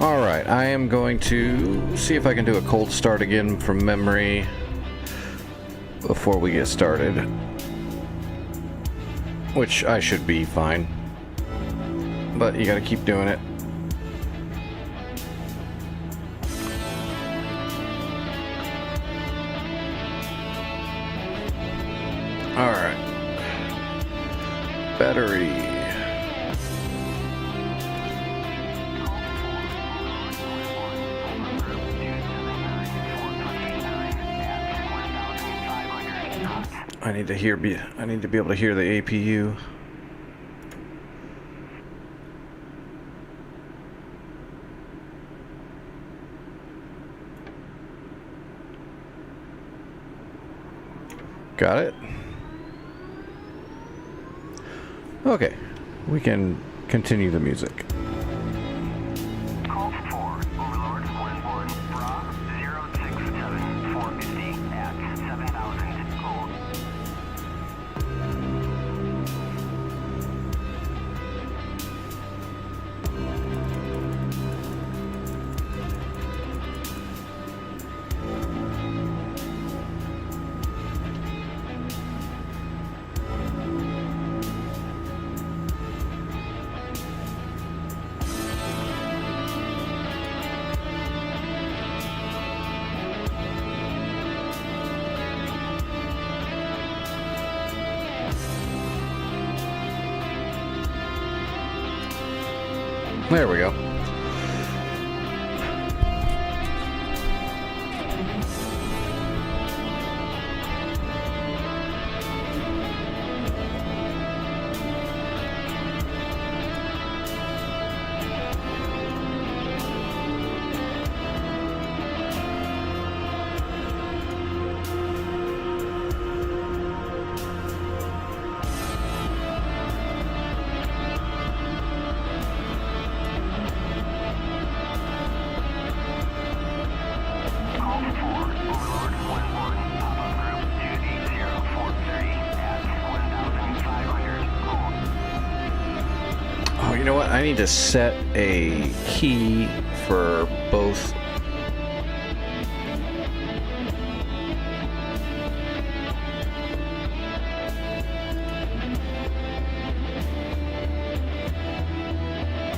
Alright, I am going to see if I can do a cold start again from memory before we get started. Which I should be fine. But you gotta keep doing it. Alright. Battery. I need to be able to hear the APU. Got it? Okay, we can continue the music. Call 4, Overlord 1-1, Bra 067 450 at 7000, hold. There we go. Call 4, Overlord 1-1, pop-up group 28043 at 1500, hold. Oh, you know what? I need to set a key for both.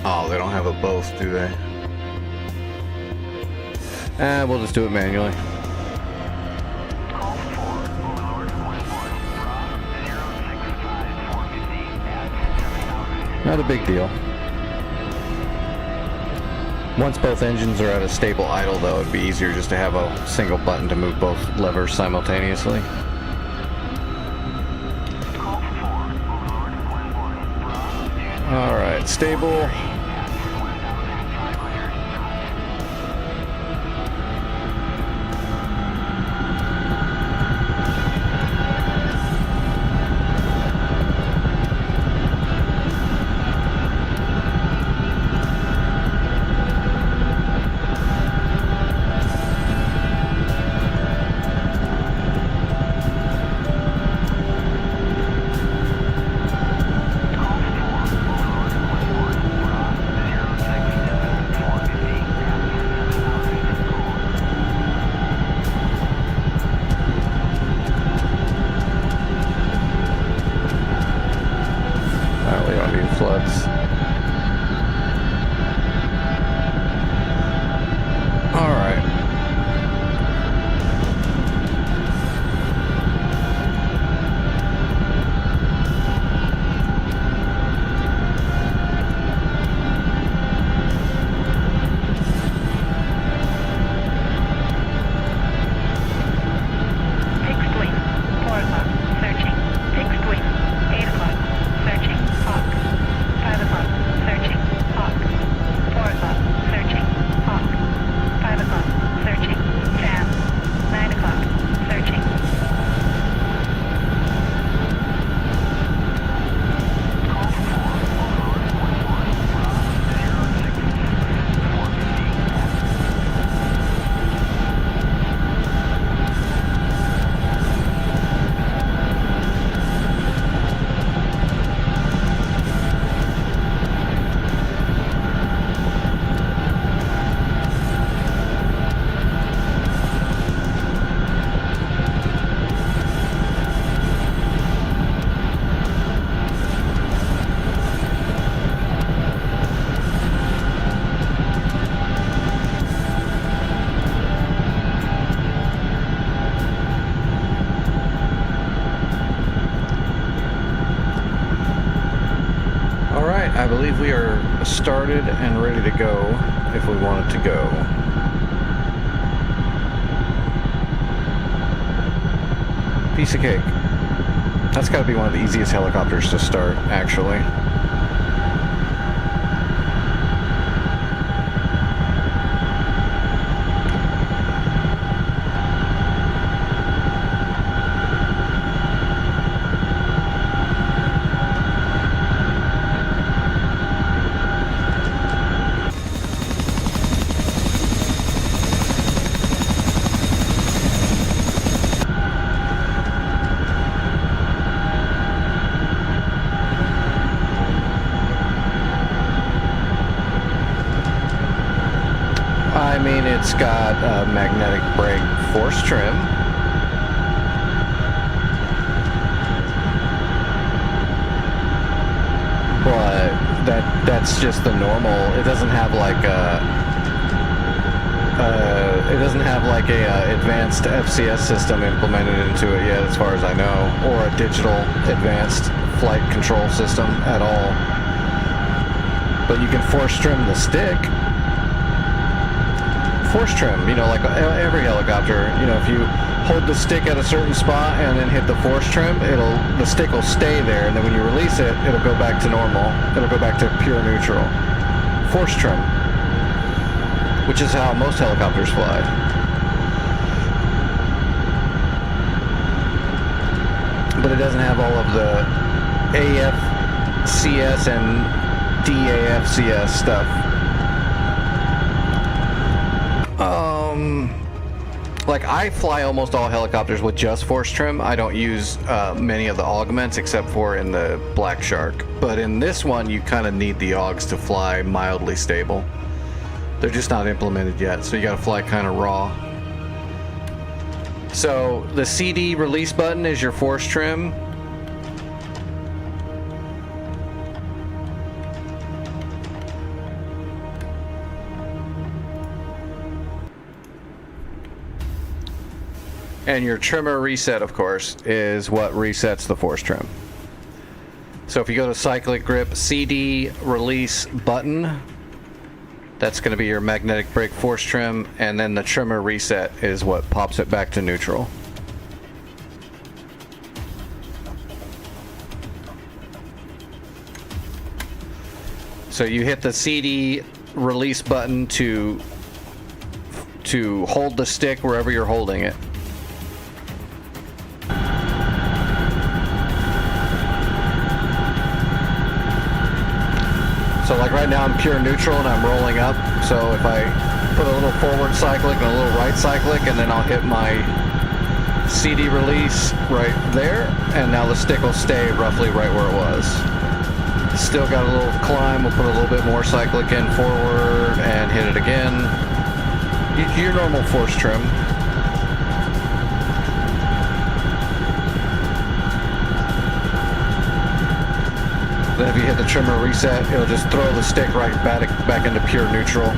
Oh, they don't have a both, do they? We'll just do it manually. Call 4, Overlord 1-1, Bra 065 450 at 7000. Not a big deal. Once both engines are at a stable idle, though, it'd be easier just to have a single button to move both levers simultaneously. Call 4, Overlord 1-1, Bra Alright, stable. at 1500 knots. Call 4, Overlord 1-1, Bra started and ready to go if we wanted to go. Piece of cake. That's got to be one of the easiest helicopters to start, actually. I mean, it's got a magnetic brake force trim. But that's just the normal. It doesn't have like a advanced FCS system implemented into it yet, as far as I know, or a digital advanced flight control system at all. But you can force trim the stick. Force trim, you know, like every helicopter, you know, if you hold the stick at a certain spot and then hit the force trim, the stick will stay there, and then when you release it, it'll go back to normal. It'll go back to pure neutral. Force trim, which is how most helicopters fly. But it doesn't have all of the AFCS and DAFCS stuff. Like, I fly almost all helicopters with just force trim. I don't use many of the augments except for in the Black Shark. But in this one, you kind of need the augs to fly mildly stable. They're just not implemented yet, so you gotta fly kind of raw. So the CD release button is your force trim. And your trimmer reset, of course, is what resets the force trim. So if you go to cyclic grip, CD release button, that's going to be your magnetic brake force trim, and then the trimmer reset is what pops it back to neutral. So you hit the CD release button to hold the stick wherever you're holding it. So like right now I'm pure neutral and I'm rolling up. So if I put a little forward cyclic and a little right cyclic, and then I'll hit my CD release right there, and now the stick will stay roughly right where it was. Still got a little climb, we'll put a little bit more cyclic in forward and hit it again. Your normal force trim. Then if you hit the trimmer reset, it'll just throw the stick right back into pure neutral.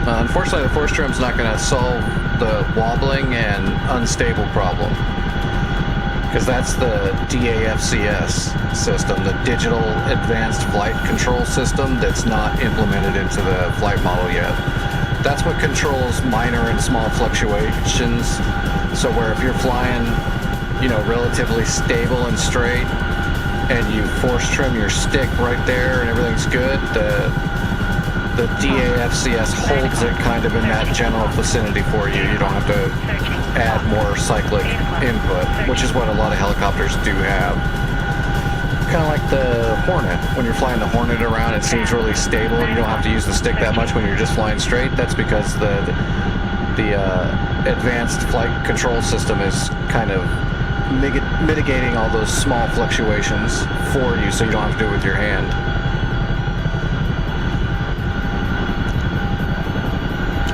Unfortunately, the force trim's not going to solve the wobbling and unstable problem, because that's the DAFCS system, the Digital Advanced Flight Control System, that's not implemented into the flight model yet. That's what controls minor and small fluctuations. So where if you're flying, you know, relatively stable and straight, and you force trim your stick right there and everything's good, the DAFCS holds it kind of in that general vicinity for you. You don't have to add more cyclic input, which is what a lot of helicopters do have. Kind of like the Hornet. When you're flying the Hornet around, it seems really stable and you don't have to use the stick that much when you're just flying straight. That's because the advanced flight control system is kind of mitigating all those small fluctuations for you, so you don't have to do it with your hand.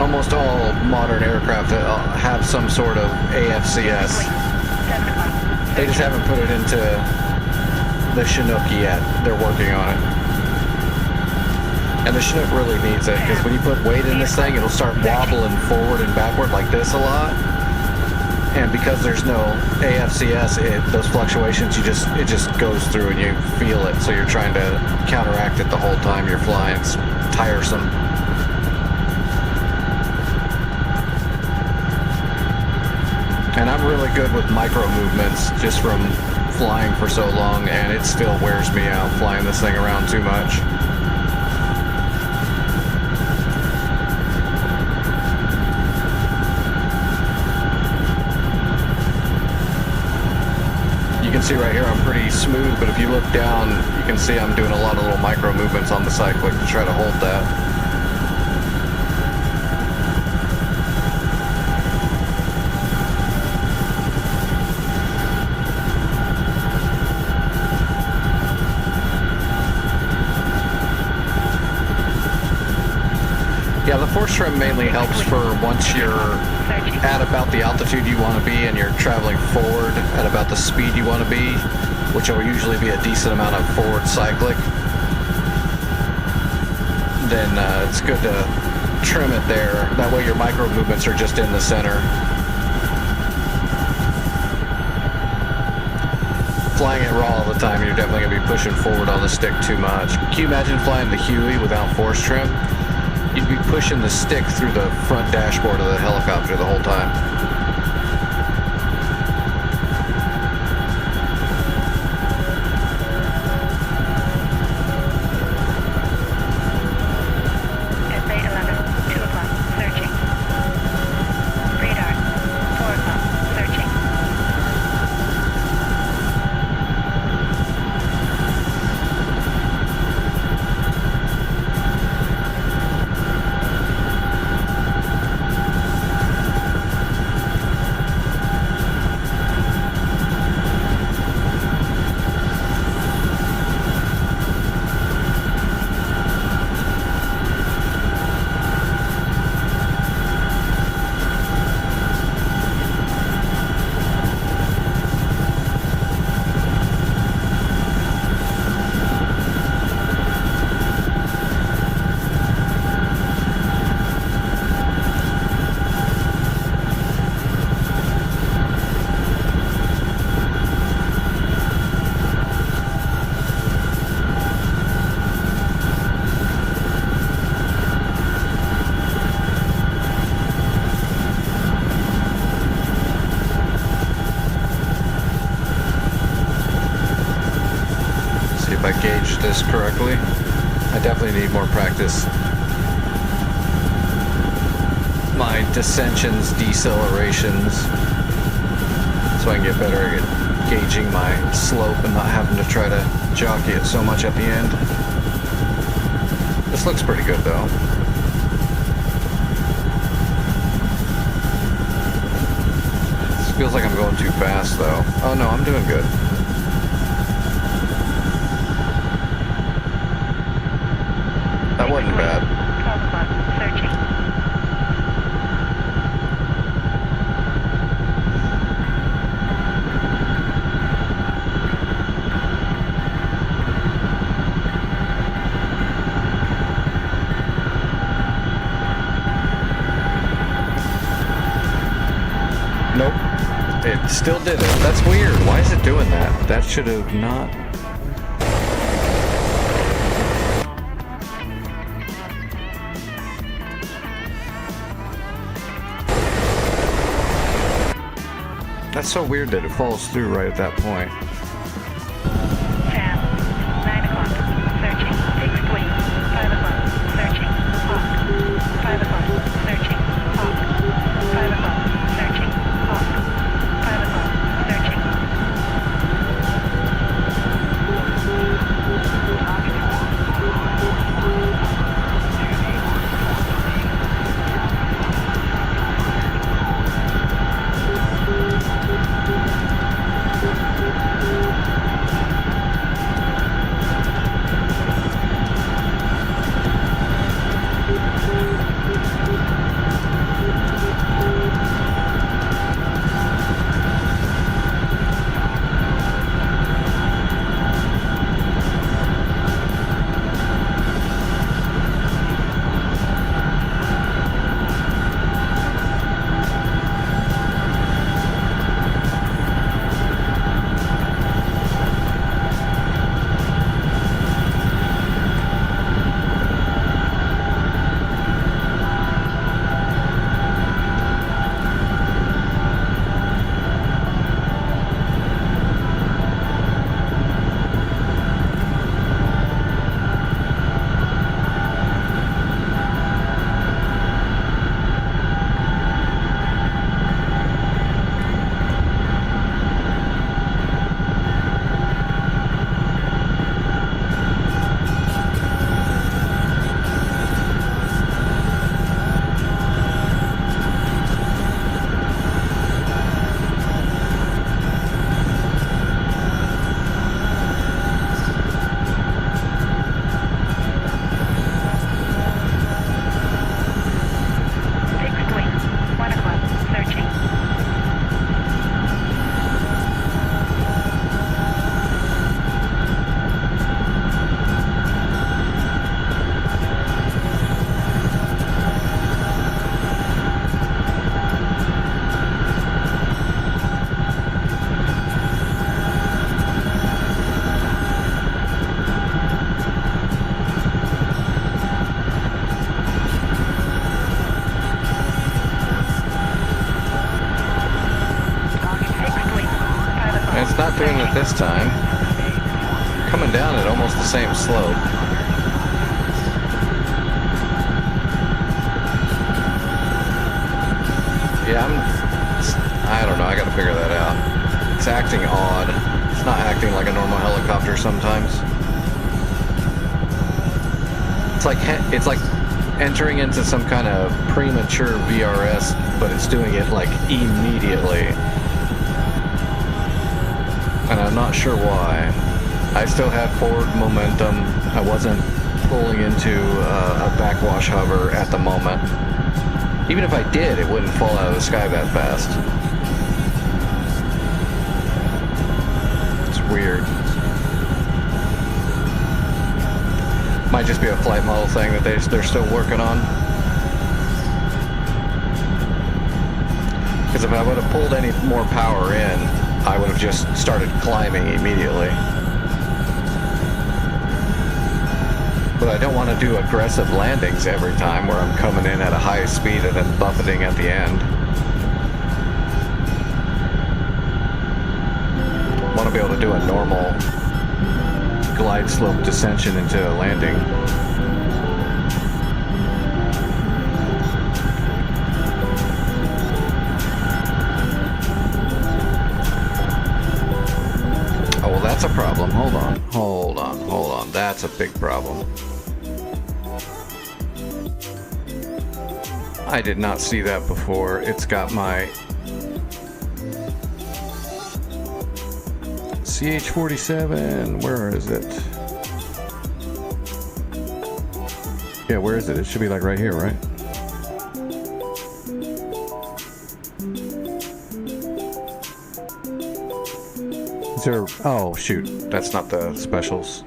Almost all modern aircraft have some sort of AFCS. They just haven't put it into the Chinook yet. They're working on it. And the Chinook really needs it, because when you put weight in this thing, it'll start wobbling forward and backward like this a lot. And because there's no AFCS, those fluctuations, it just goes through and you feel it. So you're trying to counteract it the whole time you're flying. It's tiresome. And I'm really good with micro movements just from flying for so long, and it still wears me out flying this thing around too much. You can see right here I'm pretty smooth, but if you look down, you can see I'm doing a lot of little micro movements on the cyclic to try to hold that. Yeah, the force trim mainly helps for once you're at about the altitude you want to be and you're traveling forward at about the speed you want to be, which will usually be a decent amount of forward cyclic. Then it's good to trim it there. That way your micro movements are just in the center. Flying it raw all the time, you're definitely going to be pushing forward on the stick too much. Can you imagine flying the Huey without force trim? You'd be pushing the stick through the front dashboard of the helicopter the whole time. SA 11, 2 o'clock, searching. Radar, 4 o'clock, searching. If I gauge this correctly. I definitely need more practice. My dissensions, decelerations, so I can get better at gauging my slope and not having to try to jockey it so much at the end. This looks pretty good though. This feels like I'm going too fast though. Oh no, I'm doing good. That wasn't bad. 12 o'clock, searching. Nope. It still did it. That's weird. Why is it doing that? That should have not... That's so weird that it falls through right at that point. Sam, 9 o'clock, searching. Fixed wing, 5 o'clock, searching. Hawk, 5 o'clock, searching. Hawk, 5 o'clock, searching. Hawk, 5 o'clock, searching. It's not doing it this time. Coming down at almost the same slope. Yeah, I don't know, I gotta figure that out. It's acting odd. It's not acting like a normal helicopter sometimes. It's like entering into some kind of premature VRS, but it's doing it like immediately. And I'm not sure why. I still had forward momentum. I wasn't pulling into a backwash hover at the moment. Even if I did, it wouldn't fall out of the sky that fast. It's weird. Might just be a flight model thing that they're still working on. Because if I would have pulled any more power in, I would have just started climbing immediately. But I don't want to do aggressive landings every time where I'm coming in at a high speed and then buffeting at the end. I want to be able to do a normal glide slope descension into a landing. Oh, well, that's a problem. Hold on. That's a big problem. I did not see that before. It's got my CH-47. Where is it? Yeah, where is it? It should be like right here, right? Is there... Oh, shoot. That's not the specials.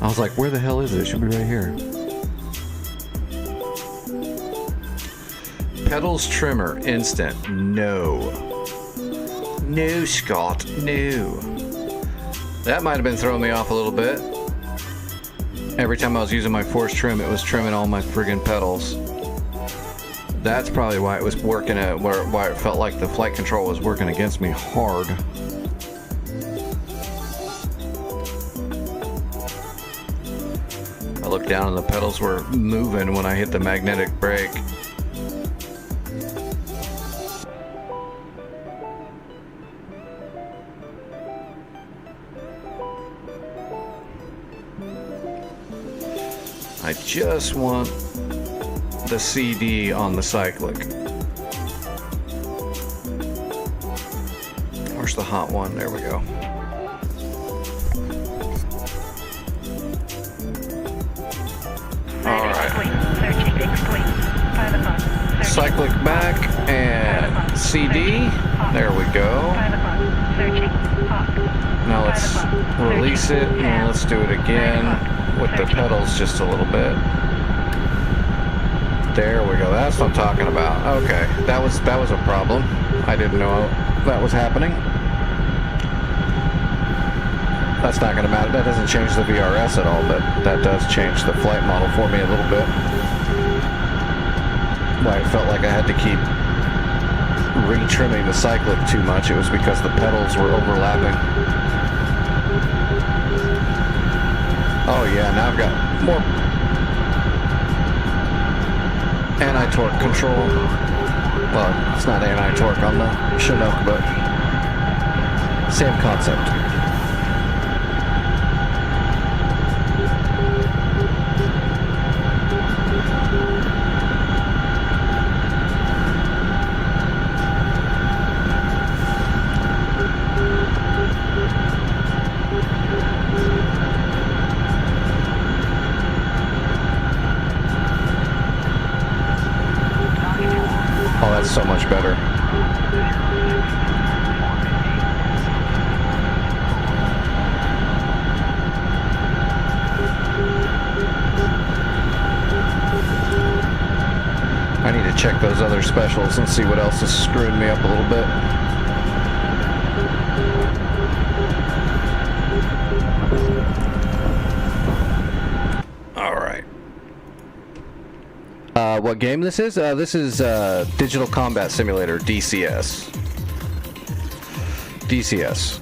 I was like, where the hell is it? It should be right here. Pedals trimmer, instant. No. No, Scott. No. That might have been throwing me off a little bit. Every time I was using my force trim, it was trimming all my friggin' pedals. That's probably why it was working why it felt like the flight control was working against me hard. I looked down and the pedals were moving when I hit the magnetic brake. I just want the CD on the cyclic. Where's the hot one? There we go. Cyclic back and CD. There we go. Now let's release it and let's do it again with the pedals just a little bit. There we go. That's what I'm talking about. Okay, that was a problem. I didn't know that was happening. That's not going to matter. That doesn't change the VRS at all, but that does change the flight model for me a little bit. Why it felt like I had to keep retrimming the cyclic too much. It was because the pedals were overlapping. Oh yeah, now I've got more anti-torque control. Well, it's not anti-torque on the Chinook, but same concept. Oh, that's so much better. I need to check those other specials and see what else is screwing me up a little bit. What game this is? This is Digital Combat Simulator, DCS. DCS.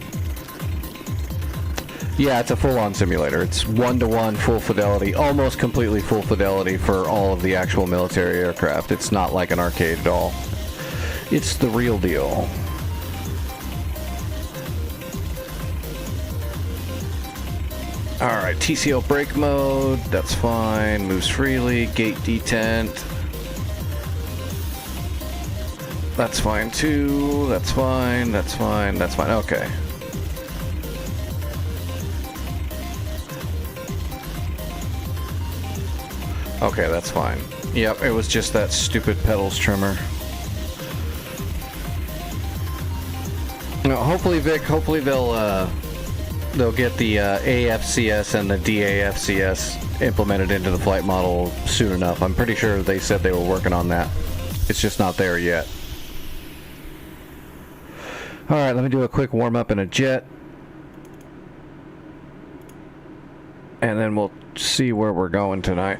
Yeah, it's a full-on simulator. It's 1-to-1 full fidelity, almost completely full fidelity for all of the actual military aircraft. It's not like an arcade at all. It's the real deal. Alright, TCO brake mode, that's fine. Moves freely, gate detent. That's fine too, that's fine, that's fine, that's fine, okay. Okay, that's fine. Yep, it was just that stupid pedals trimmer. No, hopefully, Vic, hopefully they'll get the AFCS and the DAFCS implemented into the flight model soon enough. I'm pretty sure they said they were working on that. It's just not there yet. Alright, let me do a quick warm-up in a jet. And then we'll see where we're going tonight.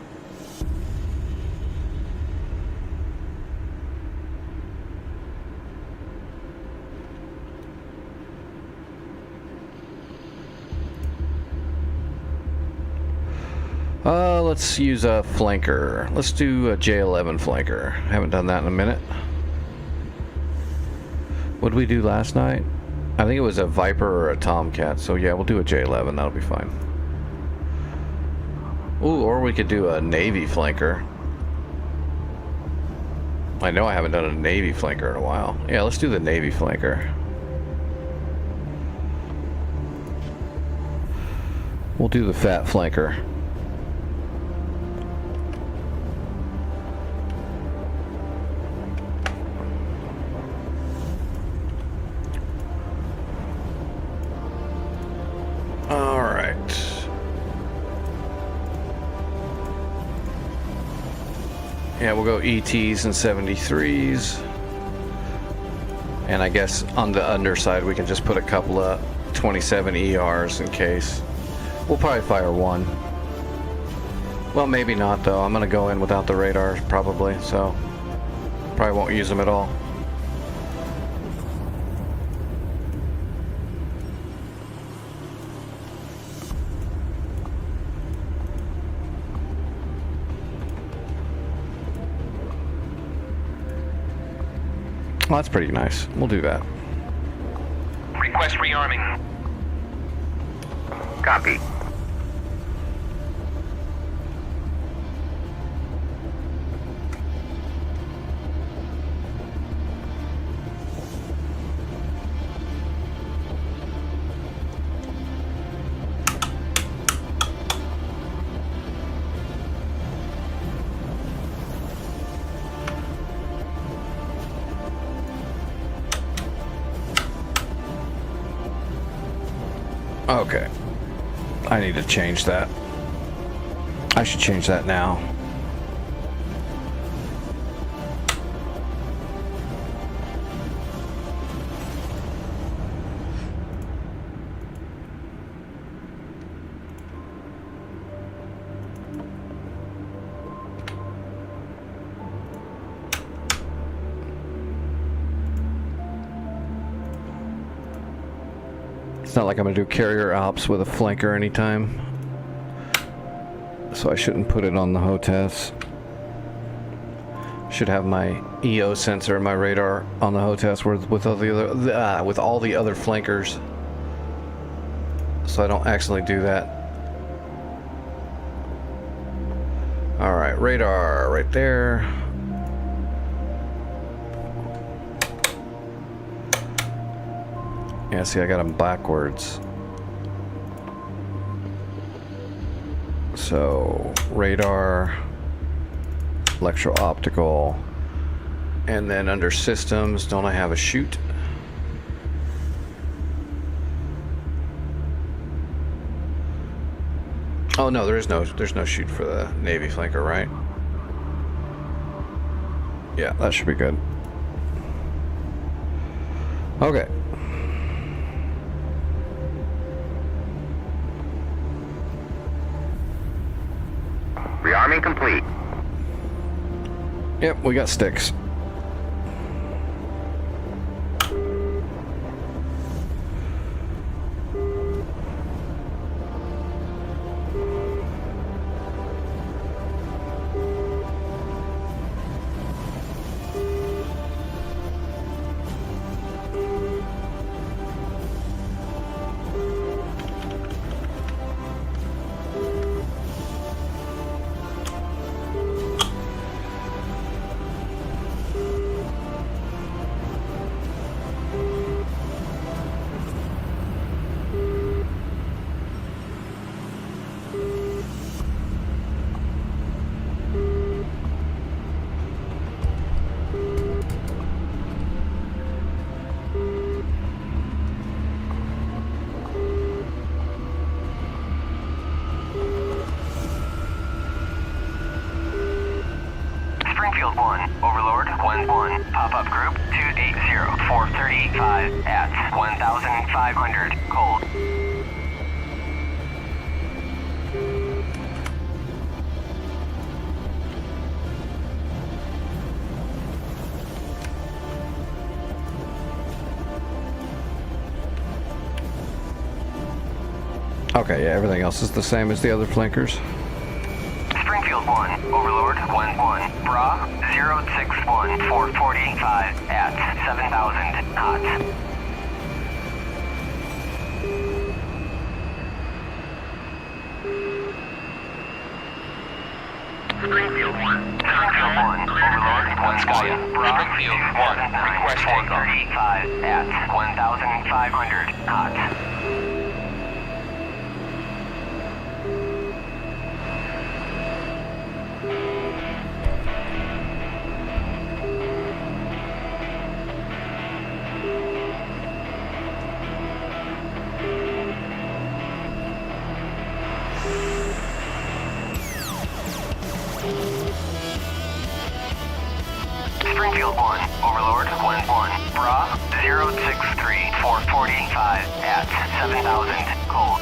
Let's use a flanker. Let's do a J11 flanker. Haven't done that in a minute. What did we do last night? I think it was a Viper or a Tomcat. So yeah, we'll do a J11. That'll be fine. Ooh, or we could do a Navy flanker. I know I haven't done a Navy flanker in a while. Yeah, let's do the Navy flanker. We'll do the fat flanker. Yeah, we'll go ETs and 73s. And I guess on the underside we can just put a couple of 27 ERs in case. We'll probably fire one. Well, maybe not though. I'm gonna go in without the radar probably, so probably won't use them at all. Well, that's pretty nice. We'll do that. Request rearming. Copy. Okay. I need to change that. I should change that now. It's not like I'm going to do carrier ops with a flanker anytime. So I shouldn't put it on the HOTAS. Should have my EO sensor and my radar on the HOTAS with all the other flankers. So I don't accidentally do that. Alright, radar right there. Yeah, see, I got them backwards. So, radar, electro-optical, and then under systems, don't I have a chute? Oh no, there's no chute for the Navy flanker, right? Yeah, that should be good. Okay. Rearming complete. Yep, we got sticks. 1-1. Pop-up group 280-435 at 1,500. Cold. Okay, yeah, everything else is the same as the other flankers. Springfield 1, Overlord 1-1. Bra 061-445 at 7,000 knots. Springfield 1, Overlord 1 Skya. Bra 279-435 at 1,500 knots. Springfield 1, Overlord 1-1. Bra 063-445 at 7,000. Cold.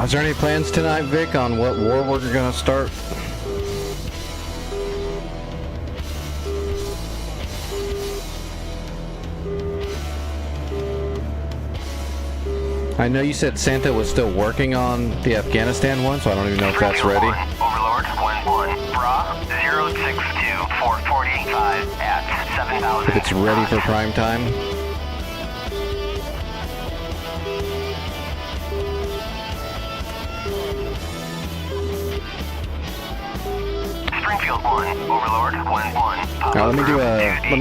Is there any plans tonight, Vic, on what war we're gonna start? I know you said Santa was still working on the Afghanistan one, so I don't even know if that's ready. Overlord 1-1. Bra 062-445 at 7,000. If it's ready for prime time. Springfield 1, Overlord 1-1. Now let me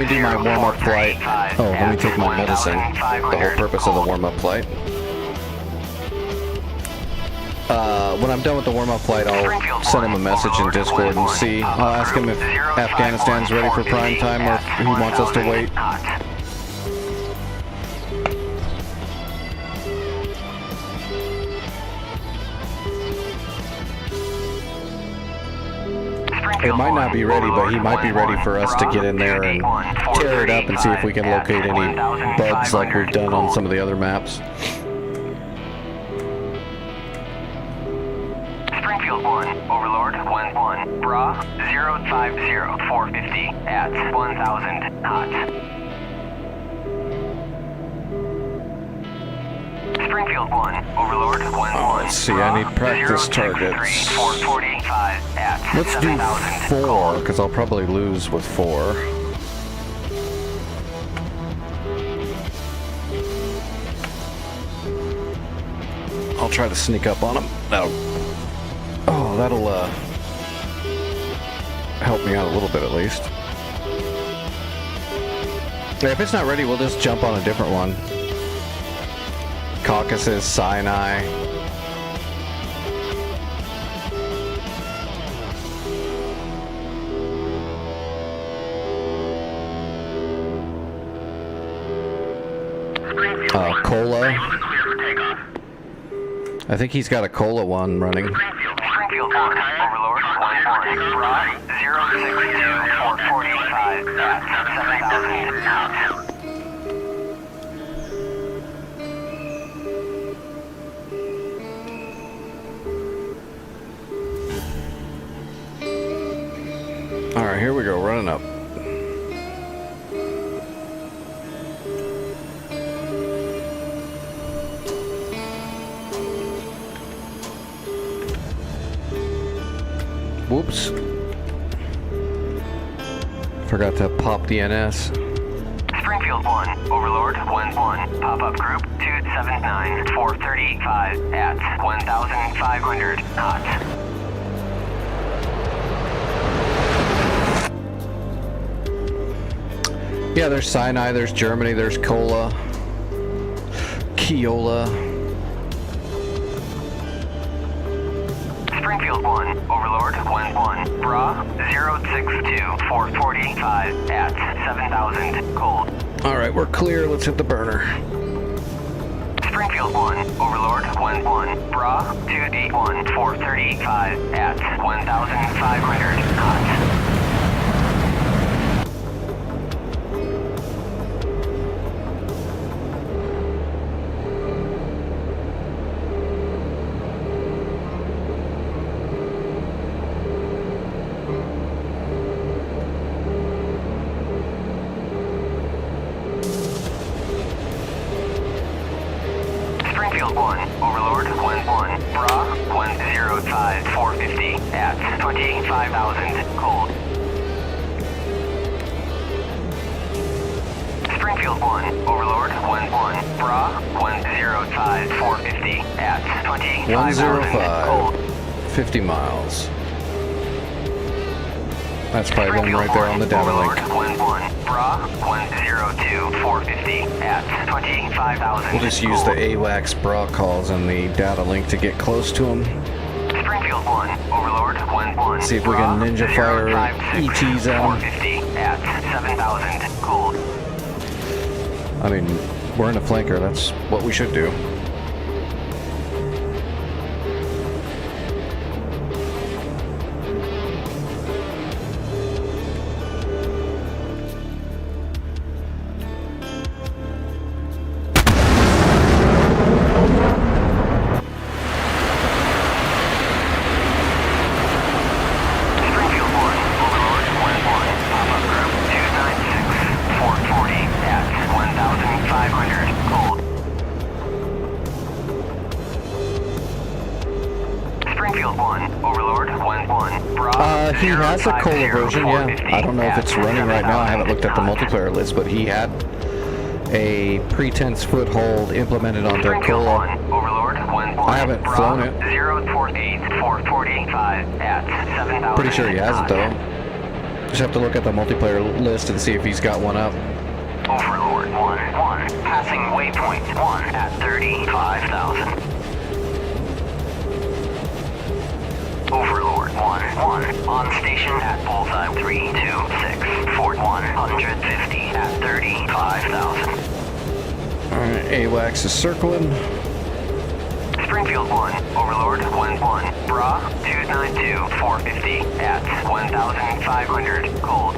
do my warm-up flight. Oh, let me take my medicine. The whole purpose of the warm-up flight. When I'm done with the warm-up flight, I'll send him a message in Discord and see. I'll ask him if Afghanistan's ready for prime time or if he wants us to wait. It might not be ready, but he might be ready for us to get in there and tear it up and see if we can locate any bugs like we've done on some of the other maps. Springfield 1, Overlord 1-1. Bra 050-450 at 1,000 knots. Springfield 1, Overlord 1-1. Let's see, I need practice targets. 445 at Let's do 7,000. 4, because I'll probably lose with 4. I'll try to sneak up on him. Oh, that'll help me out a little bit at least. Yeah, if it's not ready, we'll just jump on a different one. Caucasus, Sinai. Cola. I think he's got a Cola one running. Springfield 1, Overlord 1-1. Bra 062-445 at 7,000 knots. Alright, here we go, running up. Whoops. Forgot to pop the NS. Springfield 1, Overlord 1-1. Pop-up group 279-435 at 1,500 knots. Yeah, there's Sinai, there's Germany, there's Kola, Keola. Springfield 1, Overlord 1-1, Bra 062 445 at 7,000, cold. Alright, we're clear. Let's hit the burner. Springfield 1, Overlord 1-1, Bra 281 435 at 1,500 knots. Springfield 1, Overlord 1-1, Bra 105 450 at 25,000, cold. Springfield 1, Overlord 1-1, Bra 105 450 at 25,000, cold. 50 miles. That's probably them right there on the data link. Overlord 1-1, Bra 102 450 at 25,000. We'll just use the AWACS bra calls and the data link to get close to them. Springfield 1, Overlord 1-1. See if we can ninja fire ETs at 'em. 450 at 7,000, cold. I mean, we're in a flanker. That's what we should do. Springfield 1, Overlord 1-1. Pop-up group 296 440 at 1,500, cold. Springfield 1, Overlord 1-1. Bra He has a Kola 050 version, yeah. 450 I don't know if at it's running right now. I haven't looked at the 7,000 multiplayer list, but he had a pretense foothold implemented onto Springfield Kola. 1, Overlord 1-1. I haven't Bra flown it. 048 445 at 7,000. Pretty sure he has it knots. though. Just have to look at the multiplayer list and see if he's got one up. Overlord 1-1. Passing waypoint 1 at 35,000. Overlord 1-1. On station at bullseye 326 Fort 150 at 35,000. Alright, AWACS is circling. Springfield 1, Overlord 1-1. Bra 292 450 at 1,500, cold.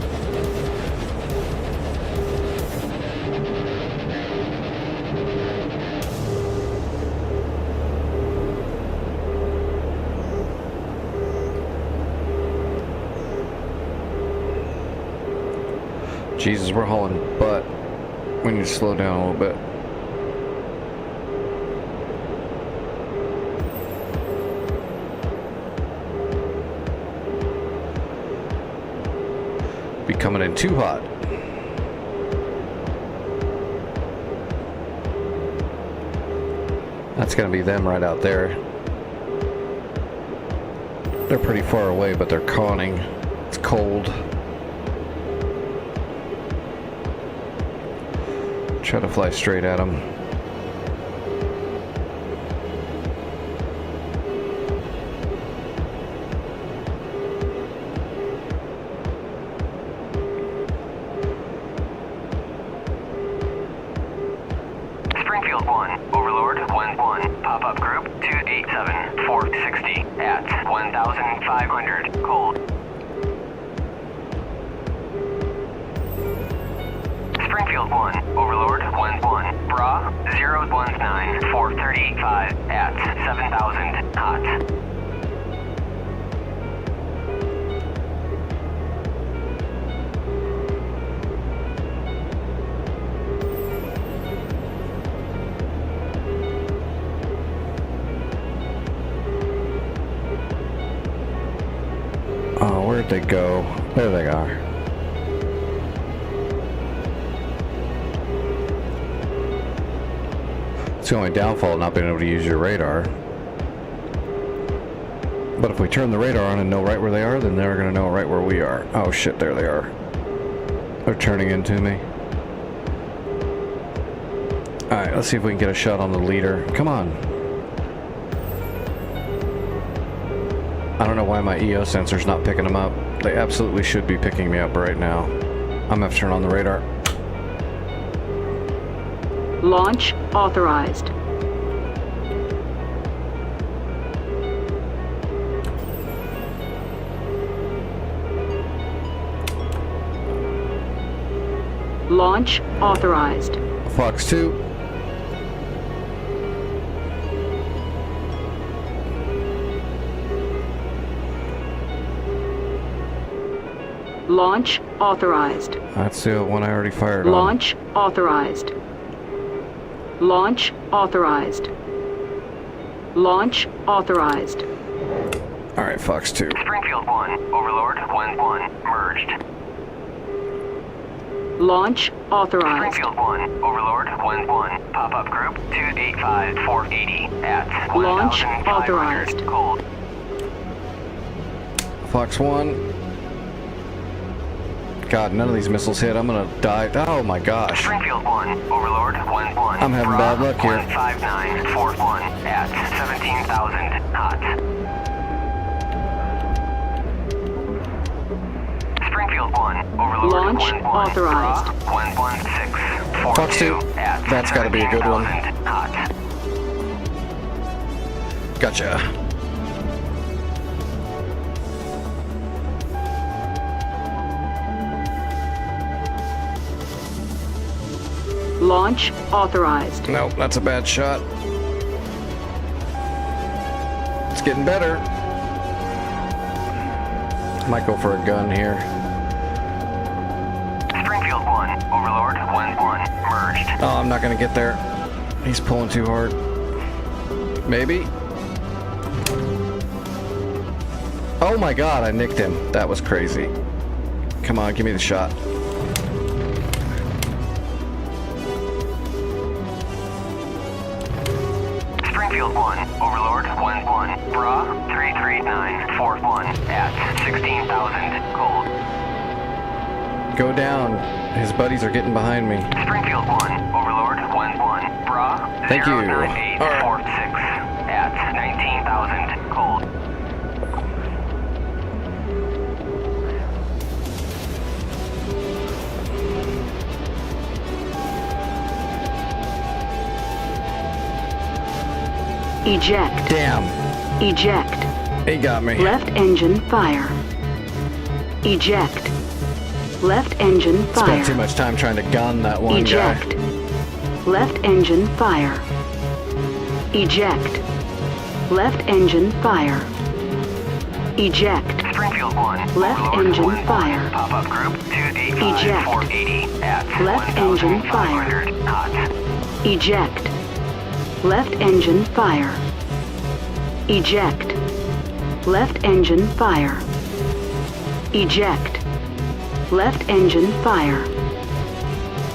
Jesus, we're hauling butt. We need to slow down a little bit. Be coming in too hot. That's gonna be them right out there. They're pretty far away, but they're conning. It's cold. Try to fly straight at them. Springfield 1, Overlord 1-1. Pop-up group 287 460 at 1,500, cold. Springfield 1, Overlord 1-1. Bra 019 435 at 7,000 knots. Oh, where'd they go? There they are. It's the only downfall of not being able to use your radar. But if we turn the radar on and know right where they are, then they're going to know right where we are. Oh shit, there they are. They're turning into me. Alright, let's see if we can get a shot on the leader. Come on. I don't know why my EO sensor's not picking them up. They absolutely should be picking me up right now. I'm gonna have to turn on the radar. Launch authorized. Launch authorized. Fox 2. Launch authorized. That's the one I already fired Launch authorized. Launch authorized. Launch authorized. on. Alright, Fox 2. Springfield 1, Overlord 1-1, merged. Launch authorized. Springfield 1, Overlord 1-1, pop-up group 285-480 at Launch 1,500 authorized. cold. Fox 1. God, none of these missiles hit. I'm gonna die. Oh my gosh. Springfield 1, Overlord 1-1. I'm having bad luck here. 159-41 at 17,000 knots. Springfield 1, Overlord Launch 1-1. authorized. 116-42 Fox 2. at That's gotta be a good one. 17,000 knots. Gotcha. Launch authorized. Nope, that's a bad shot. It's getting better. Might go for a gun here. Springfield 1, Overlord 1-1, merged. Oh, I'm not gonna get there. He's pulling too hard. Maybe. Oh my god, I nicked him. That was crazy. Come on, give me the shot. Springfield 1, Overlord 1-1, Bra 33941 at 16,000 cold. Go down. His buddies are getting behind me. Springfield 1, Overlord 1-1, Bra Thank you. 09846 at 19,000 cold. Eject. Damn. Eject. He got me. Left engine fire. Eject. Left engine Spent too fire. much time trying to gun that one Eject. guy. Left engine fire. Eject. Left engine fire. Eject. Springfield 1, Left Overlord engine 1-1, fire. pop-up group Eject. 285-480 at Left engine fire. 1,500 knots. Eject. Left engine fire. Eject. Left engine fire. Eject. Left engine fire.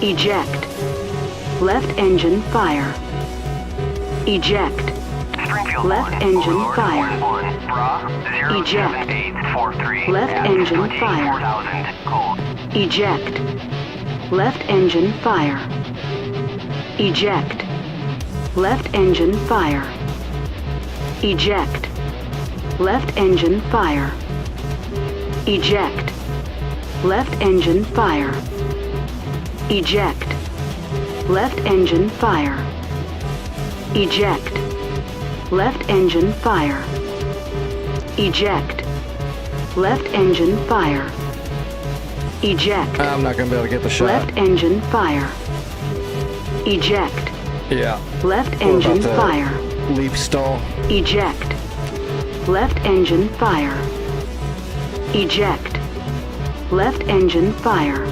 Eject. Left engine fire. Eject. Springfield Left 1, engine Overlord fire. 1-1, Bra Eject. 07843 Left at engine fire. 24,000 cold. Eject. Left engine fire. Eject. Left engine fire. Eject. Left engine fire. Eject. Left engine fire. Eject. Left engine fire. Eject. Left engine fire. Eject. Left engine fire. Eject. I'm not gonna be able to get the shot. Left engine fire. Eject. Yeah. Left We're engine about to fire. leaf stall. Eject. Left engine fire. Eject. Left engine fire.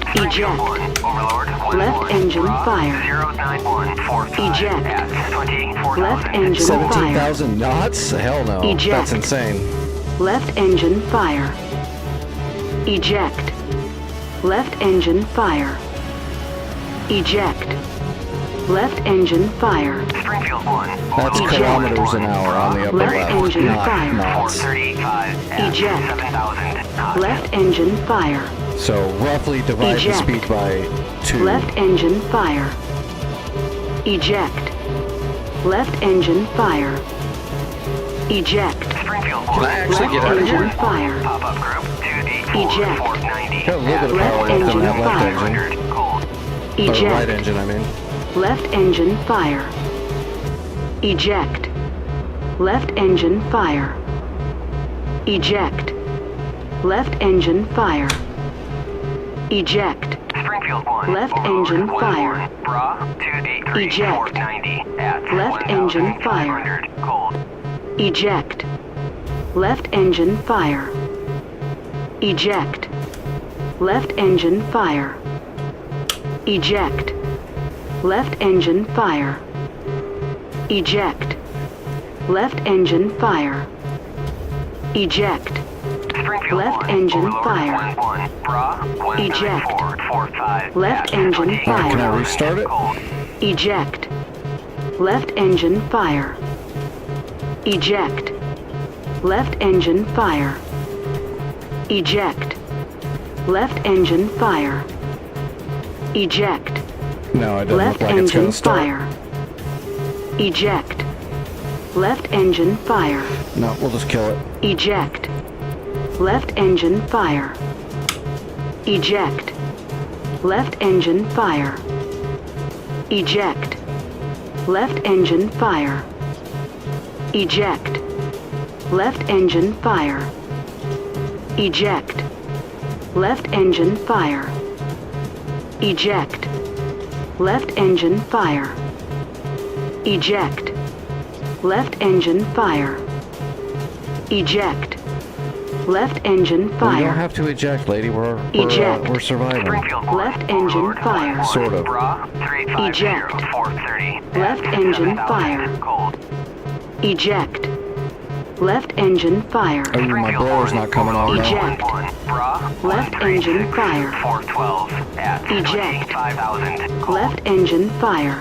Springfield Eject. 1, Overlord 1-1, Left engine Bra fire. 09145 Eject. at 24,000 Left engine fire. 17,000 knots? Hell no. Eject. That's insane. Left engine fire. Eject. Left engine fire. Eject. Left engine fire. Springfield 1, That's Eject. kilometers an hour on the upper Left left. engine not fire. knots. 435 at Eject. 7,000 knots. Left engine fire. So roughly divide Eject. the speed by 2. Left engine fire. Eject. Left engine fire. Eject. Springfield Can 1. I actually get out of Engine here? fire. Pop-up group 284 Eject. 490. Got a little bit of Left power left engine in that left fire. engine. 500 cold. Or right Eject. engine, I mean. Left engine fire. Eject. Left engine fire. Eject. Left engine fire. Eject. Springfield 1. Left overload engine 1-1. fire. Bra 283 Eject. 490 at Left engine fire. 1,500 cold. Eject. Left engine fire. Eject. Left engine fire. Eject. Left engine fire. Eject. Left engine fire. Eject. Springfield Left 1. engine overload fire. 1-1. Bra 194 Left at engine 20 fire. Can I restart it? cold. Eject. Left engine fire. Eject. Left engine fire. Eject. Left engine fire. Eject. No, it doesn't Left look like it's engine gonna start. fire. Eject. Left engine fire. No, we'll just kill it. Eject. Left engine fire. Eject. Left engine fire. Eject. Left engine fire. Eject. Left engine fire. Eject. Left engine fire. Eject. Left engine fire. Eject. Left engine fire. Eject. Left engine We don't fire. have to eject, lady. Eject. We're surviving. Springfield 1. Left engine overload fire. 1-1. Sort of. Bra 350 Eject. 430 at Left engine 7,000 fire. cold. Eject. Left engine fire. Oh, my blower's not coming on now. Eject. Left engine fire. 412 at Eject. 25,000 cold. Left engine fire.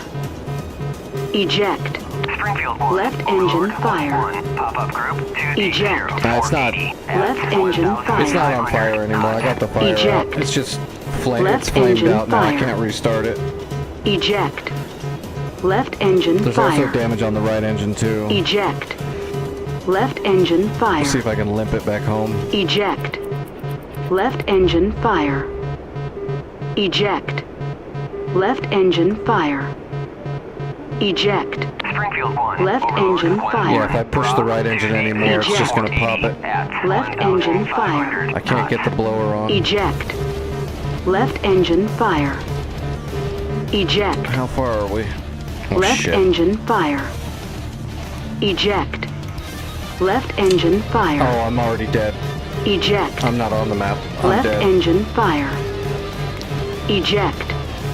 Eject. Springfield 1. Left engine fire. Pop-up group 280 Eject. It's not- 480 at Left engine 1,500 fire. It's not on fire anymore. I got the fire Eject. out. It's just it's Left flamed engine out now. I fire. can't restart it. Eject. Left engine There's also fire. damage on the right engine too. Eject. Left engine fire. Let's see if I can limp it back home. Eject. Left engine fire. Eject. Left engine fire. Eject. Springfield 1. Left overload engine 1-1. fire. Yeah, if I push the right engine anymore, it's just gonna pop it. At Left engine fire. 1,500 I can't get the blower on. Eject. Left engine fire. Eject. How far are we? Oh Left shit. engine fire. Eject. Left engine fire. Oh, I'm already dead. Eject. I'm not on the map. I'm Left dead. engine fire. Eject.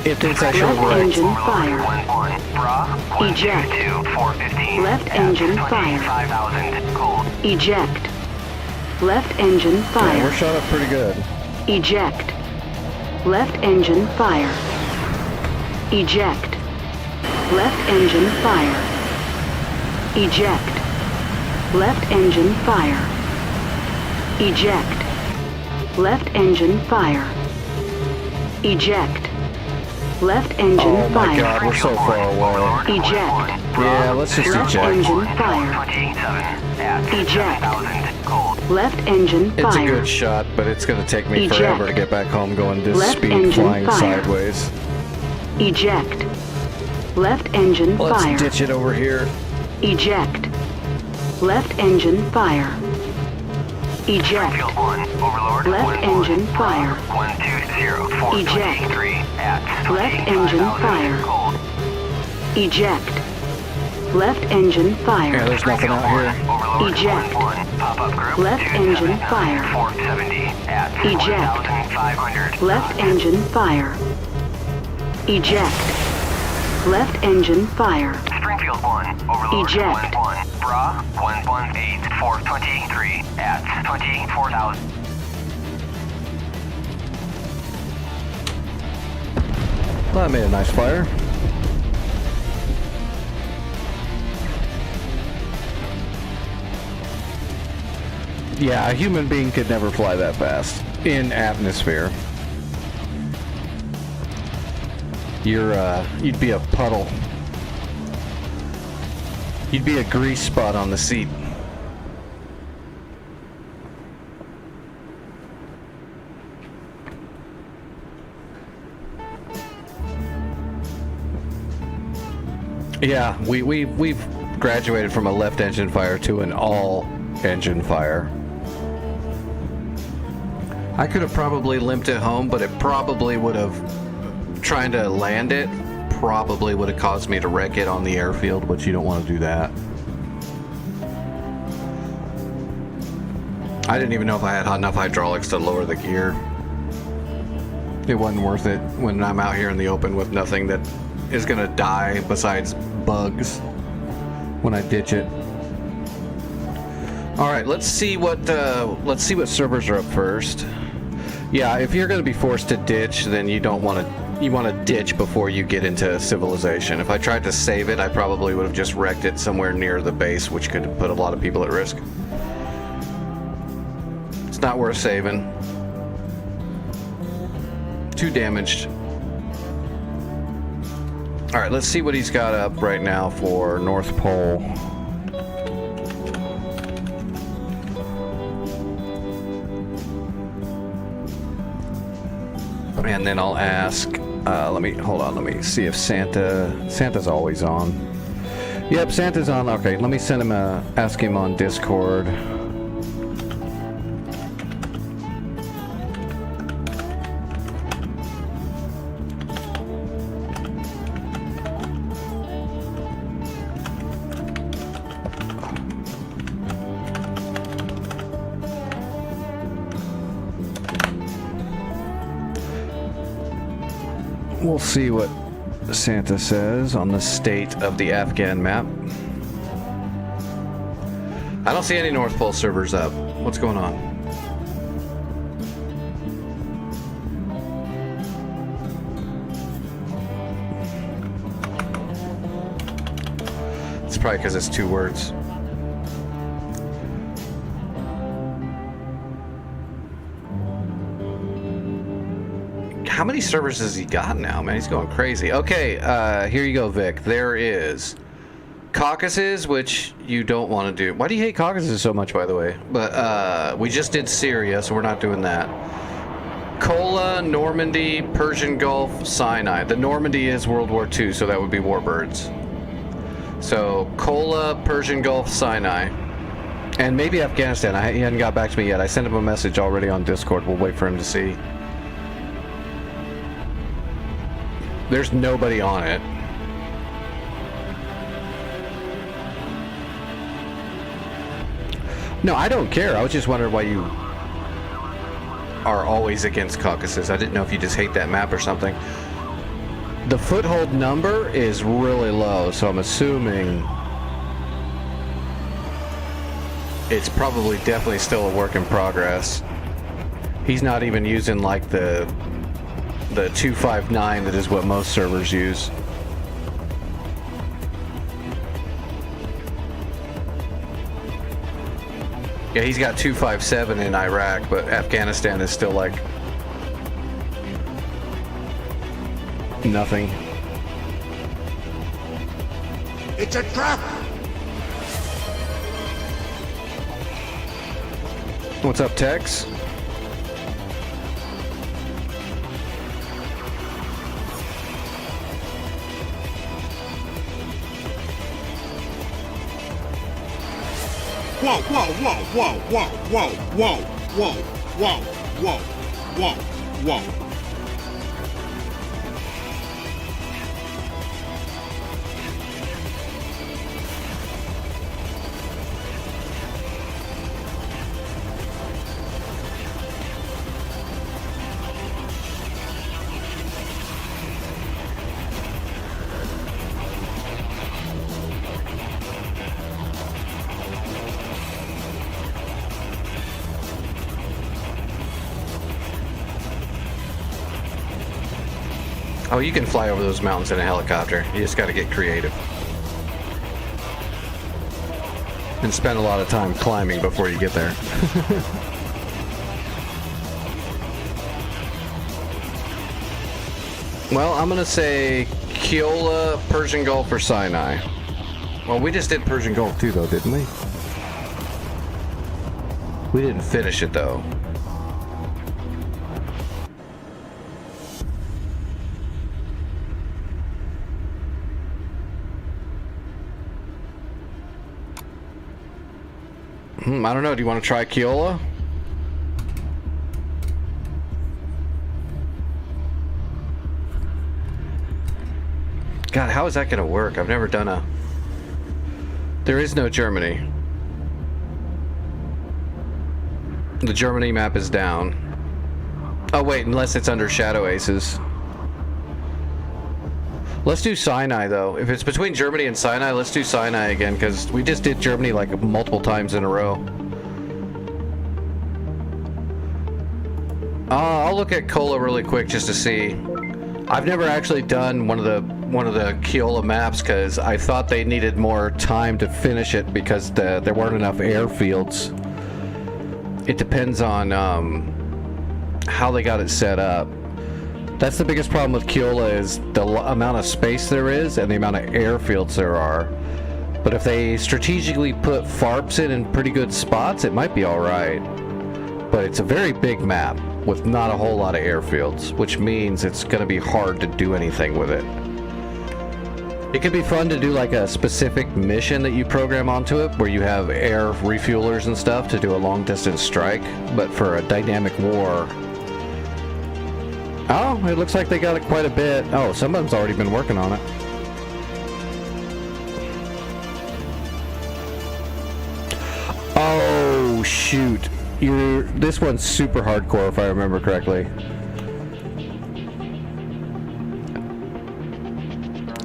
It thinks I should Left wreck. engine fire. 1-1. Bra Eject. 122 415 Left at engine fire. 25,000 cold. Eject. Left engine Yeah, fire. we're shot up pretty good. Eject. Left engine fire. Eject. Left engine fire. Eject. Left engine fire. Eject. Left engine fire. Eject. Left engine Oh my fire. god, we're so far away. Eject. Yeah, let's just Left eject. engine fire. 27 at Eject. 7,000 cold. Left engine It's a fire. good shot, but it's going to take me Eject. forever to get back home going this Left speed engine flying fire. sideways. Eject. Left engine Let's fire. ditch it over here. Eject. Left engine fire. Eject. Springfield 1. Overlord Left 1-1. engine fire. 120 423 at Left engine 25,000 fire. cold. Eject. Left engine Yeah, fire. there's nothing out here. Overlord Eject. 1-1. Pop-up group Left engine fire. 470 at Eject. 1,500. Left engine fire. Eject. Left engine fire. Springfield 1. Overlord Eject. 1-1. Bra 118 423 at 24,000. Well, that made a nice fire. Yeah, a human being could never fly that fast in atmosphere. You'd be a puddle You'd be a grease spot on the seat. Yeah, we've graduated from a left engine fire to an all engine fire. I could have probably limped it home, but it probably would have, trying to land it, probably would have caused me to wreck it on the airfield, which you don't want to do that. I didn't even know if I had enough hydraulics to lower the gear. It wasn't worth it when I'm out here in the open with nothing that is gonna die besides bugs when I ditch it. All right, let's see what servers are up first. Yeah, if you're gonna be forced to ditch, then you want to ditch before you get into civilization. If I tried to save it, I probably would have just wrecked it somewhere near the base, which could put a lot of people at risk. It's not worth saving. Too damaged. All right, let's see what he's got up right now for North Pole. And then I'll ask, let me see if Santa's always on. Yep, Santa's on. Okay, let me send him ask him on Discord. We'll see what Santa says on the state of the Afghan map. I don't see any North Pole servers up. What's going on? It's probably because it's 2 words. How many servers has he got now, man? He's going crazy. Okay, here you go, Vic. There is Caucasus, which you don't want to do. Why do you hate Caucasus so much, by the way? But we just did Syria, so we're not doing that. Kola, Normandy, Persian Gulf, Sinai. The Normandy is World War II, so that would be Warbirds. So Kola, Persian Gulf, Sinai. And maybe Afghanistan. He hadn't got back to me yet. I sent him a message already on Discord. We'll wait for him to see. There's nobody on it. No, I don't care. I was just wondering why you are always against Caucasus. I didn't know if you just hate that map or something. The foothold number is really low, so I'm assuming it's probably definitely still a work in progress. He's not even using like the 259 that is what most servers use. Yeah, he's got 257 in Iraq, but Afghanistan is still like nothing. It's a trap! What's up, Tex? Whoa, whoa, whoa, whoa, whoa, whoa, whoa, whoa, whoa, whoa, whoa, whoa. Oh, you can fly over those mountains in a helicopter. You just got to get creative. And spend a lot of time climbing before you get there. Well, I'm going to say Kiola, Persian Gulf, or Sinai. Well, we just did Persian Gulf too, though, didn't we? We didn't finish it, though. I don't know. Do you want to try Keola? God, how is that going to work? I've never done a... There is no Germany. The Germany map is down. Oh, wait, unless it's under Shadow Aces. Let's do Sinai, though. If it's between Germany and Sinai, let's do Sinai again, because we just did Germany like multiple times in a row. I'll look at Kola really quick just to see. I've never actually done one of the Keola maps because I thought they needed more time to finish it because there weren't enough airfields. It depends on how they got it set up. That's the biggest problem with Keola is the amount of space there is and the amount of airfields there are. But if they strategically put FARPs in pretty good spots, it might be alright. But it's a very big map with not a whole lot of airfields, which means it's going to be hard to do anything with it. It could be fun to do like a specific mission that you program onto it where you have air refuelers and stuff to do a long distance strike, but for a dynamic war. Oh, it looks like they got it quite a bit. Oh, some of them's already been working on it. Oh, shoot. This one's super hardcore, if I remember correctly.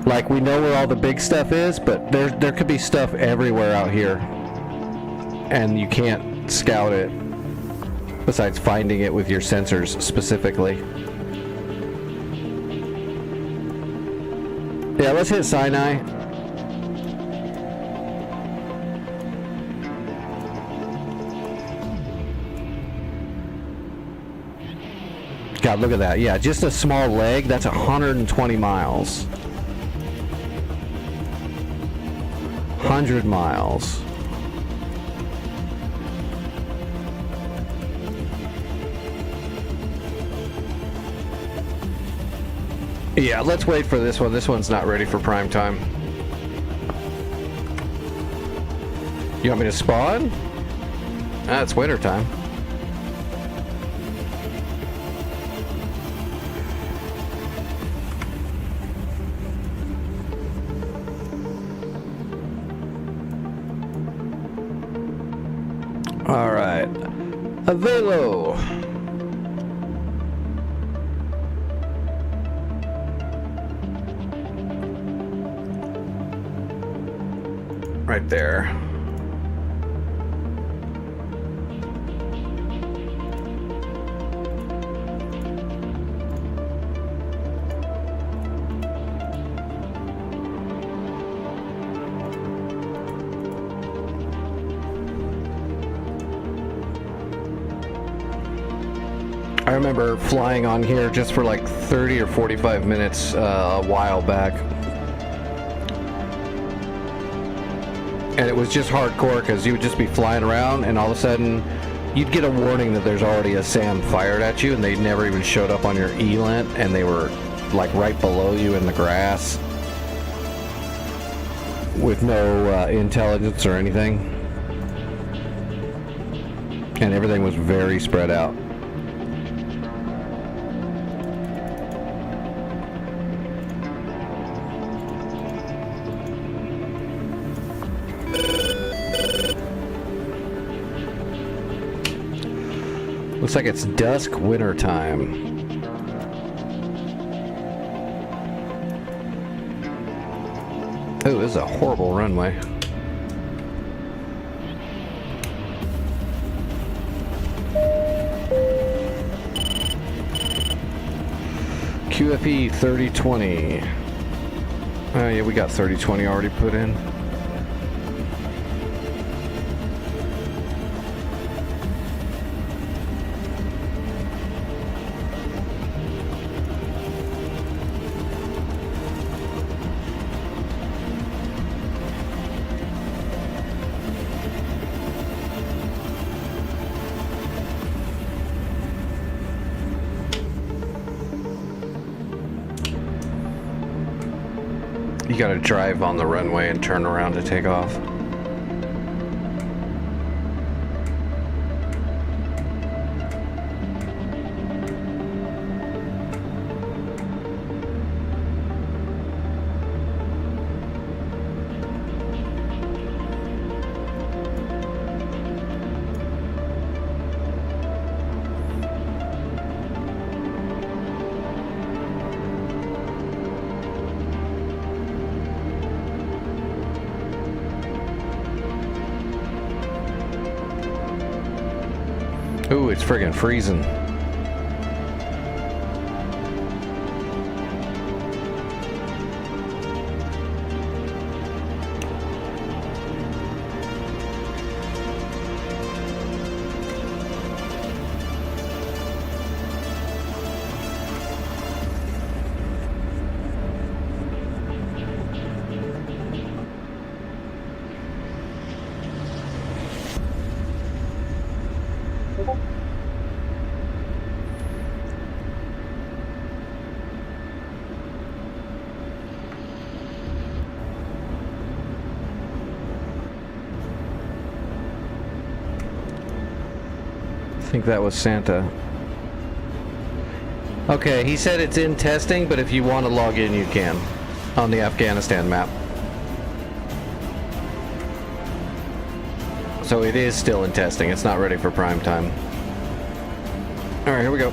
Like, we know where all the big stuff is, but there could be stuff everywhere out here. And you can't scout it, besides finding it with your sensors specifically. Yeah, let's hit Sinai. God, look at that. Yeah, just a small leg. That's 120 miles. 100 miles. Yeah, let's wait for this one. This one's not ready for prime time. You want me to spawn? Ah, it's winter time. All right, Avelo. Right there. I remember flying on here just for like 30 or 45 minutes a while back. And it was just hardcore because you would just be flying around and all of a sudden you'd get a warning that there's already a SAM fired at you and they never even showed up on your ELINT and they were like right below you in the grass with no intelligence or anything. And everything was very spread out. Looks like it's dusk winter time. Oh, this is a horrible runway. QFE 3020. Oh yeah, we got 3020 already put in. You gotta drive on the runway and turn around to take off. Ooh, it's friggin' freezing. I think that was Santa. Okay, he said it's in testing, but if you want to log in, you can. On the Afghanistan map. So it is still in testing. It's not ready for prime time. Alright, here we go.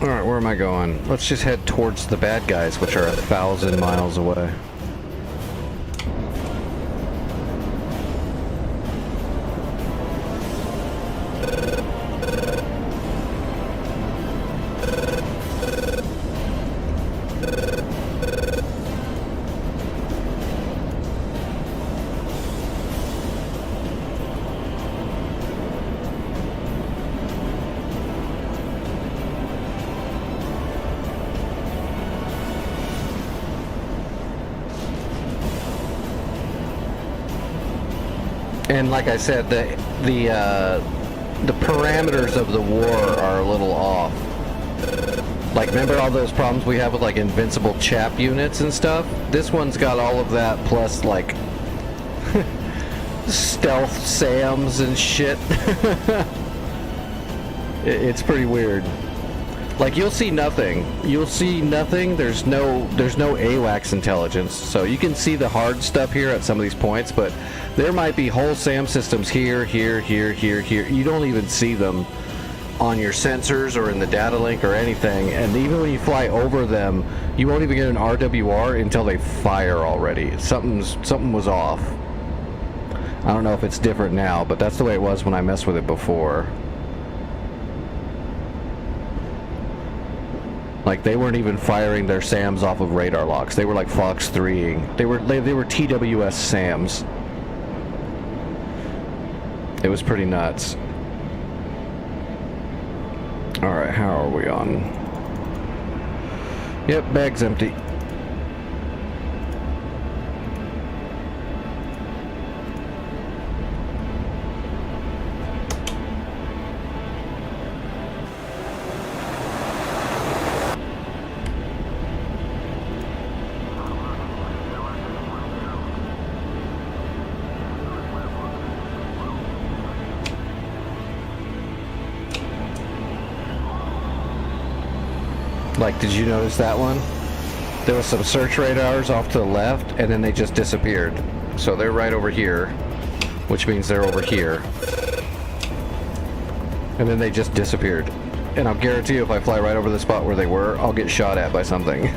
Alright, where am I going? Let's just head towards the bad guys, which are 1,000 miles away. And like I said, the parameters of the war are a little off. Like, remember all those problems we have with like invincible chap units and stuff? This one's got all of that plus like stealth SAMs and shit. It's pretty weird. Like, you'll see nothing. You'll see nothing. There's no AWACS intelligence. So you can see the hard stuff here at some of these points, but there might be whole SAM systems here, here, here, here, here. You don't even see them on your sensors or in the data link or anything. And even when you fly over them, you won't even get an RWR until they fire already. Something was off. I don't know if it's different now, but that's the way it was when I messed with it before. Like, they weren't even firing their SAMs off of radar locks. They were like Fox 3ing. They were TWS SAMs. It was pretty nuts. Alright, how are we on? Yep, bag's empty. Like, did you notice that one? There was some search radars off to the left, and then they just disappeared. So they're right over here, which means they're over here. And then they just disappeared. And I'll guarantee you if I fly right over the spot where they were, I'll get shot at by something.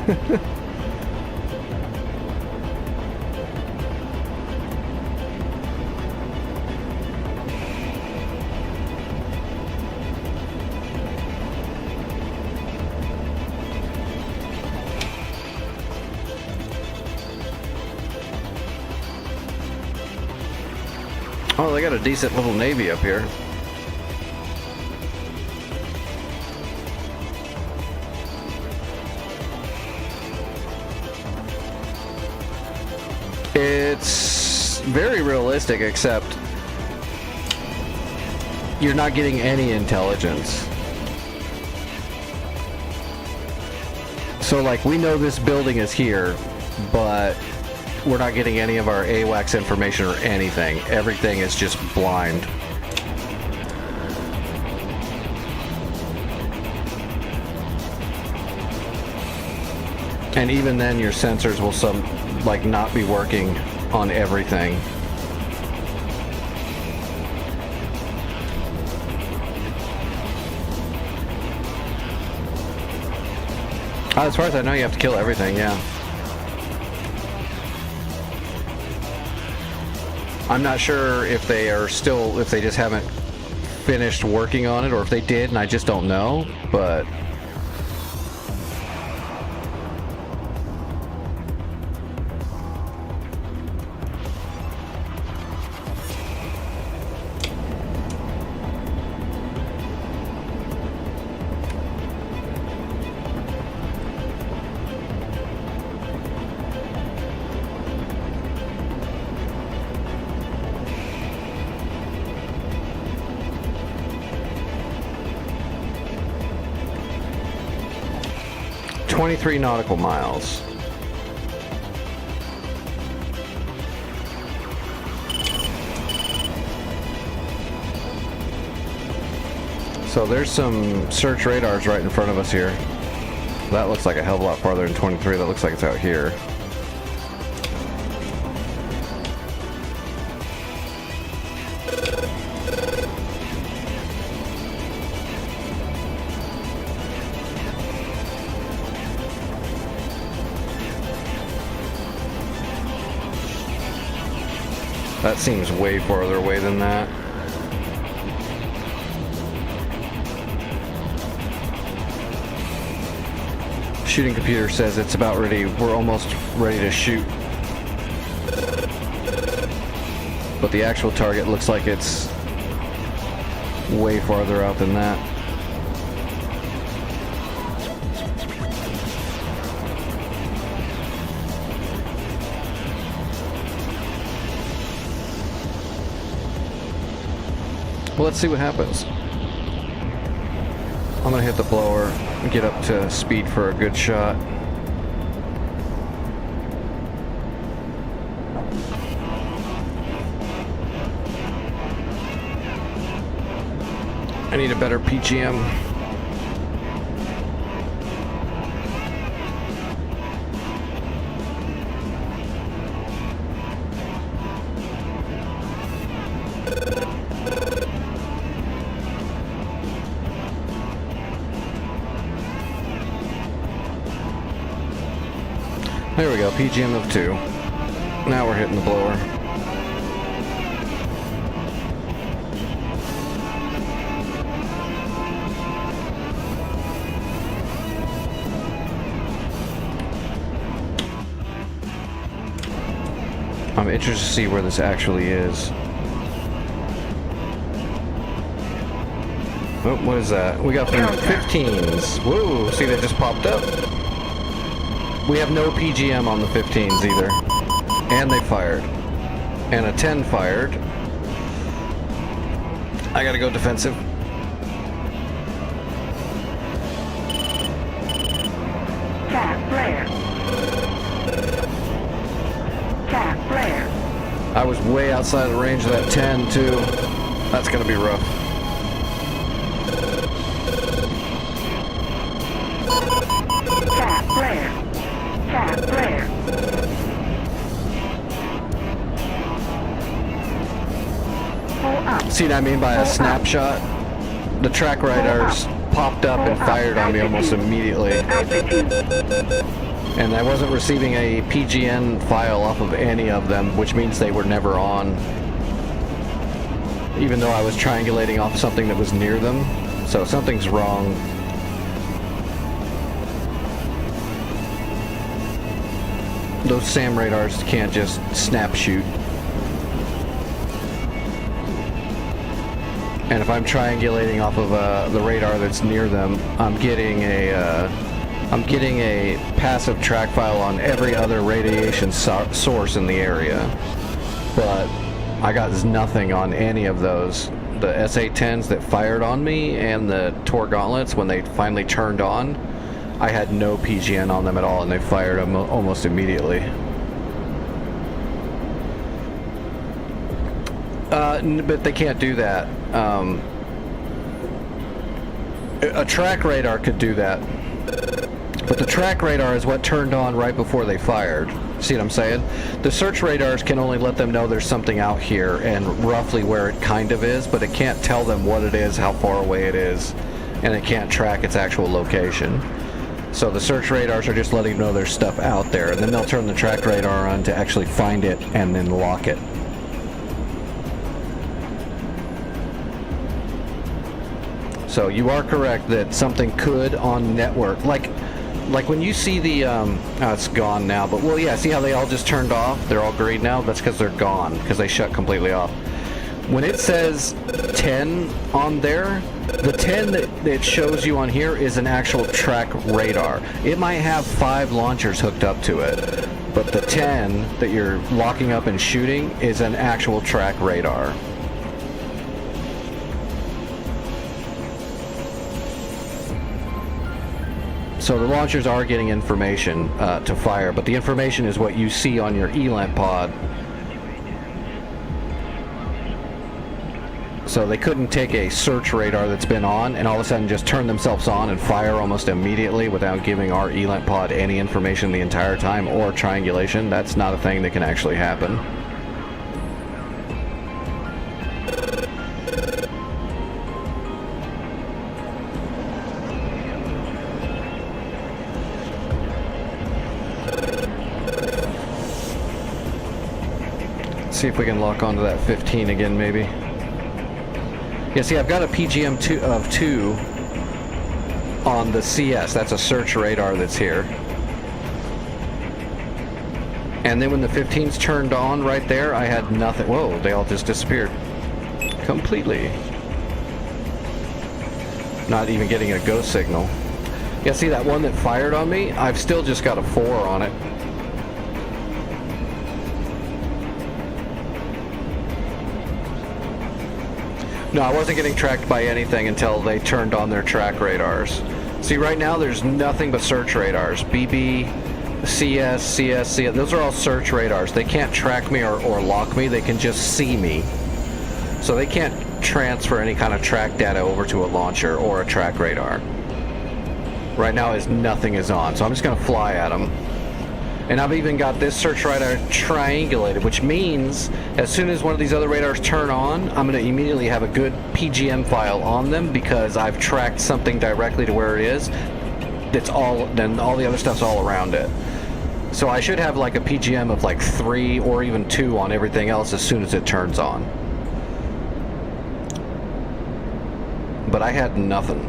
Oh, they got a decent little navy up here. It's very realistic, except you're not getting any intelligence. So, like, we know this building is here, but we're not getting any of our AWACS information or anything. Everything is just blind. And even then, your sensors will not be working on everything. As far as I know, you have to kill everything, yeah. I'm not sure if they just haven't finished working on it, or if they did and I just don't know, but... ...23 nautical miles. So there's some search radars right in front of us here. That looks like a hell of a lot farther than 23. That looks like it's out here. That seems way farther away than that. Shooting computer says it's about ready. We're almost ready to shoot. But the actual target looks like it's way farther out than that. Well, let's see what happens. I'm gonna hit the blower and get up to speed for a good shot. I need a better PGM. There we go, PGM of 2. Now we're hitting the blower. I'm interested to see where this actually is. Oh, what is that? We got 15s. Whoa, see that just popped up? We have no PGM on the 15s either. And they fired. And a 10 fired. I gotta go defensive. Tap flare. Tap flare. I was way outside the range of that 10 too. That's gonna be rough. See what I mean by a snapshot? The track radars popped up and fired on me almost immediately. Altitude. And I wasn't receiving a PGN file off of any of them, which means they were never on. Even though I was triangulating off something that was near them. So something's wrong. Those SAM radars can't just snap shoot. And if I'm triangulating off of the radar that's near them, I'm getting a passive track file on every other radiation source in the area. But I got nothing on any of those. The SA-10s that fired on me and the Tor gauntlets, when they finally turned on, I had no PGN on them at all, and they fired almost immediately. But they can't do that. A track radar could do that. But the track radar is what turned on right before they fired. See what I'm saying? The search radars can only let them know there's something out here and roughly where it kind of is, but it can't tell them what it is, how far away it is, and it can't track its actual location. So the search radars are just letting them know there's stuff out there, and then they'll turn the track radar on to actually find it and then lock it. So you are correct that something could on network, like when you see the, oh, it's gone now, but well, yeah, see how they all just turned off? They're all green now? That's because they're gone, because they shut completely off. When it says 10 on there, the 10 that it shows you on here is an actual track radar. It might have 5 launchers hooked up to it, but the 10 that you're locking up and shooting is an actual track radar. So the launchers are getting information to fire, but the information is what you see on your ELANT pod. So they couldn't take a search radar that's been on and all of a sudden just turn themselves on and fire almost immediately without giving our ELANT pod any information the entire time or triangulation. That's not a thing that can actually happen. See if we can lock onto that 15 again, maybe. Yeah, see, I've got a PGM of 2 on the CS. That's a search radar that's here. And then when the 15's turned on right there, I had nothing. Whoa, they all just disappeared. Completely. Not even getting a go signal. Yeah, see that one that fired on me? I've still just got a 4 on it. No, I wasn't getting tracked by anything until they turned on their track radars. See, right now there's nothing but search radars. BB, CS, those are all search radars. They can't track me or lock me, they can just see me. So they can't transfer any kind of track data over to a launcher or a track radar. Right now nothing is on, so I'm just gonna fly at them. And I've even got this search radar triangulated, which means as soon as one of these other radars turn on, I'm going to immediately have a good PGM file on them because I've tracked something directly to where it is. Then all the other stuff's all around it. So I should have like a PGM of like 3 or even 2 on everything else as soon as it turns on. But I had nothing.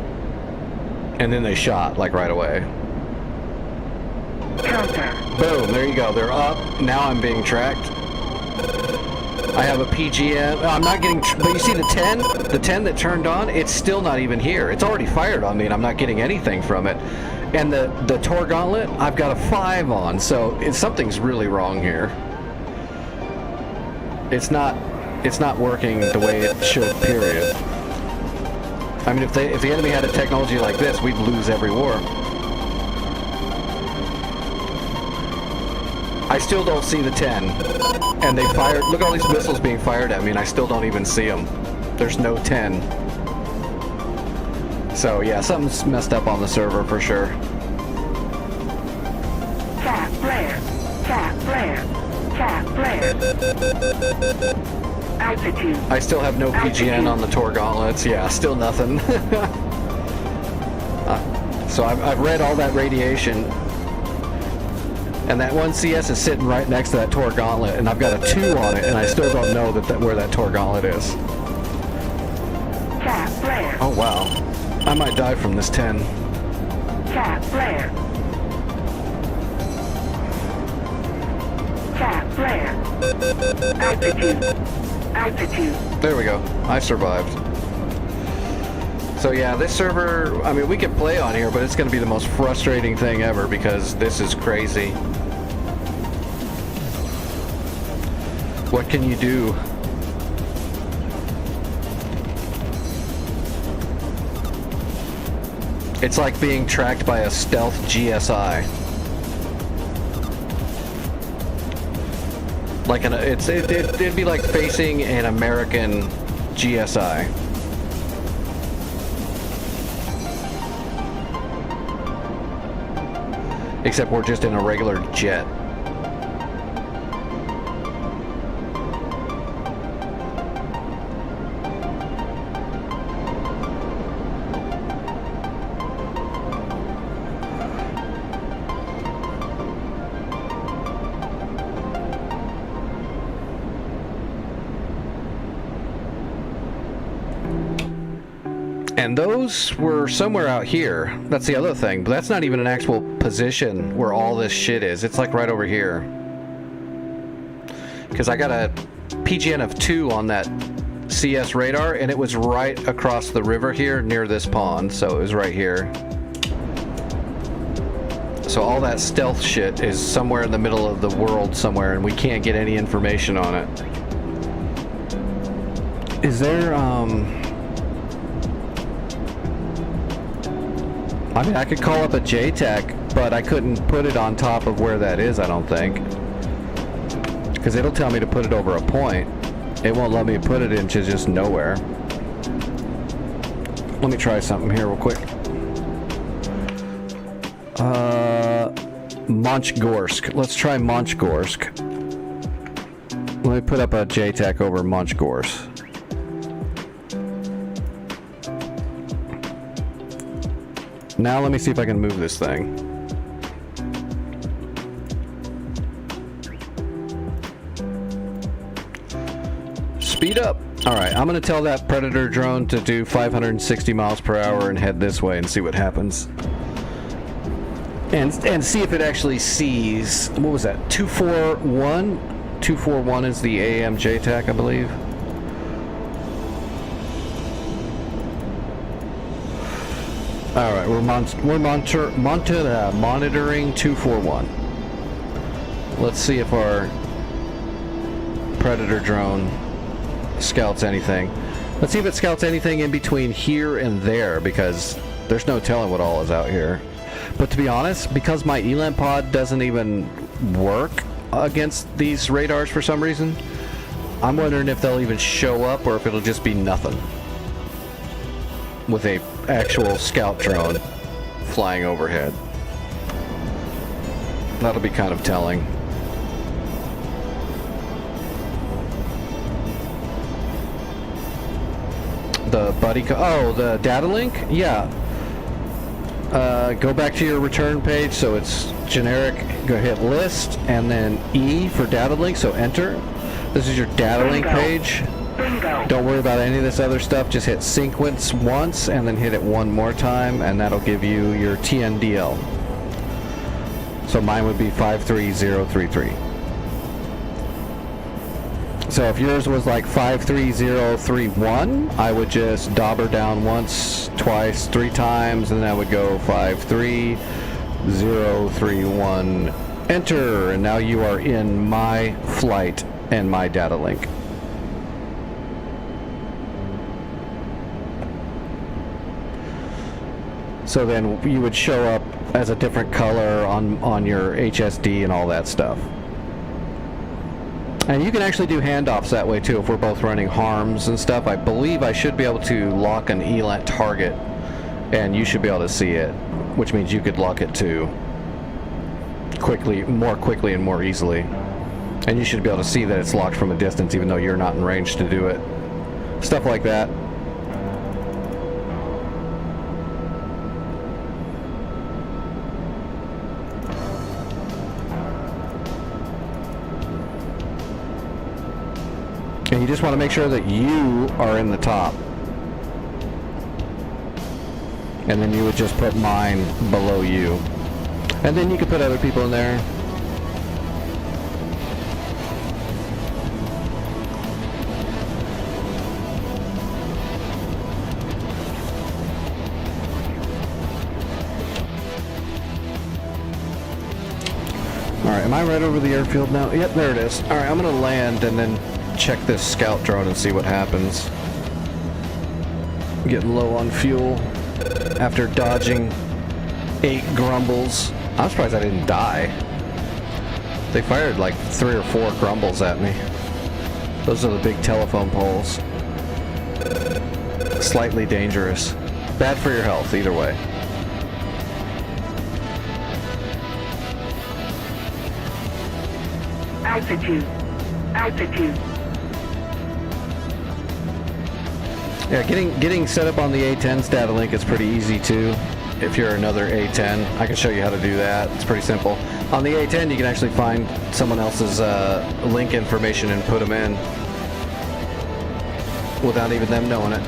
And then they shot like right away. Counter. Boom, there you go. They're up. Now I'm being tracked. I have a PGM. I'm not getting, but you see the 10? The 10 that turned on, it's still not even here. It's already fired on me and I'm not getting anything from it. And the Tor gauntlet, I've got a 5 on, so something's really wrong here. It's not working the way it should, period. I mean, if the enemy had a technology like this, we'd lose every war. I still don't see the 10. And they fired, look at all these missiles being fired at me and I still don't even see them. There's no 10. So yeah, something's messed up on the server for sure. Cat flare. Cat flare. Cat flare. Altitude. I still have no PGN on the Tor gauntlets. Yeah, still nothing. So I've read all that radiation. And that one CS is sitting right next to that Tor gauntlet, and I've got a 2 on it, and I still don't know where that Tor gauntlet is. Cap flare. Oh wow. I might die from this 10. Cap flare. Cap flare. Altitude. Altitude. There we go. I survived. So yeah, this server, I mean, we can play on here, but it's going to be the most frustrating thing ever because this is crazy. What can you do? It's like being tracked by a stealth GSI. Like it'd be like facing an American GSI. Except we're just in a regular jet. And those were somewhere out here. That's the other thing. But that's not even an actual position where all this shit is. It's like right over here. Because I got a PGN of 2 on that CS radar, and it was right across the river here near this pond. So it was right here. So all that stealth shit is somewhere in the middle of the world somewhere, and we can't get any information on it. Is there, I mean, I could call up a JTAC, but I couldn't put it on top of where that is, I don't think. Because it'll tell me to put it over a point. It won't let me put it into just nowhere. Let me try something here real quick. Monchgorsk. Let's try Monchgorsk. Let me put up a JTAC over Monchgorsk. Now let me see if I can move this thing. Speed up. All right, I'm gonna tell that Predator drone to do 560 miles per hour and head this way and see what happens. And see if it actually sees, what was that, 241? 241 is the AM JTAC, I believe. All right, we're monitoring 241. Let's see if our Predator drone scouts anything. Let's see if it scouts anything in between here and there, because there's no telling what all is out here. But to be honest, because my ELANT pod doesn't even work against these radars for some reason, I'm wondering if they'll even show up or if it'll just be nothing with a actual scout drone flying overhead. That'll be kind of telling. The the data link? Yeah. Go back to your return page, so it's generic. Go hit list and then E for data link, so enter. This is your data link page. Bingo. Don't worry about any of this other stuff. Just hit sequence once and then hit it one more time, and that'll give you your TNDL. So mine would be 53033. So if yours was like 53031, I would just dauber down once, twice, 3 times, and then I would go 53031, enter, and now you are in my flight and my data link. So then you would show up as a different color on your HSD and all that stuff. And you can actually do handoffs that way too if we're both running harms and stuff. I believe I should be able to lock an ELANT target and you should be able to see it, which means you could lock it too. More quickly and more easily. And you should be able to see that it's locked from a distance even though you're not in range to do it. Stuff like that. And you just want to make sure that you are in the top. And then you would just put mine below you. And then you could put other people in there. Alright, am I right over the airfield now? Yep, there it is. Alright, I'm going to land and then check this scout drone and see what happens. Getting low on fuel after dodging 8 grumbles. I'm surprised I didn't die. They fired like 3 or 4 grumbles at me. Those are the big telephone poles. Slightly dangerous. Bad for your health, either way. Altitude. Altitude. Yeah, getting set up on the A10 Statalink is pretty easy too. If you're another A10, I can show you how to do that. It's pretty simple. On the A10, you can actually find someone else's link information and put them in without even them knowing it.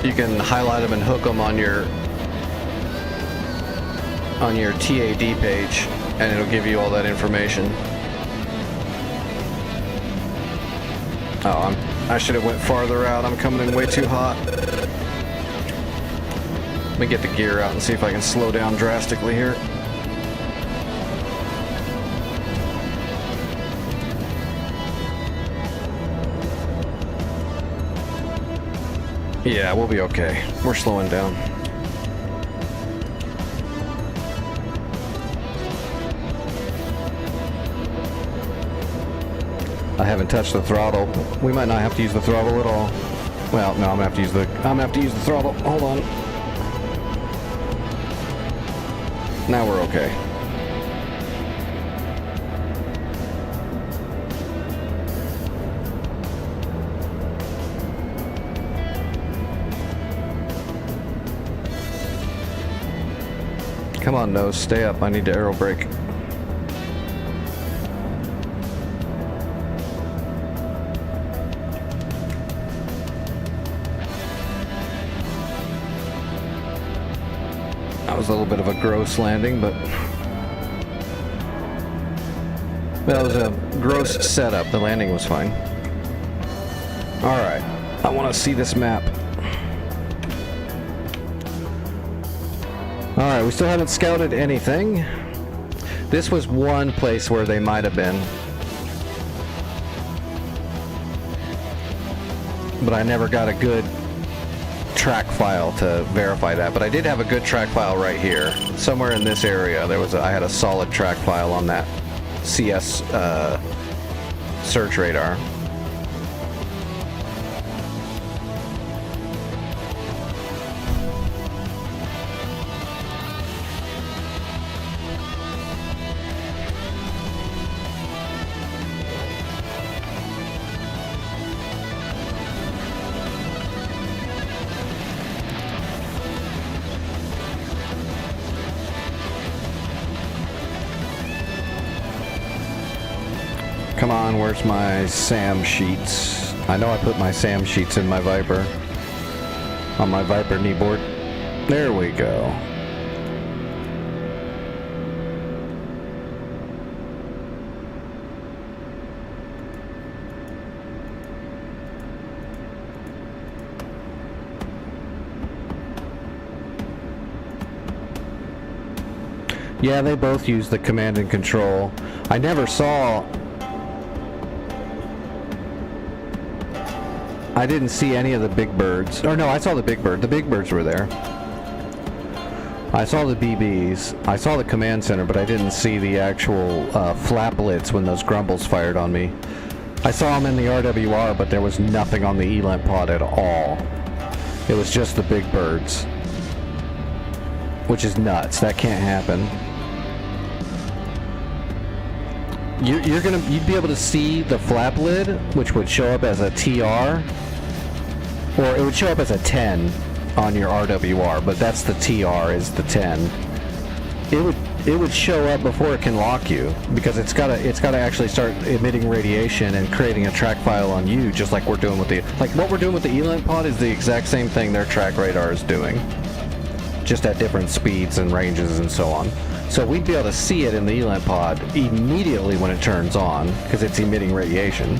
You can highlight them and hook them on your TAD page, and it'll give you all that information. Oh, I should have went farther out. I'm coming in way too hot. Let me get the gear out and see if I can slow down drastically here. Yeah, we'll be okay. We're slowing down. I haven't touched the throttle. We might not have to use the throttle at all. Well, no, I'm gonna have to use the throttle. Hold on. Now we're okay. Come on, nose, stay up. I need to aero brake. That was a little bit of a gross landing, but that was a gross setup. The landing was fine. All right, I want to see this map. All right, we still haven't scouted anything. This was one place where they might have been, but I never got a good track file to verify that. But I did have a good track file right here, somewhere in this area. I had a solid track file on that CS search radar. Come on, where's my SAM sheets? I know I put my SAM sheets in my Viper. On my Viper kneeboard. There we go. Yeah, they both use the command and control. I never saw... I didn't see any of the big birds. Or no, I saw the big bird. The big birds were there. I saw the BBs. I saw the command center, but I didn't see the actual flaplets when those grumbles fired on me. I saw them in the RWR, but there was nothing on the ELANT pod at all. It was just the big birds. Which is nuts. That can't happen. You'd be able to see the flap lid, which would show up as a TR, or it would show up as a 10 on your RWR, but that's the TR is the 10. It would show up before it can lock you, because it's gotta actually start emitting radiation and creating a track file on you, just like what we're doing with the ELINT pod is the exact same thing their track radar is doing, just at different speeds and ranges and so on. So we'd be able to see it in the ELINT pod immediately when it turns on, because it's emitting radiation.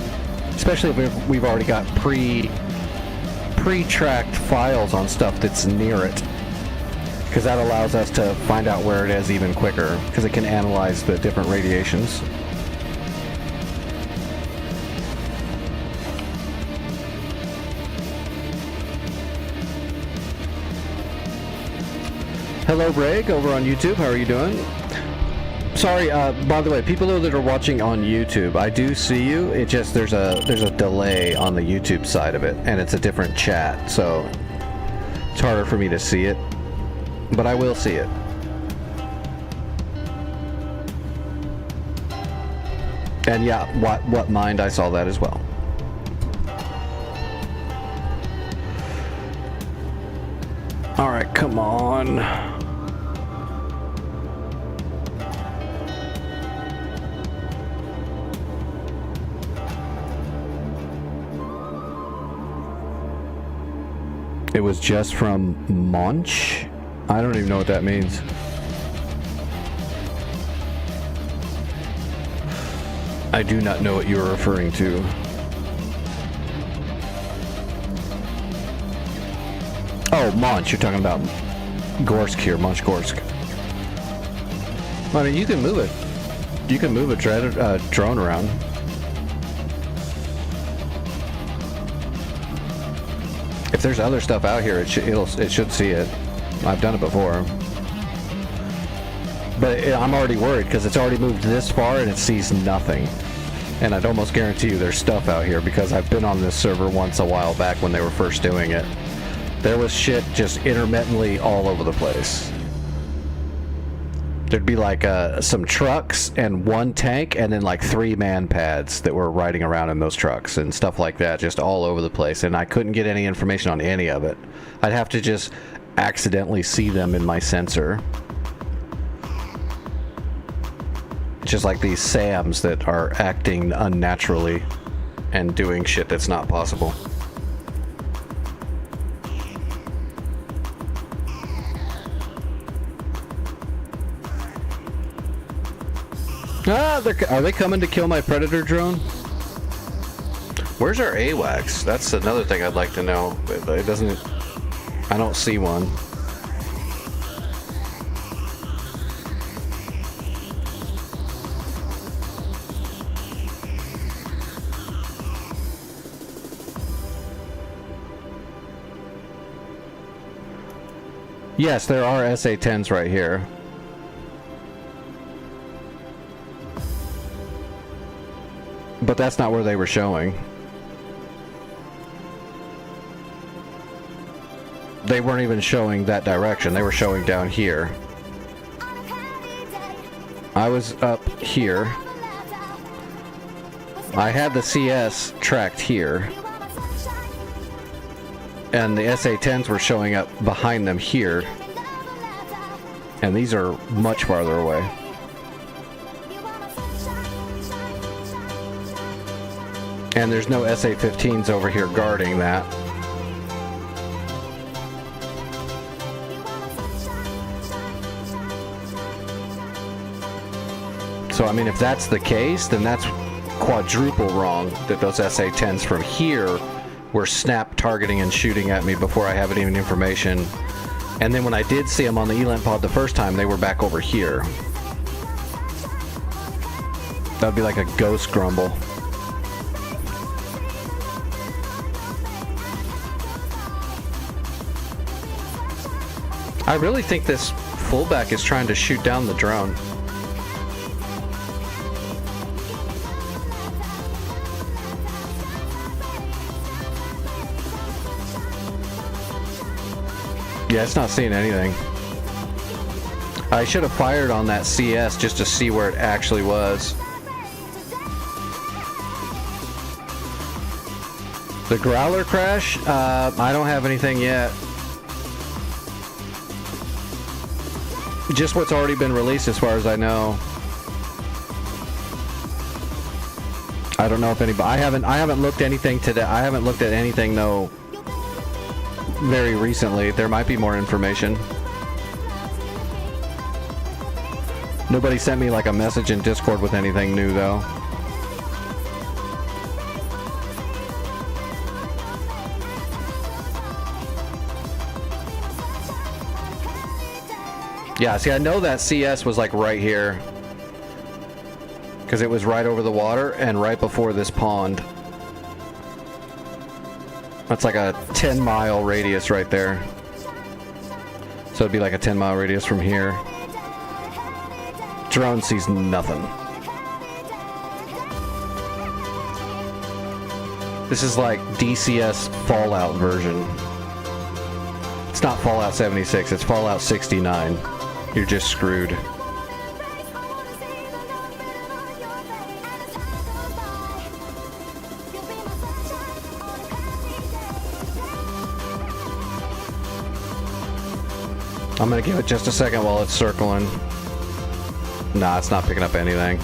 Especially if we've already got pre-tracked files on stuff that's near it, because that allows us to find out where it is even quicker, because it can analyze the different radiations. Hello, Greg, over on YouTube. How are you doing? Sorry, by the way, people that are watching on YouTube, I do see you. It just there's a delay on the YouTube side of it, and it's a different chat, so it's harder for me to see it. But I will see it. And yeah, what mind, I saw that as well. All right, come on. It was just from Munch? I don't even know what that means. I do not know what you're referring to. Oh, Munch. You're talking about Gorsk here, Munch Gorsk. I mean, you can move it. You can move a drone around. If there's other stuff out here, it should see it. I've done it before. But I'm already worried because it's already moved this far and it sees nothing. And I'd almost guarantee you there's stuff out here because I've been on this server once a while back when they were first doing it. There was shit just intermittently all over the place. There'd be like some trucks and one tank and then like 3 man pads that were riding around in those trucks and stuff like that, just all over the place. And I couldn't get any information on any of it. I'd have to just accidentally see them in my sensor. Just like these SAMs that are acting unnaturally and doing shit that's not possible. Ah, are they coming to kill my Predator drone? Where's our AWACS? That's another thing I'd like to know. It doesn't... I don't see one. Yes, there are SA-10s right here. But that's not where they were showing. They weren't even showing that direction. They were showing down here. I was up here. I had the CS tracked here. And the SA-10s were showing up behind them here. And these are much farther away. And there's no SA-15s over here guarding that. So, I mean, if that's the case, then that's quadruple wrong that those SA-10s from here were snap targeting and shooting at me before I have any information. And then when I did see them on the ELINT pod the first time, they were back over here. That'd be like a ghost grumble. I really think this fullback is trying to shoot down the drone. Yeah, it's not seeing anything. I should have fired on that CS just to see where it actually was. The Growler crash? I don't have anything yet. Just what's already been released as far as I know. I don't know if anybody... I haven't looked anything today. I haven't looked at anything, though, very recently. There might be more information. Nobody sent me like a message in Discord with anything new, though. Yeah, see, I know that CS was like right here. Because it was right over the water and right before this pond. That's like a 10-mile radius right there. So it'd be like a 10-mile radius from here. Drone sees nothing. This is like DCS Fallout version. It's not Fallout 76, it's Fallout 69. You're just screwed. I'm gonna give it just a second while it's circling. Nah, it's not picking up anything.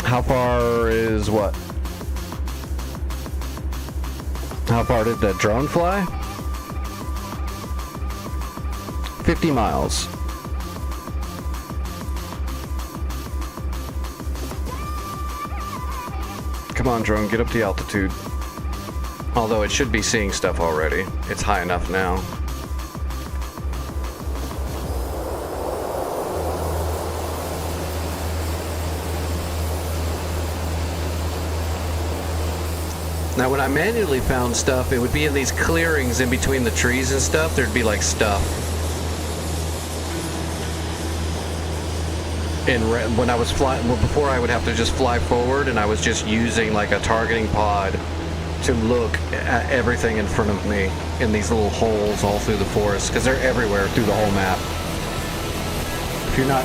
How far is what? How far did the drone fly? 50 miles. Come on, drone, get up to altitude. Although it should be seeing stuff already. It's high enough now. Now, when I manually found stuff, it would be in these clearings in between the trees and stuff. There'd be like stuff. And when I was flying, well, before I would have to just fly forward, and I was just using like a targeting pod to look at everything in front of me in these little holes all through the forest, because they're everywhere through the whole map.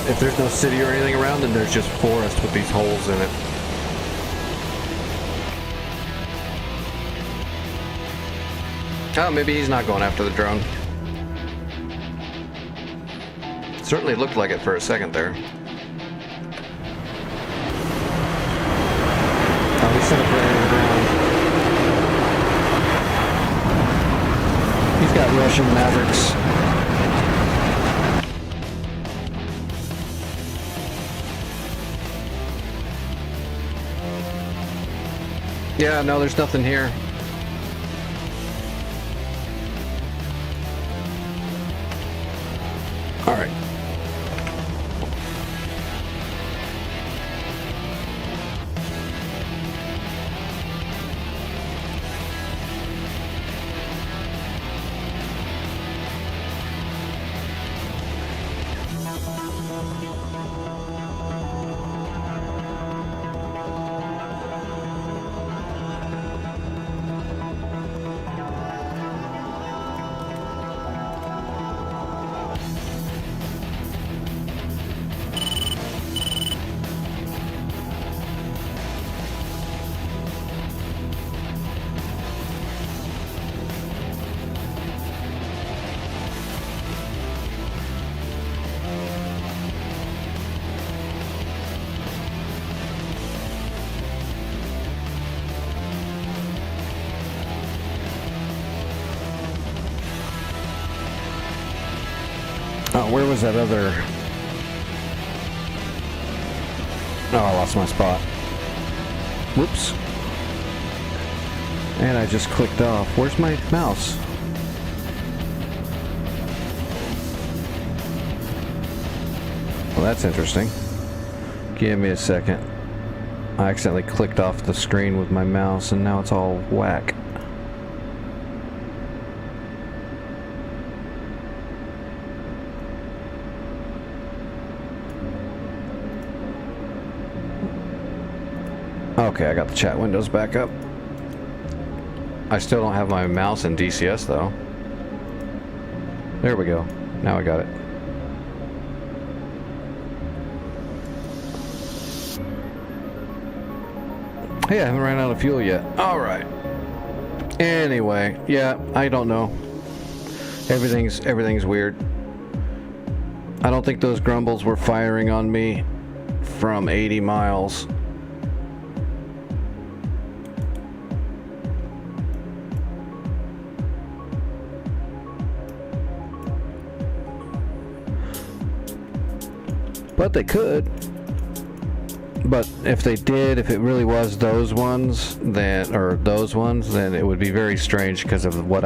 If there's no city or anything around, then there's just forest with these holes in it. Oh, maybe he's not going after the drone. Certainly looked like it for a second there. Oh, he's set up right on the ground. He's got Russian Mavericks. Yeah, no, there's nothing here. All right. Oh, where was that other... Oh, I lost my spot. Whoops. And I just clicked off. Where's my mouse? Well, that's interesting. Give me a second. I accidentally clicked off the screen with my mouse, and now it's all whack. Okay, I got the chat windows back up. I still don't have my mouse in DCS though. There we go. Now I got it. Hey, I haven't ran out of fuel yet. Alright. Anyway, yeah, I don't know. Everything's weird. I don't think those grumbles were firing on me from 80 miles. But they could. But if they did, if it really was those ones, then it would be very strange because of what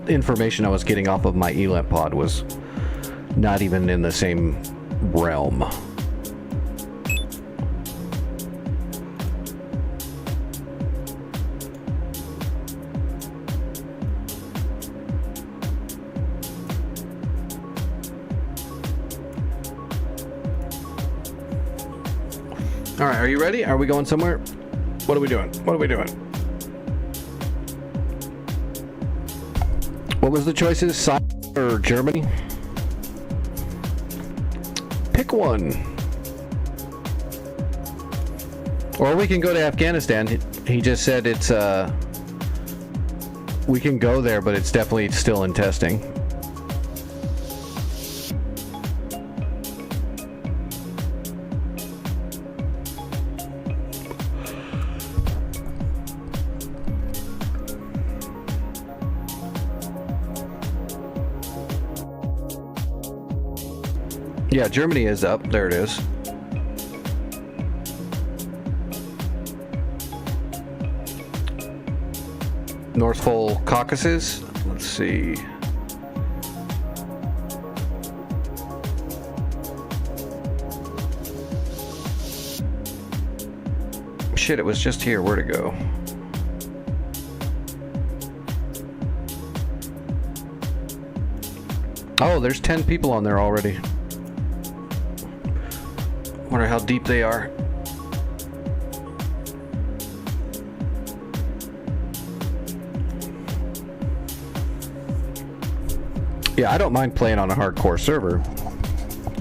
information I was getting off of my ELAMP pod was not even in the same realm. All right, are you ready? Are we going somewhere? What are we doing? What was the choices? Cyprus or Germany? Pick one. Or we can go to Afghanistan. He just said it's we can go there, but it's definitely still in testing. Yeah, Germany is up. There it is. North Pole Caucasus. Let's see. Shit, it was just here. Where'd it go? Oh, there's 10 people on there already. Wonder how deep they are. Yeah, I don't mind playing on a hardcore server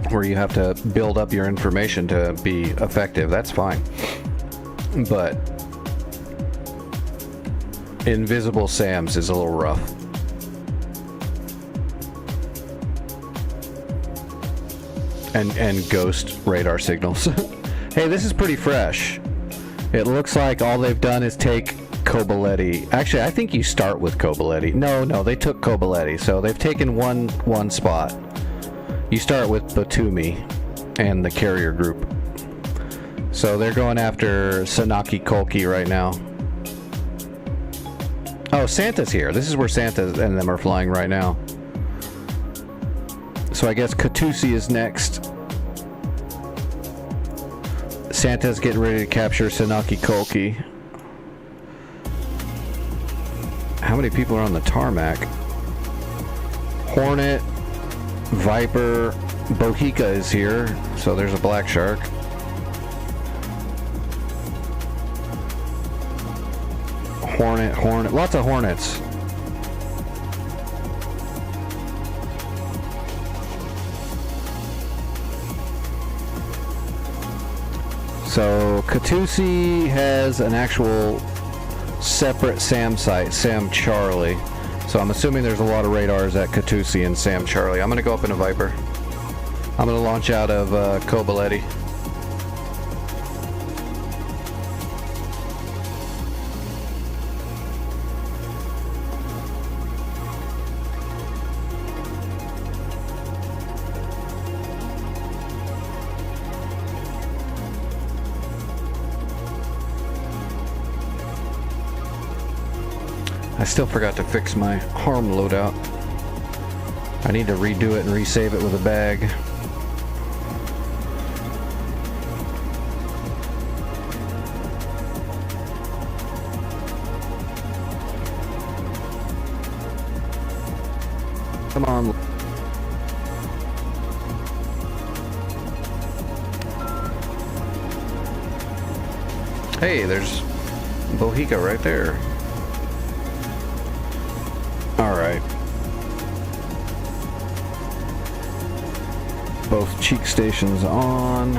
where you have to build up your information to be effective. That's fine. But Invisible Sam's is a little rough. And ghost radar signals. Hey, this is pretty fresh. It looks like all they've done is take Kobuleti. Actually, I think you start with Kobuleti. No, they took Kobuleti, so they've taken one spot. You start with Batumi and the carrier group. So they're going after Sanaki Kolki right now. Oh, Santa's here. This is where Santa and them are flying right now. So I guess Katusi is next. Santa's getting ready to capture Sanaki Kolki. How many people are on the tarmac? Hornet, Viper, Bohica is here. So there's a black shark. Hornet, lots of hornets. So Katusi has an actual separate SAM site, Sam Charlie. So I'm assuming there's a lot of radars at Katusi and Sam Charlie. I'm going to go up in a Viper. I'm going to launch out of Kobuleti. I still forgot to fix my harm loadout. I need to redo it and resave it with a bag. Come on. Hey, there's Bohica right there. Alright. Both cheek stations on.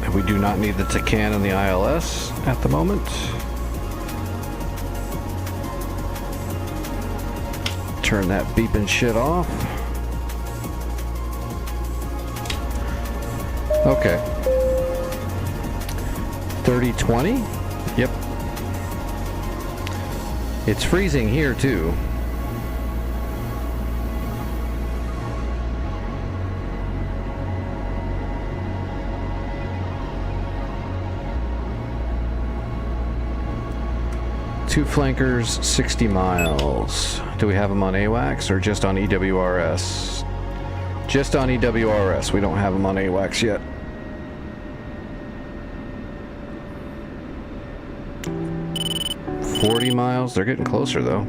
And we do not need the Tacan and the ILS at the moment. Turn that beeping shit off. Okay. 30-20? Yep. It's freezing here too. Two flankers, 60 miles. Do we have them on AWACS or just on EWRS? Just on EWRS. We don't have them on AWACS yet. $40 miles. They're getting closer though.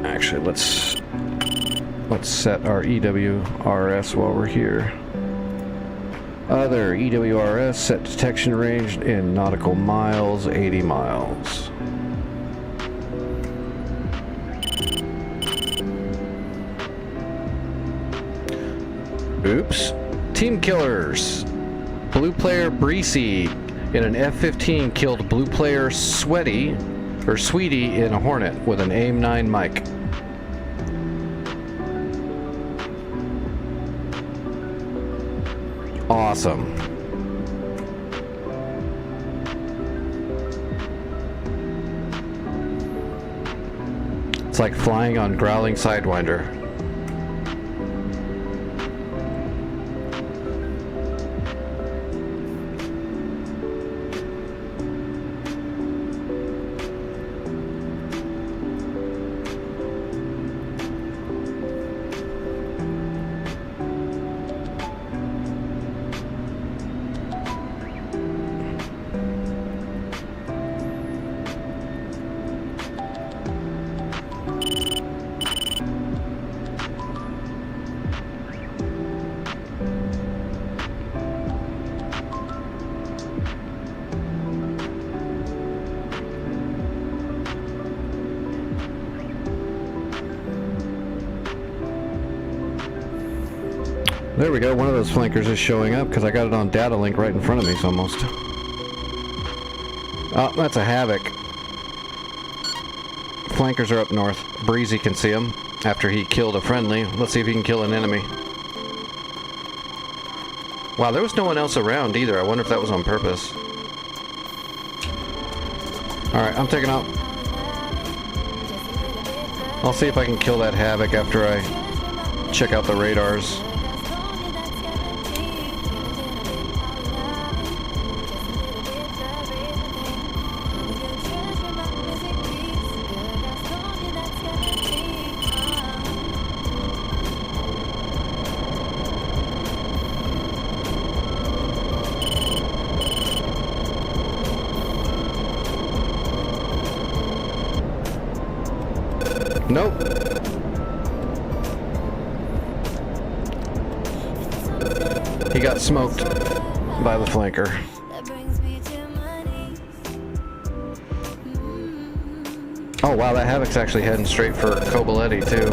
Actually, let's set our EWRS while we're here. Other EWRS, set detection range in nautical miles, 80 miles. Oops. Team killers. Blue player Breezy in an F-15 killed blue player Sweetie in a Hornet with an AIM-9 mic. Awesome. It's like flying on Growling Sidewinder. There we go, one of those flankers is showing up because I got it on data link right in front of me almost. Oh, that's a Havoc. Flankers are up north. Breezy can see him after he killed a friendly. Let's see if he can kill an enemy. Wow, there was no one else around either. I wonder if that was on purpose. Alright, I'm taking out. I'll see if I can kill that Havoc after I check out the radars. Nope. He got smoked by the flanker. Oh wow, that Havoc's actually heading straight for Kobaletti too.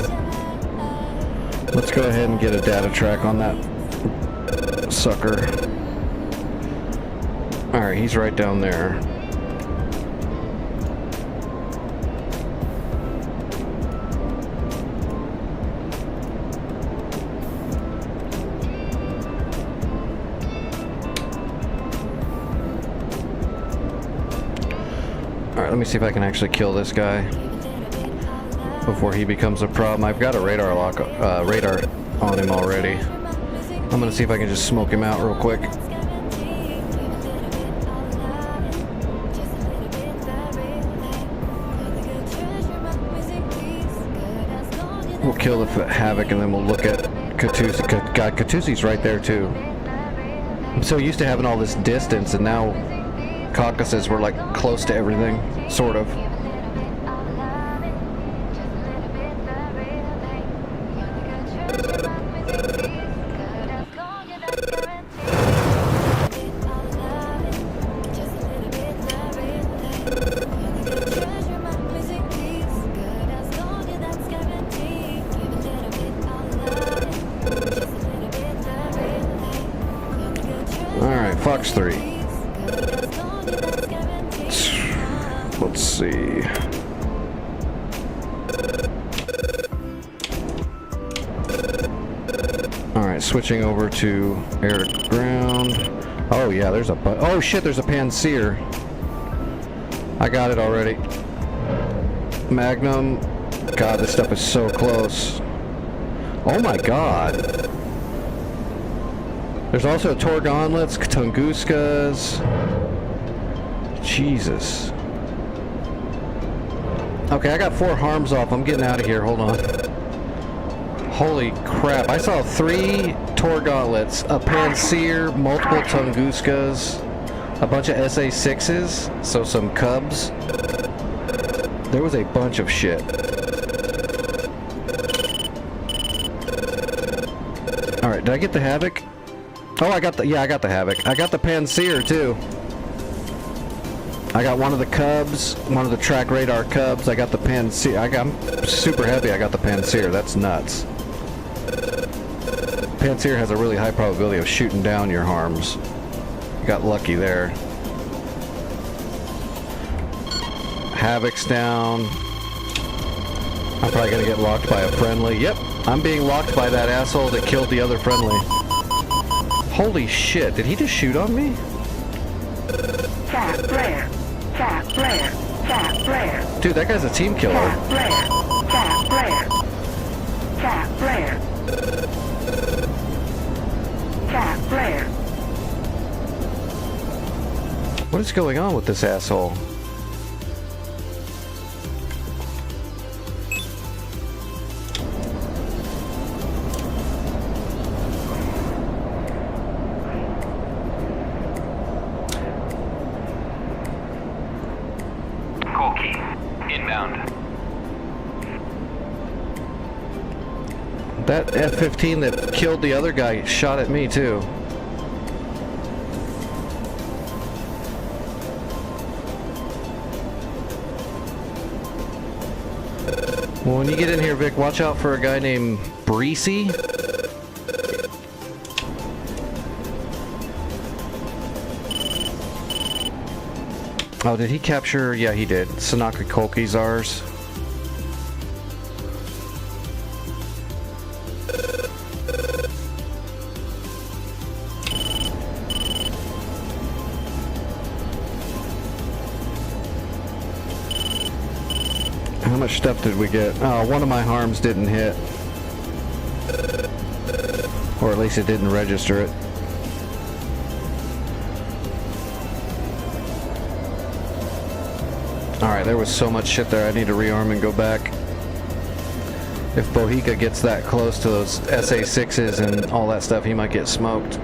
Let's go ahead and get a data track on that sucker. Alright, he's right down there. Alright, let me see if I can actually kill this guy before he becomes a problem. I've got a radar on him already. I'm gonna see if I can just smoke him out real quick. We'll kill the Havoc, and then we'll look at Katusi. God, Katusi's right there too. I'm so used to having all this distance, and now Caucasus, we're like close to everything, sort of. Alright, Fox 3. Let's see. Alright, switching over to air to ground. Oh yeah, there's a oh shit, there's a Panseer. I got it already. Magnum. God, this stuff is so close. Oh my god. There's also Tor Gauntlets, Tunguskas. Jesus. Okay, I got 4 harms off. I'm getting out of here. Hold on. Holy crap. I saw 3 Tor Gauntlets, a Panseer, multiple Tunguskas, a bunch of SA-6s, so some Cubs. There was a bunch of shit. Alright, did I get the Havoc? Oh, I got the Havoc. I got the Panseer, too. I got one of the Cubs, one of the Track Radar Cubs. I got the Panseer. I'm super happy I got the Panseer. That's nuts. Panseer has a really high probability of shooting down your harms. Got lucky there. Havoc's down. I'm probably gonna get locked by a friendly. Yep, I'm being locked by that asshole that killed the other friendly. Holy shit, did he just shoot on me? Fat flare. Fat flare. Fat flare. Dude, that guy's a team killer. Fat flare. Fat flare. Fat flare. Fat flare. What is going on with this asshole? That F-15 that killed the other guy shot at me too. Well, when you get in here, Vic, watch out for a guy named Breesy. Oh, did he capture? Yeah, he did. Sanaka Kolki's ours. How much stuff did we get? Oh, one of my harms didn't hit. Or at least it didn't register it. Alright, there was so much shit there. I need to rearm and go back. If Bohica gets that close to those SA-6s and all that stuff, he might get smoked.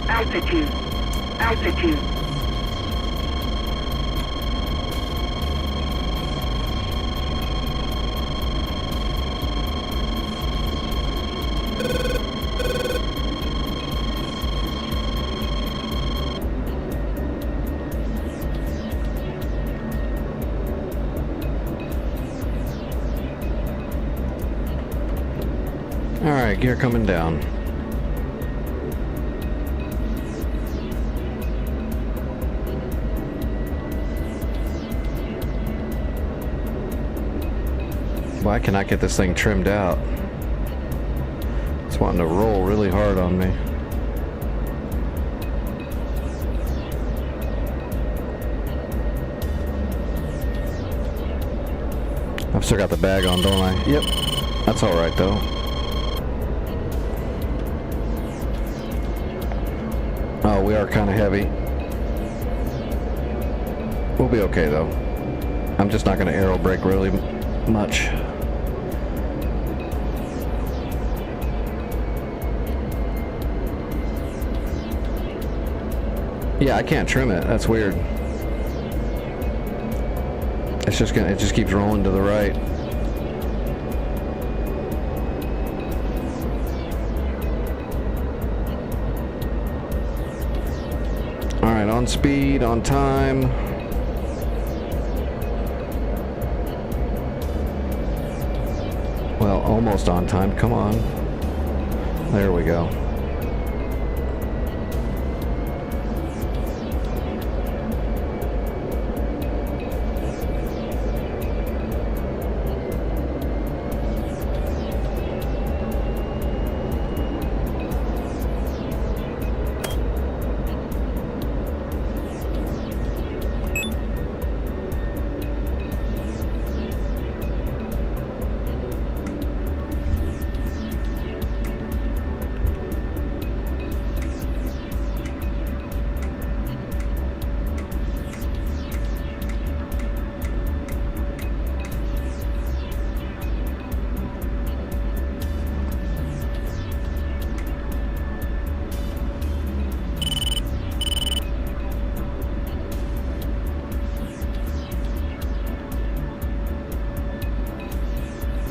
Altitude. Altitude. Alright, gear coming down. Why can I get this thing trimmed out? It's wanting to roll really hard on me. I've still got the bag on, don't I? Yep. That's alright though. Oh, we are kind of heavy. We'll be okay though. I'm just not going to aero brake really much. Yeah, I can't trim it. That's weird. It's just gonna, it just keeps rolling to the right. All right, on speed, on time. Well, almost on time. Come on. There we go.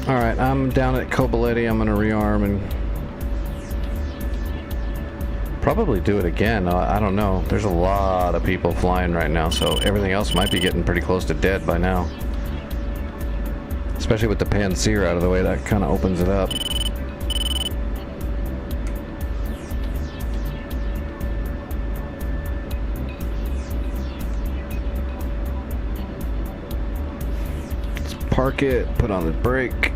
Alright, I'm down at Kobaletti. I'm gonna rearm and probably do it again. I don't know. There's a lot of people flying right now, so everything else might be getting pretty close to dead by now. Especially with the Panseer out of the way, that kind of opens it up. Let's park it, put on the brake.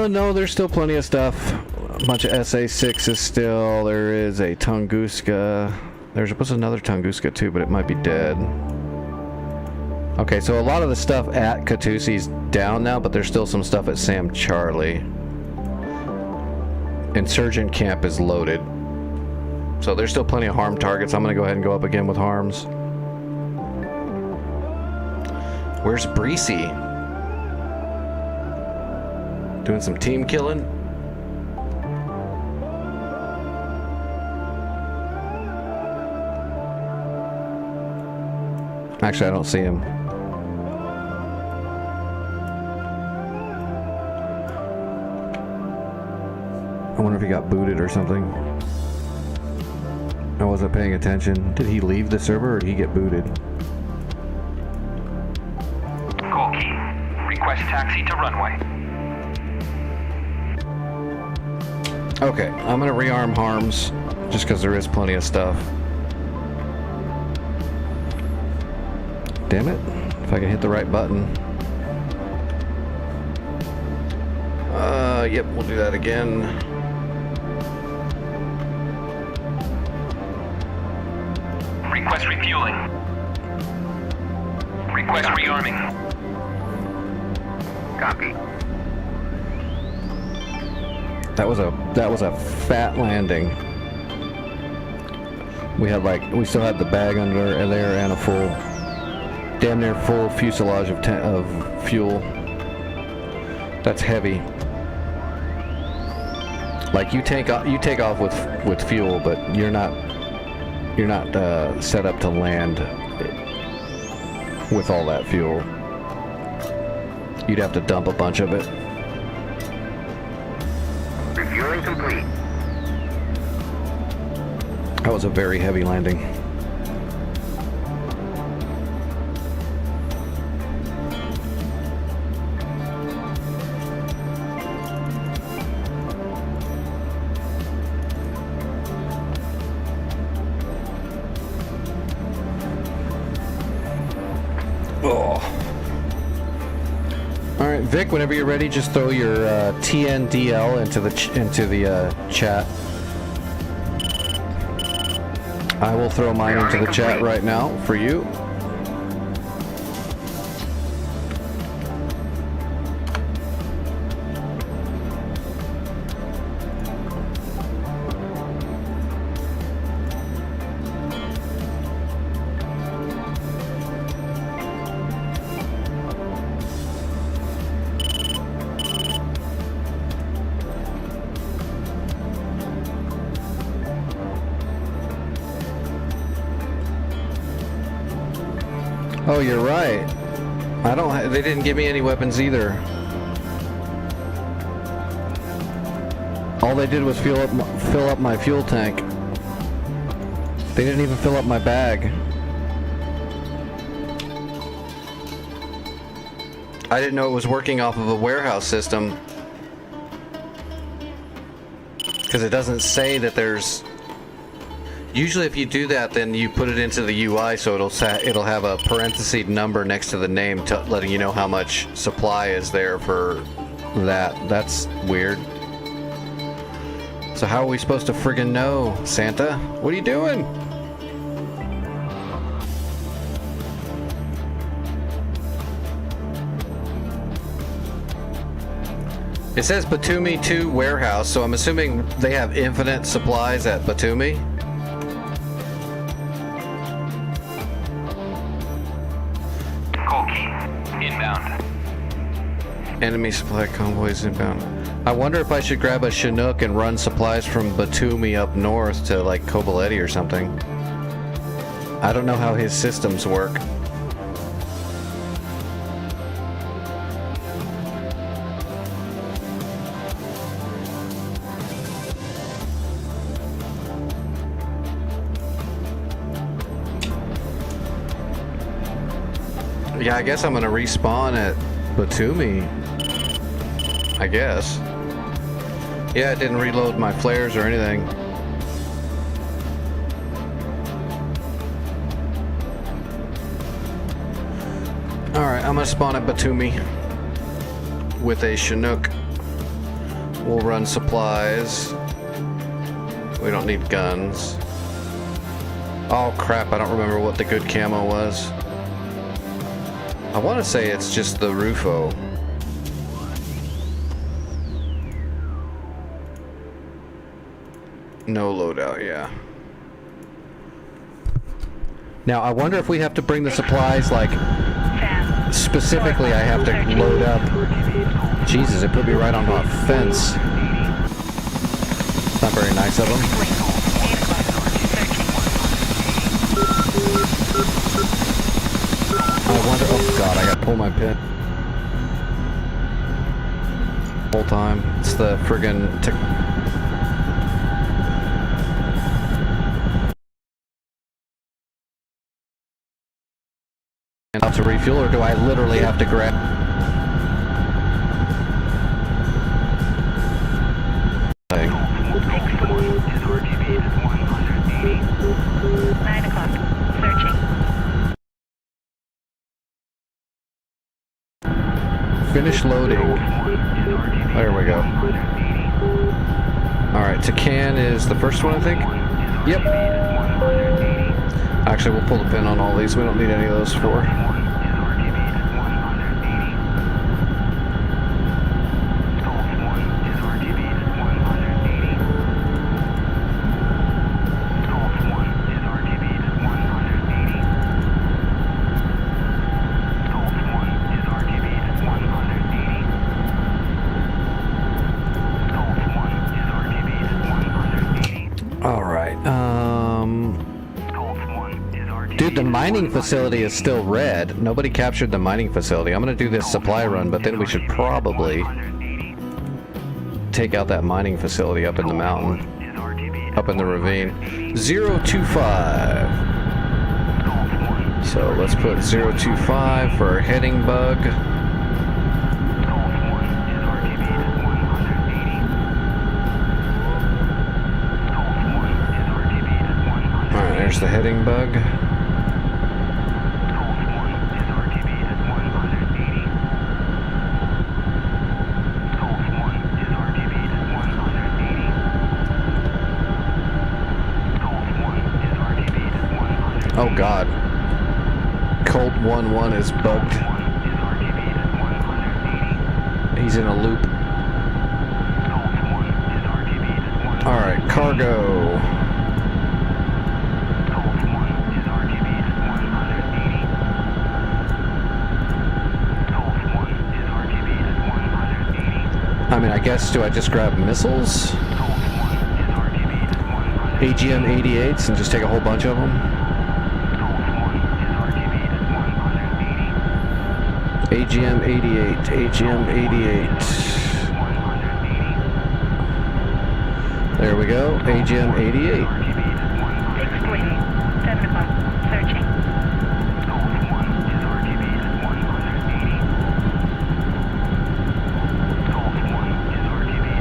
No, there's still plenty of stuff. A bunch of SA6s still. There is a Tunguska. There was another Tunguska too, but it might be dead. Okay, so a lot of the stuff at Katusi's down now, but there's still some stuff at Sam Charlie. Insurgent camp is loaded. So there's still plenty of harm targets. I'm gonna go ahead and go up again with harms. Where's Breesy? Doing some team killing? Actually, I don't see him. I wonder if he got booted or something. I wasn't paying attention. Did he leave the server or did he get booted? Golkey, request taxi to runway. Okay, I'm gonna rearm harms just because there is plenty of stuff. Damn it, if I can hit the right button. Yep, we'll do that again. Request refueling. Request rearming. Copy. That was a fat landing. We still had the bag under there and a full, damn near full fuselage of fuel. That's heavy. Like you take off with fuel, but you're not set up to land with all that fuel. You'd have to dump a bunch of it. Refueling complete. That was a very heavy landing. right, Vic. Whenever you're ready, just throw your TNDL into the chat. I will throw mine into the chat right now for you. Oh, you're right. I don't. They didn't give me any weapons either. All they did was fill up my fuel tank. They didn't even fill up my bag. I didn't know it was working off of a warehouse system. Because it doesn't say that there's... Usually if you do that, then you put it into the UI, so it'll have a parenthesis number next to the name, letting you know how much supply is there for that. That's weird. So how are we supposed to friggin' know, Santa? What are you doing? It says Batumi 2 warehouse, so I'm assuming they have infinite supplies at Batumi. Inbound. Enemy supply convoys inbound. I wonder if I should grab a Chinook and run supplies from Batumi up north to like Kobuleti or something. I don't know how his systems work. Yeah, I guess I'm gonna respawn at Batumi. I guess. Yeah, it didn't reload my flares or anything. Alright, I'm gonna spawn at Batumi with a Chinook. We'll run supplies. We don't need guns. Oh crap, I don't remember what the good camo was. I want to say it's just the Rufo. No loadout, yeah. Now, I wonder if we have to bring the supplies, like, specifically I have to load up. Jesus, it put me right on a fence. Not very nice of them. I wonder, oh god, I gotta pull my pin. Whole time. It's the friggin' out to refuel, or do I literally have to grab? Thing. 9 o'clock. Searching. Finish loading. There we go. Alright, Takan is the first one, I think? Yep. Actually, we'll pull the pin on all these. We don't need any of those four. Dude, the mining facility is still red. Nobody captured the mining facility. I'm gonna do this supply run, but then we should probably take out that mining facility up in the mountain. Up in the ravine. 025. So let's put 025 for our heading bug. Alright, there's the heading bug. Oh God. Colt 1-1 is bugged. He's in a loop. Alright, cargo. I mean, I guess, do I just grab missiles? AGM-88s and just take a whole bunch of them? AGM-88, AGM-88. There we go, AGM-88. Fixed wing. 7 o'clock. Searching.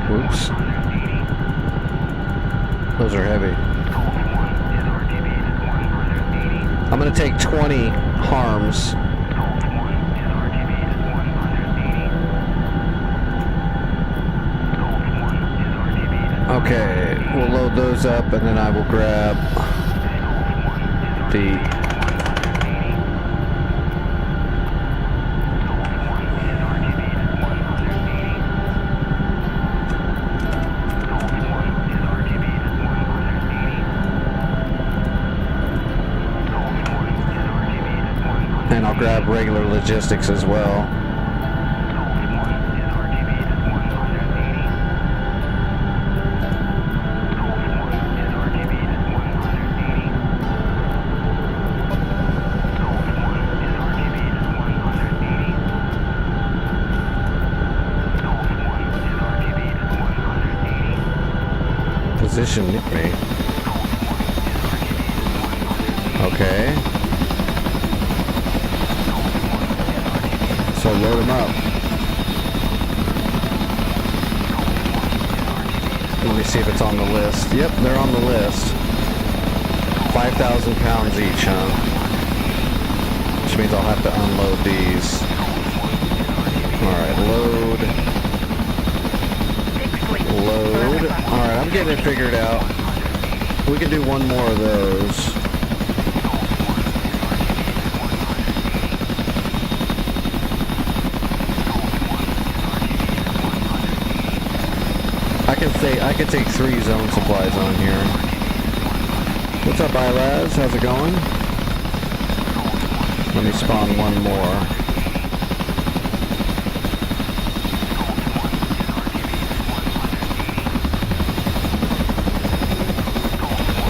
Whoops. Those are heavy. I'm gonna take 20 harms. Okay, we'll load those up and then I will grab the and I'll grab regular logistics as well. Position hit me. Okay. So load them up. Let me see if it's on the list. Yep, they're on the list. 5,000 pounds each, huh? Which means I'll have to unload these. Alright, load. Load. Alright, I'm getting it figured out. We can do one more of those. I could take 3 zone supplies on here. What's up, Ilaz? How's it going? Let me spawn one more.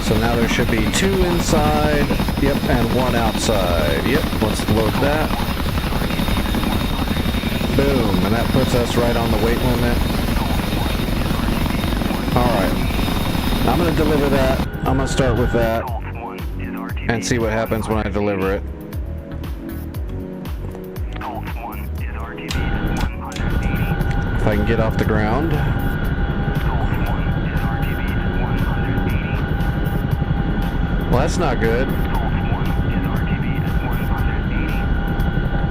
So now there should be 2 inside, yep, and 1 outside. Yep, let's load that. Boom, and that puts us right on the weight limit. Alright, I'm going to deliver that. I'm going to start with that and see what happens when I deliver it. If I can get off the ground. Well, that's not good.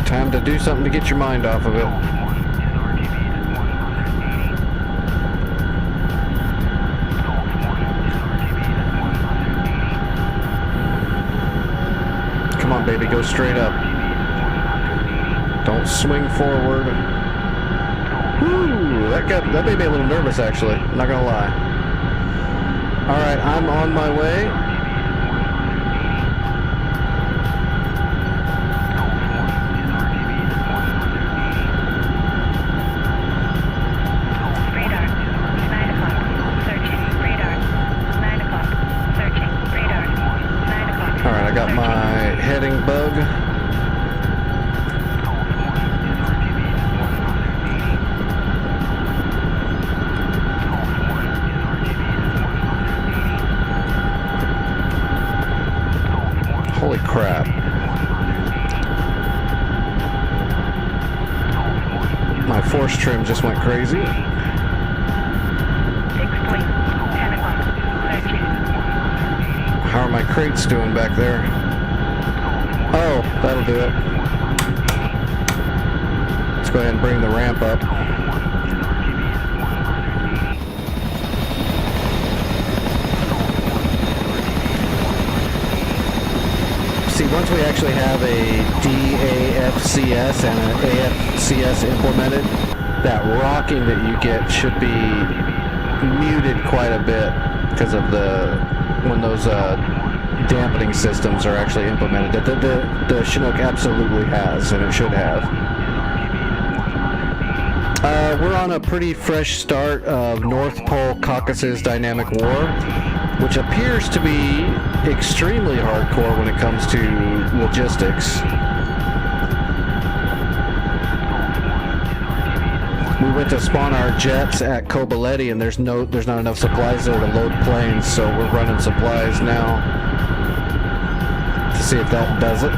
Time to do something to get your mind off of it. Come on, baby, go straight up. Don't swing forward. Woo! That made me a little nervous, actually. Not gonna lie. All right, I'm on my way. Radar. 9 o'clock. Searching. Radar. 9 o'clock. Searching. Radar. 9 o'clock. All right, I got my heading bug. Holy crap. My force trim just went crazy. Fixed wing. 10 o'clock. Searching. How are my crates doing back there? Oh, that'll do it. Let's go ahead and bring the ramp up. once we actually have a DAFCS and an AFCS implemented, that rocking that you get should be muted quite a bit because of when those dampening systems are actually implemented. The Chinook absolutely has, and it should have. We're on a pretty fresh start of North Pole Caucasus Dynamic War, which appears to be extremely hardcore when it comes to logistics. We went to spawn our jets at Kobuleti, and there's not enough supplies there to load planes, so we're running supplies now to see if that does it.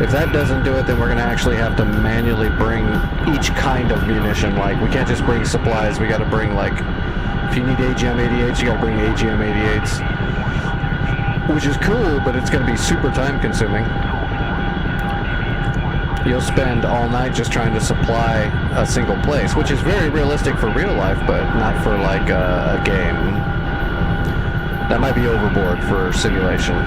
If that doesn't do it, then we're going to actually have to manually bring each kind of munition. Like, we can't just bring supplies, we got to bring, like, if you need AGM-88s, you got to bring AGM-88s. Which is cool, but it's going to be super time consuming. You'll spend all night just trying to supply a single place, which is very realistic for real life, but not for like a game. That might be overboard for simulation.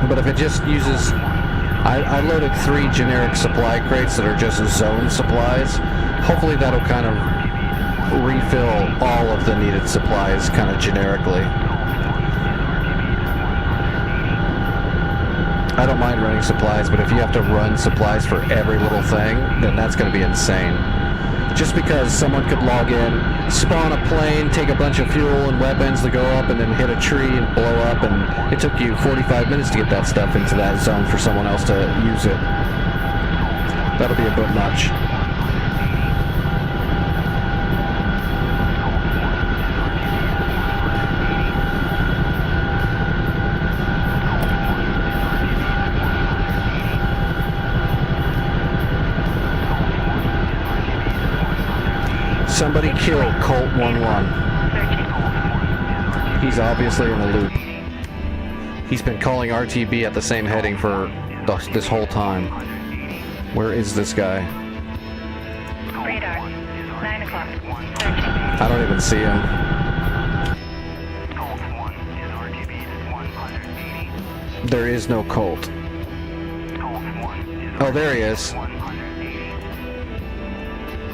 But if it just uses... I loaded 3 generic supply crates that are just zone supplies. Hopefully that'll kind of refill all of the needed supplies kind of generically. I don't mind running supplies, but if you have to run supplies for every little thing, then that's going to be insane. Just because someone could log in, spawn a plane, take a bunch of fuel and weapons to go up, and then hit a tree and blow up, and it took you 45 minutes to get that stuff into that zone for someone else to use it. That'll be a bit much. Somebody killed Colt 11. He's obviously in the loop. He's been calling RTB at the same heading for this whole time. Where is this guy? Radar. 9 o'clock. Searching. I don't even see him. There is no Colt. Oh, there he is.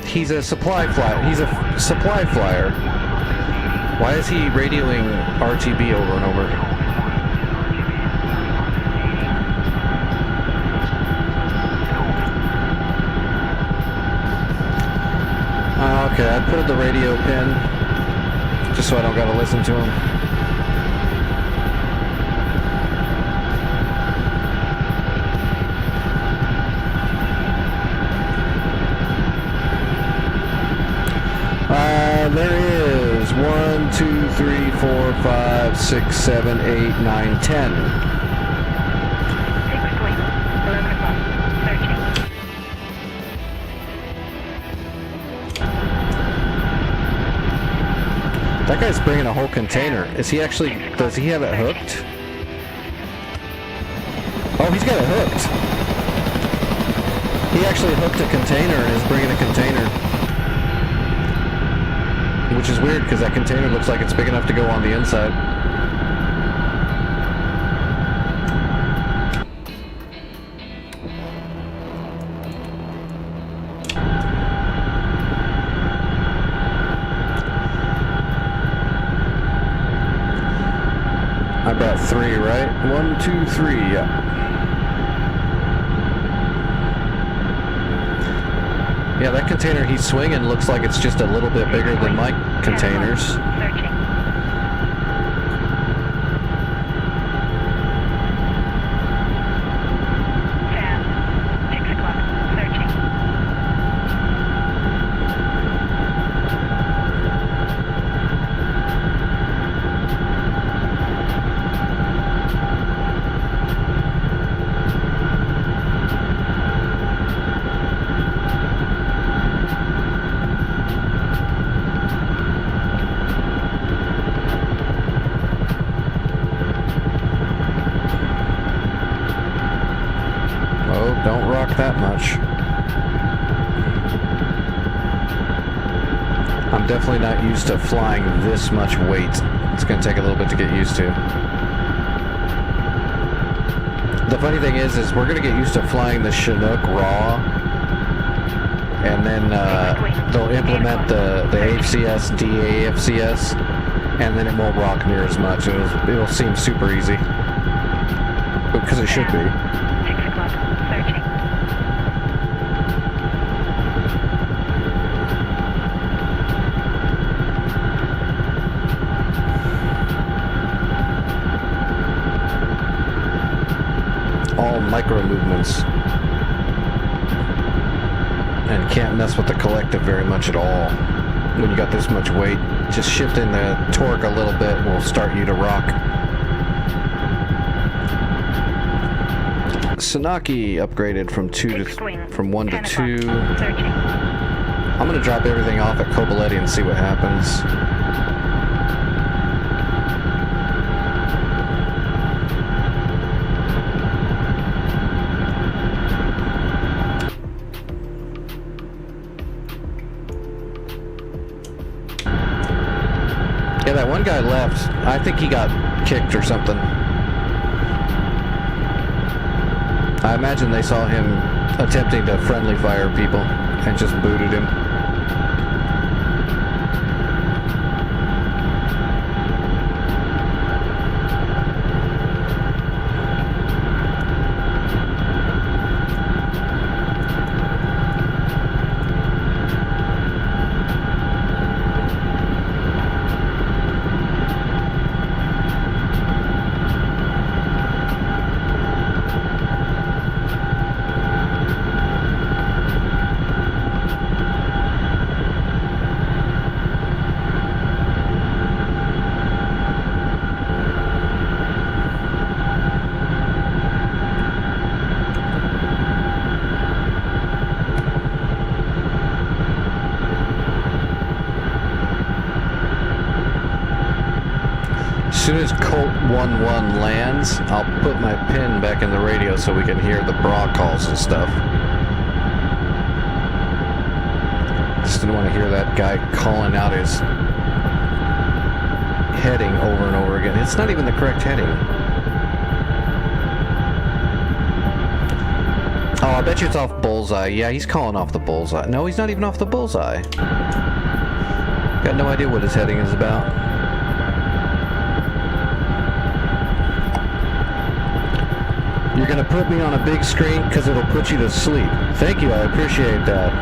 He's a supply flyer. He's a supply flyer. Why is he radioing RTB over and over? Okay, I put the radio pin just so I don't gotta listen to him. There is 1, 2, 3, 4, 5, 6, 7, 8, 9, 10. 6 wing. 11 o'clock. Searching. That guy's bringing a whole container. Is he actually... Does he have it hooked? Oh, he's got it hooked. He actually hooked a container and is bringing a container. Which is weird, because that container looks like it's big enough to go on the inside. I brought 3, right? 1, 2, 3, yeah. Yeah, that container he's swinging looks like it's just a little bit bigger than my containers. Searching. Sam. 6 o'clock. Searching. Don't rock that much. I'm definitely not used to flying this much weight. It's going to take a little bit to get used to. The funny thing is we're going to get used to flying the Chinook raw, and then they'll implement the AFCS, DAFCS, and then it won't rock near as much. It'll seem super easy, because it should be. 6 o'clock. Searching. All micro movements, and can't mess with the collective very much at all. When you got this much weight, just shifting the torque a little bit will start you to rock. Sanaki upgraded from 1 to 2. Searching. I'm gonna drop everything off at Kobaletti and see what happens. Yeah, that one guy left. I think he got kicked or something. I imagine they saw him attempting to friendly fire people and just booted him. As soon as Colt 11 lands, I'll put my pin back in the radio so we can hear the bra calls and stuff. Just didn't want to hear that guy calling out his heading over and over again. It's not even the correct heading. Oh, I bet you it's off bullseye. Yeah, he's calling off the bullseye. No, he's not even off the bullseye. Got no idea what his heading is about. You're gonna put me on a big screen because it'll put you to sleep. Thank you, I appreciate that.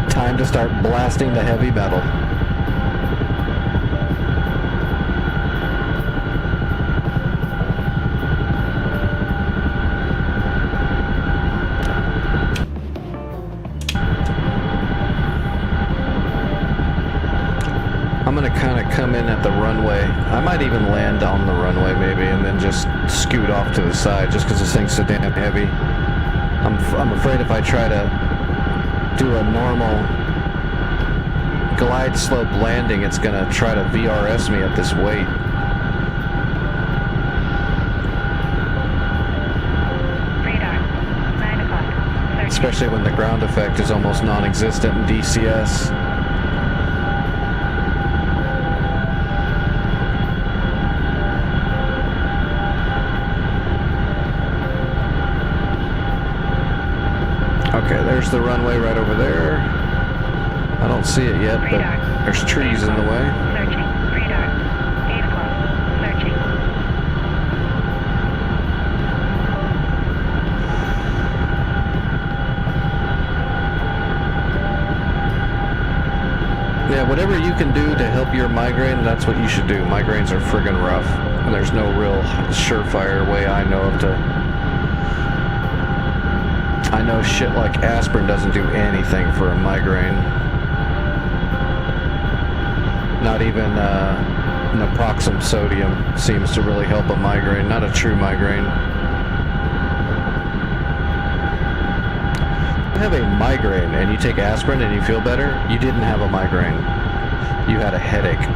Time to start blasting the heavy metal. I'm gonna kind of come in at the runway. I might even land on the runway maybe, and then just scoot off to the side, just because this thing's so damn heavy. I'm afraid if I try to do a normal glide slope landing, it's gonna try to VRS me at this weight. Radar. 9 o'clock. Searching. Especially when the ground effect is almost non-existent in DCS. Okay, there's the runway right over there. I don't see it yet, but there's trees in the way. Searching. Radar. 8 o'clock. Searching. Yeah, whatever you can do to help your migraine, that's what you should do. Migraines are friggin' rough, and there's no real surefire way I know of to... I know shit like aspirin doesn't do anything for a migraine. Not even naproxen sodium seems to really help a migraine, not a true migraine. If you have a migraine and you take aspirin and you feel better, you didn't have a migraine. You had a headache.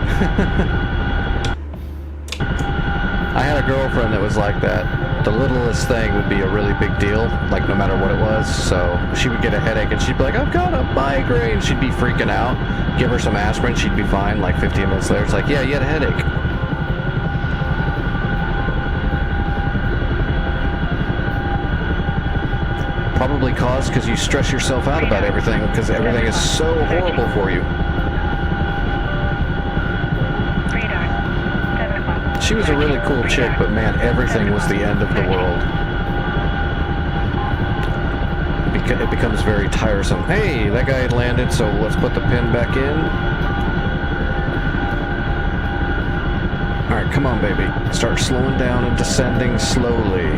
I had a girlfriend that was like that. The littlest thing would be a really big deal, like no matter what it was. So she would get a headache and she'd be like, I've got a migraine. She'd be freaking out. Give her some aspirin, she'd be fine. Like 15 minutes later, it's like, yeah, you had a headache. Probably caused because you stress yourself out about everything because everything is so horrible for you. Radar. 7 o'clock. She was a really cool chick, but man, everything was the end of the world. It becomes very tiresome. Hey, that guy had landed, so let's put the pin back in. Alright, come on, baby. Start slowing down and descending slowly.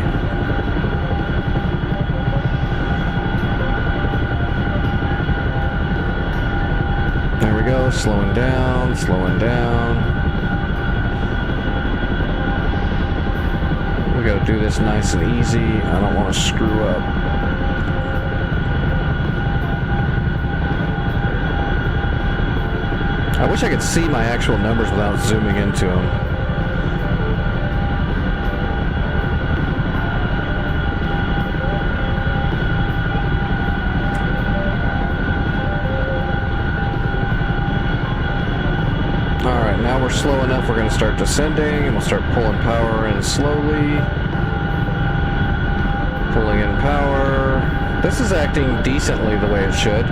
There we go, slowing down, slowing down. We gotta do this nice and easy. I don't want to screw up. I wish I could see my actual numbers without zooming into them. Alright, now we're slow enough, we're going to start descending, and we'll start pulling power in slowly. Pulling in power. This is acting decently the way it should.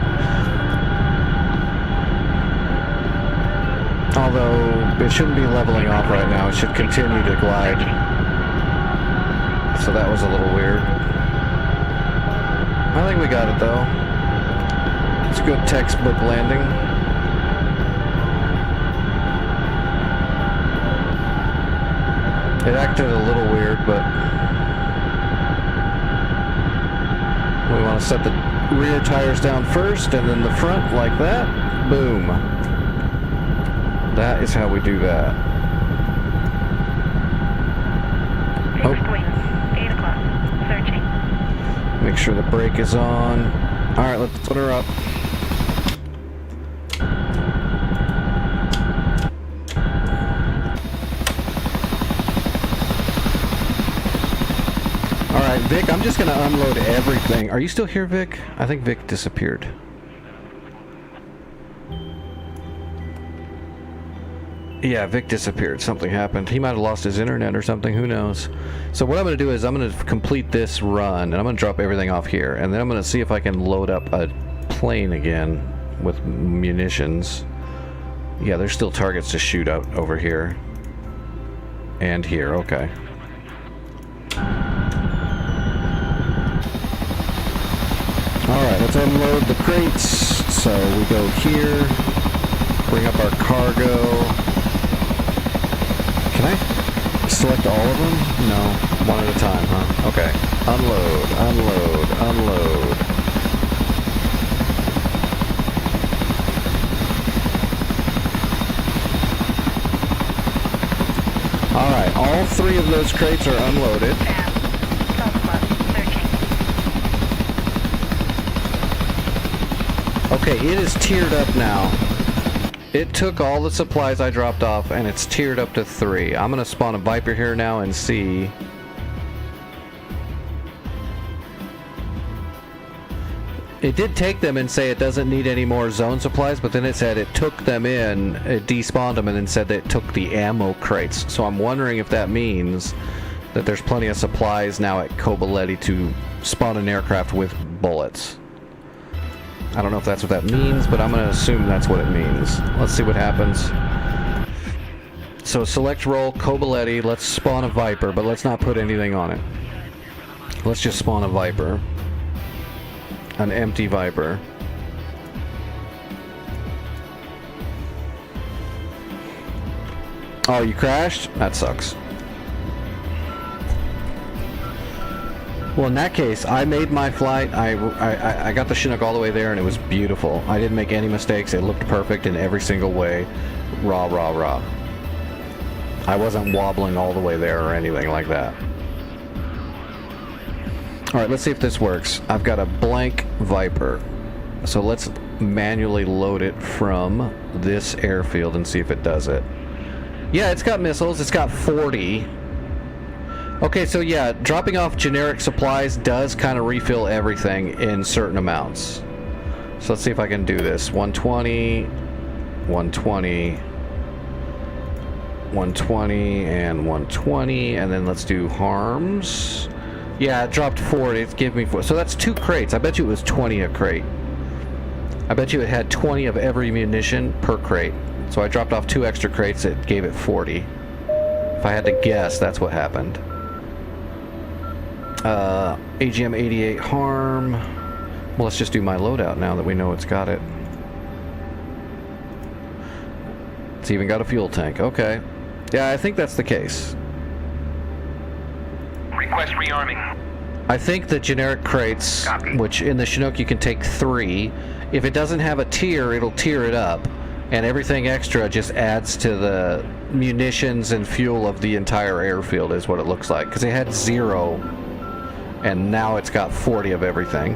Although, it shouldn't be leveling off right now. It should continue to glide. So that was a little weird. I think we got it, though. It's a good textbook landing. It acted a little weird, but... we want to set the rear tires down first, and then the front like that. Boom. That is how we do that. Fixed wing. 8 o'clock. Searching. Make sure the brake is on. Alright, let's put her up. Alright, Vic, I'm just gonna unload everything. Are you still here, Vic? I think Vic disappeared. Yeah, Vic disappeared. Something happened. He might have lost his internet or something. Who knows? So what I'm going to do is I'm going to complete this run, and I'm going to drop everything off here, and then I'm going to see if I can load up a plane again with munitions. Yeah, there's still targets to shoot out over here. And here, okay. Alright, let's unload the crates. So we go here, bring up our cargo. Can I select all of them? No. One at a time, huh? Okay. Unload, unload, unload. Alright, all 3 of those crates are unloaded. 12 o'clock. Searching. Okay, it is tiered up now. It took all the supplies I dropped off, and it's tiered up to 3. I'm gonna spawn a Viper here now and see. It did take them and say it doesn't need any more zone supplies, but then it said it took them in, it despawned them, and then said that it took the ammo crates. So I'm wondering if that means that there's plenty of supplies now at Kobuleti to spawn an aircraft with bullets. I don't know if that's what that means, but I'm going to assume that's what it means. Let's see what happens. So select role, Kobuleti, let's spawn a Viper, but let's not put anything on it. Let's just spawn a Viper. An empty Viper. Oh, you crashed? That sucks. Well, in that case, I made my flight. I got the Chinook all the way there, and it was beautiful. I didn't make any mistakes. It looked perfect in every single way. Raw, raw, raw. I wasn't wobbling all the way there or anything like that. Alright, let's see if this works. I've got a blank Viper. So let's manually load it from this airfield and see if it does it. Yeah, it's got missiles. It's got 40. Okay, so yeah, dropping off generic supplies does kind of refill everything in certain amounts. So let's see if I can do this. 120, 120, 120, and 120, and then let's do harms. Yeah, it dropped 40. It's giving me 4. So that's 2 crates. I bet you it was 20 a crate. I bet you it had 20 of every munition per crate. So I dropped off 2 extra crates. It gave it 40. If I had to guess, that's what happened. AGM 88 harm. Well, let's just do my loadout now that we know it's got it. It's even got a fuel tank. Okay. Yeah, I think that's the case. Request rearming. I think the generic crates, Copy. which in the Chinook you can take 3, if it doesn't have a tier, it'll tier it up. And everything extra just adds to the munitions and fuel of the entire airfield is what it looks like. Because it had 0, and now it's got 40 of everything.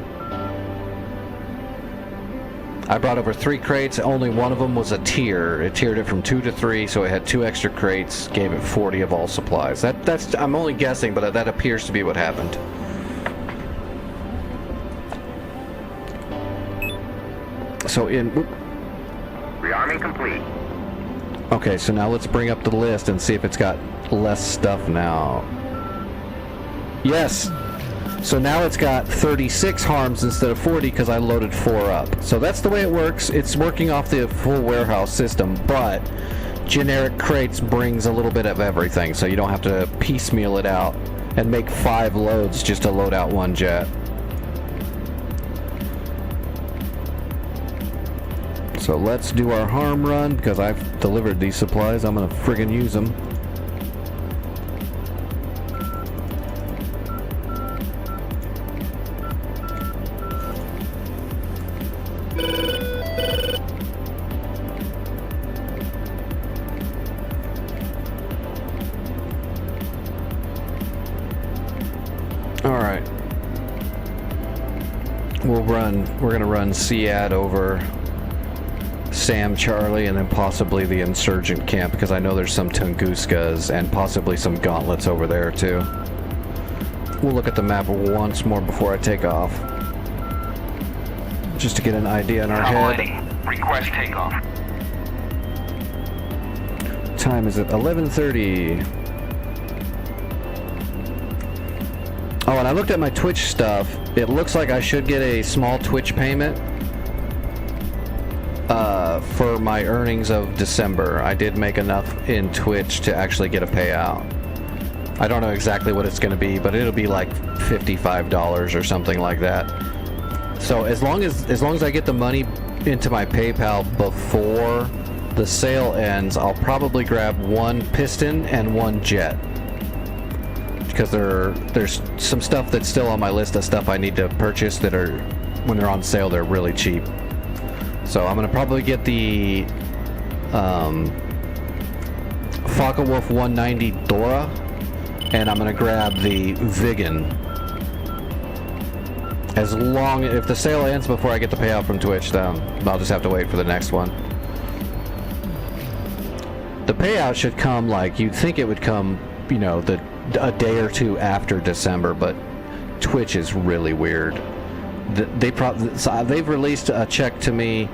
I brought over 3 crates, only one of them was a tier. It tiered it from 2 to 3, so it had 2 extra crates, gave it 40 of all supplies. That's I'm only guessing, but that appears to be what happened. So Rearming complete. okay, so now let's bring up the list and see if it's got less stuff now. Yes! So now it's got 36 harms instead of 40 because I loaded 4 up. So that's the way it works. It's working off the full warehouse system, but generic crates brings a little bit of everything, so you don't have to piecemeal it out and make 5 loads just to load out 1 jet. So let's do our harm run because I've delivered these supplies. I'm gonna friggin' use them. Alright. We're gonna run SEAD over Sam Charlie and then possibly the insurgent camp because I know there's some Tunguskas and possibly some gauntlets over there too. We'll look at the map once more before I take off. Just to get an idea in our head. Request takeoff. Time is at 11:30. Oh, and I looked at my Twitch stuff. It looks like I should get a small Twitch payment for my earnings of December. I did make enough in Twitch to actually get a payout. I don't know exactly what it's going to be, but it'll be like $55 or something like that. So as long as I get the money into my PayPal before the sale ends, I'll probably grab 1 piston and 1 jet. Because there's some stuff that's still on my list of stuff I need to purchase that are, when they're on sale, they're really cheap. So I'm gonna probably get the Focke-Wulf 190 Dora, and I'm gonna grab the Viggen. If the sale ends before I get the payout from Twitch, then I'll just have to wait for the next one. The payout should come like you'd think it would come, you know, a day or 2 after December, but Twitch is really weird. They've released a check to me.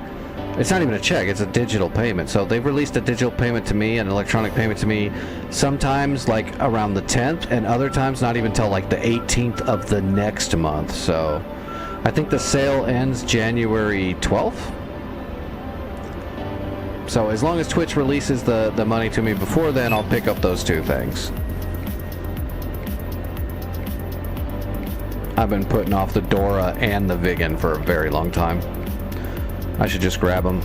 It's not even a check, it's a digital payment. So they've released a digital payment to me, an electronic payment to me, sometimes like around the 10th, and other times not even till like the 18th of the next month. So I think the sale ends January 12th. So as long as Twitch releases the money to me before then, I'll pick up those 2 things. I've been putting off the Dora and the Viggen for a very long time. I should just grab them.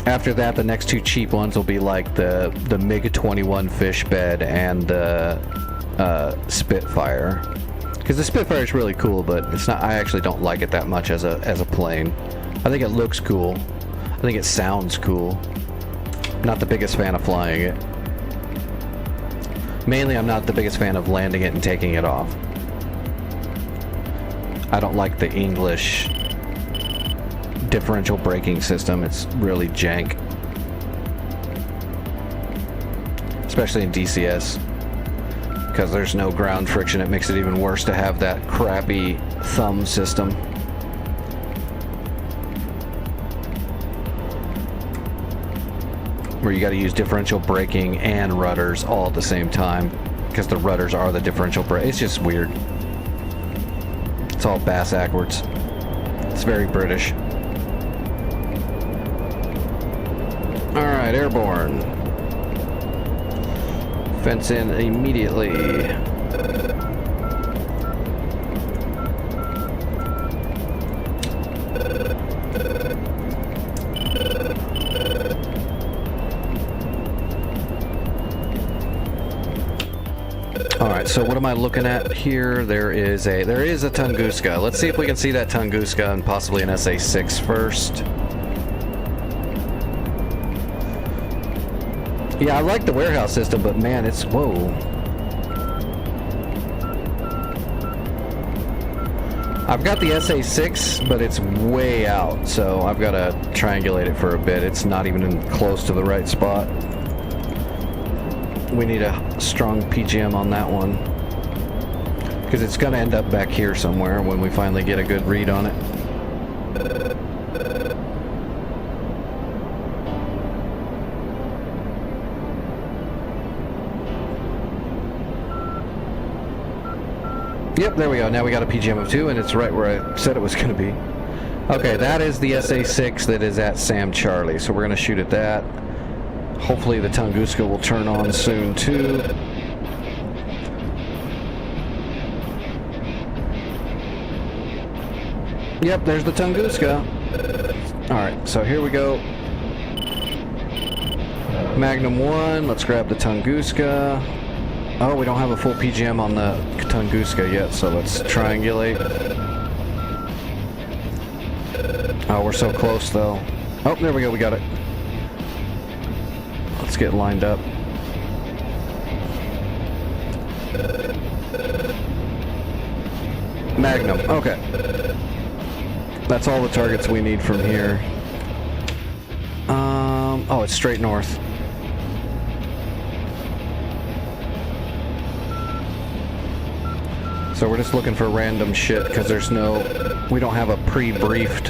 After that, the next 2 cheap ones will be like the MiG-21 fish bed and the Spitfire. Because the Spitfire is really cool, but it's not. I actually don't like it that much as a plane. I think it looks cool. I think it sounds cool. Not the biggest fan of flying it. Mainly, I'm not the biggest fan of landing it and taking it off. I don't like the English differential braking system. It's really jank. Especially in DCS. because there's no ground friction. It makes it even worse to have that crappy thumb system. Where you got to use differential braking and rudders all at the same time, because the rudders are the differential brake. It's just weird. It's all bass backwards. It's very British. Alright, airborne. Fence in immediately. Alright, so what am I looking at here? There is a Tunguska. Let's see if we can see that Tunguska and possibly an SA6 first. Yeah, I like the warehouse system, but man, it's... whoa. I've got the SA6, but it's way out, so I've got to triangulate it for a bit. It's not even close to the right spot. We need a strong PGM on that one, because it's going to end up back here somewhere when we finally get a good read on it. Yep, there we go. Now we got a PGM of 2, and it's right where I said it was going to be. Okay, that is the SA6 that is at Sam Charlie, so we're going to shoot at that. Hopefully the Tunguska will turn on soon too. Yep, there's the Tunguska. Alright, so here we go. Magnum 1, let's grab the Tunguska. Oh, we don't have a full PGM on the Tunguska yet, so let's triangulate. Oh, we're so close though. Oh, there we go, we got it. Let's get lined up. Magnum, okay. That's all the targets we need from here. Oh, it's straight north. So we're just looking for random shit, because we don't have a pre-briefed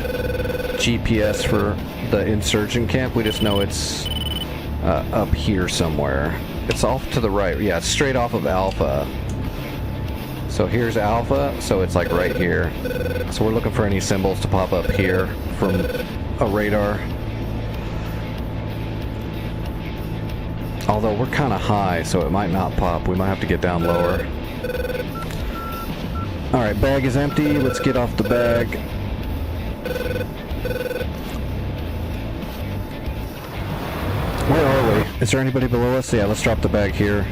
GPS for the insurgent camp. We just know it's up here somewhere. It's off to the right. Yeah, it's straight off of Alpha. So here's Alpha, so it's like right here. So we're looking for any symbols to pop up here from a radar. Although we're kind of high, so it might not pop. We might have to get down lower. Alright, bag is empty. Let's get off the bag. Where are we? Is there anybody below us? Yeah, let's drop the bag here.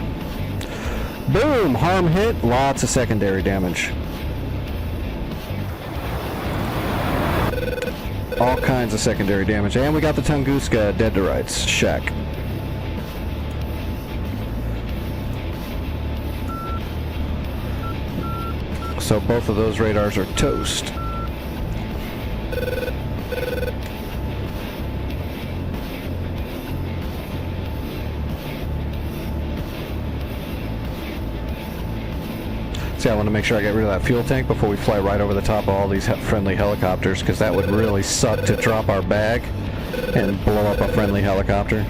Boom! Harm hit. Lots of secondary damage. All kinds of secondary damage. And we got the Tunguska dead to rights. Check. So both of those radars are toast. See, I want to make sure I get rid of that fuel tank before we fly right over the top of all these friendly helicopters, because that would really suck to drop our bag and blow up a friendly helicopter.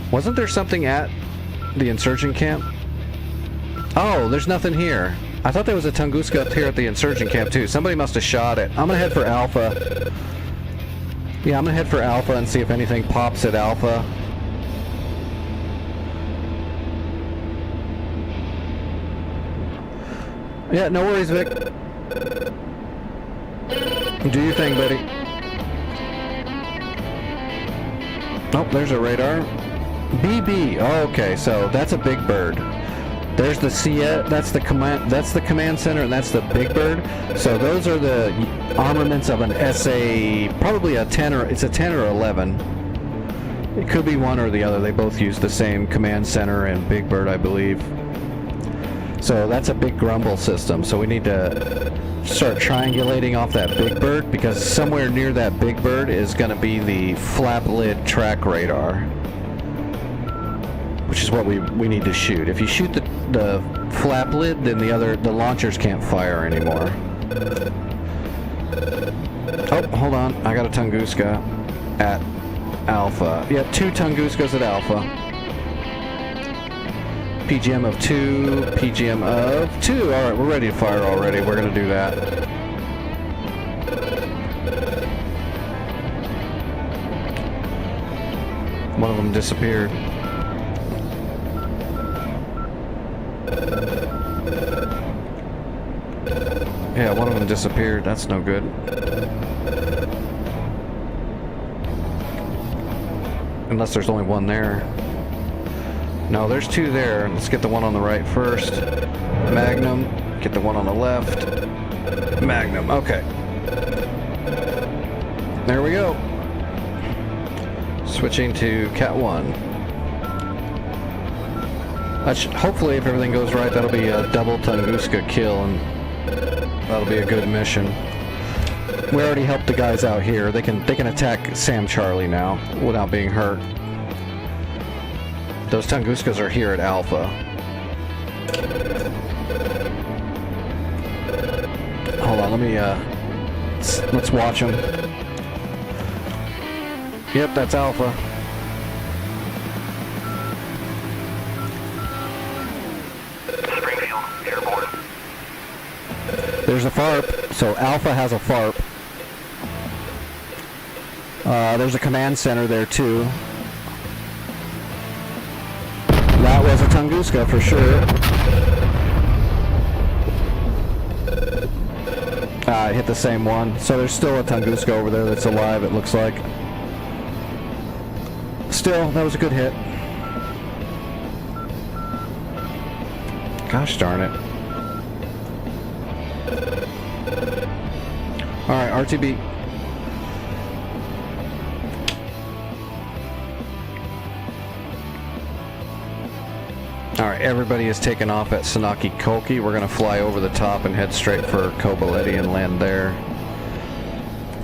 Wasn't there something at the insurgent camp? Oh, there's nothing here. I thought there was a Tunguska up here at the insurgent camp too. Somebody must have shot it. I'm gonna head for Alpha. Yeah, I'm gonna head for Alpha and see if anything pops at Alpha. Yeah, no worries, Vic. Do your thing, buddy. Oh, there's a radar. BB. Oh, okay, so that's a Big Bird. There's the that's the command center, and that's the Big Bird. So those are the armaments of an SA, probably it's a 10 or 11. It could be one or the other. They both use the same command center and Big Bird, I believe. So that's a big Grumble system. So we need to start triangulating off that Big Bird, because somewhere near that Big Bird is going to be the flap lid track radar. which is what we need to shoot. If you shoot the flap lid, then the launchers can't fire anymore. Oh, hold on. I got a Tunguska at Alpha. Yeah, 2 Tunguskas at Alpha. PGM of 2, PGM of 2. Alright, we're ready to fire already. We're going to do that. One of them disappeared. Yeah, one of them disappeared. That's no good. Unless there's only one there. No, there's 2 there. Let's get the one on the right first. Magnum. Get the one on the left. Magnum. Okay. There we go. Switching to Cat 1. Hopefully, if everything goes right, that'll be a double Tunguska kill, and that'll be a good mission. We already helped the guys out here. They can attack Sam Charlie now without being hurt. Those Tunguskas are here at Alpha. Hold on, let me let's watch them. Yep, that's Alpha. Springfield, airborne. There's a FARP, so Alpha has a FARP. There's a command center there too. That was a Tunguska for sure. I hit the same one. So there's still a Tunguska over there that's alive, it looks like. Still, that was a good hit. Gosh darn it. Alright, RTB. Alright, everybody is taken off at Sanaki Koki. We're going to fly over the top and head straight for Kobuleti and land there.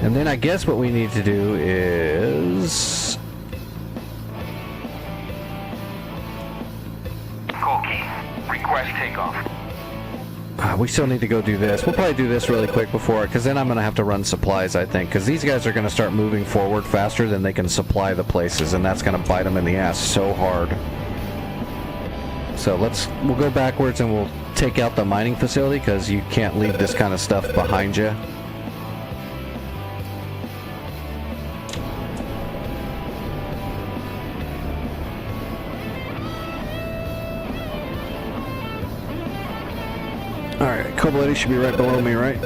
And then I guess what we need to do is... Koki, request takeoff. we still need to go do this. We'll probably do this really quick before, because then I'm going to have to run supplies, I think. Because these guys are going to start moving forward faster than they can supply the places, and that's going to bite them in the ass so hard. So we'll go backwards and we'll take out the mining facility, because you can't leave this kind of stuff behind you. Alright, Kobuleti should be right below me, right?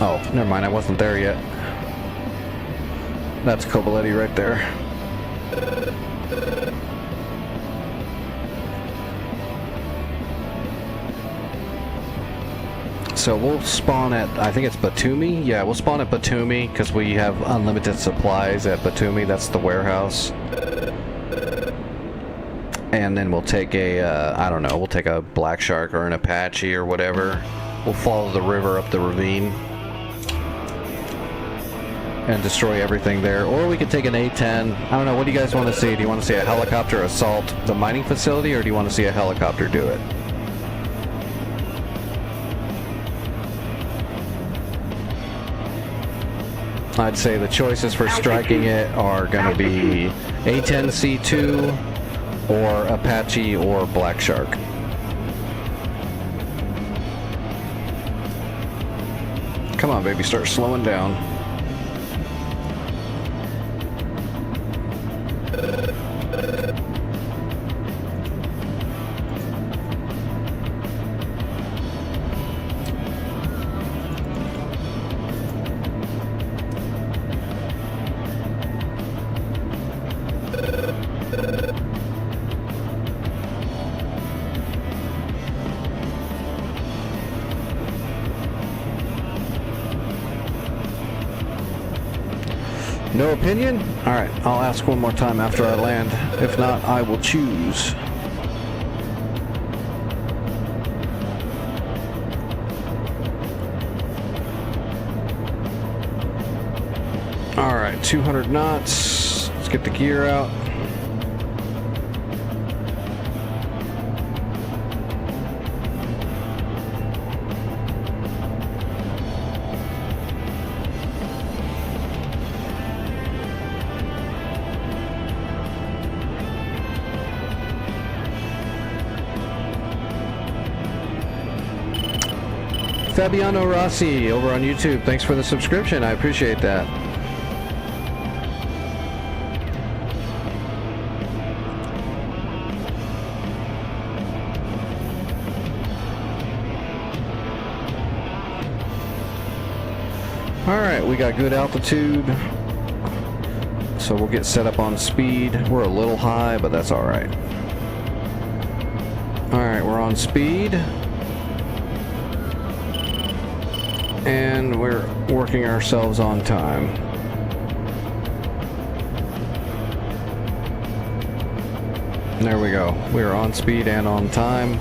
Oh, never mind, I wasn't there yet. That's Kobuleti right there. So we'll spawn at, I think it's Batumi? Yeah, we'll spawn at Batumi, because we have unlimited supplies at Batumi. That's the warehouse. And then we'll take a, I don't know, we'll take a Black Shark or an Apache or whatever. We'll follow the river up the ravine and destroy everything there. Or we could take an A-10. I don't know, what do you guys want to see? Do you want to see a helicopter assault the mining facility, or do you want to see a helicopter do it? I'd say the choices for striking it are going to be A-10C2 or Apache or Black Shark. Come on, baby, start slowing down. No opinion? Alright, I'll ask one more time after I land. If not, I will choose. All right, 200 knots. Let's get the gear out. Fabiano Rossi over on YouTube. Thanks for the subscription. I appreciate that. All right, we got good altitude. So we'll get set up on speed. We're a little high, but that's all right. All right, we're on speed. And we're working ourselves on time. There we go. We're on speed and on time.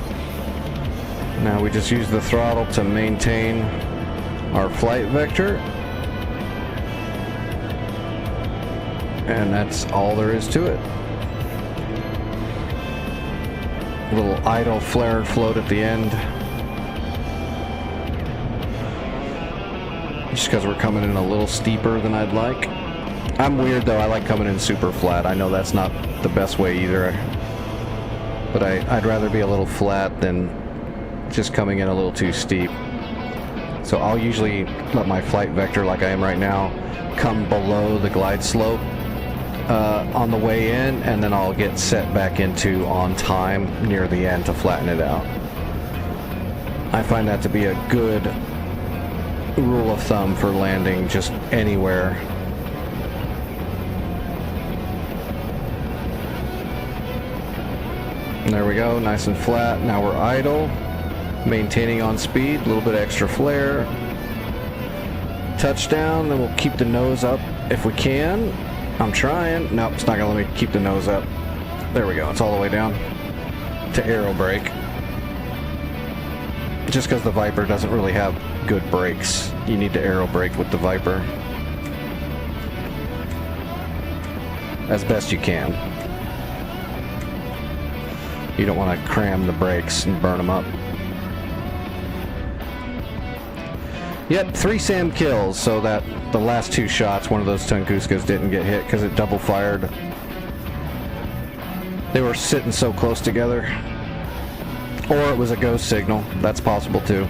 Now we just use the throttle to maintain our flight vector. And that's all there is to it. A little idle flare and float at the end. Just because we're coming in a little steeper than I'd like. I'm weird though, I like coming in super flat. I know that's not the best way either. But I'd rather be a little flat than just coming in a little too steep. So I'll usually let my flight vector, like I am right now, come below the glide slope on the way in, and then I'll get set back into on time near the end to flatten it out. I find that to be a good rule of thumb for landing just anywhere. And there we go, nice and flat. Now we're idle, maintaining on speed, a little bit extra flare. Touchdown, then we'll keep the nose up if we can. I'm trying. Nope, it's not gonna let me keep the nose up. There we go, it's all the way down to aero brake. Just because the Viper doesn't really have good brakes, you need to aero brake with the Viper as best you can. You don't want to cram the brakes and burn them up. Yep, 3 SAM kills, so that the last 2 shots, one of those Tunguskas didn't get hit because it double fired. They were sitting so close together. Or it was a ghost signal. That's possible too.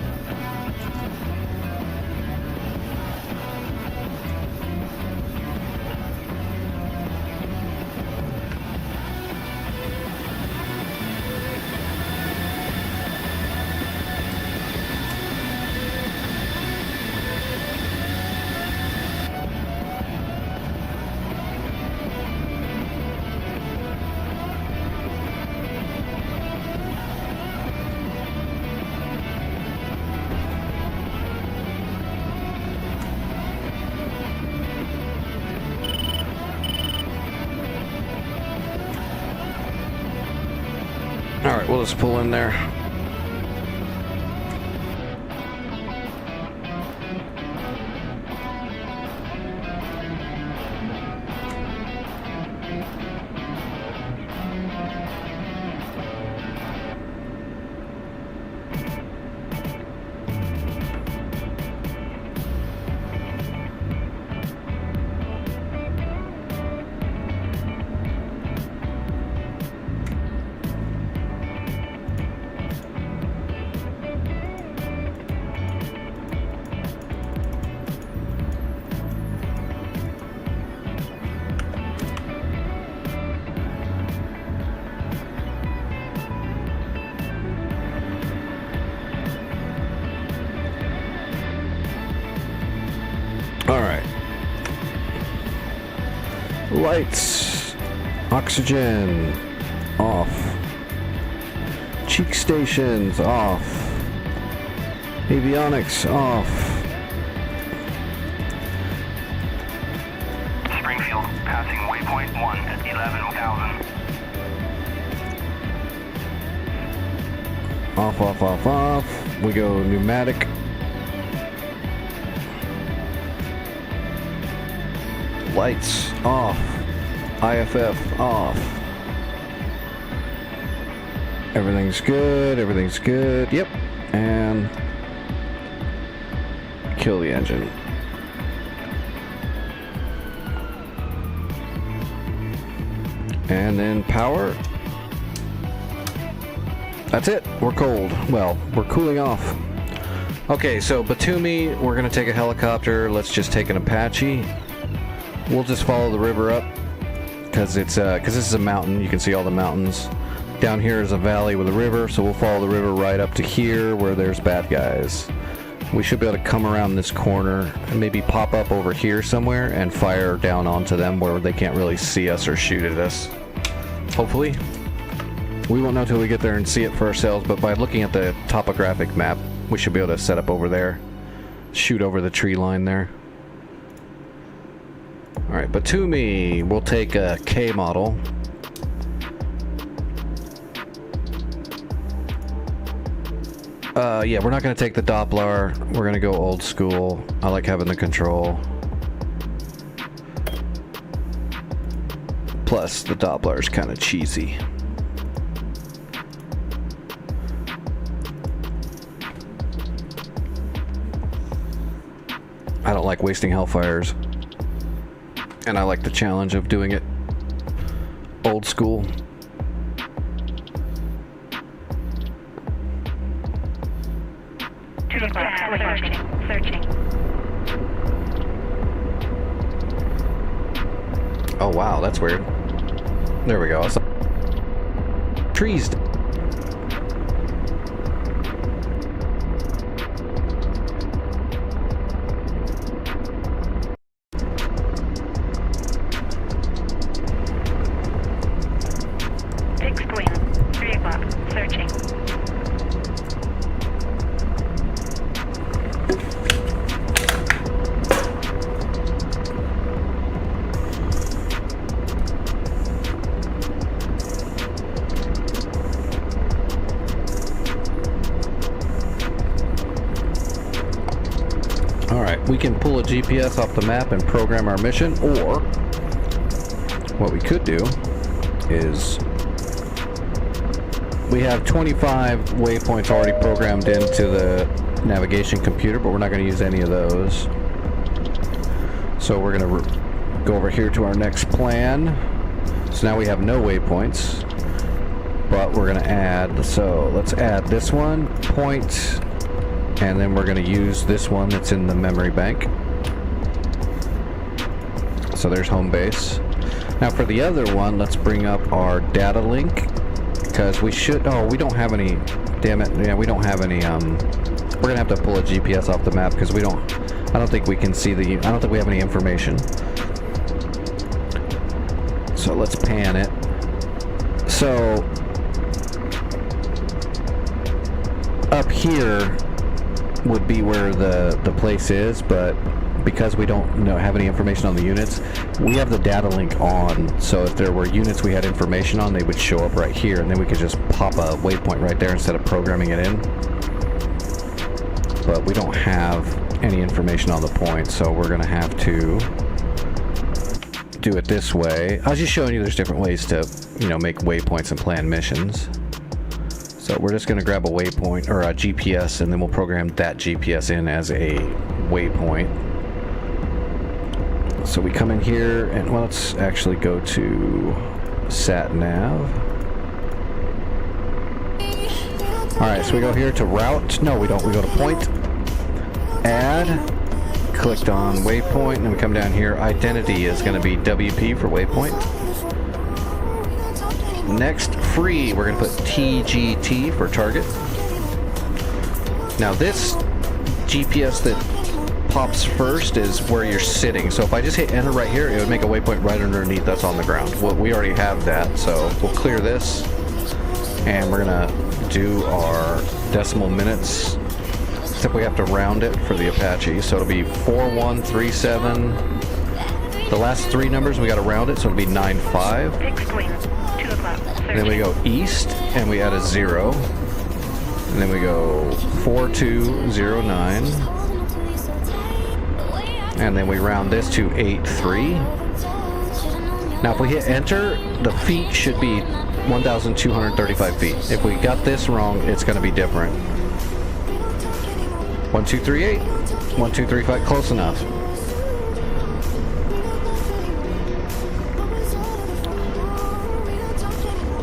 Alright, we'll just pull in there. Lights, oxygen, off. Cheek stations, off. Avionics, off. Springfield, passing waypoint 1 at 11,000. Off, off, off, off. We go pneumatic. Lights off. IFF off. Everything's good. Everything's good. Yep. And kill the engine. And then power. That's it. We're cold. Well, we're cooling off. Okay, so Batumi, we're gonna take a helicopter. Let's just take an Apache. We'll just follow the river up because this is a mountain. You can see all the mountains. Down here is a valley with a river, so we'll follow the river right up to here where there's bad guys. We should be able to come around this corner and maybe pop up over here somewhere and fire down onto them where they can't really see us or shoot at us. Hopefully. We won't know till we get there and see it for ourselves, but by looking at the topographic map, we should be able to set up over there. Shoot over the tree line there. Alright, Batumi, we'll take a K model. Yeah, we're not going to take the Doppler. We're going to go old school. I like having the control. Plus, the Doppler is kind of cheesy. I don't like wasting Hellfires. And I like the challenge of doing it old school. Searching. Oh wow, that's weird. There we go. Trees. Fixed wing. 3 o'clock. Searching. Alright, we can pull a GPS off the map and program our mission, or what we could do is we have 25 waypoints already programmed into the navigation computer, but we're not going to use any of those. So we're going to go over here to our next plan. So now we have no waypoints, but we're going to add, so let's add this one, point, and then we're going to use this one that's in the memory bank. So there's home base. Now for the other one, let's bring up our data link, because we should, oh, we don't have any, damn it, yeah, we don't have any, we're going to have to pull a GPS off the map, because we don't, I don't think we can see the, I don't think we have any information. So let's pan it. So up here would be where the place is, but because we don't have any information on the units, we have the data link on, so if there were units we had information on, they would show up right here, and then we could just pop a waypoint right there instead of programming it in. But we don't have any information on the point, so we're gonna have to do it this way. I was just showing you there's different ways to, make waypoints and plan missions. So we're just gonna grab a waypoint, or a GPS, and then we'll program that GPS in as a waypoint. So we come in here, and well, let's actually go to sat nav. Alright, so we go here to route. No, we don't. We go to point, add, clicked on waypoint, and then we come down here. Identity is going to be WP for waypoint. Next, free, we're going to put TGT for target. Now this GPS that pops first is where you're sitting. So if I just hit enter right here, it would make a waypoint right underneath us on the ground. Well, we already have that, so we'll clear this, and we're gonna do our decimal minutes, except we have to round it for the Apache. So it'll be 4137. The last 3 numbers we got to round it, so it'll be 95. Fixed wing. 2 o'clock. And then we go east, and we add a 0. And then we go 4209. And then we round this to 8.3. Now if we hit enter, the feet should be 1,235 feet. If we got this wrong, it's going to be different. 1238, 1235, close enough.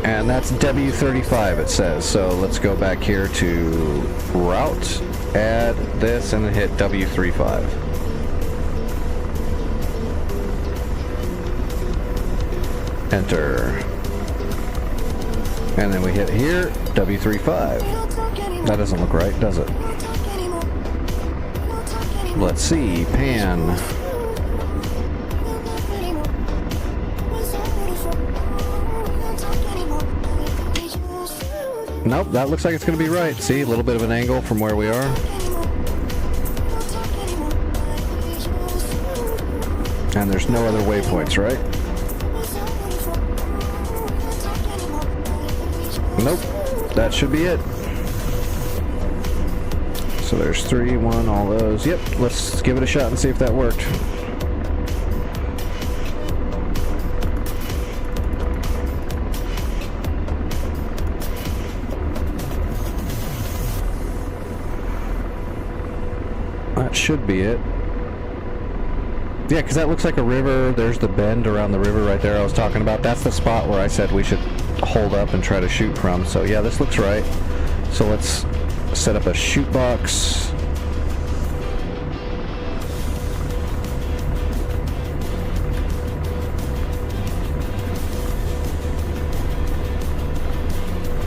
And that's W35 it says. So let's go back here to route, add this, and then hit W35. Enter. And then we hit here, W35. That doesn't look right, does it? Let's see, pan. Nope, that looks like it's going to be right. See, a little bit of an angle from where we are. And there's no other waypoints, right? Nope, that should be it. So there's 3, 1, all those. Yep, let's give it a shot and see if that worked. That should be it. Yeah, because that looks like a river. There's the bend around the river right there I was talking about. That's the spot where I said we should hold up and try to shoot from. So yeah, this looks right. So let's set up a shoot box.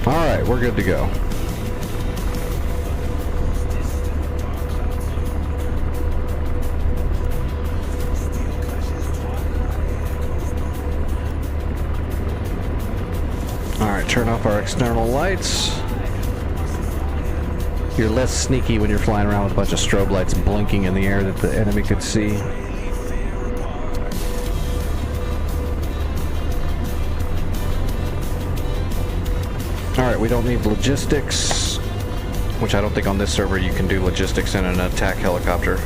All right, we're good to go. Turn off our external lights. You're less sneaky when you're flying around with a bunch of strobe lights blinking in the air that the enemy could see. Alright, we don't need logistics, which I don't think on this server you can do logistics in an attack helicopter.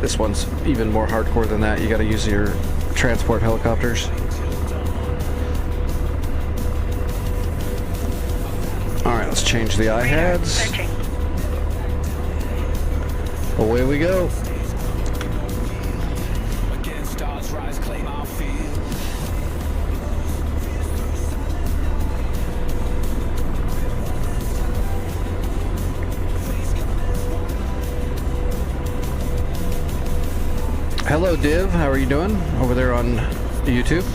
This one's even more hardcore than that. You gotta use your transport helicopters. Alright, let's change the iHads. Searching. Away we go. Hello Div, how are you doing over there on YouTube?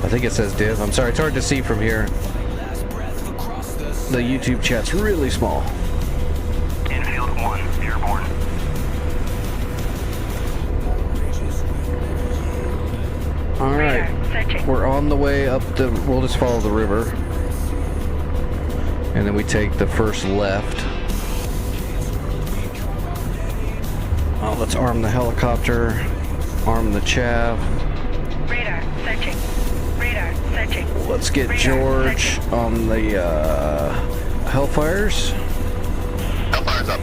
I think it says Div. I'm sorry, it's hard to see from here. The YouTube chat's really small. Infield 1, airborne. Alright, Searching. we're on the way up the, we'll just follow the river. And then we take the first left. Oh, let's arm the helicopter, arm the chav. Radar. Searching. Radar. Searching. Let's get Radar, George searching. on the Hellfires. Hellfire's up.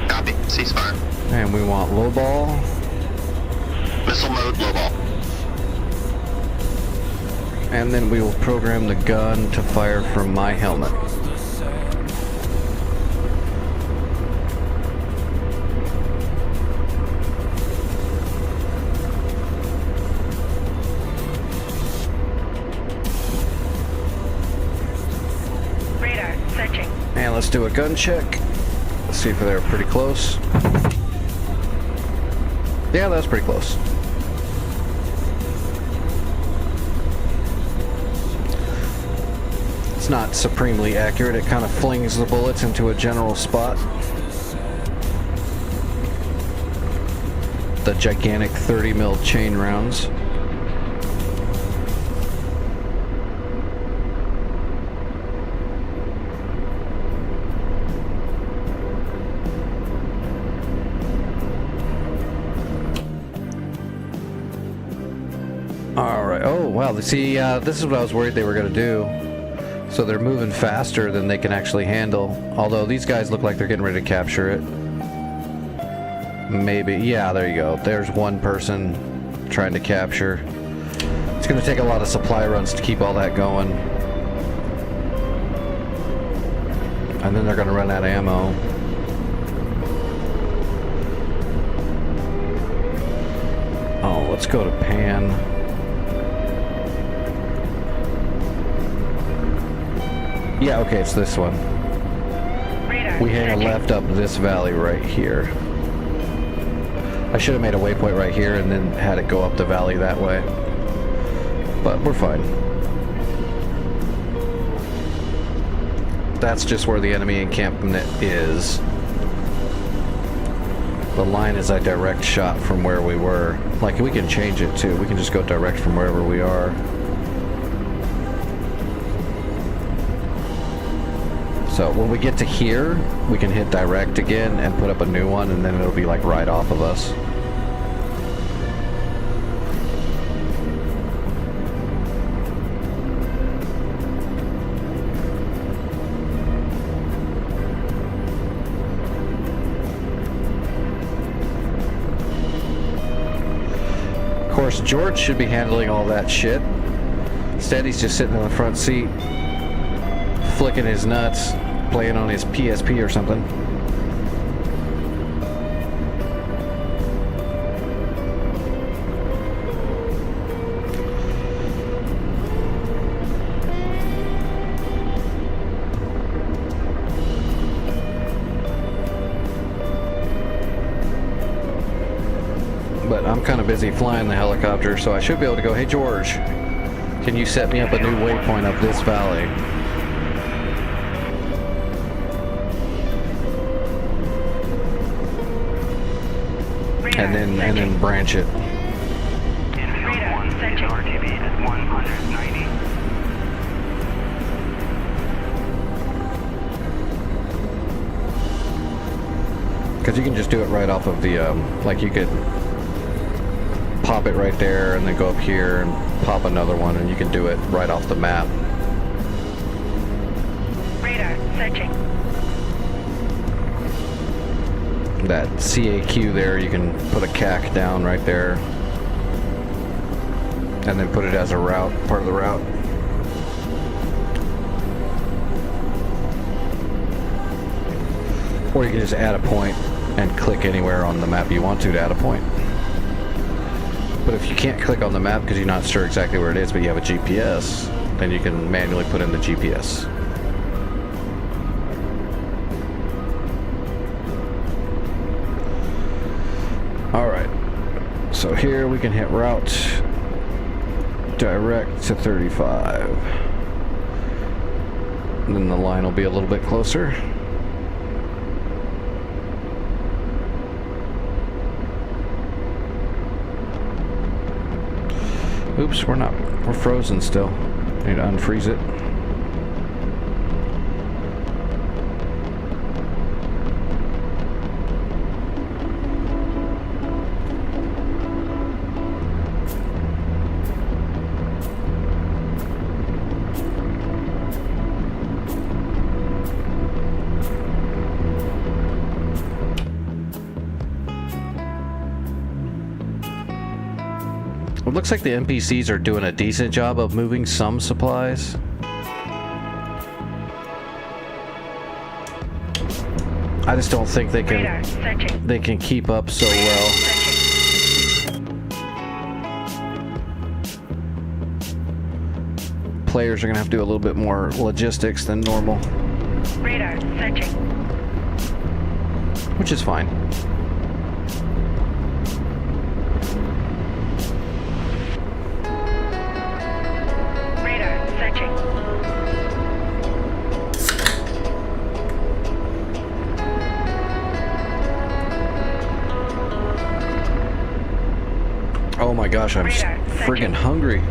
Copy. Ceasefire. And we want low ball. Missile mode, low ball. And then we will program the gun to fire from my helmet. Radar. Searching. And let's do a gun check. Let's see if they're pretty close. Yeah, that's pretty close. It's not supremely accurate. It kind of flings the bullets into a general spot. The gigantic 30 mil chain rounds. All right. Oh, wow. See, this is what I was worried they were going to do. So they're moving faster than they can actually handle. Although these guys look like they're getting ready to capture it. Maybe. Yeah, there you go. There's one person trying to capture. It's going to take a lot of supply runs to keep all that going. And then they're going to run out of ammo. Oh, let's go to Pan. Yeah, okay, it's this one. Radar. We hang a searching. left up this valley right here. I should have made a waypoint right here and then had it go up the valley that way. But we're fine. That's just where the enemy encampment is. The line is a direct shot from where we were. Like, we can change it too. We can just go direct from wherever we are. So when we get to here, we can hit direct again and put up a new one, and then it'll be like right off of us. Of course, George should be handling all that shit. Instead, he's just sitting in the front seat, flicking his nuts, playing on his PSP or something. But I'm kind of busy flying the helicopter, so I should be able to go, hey George, can you set me up a new waypoint up this valley? And then branch it. Radar. Searching. RTV at 190. Because you can just do it right off of the, like you could pop it right there and then go up here and pop another one, and you can do it right off the map. Radar. Searching. That CAQ there, you can put a CAC down right there and then put it as a route, part of the route. Or you can just add a point and click anywhere on the map you want to add a point. But if you can't click on the map because you're not sure exactly where it is, but you have a GPS, then you can manually put in the GPS. Alright, so here we can hit route direct to 35. And then the line will be a little bit closer. Oops, we're frozen still. Need to unfreeze it. It looks like the NPCs are doing a decent job of moving some supplies. I just don't think they Radar. can Searching. keep up so well. Players are gonna have to do a little bit more logistics than normal, Radar. Searching. which is fine. Radar. Searching. Oh my gosh, I'm Radar, friggin' hungry.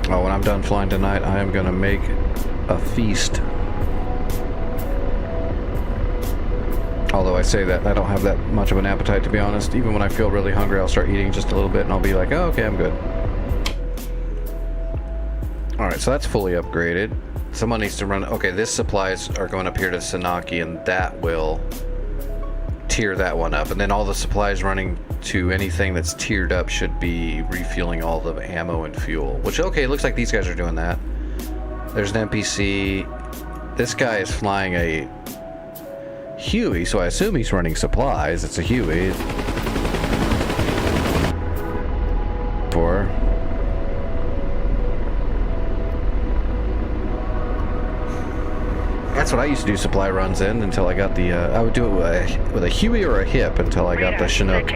Oh, when I'm done flying tonight, I am gonna make a feast. Although I say that, I don't have that much of an appetite, to be honest. Even when I feel really hungry, I'll start eating just a little bit and I'll be like, oh, okay, I'm good. Alright, so that's fully upgraded. Someone needs to run... Okay, this supplies are going up here to Sanaki, and that will tier that one up. And then all the supplies running to anything that's tiered up should be refueling all the ammo and fuel. Which, okay, it looks like these guys are doing that. There's an NPC. This guy is flying a Huey, so I assume he's running supplies. It's a Huey. That's what I used to do supply runs in until I got the, I would do it with a Huey or a Hip until I got the Chinook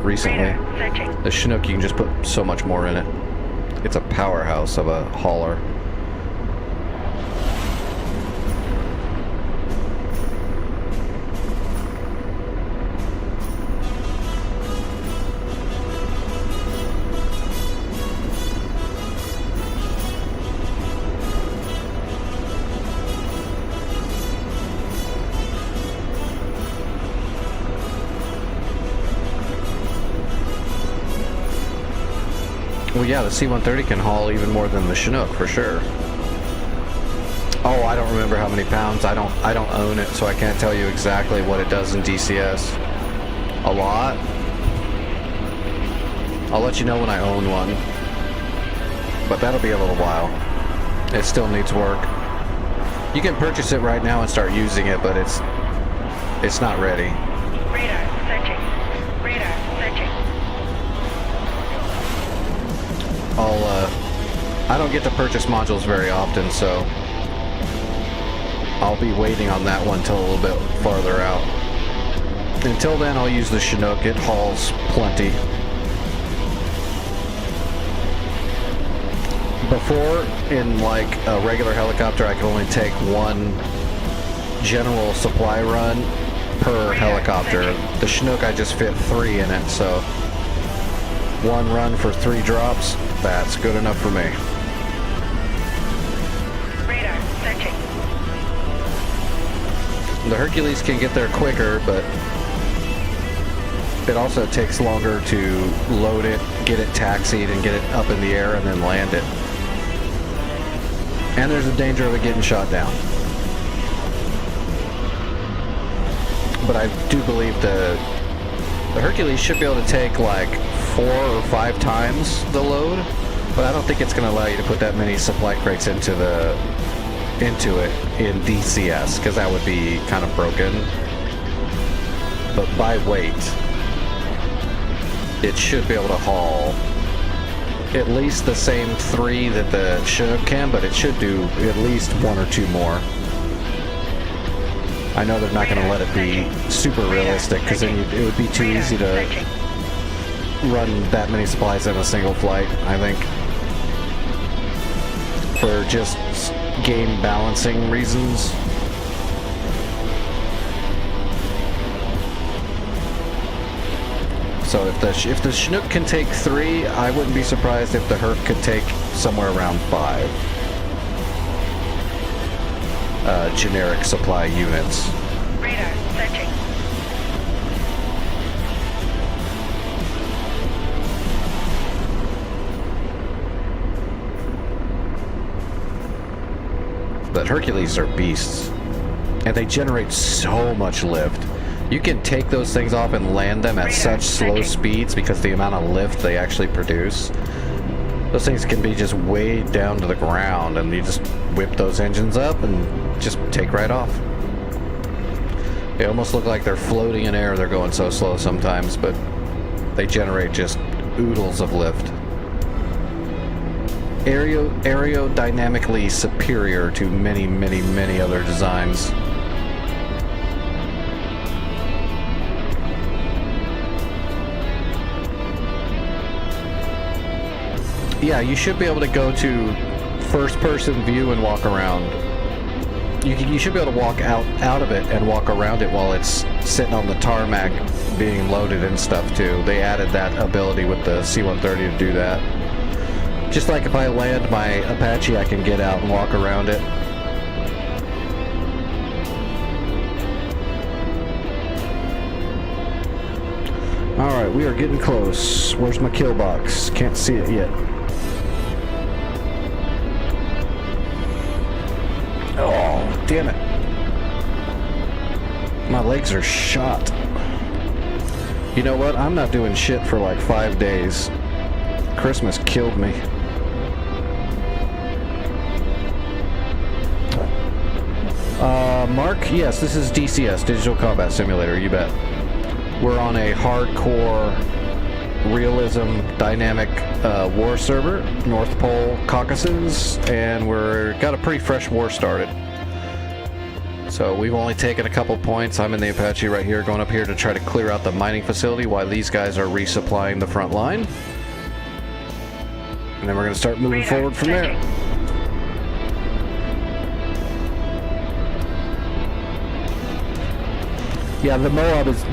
recently. The Chinook, you can just put so much more in it. It's a powerhouse of a hauler. Well, yeah, the C-130 can haul even more than the Chinook for sure. Oh, I don't remember how many pounds. I don't own it, so I can't tell you exactly what it does in DCS. A lot. I'll let you know when I own one. But that'll be a little while. It still needs work. You can purchase it right now and start using it, but it's not ready. Radar searching. Radar searching. I don't get to purchase modules very often, so I'll be waiting on that one till a little bit farther out. Until then, I'll use the Chinook. It hauls plenty. Before, in like a regular helicopter, I could only take one general supply run per helicopter. The Chinook, I just fit 3 in it, so one run for 3 drops, that's good enough for me. Radar searching. The Hercules can get there quicker, but it also takes longer to load it, get it taxied, and get it up in the air, and then land it. And there's a danger of it getting shot down. But I do believe the Hercules should be able to take like 4 or 5 times the load, but I don't think it's going to allow you to put that many supply crates into it in DCS, because that would be kind of broken. But by weight, it should be able to haul at least the same 3 that the Chinook can, but it should do at least 1 or 2 more. I know they're not going to let it be super realistic, because then it would be too easy to run that many supplies in a single flight, I think. For just game balancing reasons. So if the Chinook can take 3, I wouldn't be surprised if the Herc could take somewhere around 5 generic supply units. Radar searching. But Hercules are beasts, and they generate so much lift. You can take those things off and land them at such slow speeds because the amount of lift they actually produce. Those things can be just way down to the ground, and you just whip those engines up and just take right off. They almost look like they're floating in air. They're going so slow sometimes, but they generate just oodles of lift. Aerodynamically superior to many, many, many other designs. Yeah, you should be able to go to first-person view and walk around. You should be able to walk out of it and walk around it while it's sitting on the tarmac being loaded and stuff too. They added that ability with the C-130 to do that. Just like if I land my Apache, I can get out and walk around it. Alright, we are getting close. Where's my kill box? Can't see it yet. damn it. My legs are shot. You know what? I'm not doing shit for like 5 days. Christmas killed me. Mark, yes, this is DCS, Digital Combat Simulator, you bet. We're on a hardcore realism dynamic war server, North Pole Caucasus, and we're got a pretty fresh war started. So we've only taken a couple points. I'm in the Apache right here, going up here to try to clear out the mining facility while these guys are resupplying the front line. And then we're going to start moving forward from there. Yeah, the Moab is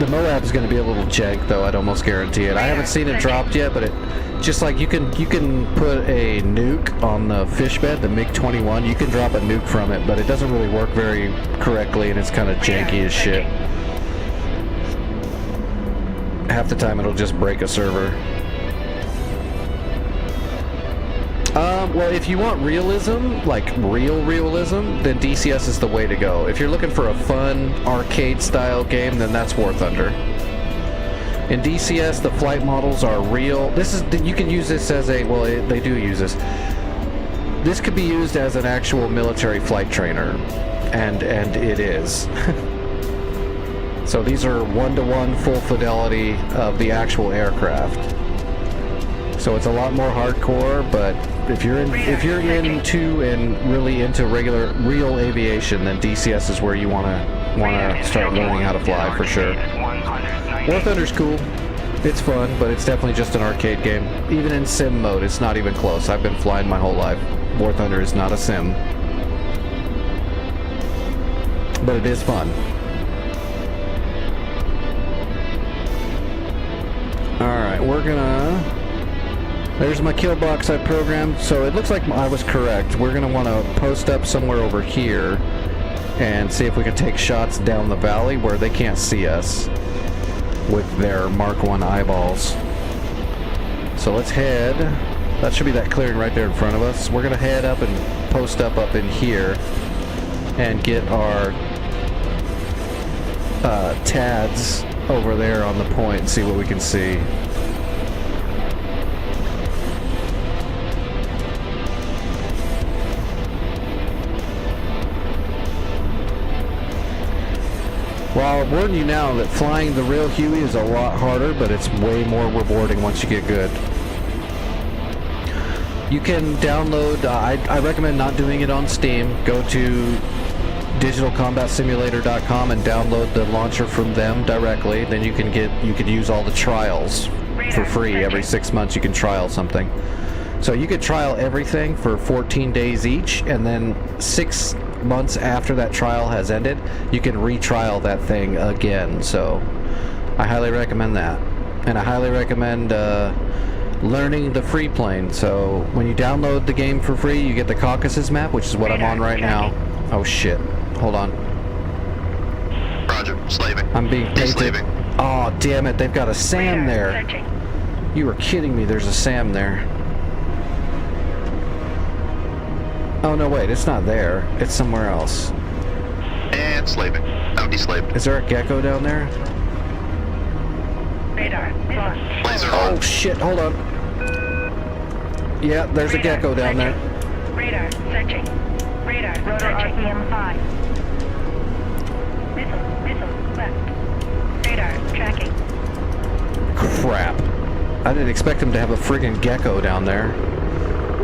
going to be a little jank though. I'd almost guarantee it. I haven't seen it dropped yet, but it just like you can put a nuke on the fish bed, the MiG-21. You can drop a nuke from it, but it doesn't really work very correctly, and it's kind of janky as shit. Half the time it'll just break a server. Well, if you want realism, like real realism, then DCS is the way to go. If you're looking for a fun arcade-style game, then that's War Thunder. In DCS, the flight models are real. You can use this as a, well, they do use this. This could be used as an actual military flight trainer, and it is. So these are one-to-one full fidelity of the actual aircraft. So it's a lot more hardcore, but if you're into and really into real aviation, then DCS is where you wanna start learning how to fly for sure. War Thunder's cool. It's fun, but it's definitely just an arcade game. Even in sim mode, it's not even close. I've been flying my whole life. War Thunder is not a sim, but it is fun. All right, we're gonna. There's my kill box I programmed, so it looks like I was correct. We're going to want to post up somewhere over here and see if we can take shots down the valley where they can't see us with their Mark 1 eyeballs. So let's head. That should be that clearing right there in front of us. We're going to head up and post up in here and get our TADs over there on the point and see what we can see. Well, I'll warn you now that flying the real Huey is a lot harder, but it's way more rewarding once you get good. You can download, I recommend not doing it on Steam. Go to digitalcombatsimulator.com and download the launcher from them directly. Then you can use all the trials for free. Every 6 months you can trial something. So you could trial everything for 14 days each, and then 6 months after that trial has ended, you can retrial that thing again. So I highly recommend that, and I highly recommend learning the free plane. So when you download the game for free, you get the Caucasus map, which is what I'm on right now. Oh shit, hold on. Roger, slaving. I'm being painted. Slaving. Oh damn it, they've got a SAM there. You were kidding me, there's a SAM there. Oh no, wait, it's not there. It's somewhere else. And slaving. Now deslaved. Is there a gecko down there? Radar. Laser Oh on. shit, hold on. Yeah, there's a gecko down there. Radar. Searching. Radar. Rotor RPM 5. Missile. Left. Radar. Tracking. Crap. I didn't expect him to have a friggin' gecko down there.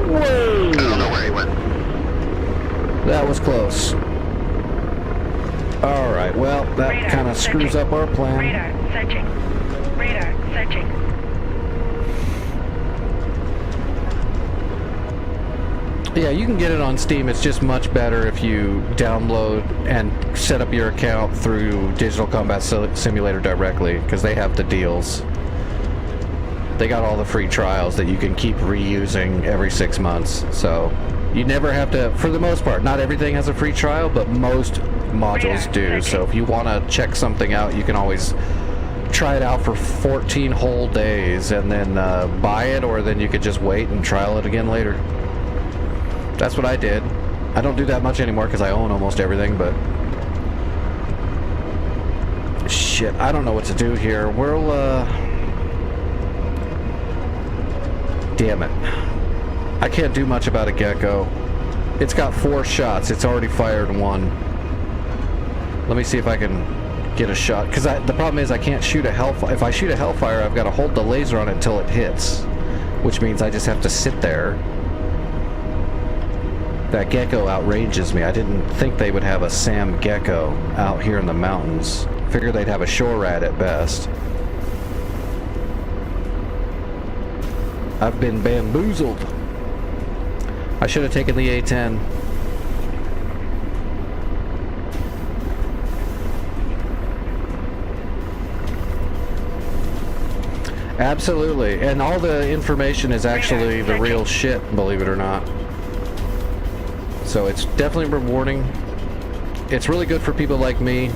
Whoa! I don't know where he went. That was close. Alright, well, that kind of screws up our plan. Radar. Searching. Radar. Searching. Yeah, you can get it on Steam. It's just much better if you download and set up your account through Digital Combat Simulator directly, because they have the deals. They got all the free trials that you can keep reusing every 6 months. So you never have to, for the most part, not everything has a free trial, but most modules do. So if you want to check something out, you can always try it out for 14 whole days and then buy it, or then you could just wait and trial it again later. That's what I did. I don't do that much anymore because I own almost everything, but... Shit, I don't know what to do here. We'll, Damn it. I can't do much about a gecko. It's got 4 shots. It's already fired 1. Let me see if I can get a shot. Because the problem is I can't shoot a Hellfire. If I shoot a Hellfire, I've got to hold the laser on it until it hits. Which means I just have to sit there. That gecko outranges me. I didn't think they would have a Sam gecko out here in the mountains. Figured they'd have a shore rat at best. I've been bamboozled. I should have taken the A-10. Absolutely. And all the information is actually the real shit, believe it or not. So it's definitely rewarding. It's really good for people like me.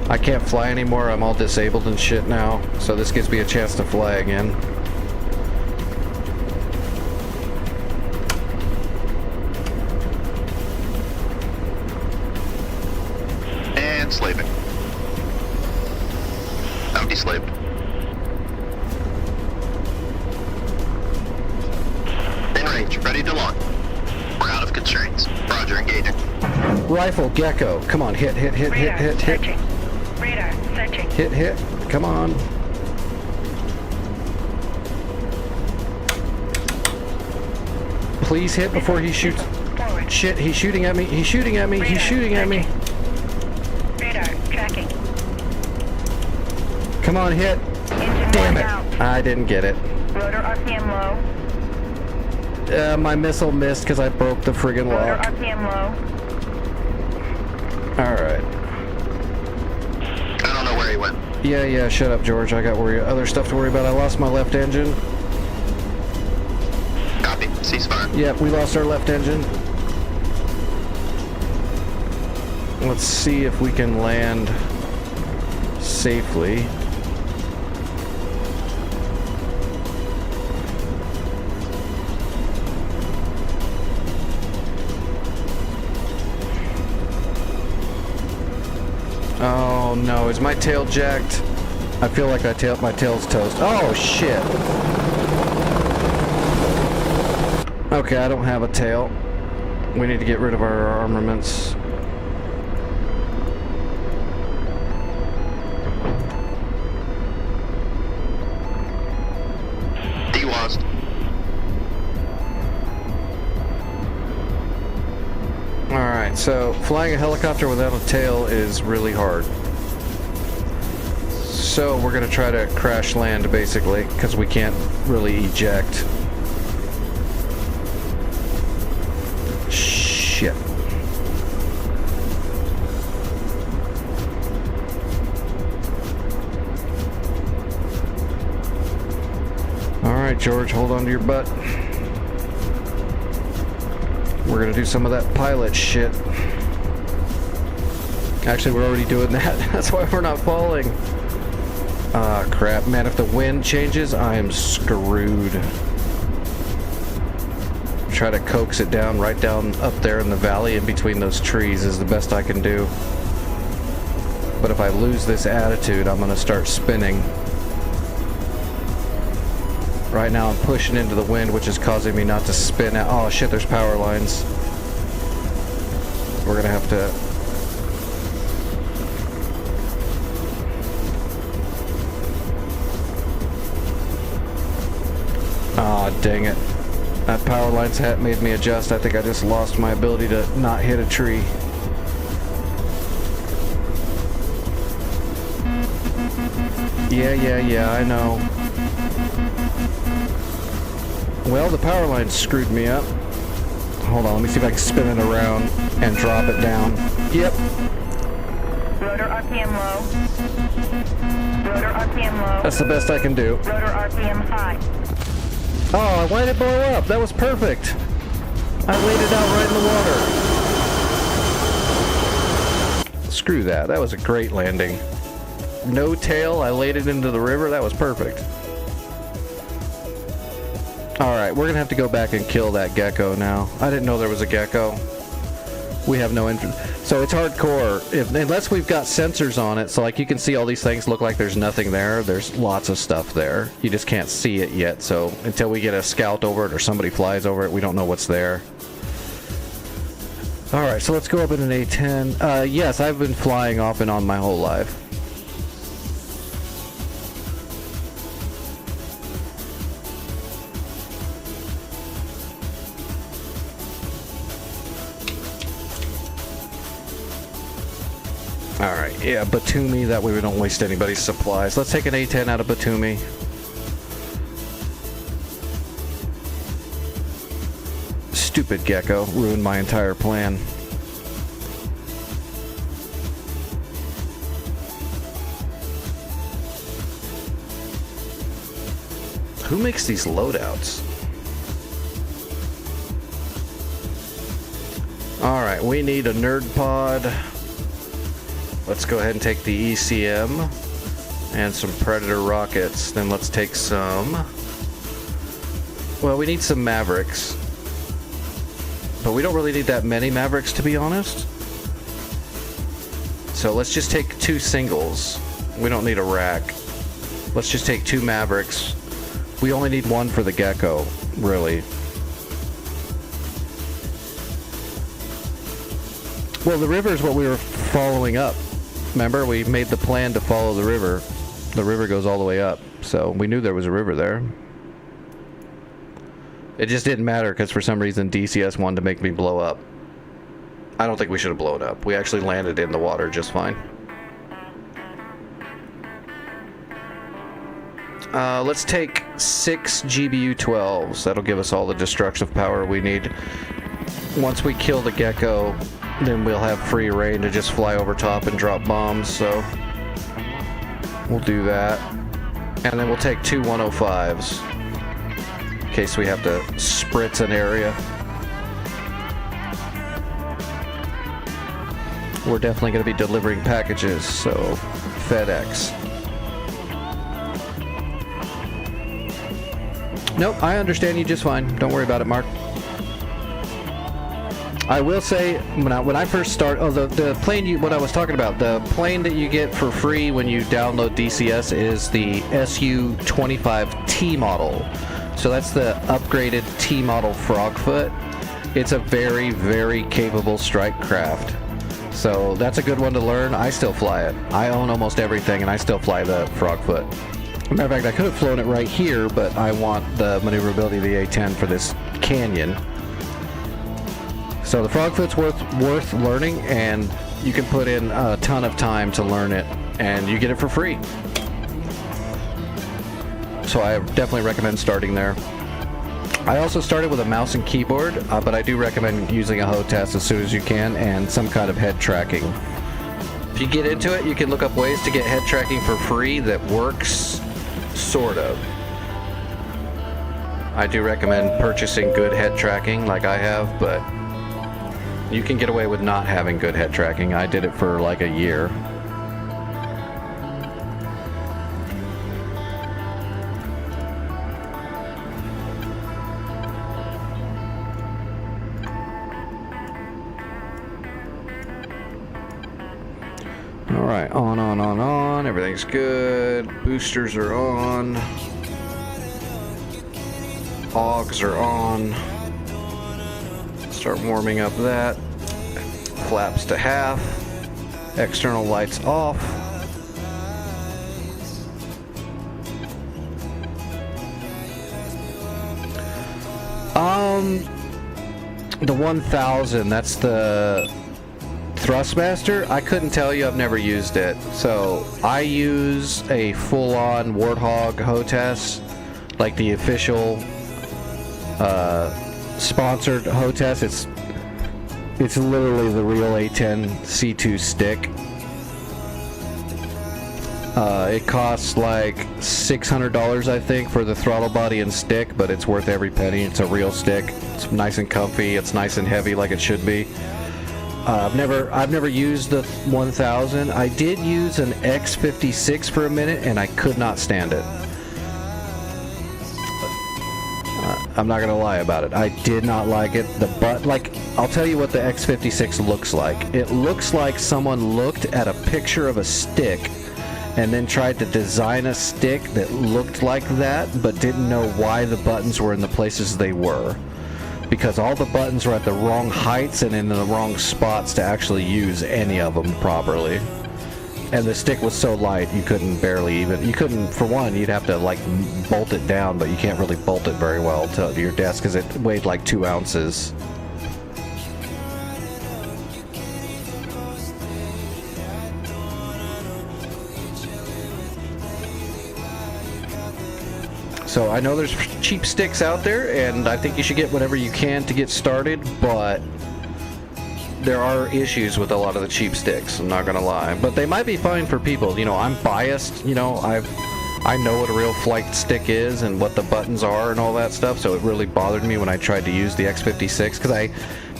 I can't fly anymore. I'm all disabled and shit now. So this gives me a chance to fly again. And slaving. I'm deslaved. In range, ready to launch. We're out of constraints. Roger, engaging. Rifle, gecko. Come on, hit. Radar searching. Radar searching. Hit. Come on. Please hit before he shoots. Forward. Shit, he's shooting at me. He's shooting at me. He's shooting at me. Radar tracking. Come on, hit. Engine Damn one it. out. I didn't get it. Rotor RPM low. My missile missed because I broke the friggin' Rotor lock. RPM low. Alright. I don't know where he went. Yeah, shut up, George. I got other stuff to worry about. I lost my left engine. Copy. Ceasefire. Yep, we lost our left engine. Let's see if we can land safely. Oh no, is my tail jacked? I feel like my tail's toast. Oh shit. Okay, I don't have a tail. We need to get rid of our armaments. Lost. Alright, so flying a helicopter without a tail is really hard. So we're gonna try to crash land basically, because we can't really eject. Shit. Alright, George, hold on to your butt. We're gonna do some of that pilot shit. Actually, we're already doing that. That's why we're not falling. Ah, crap. Man, if the wind changes, I am screwed. Try to coax it down, right down up there in the valley in between those trees is the best I can do. But if I lose this attitude, I'm gonna start spinning. Right now I'm pushing into the wind, which is causing me not to spin out. Oh shit, there's power lines. We're gonna have to... Aw, dang it. That power line's hat made me adjust. I think I just lost my ability to not hit a tree. Yeah, I know. Well, the power line screwed me up. Hold on, let me see if I can spin it around and drop it down. Yep. Rotor RPM low. Rotor RPM low. That's the best I can do. Rotor RPM high. Oh, why did it blow up? That was perfect. I laid it out right in the water. Screw that. That was a great landing. No tail. I laid it into the river. That was perfect. Alright, we're gonna have to go back and kill that gecko now. I didn't know there was a gecko. We have no interest. So it's hardcore. Unless we've got sensors on it, so like you can see all these things look like there's nothing there. There's lots of stuff there. You just can't see it yet. So until we get a scout over it or somebody flies over it, we don't know what's there. All right, so let's go up in an A-10. Yes, I've been flying off and on my whole life. Alright, yeah, Batumi, that way we don't waste anybody's supplies. Let's take an A-10 out of Batumi. Stupid gecko, ruined my entire plan. Who makes these loadouts? Alright, we need a nerd pod. Let's go ahead and take the ECM and some Predator rockets. Then let's take some... Well, we need some Mavericks. But we don't really need that many Mavericks, to be honest. So let's just take 2 singles. We don't need a rack. Let's just take 2 Mavericks. We only need 1 for the Gecko, really. Well, the river is what we were following up. Remember, we made the plan to follow the river. The river goes all the way up, so we knew there was a river there. It just didn't matter because for some reason DCS wanted to make me blow up. I don't think we should have blown up. We actually landed in the water just fine. Let's take 6 GBU-12s. That'll give us all the destructive power we need. Once we kill the Gecko, then we'll have free reign to just fly over top and drop bombs, so we'll do that. And then we'll take 2 105s in case we have to spritz an area. We're definitely going to be delivering packages, so FedEx. Nope, I understand you just fine. Don't worry about it, Mark. I will say, when I first start, the plane what I was talking about, the plane that you get for free when you download DCS is the Su-25T model. So that's the upgraded T model Frogfoot. It's a very, very capable strike craft. So that's a good one to learn. I still fly it. I own almost everything and I still fly the Frogfoot. Matter of fact, I could have flown it right here, but I want the maneuverability of the A-10 for this canyon. So the Frogfoot's worth learning, and you can put in a ton of time to learn it, and you get it for free. So I definitely recommend starting there. I also started with a mouse and keyboard, but I do recommend using a HOTAS as soon as you can, and some kind of head tracking. If you get into it, you can look up ways to get head tracking for free that works, sort of. I do recommend purchasing good head tracking like I have, but you can get away with not having good head tracking. I did it for like a year. Alright, on. Everything's good. Boosters are on. Hogs are on. Start warming up that. Flaps to half. External lights off. The 1000, that's the Thrustmaster. I couldn't tell you, I've never used it. So I use a full-on Warthog HOTAS, like the official sponsored HOTAS. It's literally the real A-10 C2 stick. It costs like $600, I think, for the throttle body and stick, but it's worth every penny. It's a real stick. It's nice and comfy. It's nice and heavy, like it should be. I've never used the 1000. I did use an X56 for a minute, and I could not stand it. I'm not gonna lie about it. I did not like it. I'll tell you what the X56 looks like. It looks like someone looked at a picture of a stick and then tried to design a stick that looked like that, but didn't know why the buttons were in the places they were. Because all the buttons were at the wrong heights and in the wrong spots to actually use any of them properly. And the stick was so light, you couldn't, for one, you'd have to like bolt it down, but you can't really bolt it very well to your desk because it weighed like 2 ounces. So I know there's cheap sticks out there, and I think you should get whatever you can to get started, but there are issues with a lot of the cheap sticks, I'm not gonna lie. But they might be fine for people. You know, I'm biased, you know, I know what a real flight stick is and what the buttons are and all that stuff, so it really bothered me when I tried to use the X56, because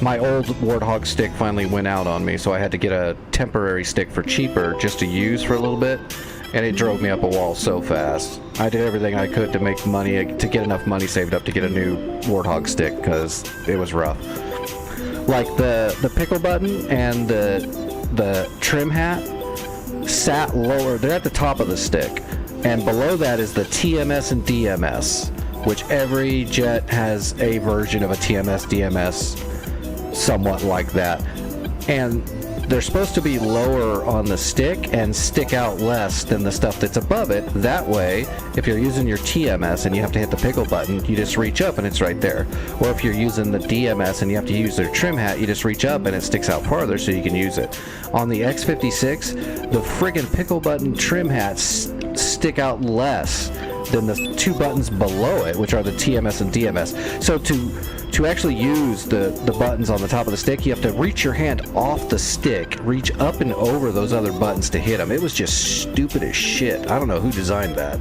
my old Warthog stick finally went out on me, so I had to get a temporary stick for cheaper just to use for a little bit, and it drove me up a wall so fast. I did everything I could to make money, to get enough money saved up to get a new Warthog stick, because it was rough. Like the pickle button and the trim hat sat lower. They're at the top of the stick, and below that is the TMS and DMS, which every jet has a version of a TMS DMS somewhat like that, and they're supposed to be lower on the stick and stick out less than the stuff that's above it. That way, if you're using your TMS and you have to hit the pickle button, you just reach up and it's right there. Or if you're using the DMS and you have to use their trim hat, you just reach up and it sticks out farther so you can use it. On the X56, the friggin' pickle button trim hats stick out less than the 2 buttons below it, which are the TMS and DMS. So to actually use the buttons on the top of the stick, you have to reach your hand off the stick, reach up and over those other buttons to hit them. It was just stupid as shit. I don't know who designed that.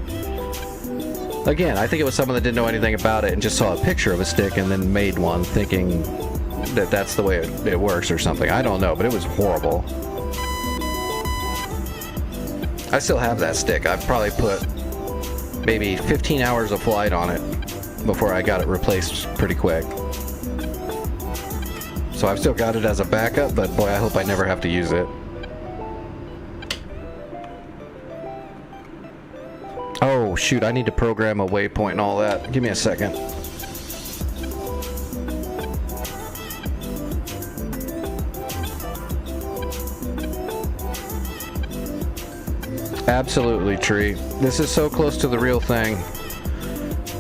Again, I think it was someone that didn't know anything about it and just saw a picture of a stick and then made one thinking that that's the way it works or something. I don't know, but it was horrible. I still have that stick. I've probably put maybe 15 hours of flight on it before I got it replaced pretty quick. So I've still got it as a backup, but boy, I hope I never have to use it. Oh shoot, I need to program a waypoint and all that. Give me a second. Absolutely, Tree. This is so close to the real thing.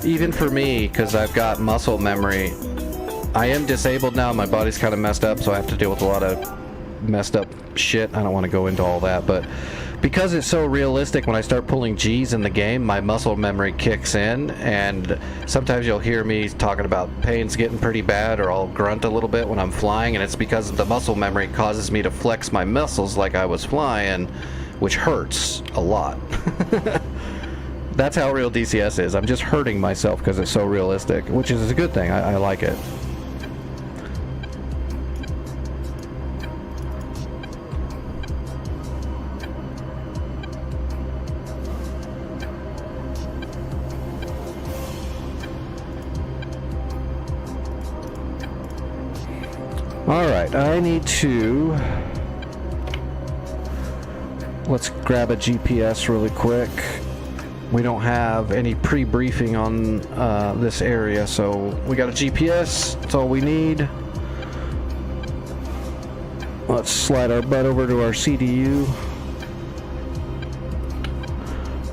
Even for me, because I've got muscle memory. I am disabled now, my body's kind of messed up, so I have to deal with a lot of messed up shit. I don't want to go into all that, but because it's so realistic, when I start pulling G's in the game, my muscle memory kicks in, and sometimes you'll hear me talking about pain's getting pretty bad, or I'll grunt a little bit when I'm flying, and it's because the muscle memory causes me to flex my muscles like I was flying, which hurts a lot. That's how real DCS is. I'm just hurting myself because it's so realistic, which is a good thing. I like it. Alright, I need to... Let's grab a GPS really quick. We don't have any pre-briefing on this area, so we got a GPS. That's all we need. Let's slide our butt over to our CDU.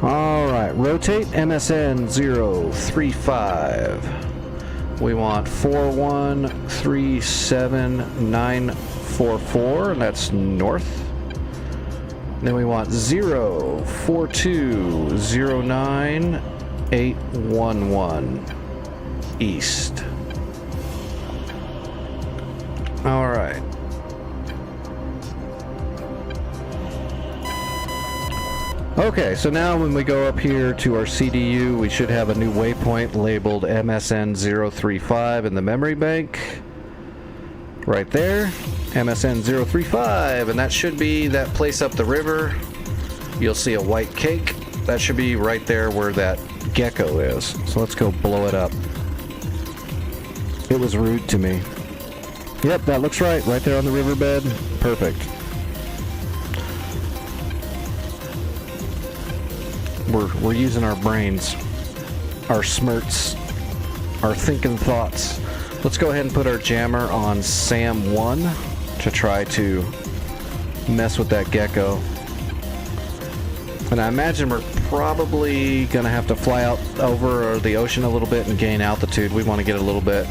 Alright, rotate MSN 035. We want 4137944, and that's north. Then we want 04209-811 east. All right. Okay, so now when we go up here to our CDU, we should have a new waypoint labeled MSN 035 in the memory bank. Right there. MSN 035, and that should be that place up the river. You'll see a white cake. That should be right there where that gecko is. So let's go blow it up. It was rude to me. Yep, that looks right. Right there on the riverbed. Perfect. We're using our brains, our smirts, our thinking thoughts. Let's go ahead and put our jammer on SAM 1 to try to mess with that gecko. And I imagine we're probably going to have to fly out over the ocean a little bit and gain altitude. We want to get a little bit.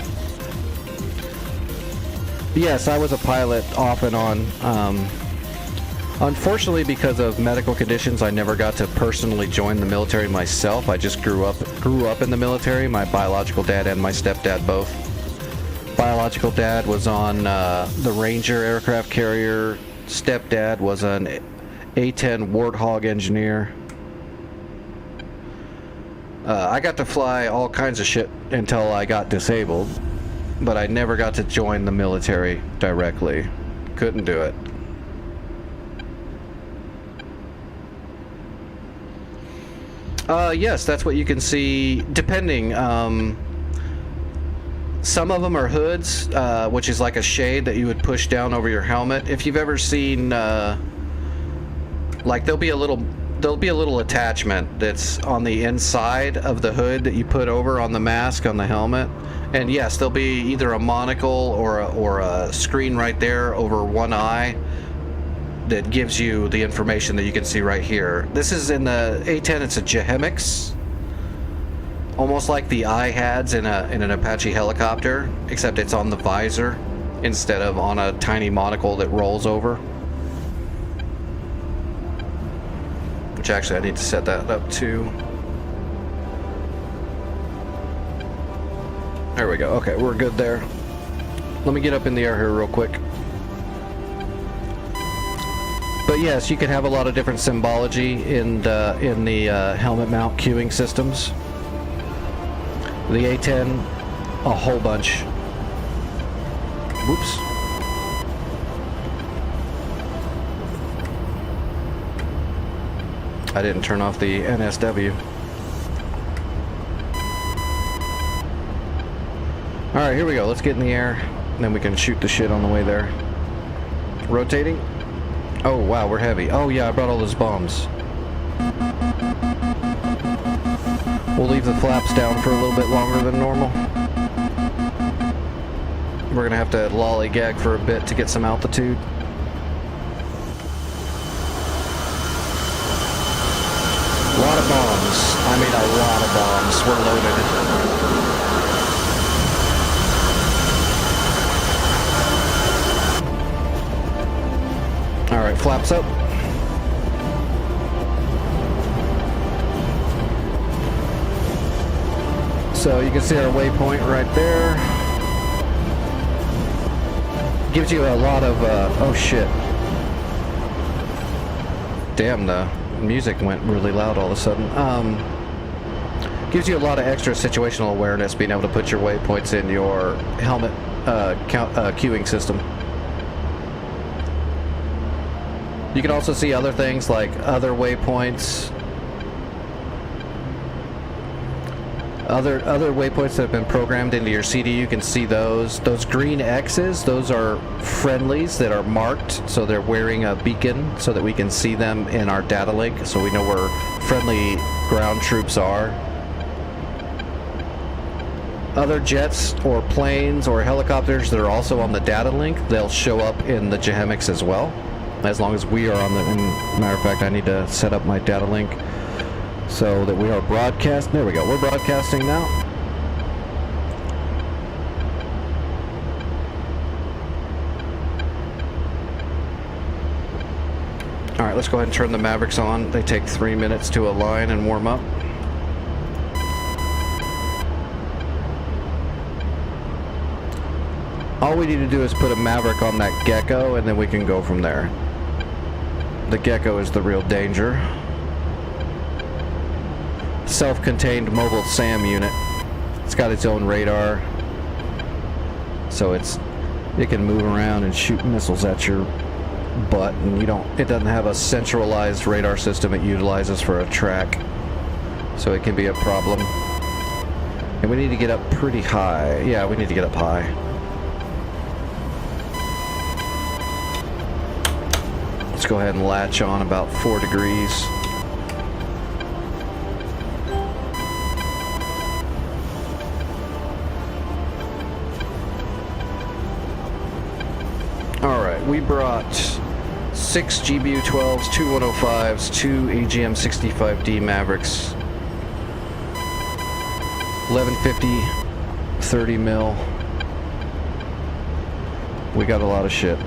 Yes, I was a pilot off and on. Unfortunately, because of medical conditions, I never got to personally join the military myself. I just grew up in the military. My biological dad and my stepdad both. Biological dad was on the Ranger aircraft carrier. Stepdad was an A-10 Warthog engineer. I got to fly all kinds of shit until I got disabled, but I never got to join the military directly. Couldn't do it. Yes, that's what you can see, depending. Some of them are hoods, which is like a shade that you would push down over your helmet. If you've ever seen, like there'll be a little attachment that's on the inside of the hood that you put over on the mask on the helmet. And yes, there'll be either a monocle or a screen right there over one eye that gives you the information that you can see right here. This is in the A-10, it's a JHEMIX. Almost like the iHads in an Apache helicopter, except it's on the visor instead of on a tiny monocle that rolls over. Which actually I need to set that up too. There we go. Okay, we're good there. Let me get up in the air here real quick. But yes, you can have a lot of different symbology in the helmet mount cueing systems. The A-10, a whole bunch. Whoops. I didn't turn off the NSW. Alright, here we go. Let's get in the air, and then we can shoot the shit on the way there. Rotating. Oh, wow, we're heavy. Oh, yeah, I brought all those bombs. We'll leave the flaps down for a little bit longer than normal. We're gonna have to lollygag for a bit to get some altitude. A lot of bombs. I mean, a lot of bombs. We're loaded. Alright, flaps up. So you can see our waypoint right there. Gives you a lot of, oh shit. Damn, the music went really loud all of a sudden. Gives you a lot of extra situational awareness, being able to put your waypoints in your helmet queuing system. You can also see other things like other waypoints. Other waypoints that have been programmed into your CD, you can see those. Those green X's, those are friendlies that are marked, so they're wearing a beacon so that we can see them in our data link, so we know where friendly ground troops are. Other jets or planes or helicopters that are also on the data link, they'll show up in the JHEMIX as well, as long as we are on the, and matter of fact, I need to set up my data link so that we are broadcast. There we go. We're broadcasting now. All right, let's go ahead and turn the Mavericks on. They take 3 minutes to align and warm up. All we need to do is put a Maverick on that Gecko, and then we can go from there. The Gecko is the real danger. Self-contained mobile SAM unit. It's got its own radar, so it can move around and shoot missiles at your butt, and it doesn't have a centralized radar system it utilizes for a track, so it can be a problem. And we need to get up pretty high. Yeah, we need to get up high. Let's go ahead and latch on about 4 degrees. Alright, we brought 6 GBU-12s, 2 105s, 2 AGM-65D Mavericks, 1150, 30 mil. We got a lot of shit.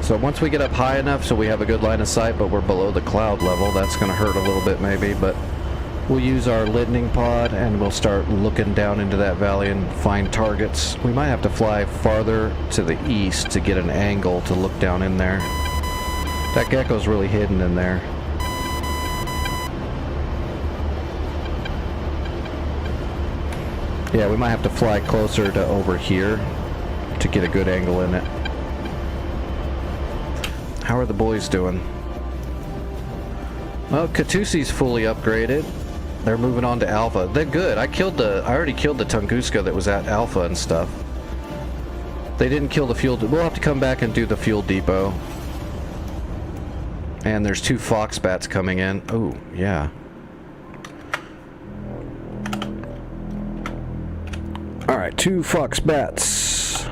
So once we get up high enough so we have a good line of sight, but we're below the cloud level, that's going to hurt a little bit maybe, but we'll use our lidning pod and we'll start looking down into that valley and find targets. We might have to fly farther to the east to get an angle to look down in there. That gecko's really hidden in there. Yeah, we might have to fly closer to over here to get a good angle in it. How are the boys doing? Well, Katusi's fully upgraded. They're moving on to Alpha. They're good. I already killed the Tunguska that was at Alpha and stuff. They didn't kill the fuel. We'll have to come back and do the fuel depot. And there's 2 Fox Bats coming in. Oh, yeah. Alright, 2 Fox Bats.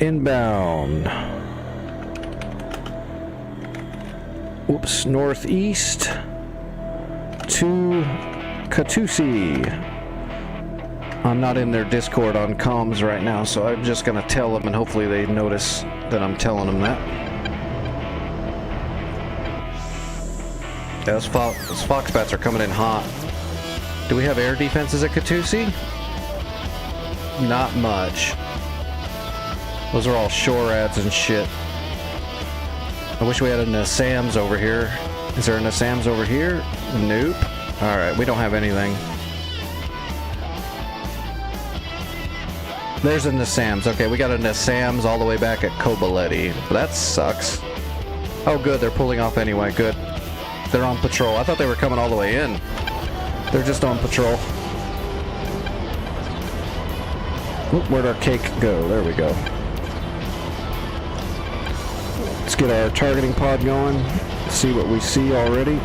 Inbound. Whoops, northeast to Katusi. I'm not in their Discord on comms right now, so I'm just gonna tell them and hopefully they notice that I'm telling them that. Those Fox Bats are coming in hot. Do we have air defenses at Katusi? Not much. Those are all shore ads and shit. I wish we had a Nassams over here. Is there a Nassams over here? Nope. Alright, we don't have anything. There's a Nassams. Okay, we got a Nassams all the way back at Kobaletti. That sucks. Oh good, they're pulling off anyway. Good. They're on patrol. I thought they were coming all the way in. They're just on patrol. Oop, where'd our cake go? There we go. Let's get our targeting pod going, see what we see already.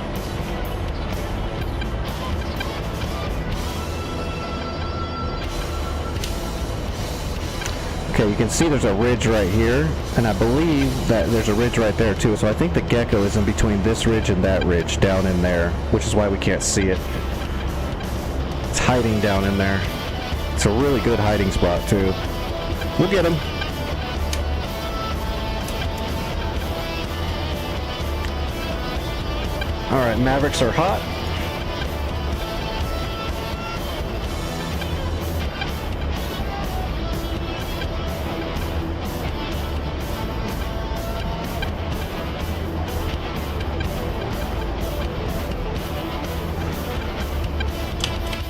Okay, you can see there's a ridge right here, and I believe that there's a ridge right there too, so I think the gecko is in between this ridge and that ridge down in there, which is why we can't see it. It's hiding down in there. It's a really good hiding spot too. We'll get him. Alright, Mavericks are hot.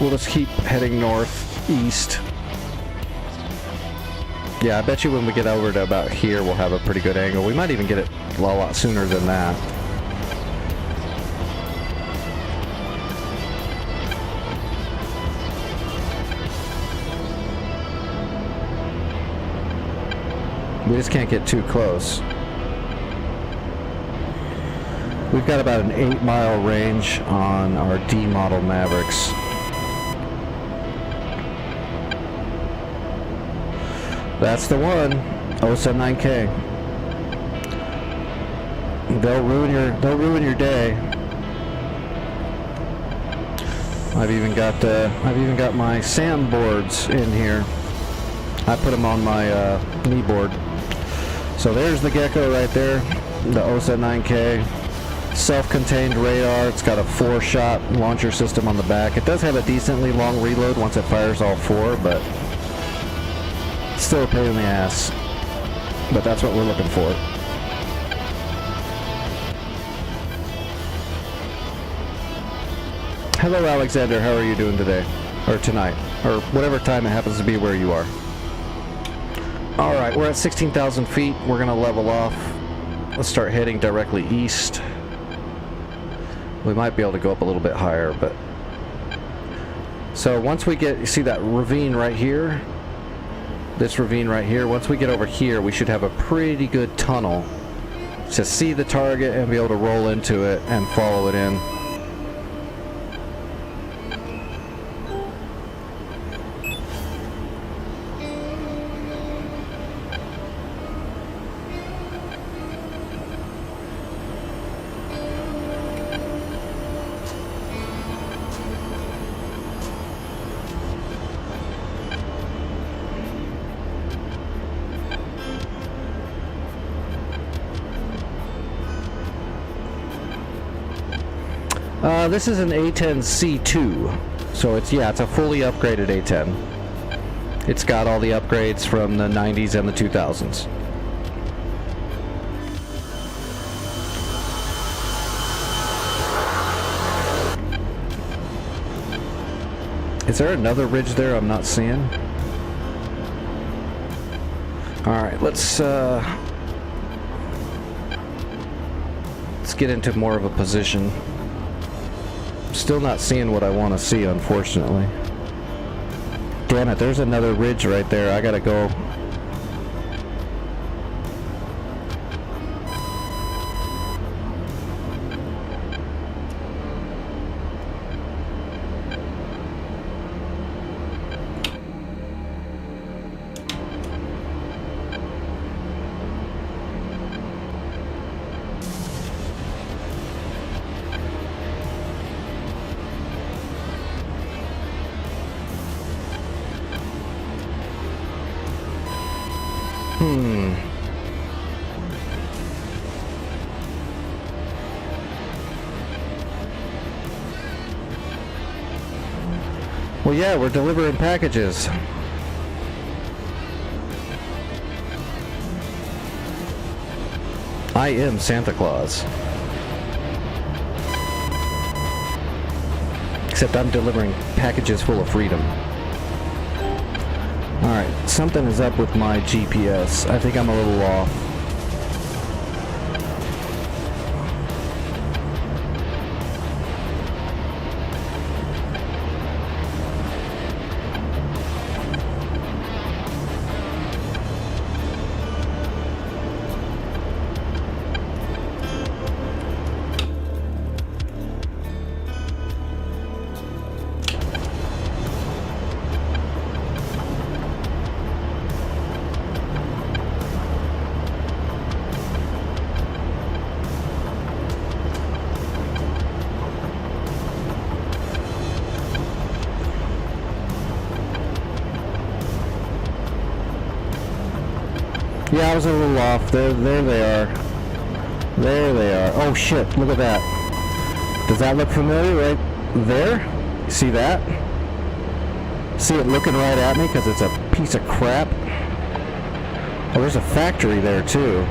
We'll just keep heading northeast. Yeah, I bet you when we get over to about here, we'll have a pretty good angle. We might even get it a lot sooner than that. We just can't get too close. We've got about an 8-mile range on our D model Mavericks. That's the one. OSA 9K. They'll ruin your day. I've even got my SAM boards in here. I put them on my knee board. So there's the gecko right there, the OSA 9K. Self-contained radar. It's got a 4-shot launcher system on the back. It does have a decently long reload once it fires all 4, but it's still a pain in the ass. But that's what we're looking for. Hello, Alexander. How are you doing today? Or tonight? Or whatever time it happens to be where you are. Alright, we're at 16,000 feet. We're going to level off. Let's start heading directly east. We might be able to go up a little bit higher, but... So once we get... You see that ravine right here? This ravine right here? Once we get over here, we should have a pretty good tunnel to see the target and be able to roll into it and follow it in. This is an A10C2, so it's a fully upgraded A10. It's got all the upgrades from the 90s and the 2000s. Is there another ridge there I'm not seeing? Alright, let's get into more of a position. Still not seeing what I want to see, unfortunately. Damn it, there's another ridge right there. I gotta go. Well, yeah, we're delivering packages. I am Santa Claus. Except I'm delivering packages full of freedom. Alright, something is up with my GPS. I think I'm a little off. Yeah, I was a little off. There they are. There they are. Oh shit, look at that. Does that look familiar right there? See that? See it looking right at me because it's a piece of crap? Oh, there's a factory there too.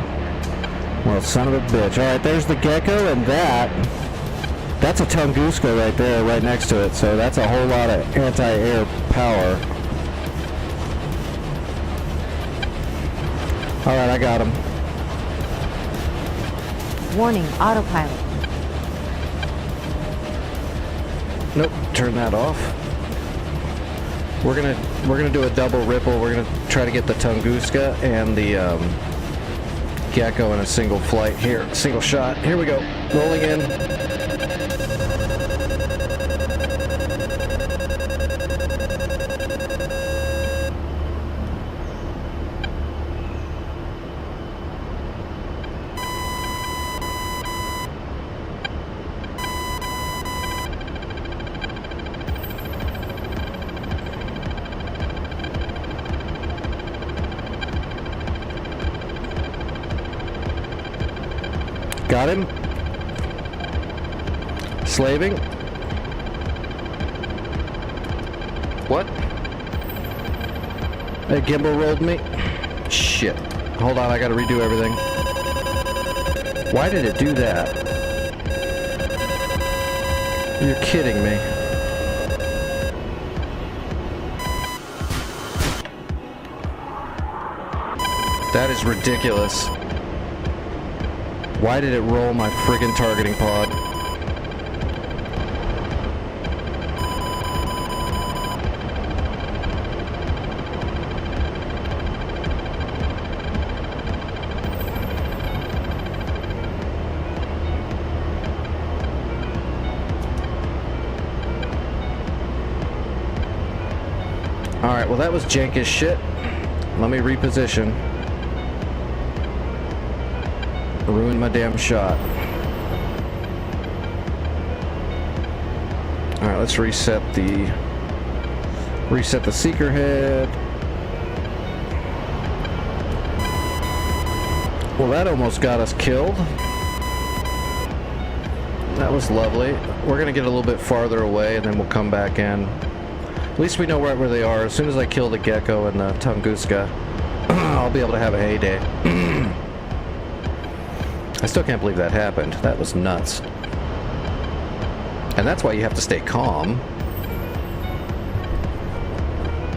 Well, son of a bitch. Alright, there's the Gecko, and that's a Tunguska right there, right next to it. So that's a whole lot of anti-air power. Alright, I got him. Warning, autopilot. Nope, turn that off. We're gonna do a double ripple. We're gonna try to get the Tunguska and the Gecko in a single flight here. Single shot. Here we go. Rolling in. Got him. Slaving. What? That gimbal rolled me. Shit. Hold on, I gotta redo everything. Why did it do that? You're kidding me. That is ridiculous. Why did it roll my friggin' targeting pod? well that was jank as shit. Let me reposition. Ruined my damn shot. Alright, let's reset the seeker head. Well, that almost got us killed. That was lovely. We're gonna get a little bit farther away and then we'll come back in. At least we know right where they are. As soon as I kill the gecko and the Tunguska, I'll be able to have a heyday. I still can't believe that happened. That was nuts. And that's why you have to stay calm.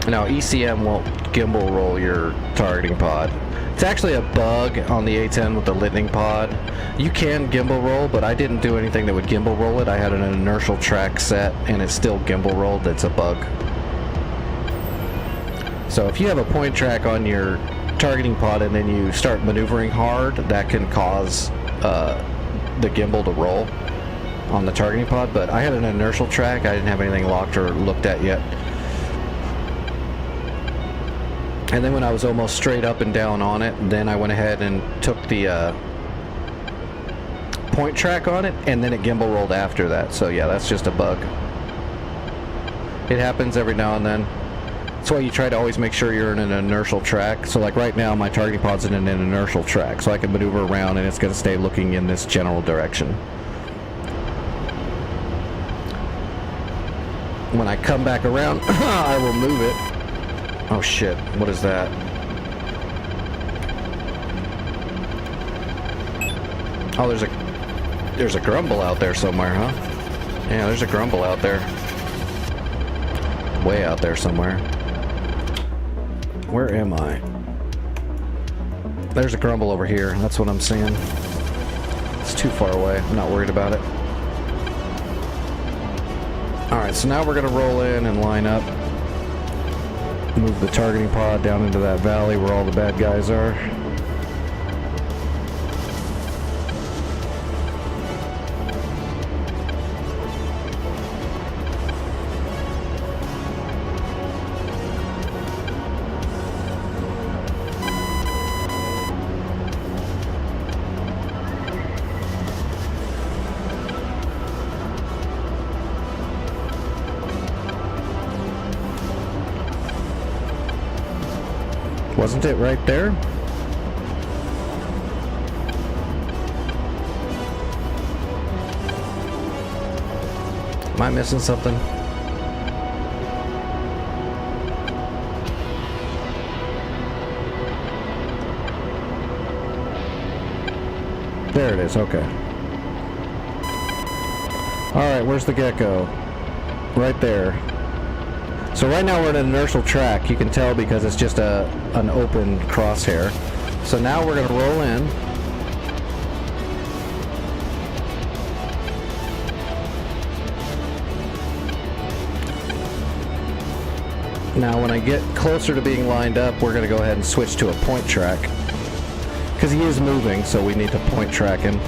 Now, ECM won't gimbal roll your targeting pod. It's actually a bug on the A10 with the Lightning pod. You can gimbal roll, but I didn't do anything that would gimbal roll it. I had an inertial track set, and it's still gimbal rolled. It's a bug. So if you have a point track on your targeting pod and then you start maneuvering hard, that can cause the gimbal to roll on the targeting pod. But I had an inertial track. I didn't have anything locked or looked at yet. And then when I was almost straight up and down on it, then I went ahead and took the point track on it, and then it gimbal rolled after that. So yeah, that's just a bug. It happens every now and then. That's why you try to always make sure you're in an inertial track. So like right now, my targeting pod's in an inertial track, so I can maneuver around and it's going to stay looking in this general direction. When I come back around, I will move it. Oh shit, what is that? Oh, there's a grumble out there somewhere, huh? Yeah, there's a grumble out there. Way out there somewhere. Where am I? There's a grumble over here, that's what I'm seeing. It's too far away, I'm not worried about it. Alright, so now we're gonna roll in and line up. Move the targeting pod down into that valley where all the bad guys are. Wasn't it right there? Am I missing something? There it is, okay. Alright, where's the gecko? Right there. So right now we're in an inertial track. You can tell because it's just an open crosshair. So now we're going to roll in. Now when I get closer to being lined up, we're going to go ahead and switch to a point track. Because he is moving, so we need to point track him.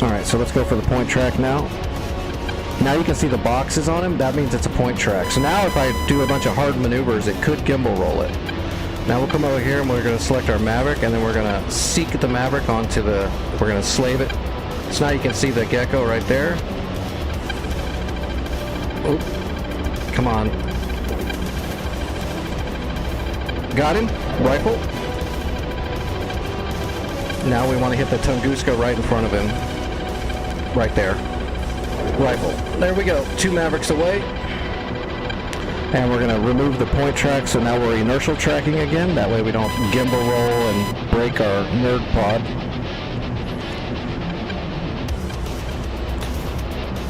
Alright, so let's go for the point track now. Now you can see the boxes on him. That means it's a point track. So now if I do a bunch of hard maneuvers, it could gimbal roll it. Now we'll come over here and we're going to select our Maverick, and then we're going to seek the Maverick onto the... We're going to slave it. So now you can see the gecko right there. Oop. Come on. Got him. Rifle. Now we want to hit the Tunguska right in front of him. Right there. Rifle. There we go. 2 Mavericks away. And we're going to remove the point track, so now we're inertial tracking again. That way we don't gimbal roll and break our nerd pod.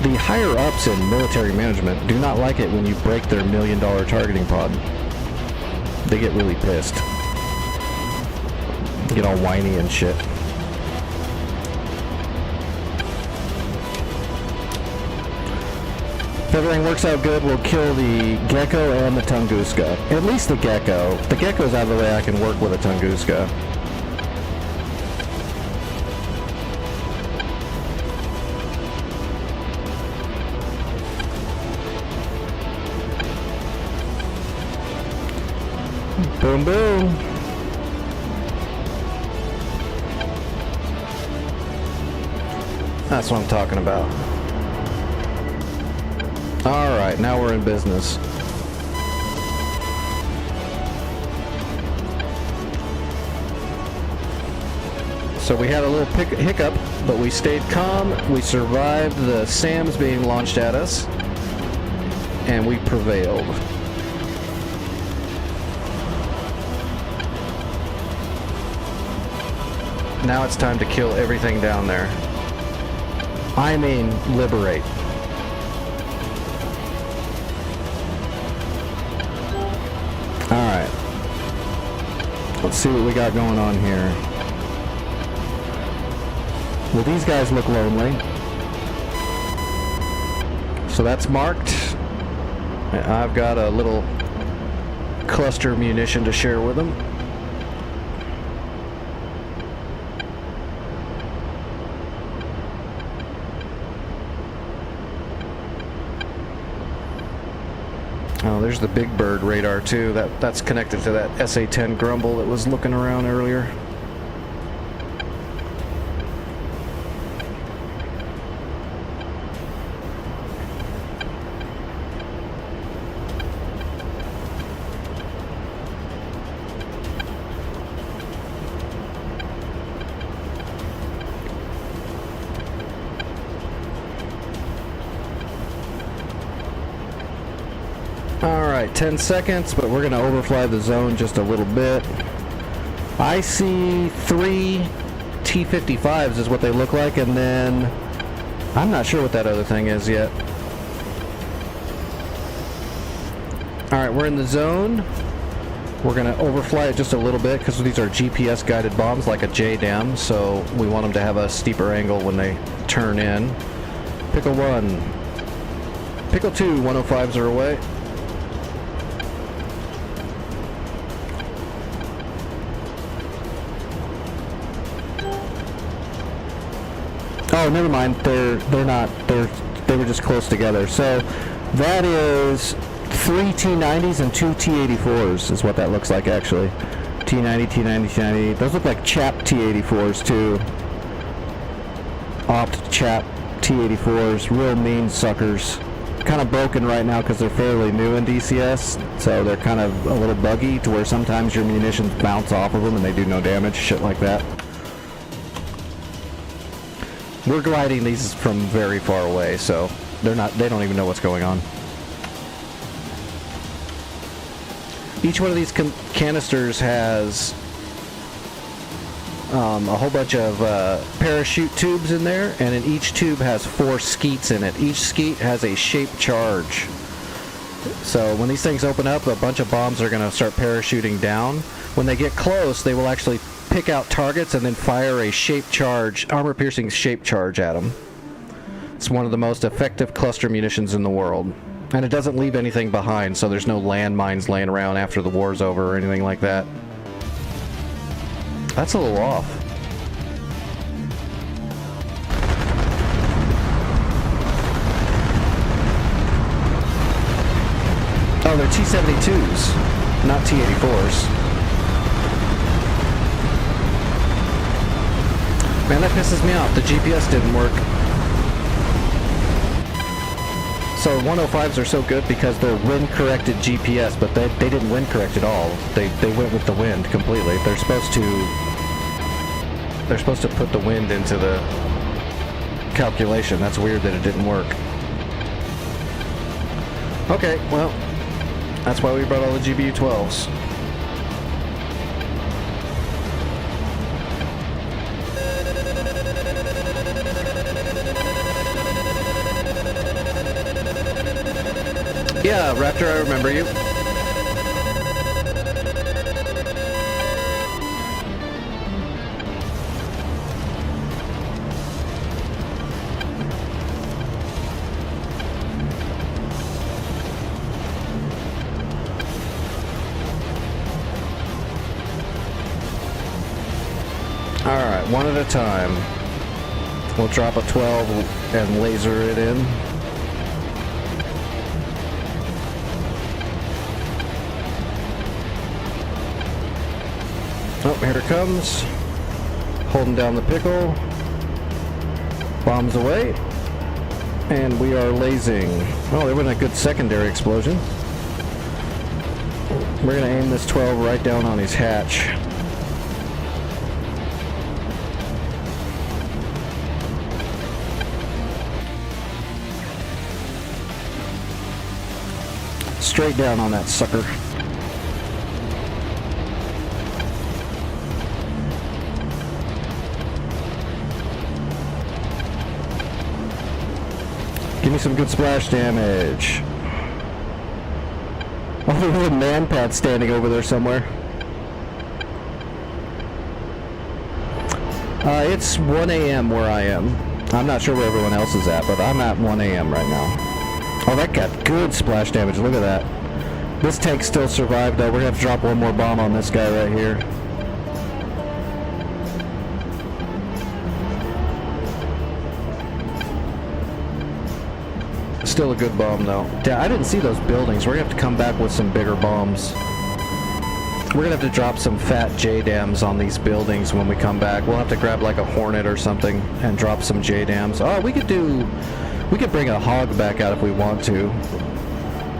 The higher ups in military management do not like it when you break their $1 million targeting pod. They get really pissed. Get all whiny and shit. If everything works out good, we'll kill the gecko and the Tunguska. At least the gecko. The gecko's out of the way, I can work with a Tunguska. Boom, boom. That's what I'm talking about. All right, now we're in business. So we had a little hiccup, but we stayed calm. We survived the SAMs being launched at us, and we prevailed. Now it's time to kill everything down there. I mean, liberate. Alright. Let's see what we got going on here. Well, these guys look lonely. So that's marked. I've got a little cluster munition to share with them. Oh, there's the Big Bird radar too. That's connected to that SA-10 Grumble that was looking around earlier. Alright, 10 seconds, but we're going to overfly the zone just a little bit. I see 3 T-55s is what they look like, and then I'm not sure what that other thing is yet. Alright, we're in the zone. We're going to overfly it just a little bit because these are GPS guided bombs like a JDAM, so we want them to have a steeper angle when they turn in. Pickle 1. Pickle 2, 105s are away. Oh, never mind. They're not. They were just close together. So that is 3 T-90s and 2 T-84s is what that looks like actually. T-90, T-90, T-90. Those look like Chap T-84s too. Opt Chap T-84s. Real mean suckers. Kind of broken right now because they're fairly new in DCS. So they're kind of a little buggy to where sometimes your munitions bounce off of them and they do no damage. Shit like that. We're gliding these from very far away, so they don't even know what's going on. Each one of these canisters has a whole bunch of parachute tubes in there, and in each tube has 4 skeets in it. Each skeet has a shaped charge. So when these things open up, a bunch of bombs are going to start parachuting down. When they get close, they will actually pick out targets and then fire a shaped charge, armor-piercing shaped charge at them. It's one of the most effective cluster munitions in the world. And it doesn't leave anything behind, so there's no landmines laying around after the war's over or anything like that. That's a little off. Oh, they're T-72s, not T-84s. Man, that pisses me off. The GPS didn't work. So 105s are so good because they're wind-corrected GPS, but they didn't wind-correct at all. They went with the wind completely. They're supposed to put the wind into the calculation. That's weird that it didn't work. Okay, well, that's why we brought all the GBU-12s. Yeah, Raptor, I remember you. Alright, one at a time. We'll drop a 12 and laser it in. Oh, here it comes. Holding down the pickle. Bombs away. And we are lasing. Oh, there went a good secondary explosion. We're going to aim this 12 right down on his hatch. Straight down on that sucker. Give me some good splash damage. Oh, there's a man pad standing over there somewhere. It's 1 a.m. where I am. I'm not sure where everyone else is at, but I'm at 1 a.m. right now. Oh, that got good splash damage. Look at that. This tank still survived, though. We're going to have to drop one more bomb on this guy right here. Still a good bomb, though. Yeah, I didn't see those buildings. We're going to have to come back with some bigger bombs. We're going to have to drop some fat JDAMs on these buildings when we come back. We'll have to grab like a Hornet or something and drop some JDAMs. Oh, we could bring a Hog back out if we want to.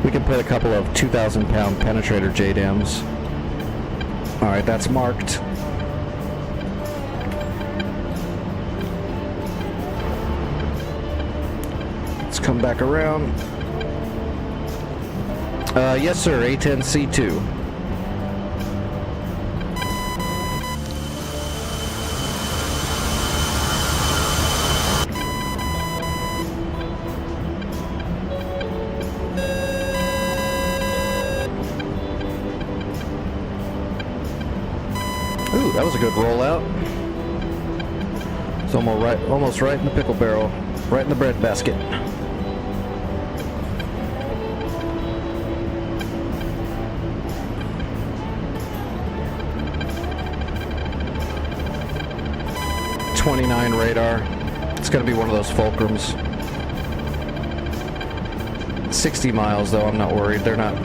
We can put a couple of 2,000-pound penetrator JDAMs. Alright, that's marked. Let's come back around. Yes sir, A10C2. Ooh, that was a good rollout. It's almost right in the pickle barrel, right in the bread basket. .29 radar. It's gonna be one of those Fulcrums. 60 miles though. I'm not worried. They're not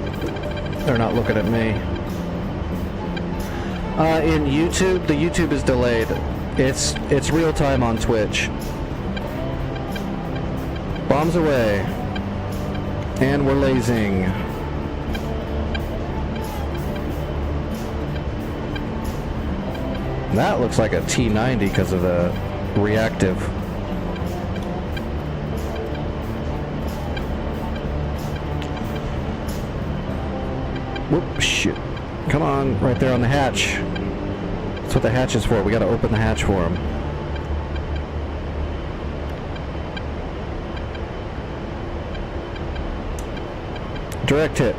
looking at me. In YouTube, the YouTube is delayed. It's real time on Twitch. Bombs away. And we're lasing. That looks like a T-90 because of the reactive. Whoop, shit. Come on, right there on the hatch. That's what the hatch is for. We gotta open the hatch for him. Direct hit.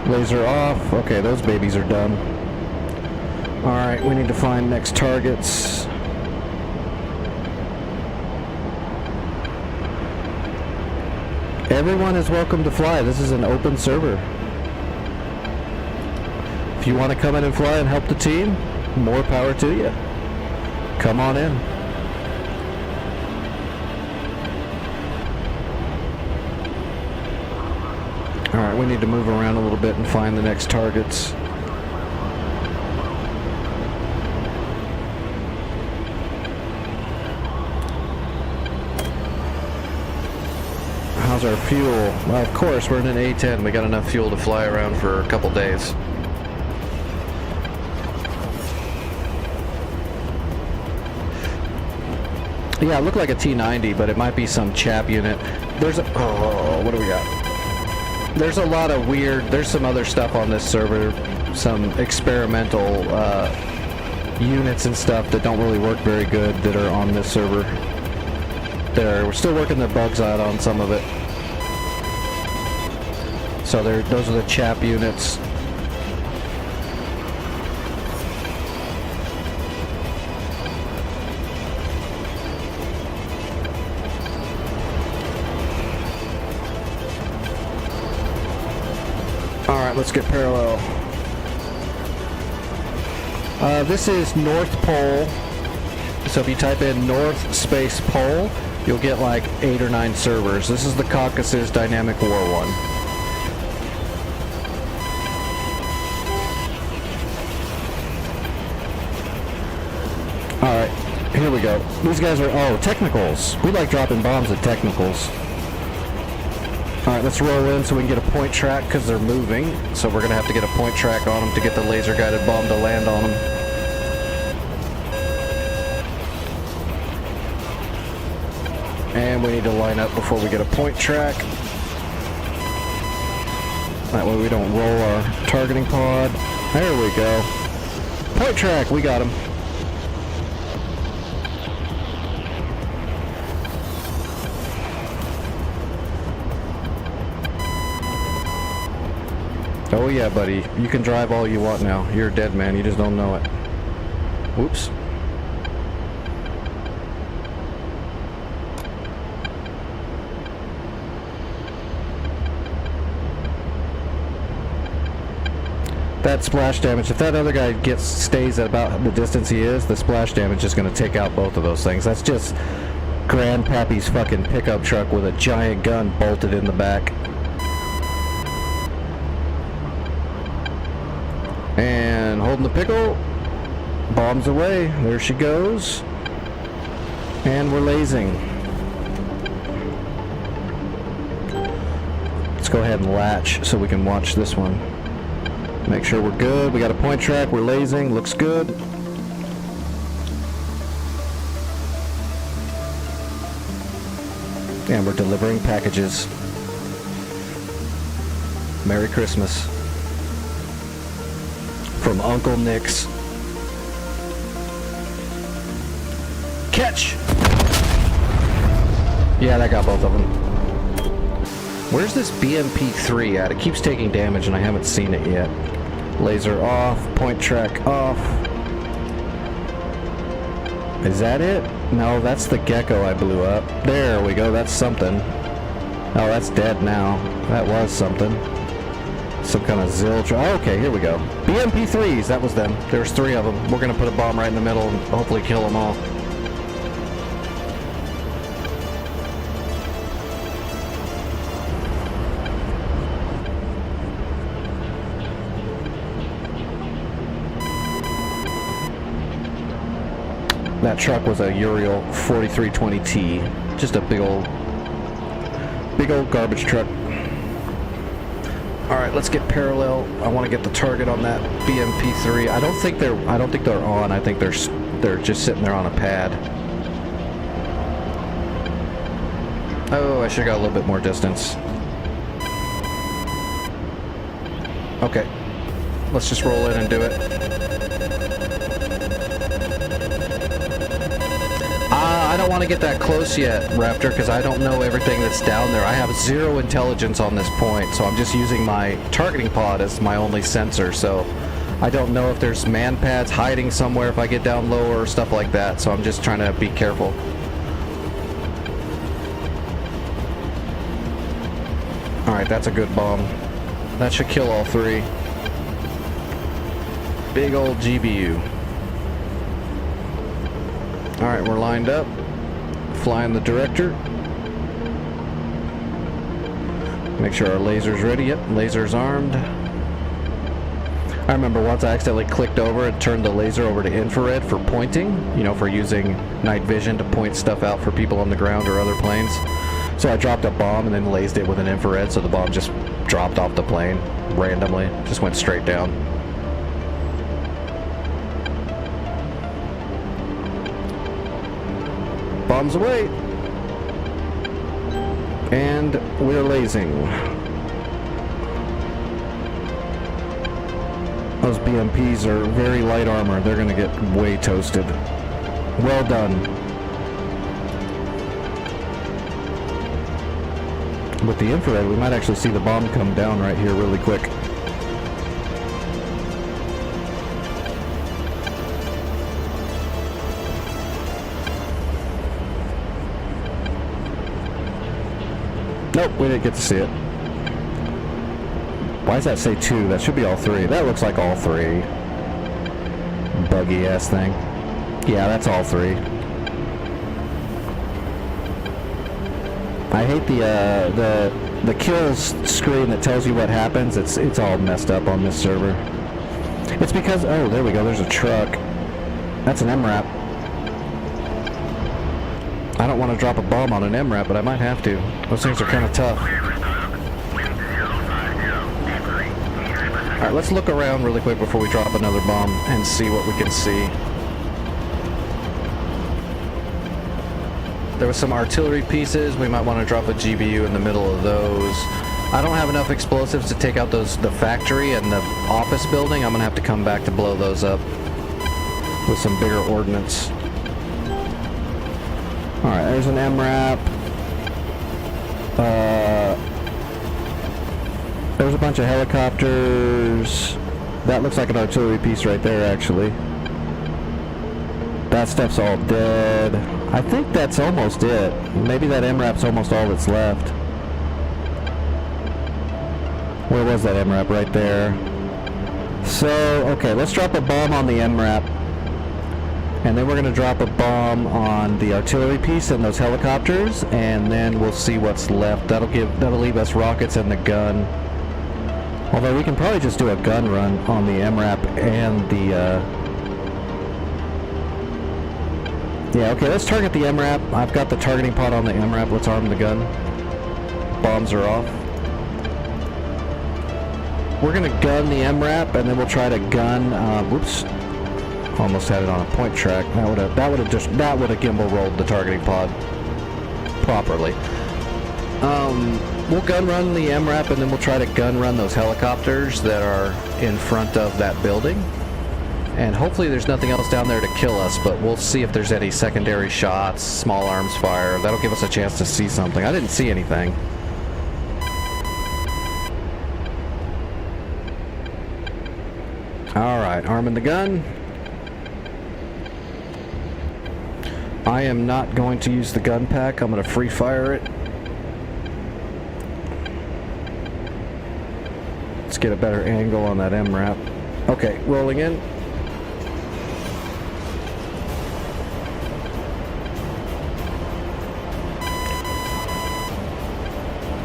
Laser off. Okay, those babies are done. Alright, we need to find next targets. Everyone is welcome to fly. This is an open server. If you want to come in and fly and help the team, more power to you. Come on in. Alright, we need to move around a little bit and find the next targets. How's our fuel? Well, of course, we're in an A-10. We got enough fuel to fly around for a couple days. Yeah, it looked like a T-90, but it might be some chap unit. There's a... Oh, what do we got? There's a lot of weird... There's some other stuff on this server. Some experimental units and stuff that don't really work very good that are on this server. We're still working the bugs out on some of it. So those are the chap units. Alright, let's get parallel. This is North Pole. So if you type in North Space Pole, you'll get like 8 or 9 servers. This is the Caucasus Dynamic War one. here we go. These guys are, oh, technicals. We like dropping bombs at technicals. Alright, let's roll in so we can get a point track because they're moving. So we're going to have to get a point track on them to get the laser guided bomb to land on them. And we need to line up before we get a point track. That way we don't roll our targeting pod. There we go. Point track, we got him. Oh yeah, buddy. You can drive all you want now. You're a dead man. You just don't know it. Whoops. That splash damage, if that other guy stays at about the distance he is, the splash damage is going to take out both of those things. That's just Grandpappy's fucking pickup truck with a giant gun bolted in the back. And holding the pickle, bombs away. There she goes. And we're lasing. Let's go ahead and latch so we can watch this one. Make sure we're good. We got a point track. We're lasing. Looks good. And we're delivering packages. Merry Christmas. From Uncle Nick's. Catch! Yeah, that got both of them. Where's this BMP-3 at? It keeps taking damage and I haven't seen it yet. Laser off, point track off. Is that it? No, that's the gecko I blew up. There we go, that's something. Oh, that's dead now. That was something. Some kind of zilch. Oh, okay, here we go. BMP-3s, that was them. There's 3 of them. We're gonna put a bomb right in the middle and hopefully kill them all. That truck was a Uriel 4320T. Just a big old garbage truck. Alright, let's get parallel. I want to get the target on that BMP-3. I don't think they're on. I think they're just sitting there on a pad. Oh, I should have got a little bit more distance. Okay. Let's just roll in and do it. I don't want to get that close yet, Raptor, because I don't know everything that's down there. I have 0 intelligence on this point, so I'm just using my targeting pod as my only sensor, so I don't know if there's man pads hiding somewhere if I get down lower or stuff like that, so I'm just trying to be careful. Alright, that's a good bomb. That should kill all 3. Big old GBU. Alright, we're lined up. Flying the director. Make sure our laser's ready. Yep, laser's armed. I remember once I accidentally clicked over and turned the laser over to infrared for pointing, you know, for using night vision to point stuff out for people on the ground or other planes. So I dropped a bomb and then lased it with an infrared, so the bomb just dropped off the plane randomly. Just went straight down. Bombs away. And we're lasing. Those BMPs are very light armor. They're gonna get way toasted. Well done. With the infrared, we might actually see the bomb come down right here really quick. Nope, we didn't get to see it. Why does that say 2? That should be all 3. That looks like all 3. Buggy ass thing. Yeah, that's all 3. I hate the kills screen that tells you what happens. It's all messed up on this server. It's because, oh, there we go. There's a truck. That's an MRAP. I don't want to drop a bomb on an MRAP, but I might have to. Those things are kind of tough. Alright, let's look around really quick before we drop another bomb and see what we can see. There was some artillery pieces. We might want to drop a GBU in the middle of those. I don't have enough explosives to take out the factory and the office building. I'm going to have to come back to blow those up with some bigger ordnance. Alright, there's an MRAP. There's a bunch of helicopters. That looks like an artillery piece right there, actually. That stuff's all dead. I think that's almost it. Maybe that MRAP's almost all that's left. Where was that MRAP? Right there. So, okay, let's drop a bomb on the MRAP. And then we're going to drop a bomb on the artillery piece and those helicopters. And then we'll see what's left. That'll leave us rockets and the gun. Although we can probably just do a gun run on the MRAP and the... Yeah, okay, let's target the MRAP. I've got the targeting pod on the MRAP. Let's arm the gun. Bombs are off. We're going to gun the MRAP, and then we'll try to gun... whoops. Almost had it on a point track. That would have gimbal rolled the targeting pod properly. We'll gun run the MRAP, and then we'll try to gun run those helicopters that are in front of that building. And hopefully there's nothing else down there to kill us, but we'll see if there's any secondary shots, small arms fire. That'll give us a chance to see something. I didn't see anything. Alright, arming the gun. I am not going to use the gun pack. I'm going to free fire it. Let's get a better angle on that MRAP. Okay, rolling in.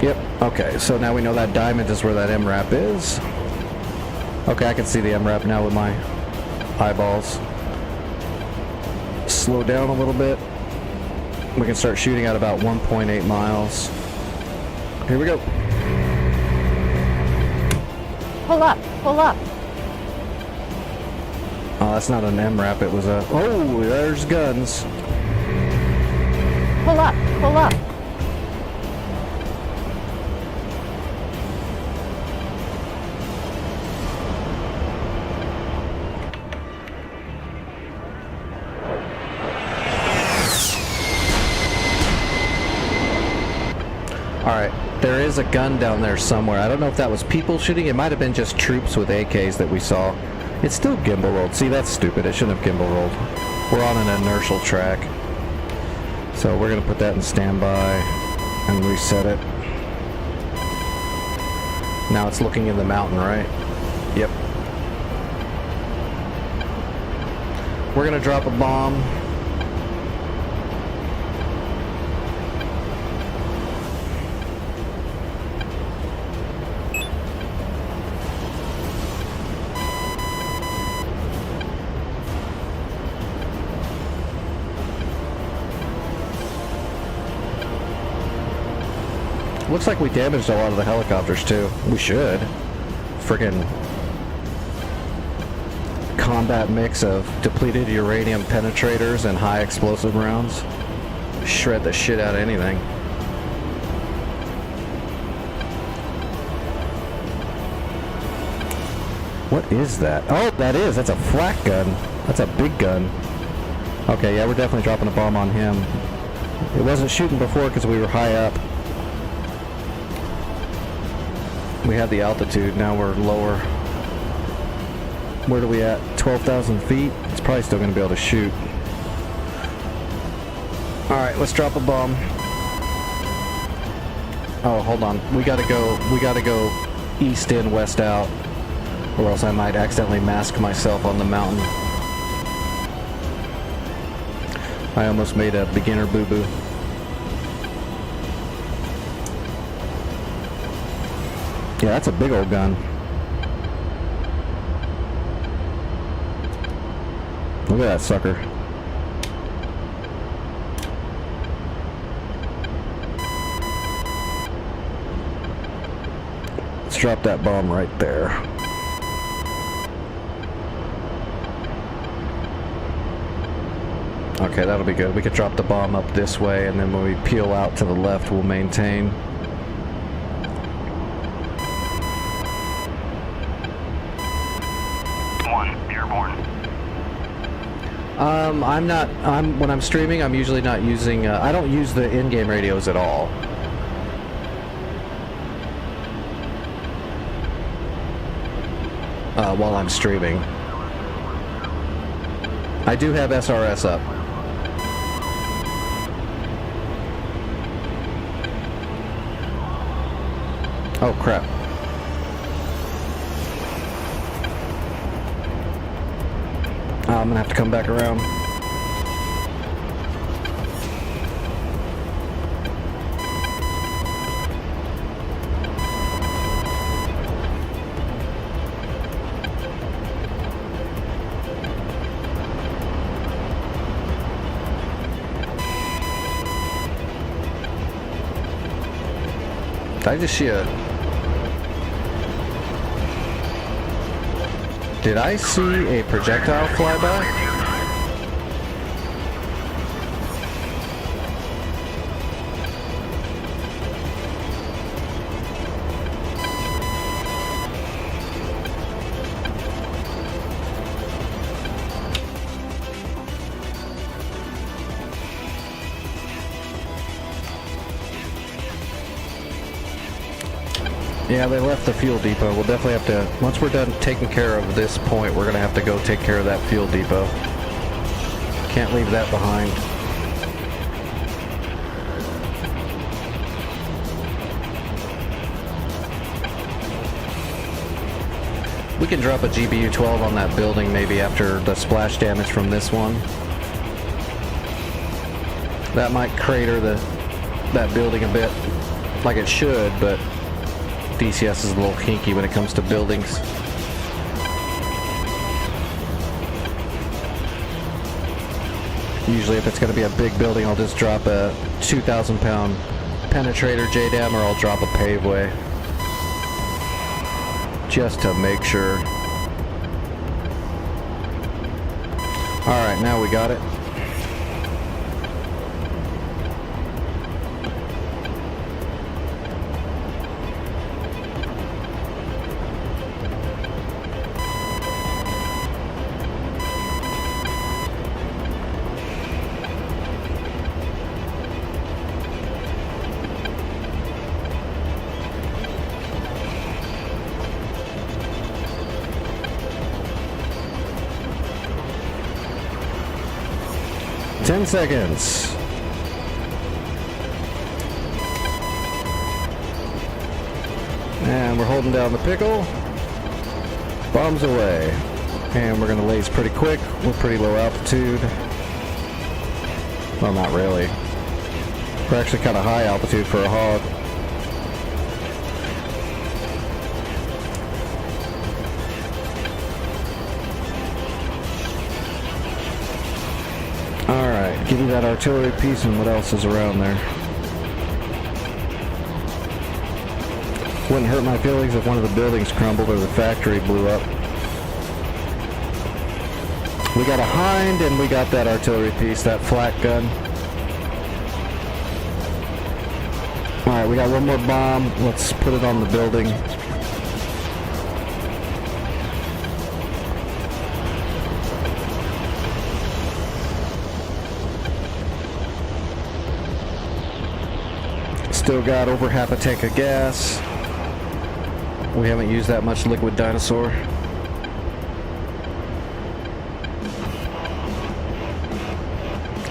Yep, okay, so now we know that diamond is where that MRAP is. Okay, I can see the MRAP now with my eyeballs. Slow down a little bit. We can start shooting at about 1.8 miles. Here we go. Pull up, pull up. Oh, that's not an MRAP, it was a... Oh, there's guns. Pull up, pull up. Alright, there is a gun down there somewhere. I don't know if that was people shooting. It might have been just troops with AKs that we saw. It's still gimbal rolled. See, that's stupid. It shouldn't have gimbal rolled. We're on an inertial track. So we're going to put that in standby and reset it. Now it's looking in the mountain, right? Yep. We're going to drop a bomb. Looks like we damaged a lot of the helicopters too. We should. Friggin' combat mix of depleted uranium penetrators and high explosive rounds. Shred the shit out of anything. What is that? Oh, that's a flak gun. That's a big gun. Okay, yeah, we're definitely dropping a bomb on him. It wasn't shooting before because we were high up. We had the altitude, now we're lower. Where are we at? 12,000 feet? It's probably still going to be able to shoot. Alright, let's drop a bomb. Oh, hold on. We gotta go east in, west out, or else I might accidentally mask myself on the mountain. I almost made a beginner boo-boo. Yeah, that's a big old gun. Look at that sucker. let's drop that bomb right there. Okay, that'll be good. We could drop the bomb up this way, and then when we peel out to the left, we'll maintain. When I'm streaming, I'm usually not using, I don't use the in-game radios at all. While I'm streaming. I do have SRS up. Oh crap. I'm gonna have to come back around. Did I just see a... Did I see a projectile fly by? Yeah, they left the fuel depot. We'll definitely have to, once we're done taking care of this point, we're going to have to go take care of that fuel depot. Can't leave that behind. We can drop a GBU-12 on that building maybe after the splash damage from this one. That might crater that building a bit, like it should, but DCS is a little kinky when it comes to buildings. Usually if it's going to be a big building, I'll just drop a 2,000-pound penetrator JDAM, or I'll drop a paveway. Just to make sure. Alright, now we got it. Seconds. And we're holding down the pickle. Bombs away. And we're going to laze pretty quick. We're pretty low altitude. Well, not really. We're actually kind of high altitude for a hog. Give me that artillery piece and what else is around there. Wouldn't hurt my feelings if one of the buildings crumbled or the factory blew up. We got a Hind and we got that artillery piece, that flak gun. Alright, we got one more bomb. Let's put it on the building. Still got over half a tank of gas. We haven't used that much liquid dinosaur.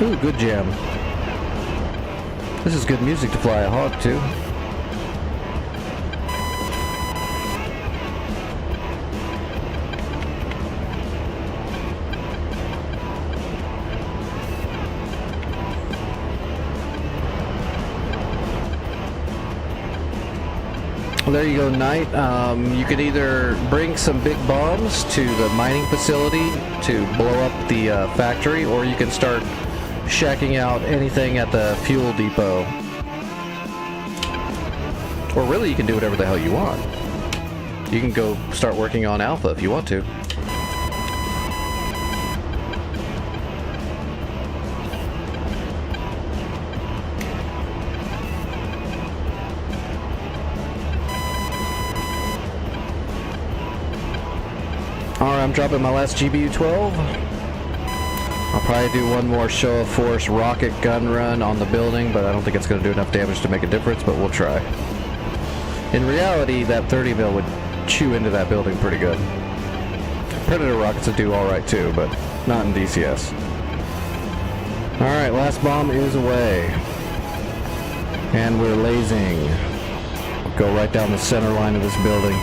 Ooh, good jam. This is good music to fly a hog to. Well, there you go, Knight. You could either bring some big bombs to the mining facility to blow up the factory, or you can start shacking out anything at the fuel depot. Or really, you can do whatever the hell you want. You can go start working on Alpha if you want to. Alright, I'm dropping my last GBU-12. I'll probably do one more show of force rocket gun run on the building, but I don't think it's going to do enough damage to make a difference, but we'll try. In reality, that 30 mil would chew into that building pretty good. Predator rockets would do alright too, but not in DCS. Alright, last bomb is away. And we're lasing. Go right down the center line of this building.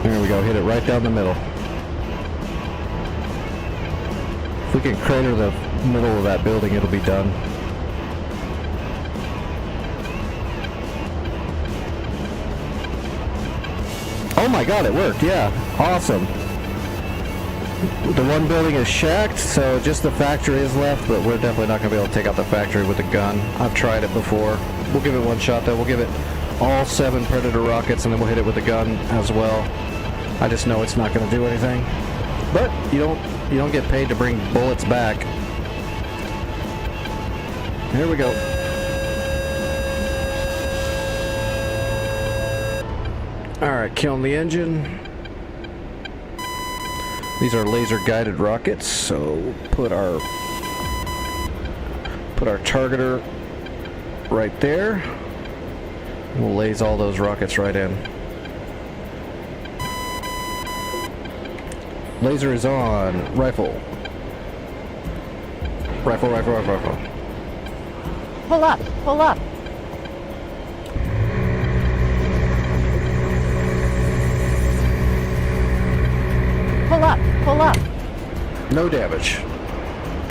There we go, hit it right down the middle. If we can crater the middle of that building, it'll be done. Oh my god, it worked, yeah. Awesome. The one building is shacked, so just the factory is left, but we're definitely not going to be able to take out the factory with a gun. I've tried it before. We'll give it one shot though. We'll give it all 7 Predator rockets and then we'll hit it with a gun as well. I just know it's not going to do anything. But you don't get paid to bring bullets back. Here we go. Alright, killing the engine. These are laser guided rockets, so put our targeter right there. We'll laze all those rockets right in. Laser is on. Rifle. Rifle, rifle, rifle, rifle. Pull up. Pull up. Pull up. Pull up. No damage.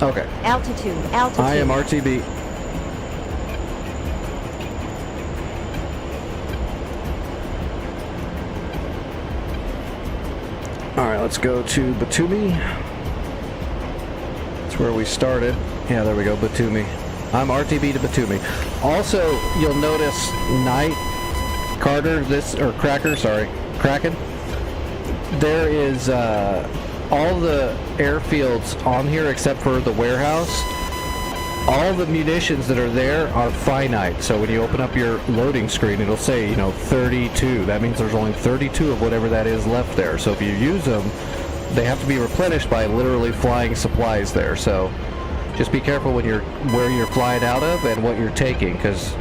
Okay. Altitude. Altitude. I am RTB. Alright, let's go to Batumi. That's where we started. Yeah, there we go, Batumi. I'm RTB to Batumi. Also, you'll notice Knight, Carter, Kraken. There is all the airfields on here except for the warehouse. All the munitions that are there are finite. So when you open up your loading screen, it'll say, 32. That means there's only 32 of whatever that is left there. So if you use them, they have to be replenished by literally flying supplies there. So just be careful when where you're flying out of and what you're taking, because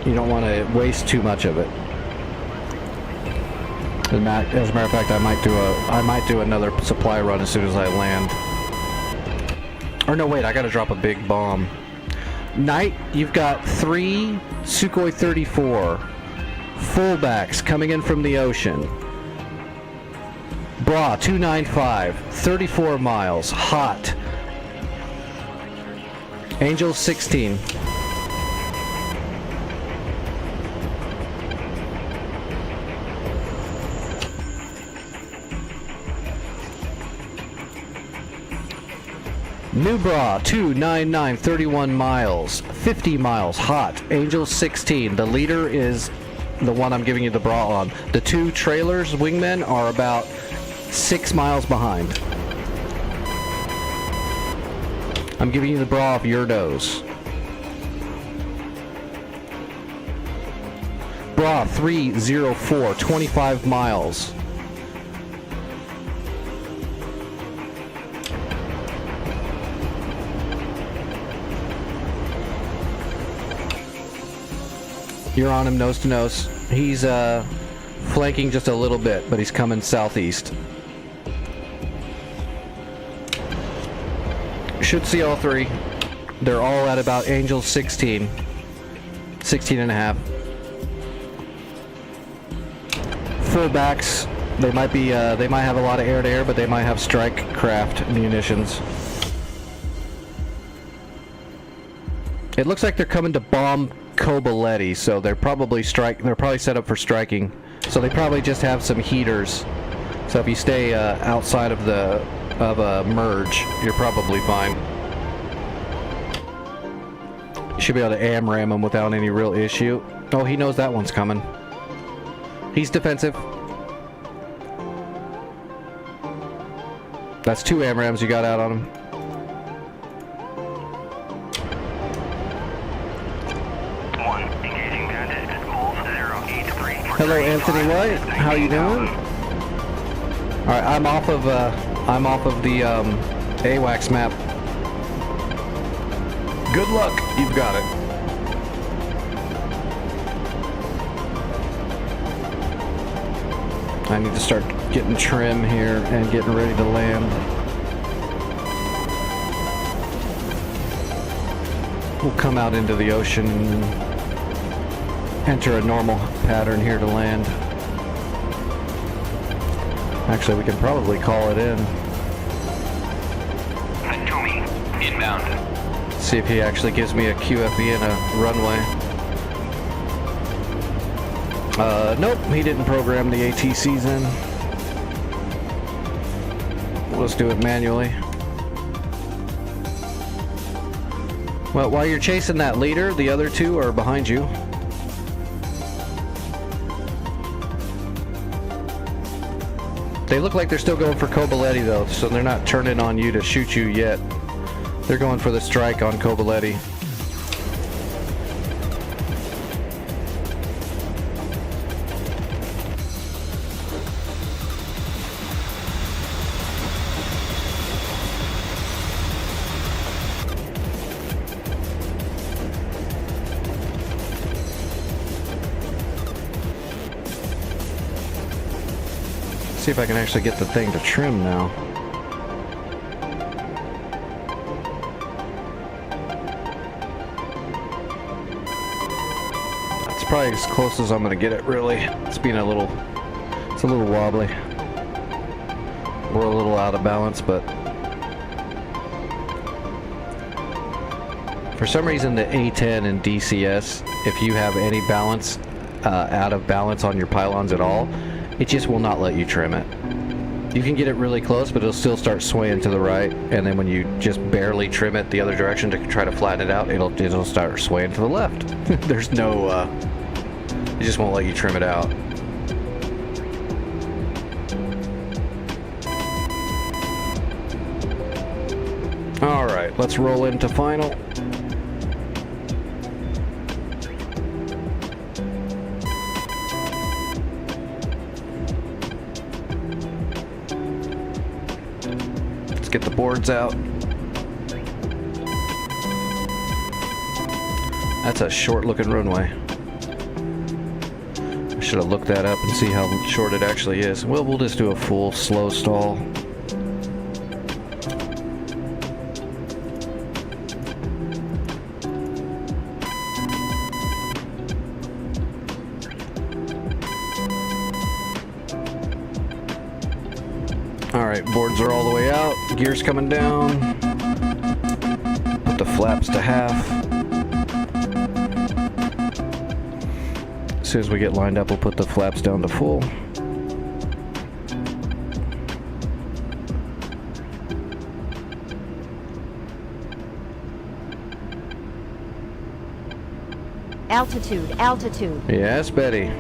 you don't want to waste too much of it. As a matter of fact, I might do another supply run as soon as I land. Or no, wait, I gotta drop a big bomb. Knight, you've got 3 Sukhoi 34 fullbacks coming in from the ocean. Bra 295, 34 miles, hot. Angel 16. New Bra 299, 31 miles, 50 miles, hot. Angel 16. The leader is the one I'm giving you the bra on. The 2 trailers, wingmen, are about 6 miles behind. I'm giving you the bra off your nose. Bra 304, 25 miles. You're on him nose to nose. He's flanking just a little bit, but he's coming southeast. Should see all 3. They're all at about Angel 16. 16 and a half. Fullbacks, they might have a lot of air-to-air, but they might have strike craft munitions. It looks like they're coming to bomb Kobuleti, so they're probably set up for striking. So they probably just have some heaters. So if you stay outside of the of a merge, you're probably fine. You should be able to AMRAM him without any real issue. Oh, he knows that one's coming. He's defensive. That's 2 AMRAMs you got out on him. Engaging bandit at Wolf 083 for Hello, 35 Anthony White. at How you 19,000. doing? All right, I'm off of the AWACS map. Good luck. You've got it. I need to start getting trim here and getting ready to land. We'll come out into the ocean and enter a normal pattern here to land. Actually, we can probably call it in. Natumi, inbound. See if he actually gives me a QFE and a runway. Nope, he didn't program the ATCs in. Let's do it manually. Well, while you're chasing that leader, the other 2 are behind you. They look like they're still going for Kobaletti though, so they're not turning on you to shoot you yet. They're going for the strike on Kobaletti. See if I can actually get the thing to trim now. That's probably as close as I'm gonna get it, really. It's being a little wobbly. We're a little out of balance, but for some reason the A10 and DCS, if you have any balance, out of balance on your pylons at all, it just will not let you trim it. You can get it really close, but it'll still start swaying to the right, and then when you just barely trim it the other direction to try to flatten it out, it'll start swaying to the left. There's no, it just won't let you trim it out. All right, let's roll into final. Get the boards out. That's a short looking runway. I should have looked that up and see how short it actually is. Well, we'll just do a full slow stall. Alright, boards are all the way out, gears coming down, put the flaps to half. As soon as we get lined up, we'll put the flaps down to full. Altitude, altitude. Yes, Betty.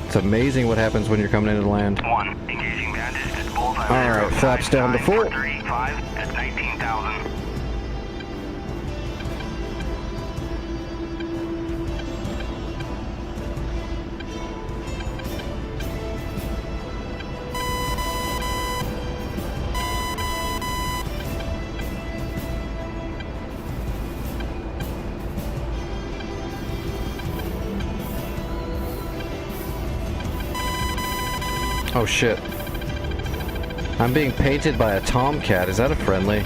It's amazing what happens when you're coming into land. 1, engaging bandit at Bullseye. Alright, flaps down to full. 35 at 19,000. Oh shit. I'm being painted by a Tomcat. Is that a friendly?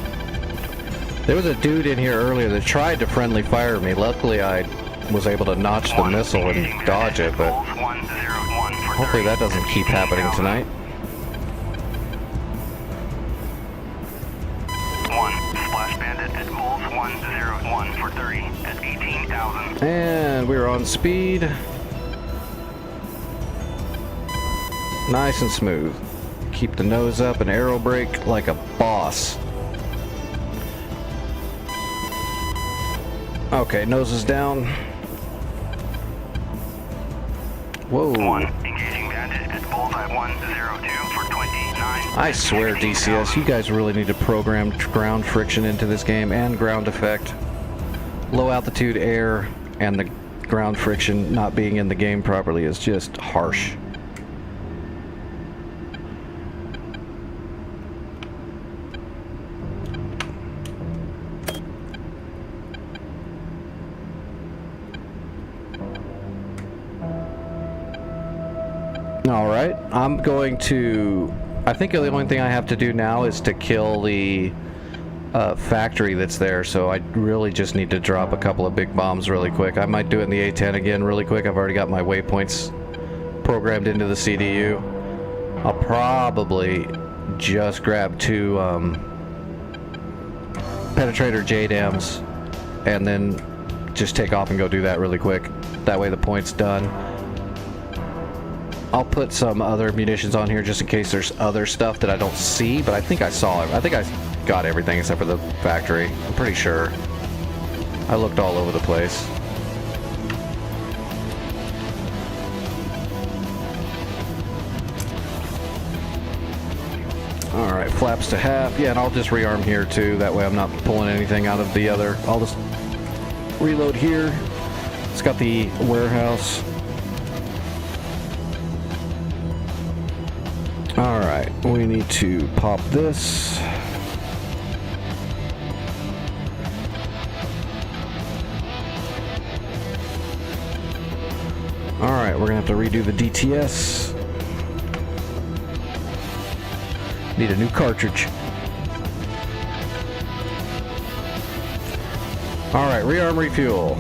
There was a dude in here earlier that tried to friendly fire me. Luckily I was able to notch the missile and dodge it, but hopefully that doesn't keep happening tonight. 1, splash bandit at Bulls 101 for 30 at 18,000. And we're on speed. Nice and smooth. Keep the nose up and aero brake like a boss. Okay, nose is down. Whoa. Engaging bandit at bullseye 102 for 29. I swear, DCS, you guys really need to program ground friction into this game and ground effect. Low altitude air and the ground friction not being in the game properly is just harsh. Alright, I'm going to... I think the only thing I have to do now is to kill the factory that's there, so I really just need to drop a couple of big bombs really quick. I might do it in the A-10 again really quick. I've already got my waypoints programmed into the CDU. I'll probably just grab 2 penetrator JDAMs and then just take off and go do that really quick. That way the point's done. I'll put some other munitions on here just in case there's other stuff that I don't see, but I think I saw it. I think I got everything except for the factory. I'm pretty sure. I looked all over the place. Alright, flaps to half. Yeah, and I'll just rearm here too. That way I'm not pulling anything out of the other. I'll just reload here. It's got the warehouse. Alright, we need to pop this. Alright, we're gonna have to redo the DTS. Need a new cartridge. Alright, rearm refuel.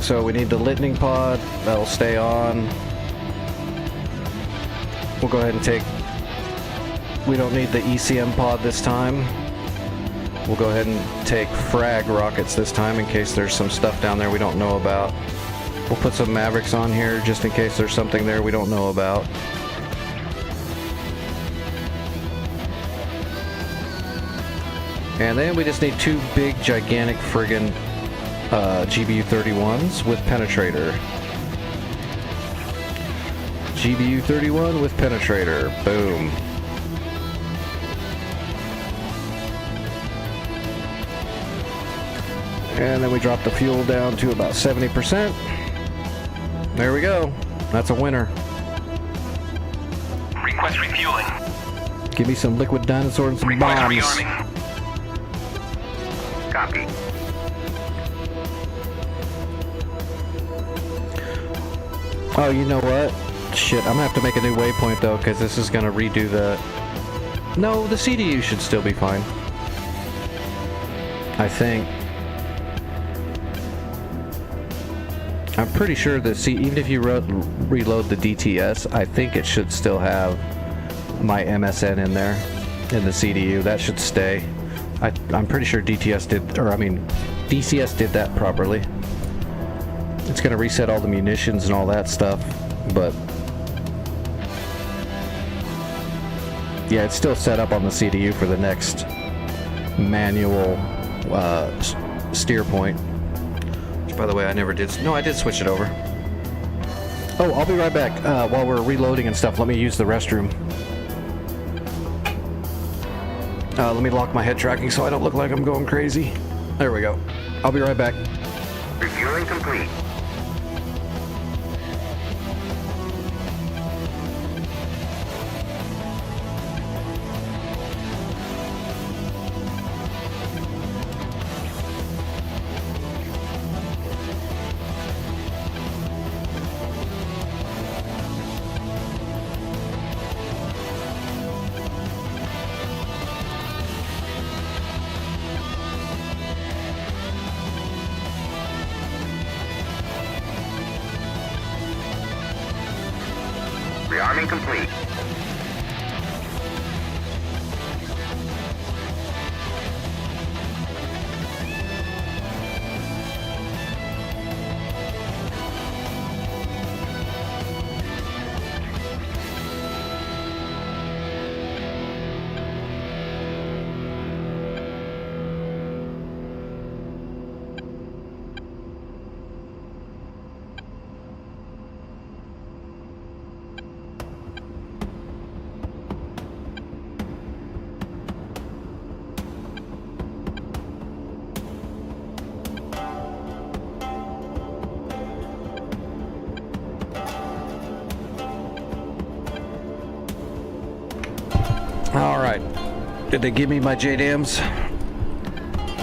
So we need the lightning pod, that'll stay on. We'll go ahead and take... We don't need the ECM pod this time. We'll go ahead and take frag rockets this time in case there's some stuff down there we don't know about. We'll put some Mavericks on here just in case there's something there we don't know about. And then we just need 2 big, gigantic friggin' GBU-31s with penetrator. GBU-31 with penetrator. Boom. And then we drop the fuel down to about 70%. There we go. That's a winner. Request refueling. Give me some liquid dinosaur and some Request bombs. rearming. Copy. Oh, you know what? Shit, I'm gonna have to make a new waypoint though, because this is gonna redo the... No, the CDU should still be fine. I think. I'm pretty sure that even if you reload the DTS, I think it should still have my MSN in there, in the CDU. That should stay. I'm pretty sure DCS did that properly. It's gonna reset all the munitions and all that stuff, but yeah, it's still set up on the CDU for the next manual steer point. Which, by the way, I never did. No, I did switch it over. Oh, I'll be right back. While we're reloading and stuff, let me use the restroom. Let me lock my head tracking so I don't look like I'm going crazy. There we go. I'll be right back. Refueling complete. Rearming complete. Did they give me my JDAMs?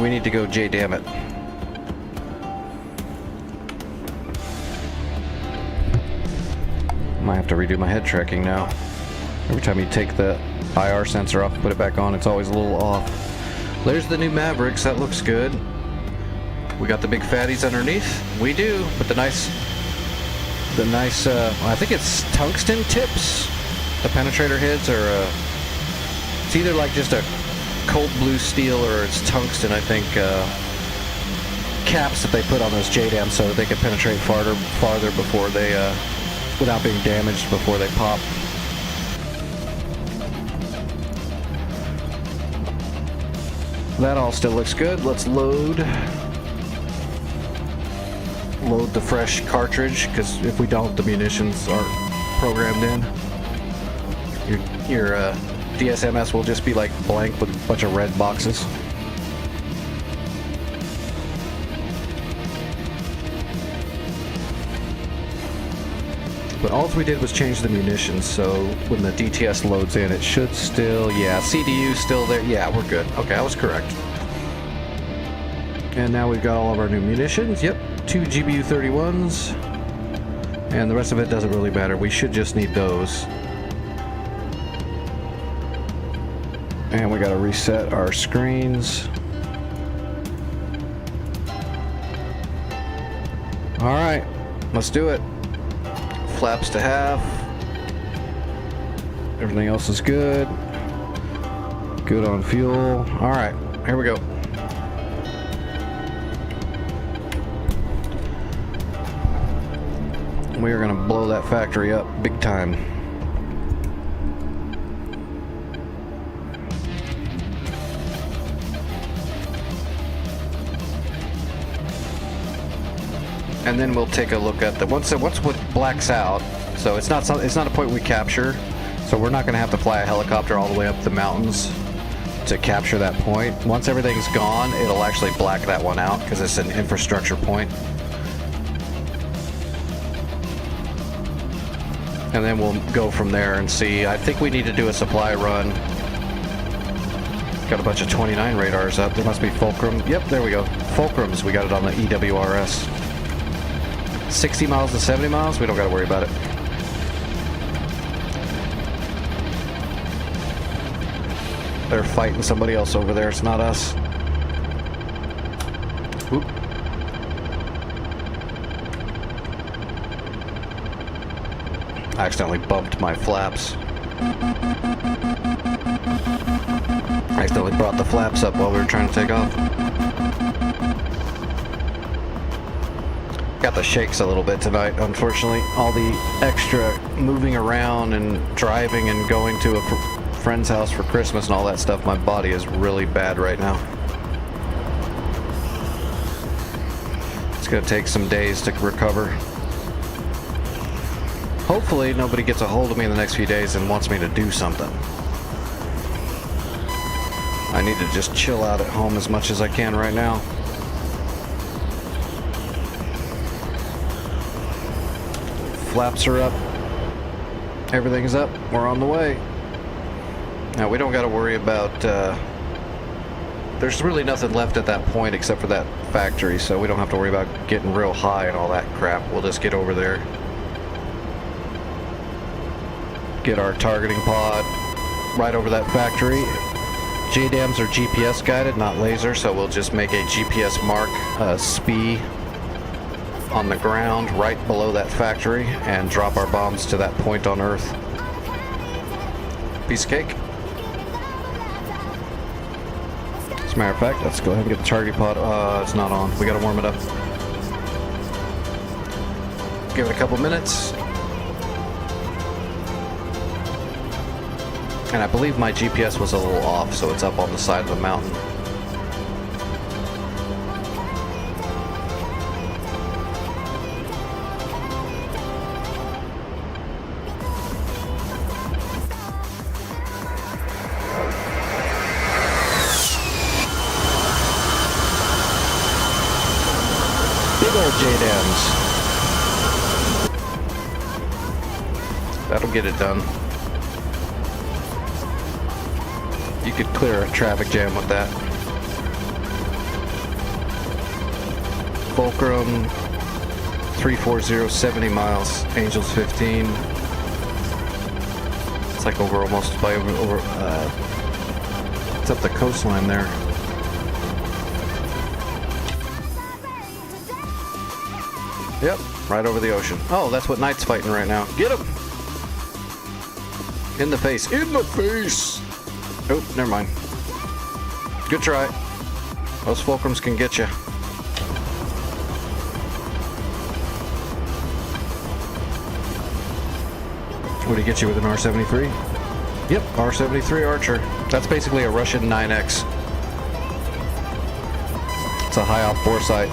We need to go JDAM it. Might have to redo my head tracking now. Every time you take the IR sensor off and put it back on, it's always a little off. There's the new Mavericks. That looks good. We got the big fatties underneath. We do, but the nice, I think it's tungsten tips. The penetrator heads are, it's either like just a cold blue steel or it's tungsten, I think, caps that they put on those JDAMs so that they can penetrate farther before they, without being damaged before they pop. That all still looks good. Let's load the fresh cartridge, because if we don't, the munitions aren't programmed in. Your DSMS will just be like blank with a bunch of red boxes. But all we did was change the munitions, so when the DTS loads in, it should still, yeah, CDU still there. Yeah, we're good. Okay, I was correct. And now we've got all of our new munitions. Yep, 2 GBU 31s. And the rest of it doesn't really matter. We should just need those. And we gotta reset our screens. All right, let's do it. Flaps to half. Everything else is good. Good on fuel. All right, here we go. We are gonna blow that factory up big time. And then we'll take a look at the once what blacks out. So it's not a point we capture. So we're not going to have to fly a helicopter all the way up the mountains to capture that point. Once everything's gone, it'll actually black that one out because it's an infrastructure point. And then we'll go from there and see. I think we need to do a supply run. Got a bunch of 29 radars up. There must be Fulcrum. Yep, there we go. Fulcrums. We got it on the EWRS. 60 miles to 70 miles, we don't got to worry about it. They're fighting somebody else over there, it's not us. Oop. I accidentally bumped my flaps. I accidentally brought the flaps up while we were trying to take off. Got the shakes a little bit tonight, unfortunately. All the extra moving around and driving and going to a friend's house for Christmas and all that stuff, my body is really bad right now. It's gonna take some days to recover. Hopefully nobody gets a hold of me in the next few days and wants me to do something. I need to just chill out at home as much as I can right now. Flaps are up. Everything's up. We're on the way. Now we don't got to worry about. There's really nothing left at that point except for that factory, so we don't have to worry about getting real high and all that crap. We'll just get over there, get our targeting pod right over that factory. JDAMs are GPS guided, not laser, so we'll just make a GPS mark, SPI, on the ground right below that factory and drop our bombs to that point on Earth. Piece of cake. As a matter of fact, let's go ahead and get the targeting pod. It's not on. We gotta warm it up. Give it a couple minutes. And I believe my GPS was a little off, so it's up on the side of the mountain. Big old JDAMs. That'll get it done. You could clear a traffic jam with that. Fulcrum 340, 70 miles. Angels 15. It's like over almost by over it's up the coastline there. Yep, right over the ocean. Oh, that's what Knight's fighting right now. Get him! In the face. In the face! Oh, never mind. Good try. Those Fulcrums can get you. Would he get you with an R-73? Yep, R-73 Archer. That's basically a Russian 9X. It's a high-off bore sight.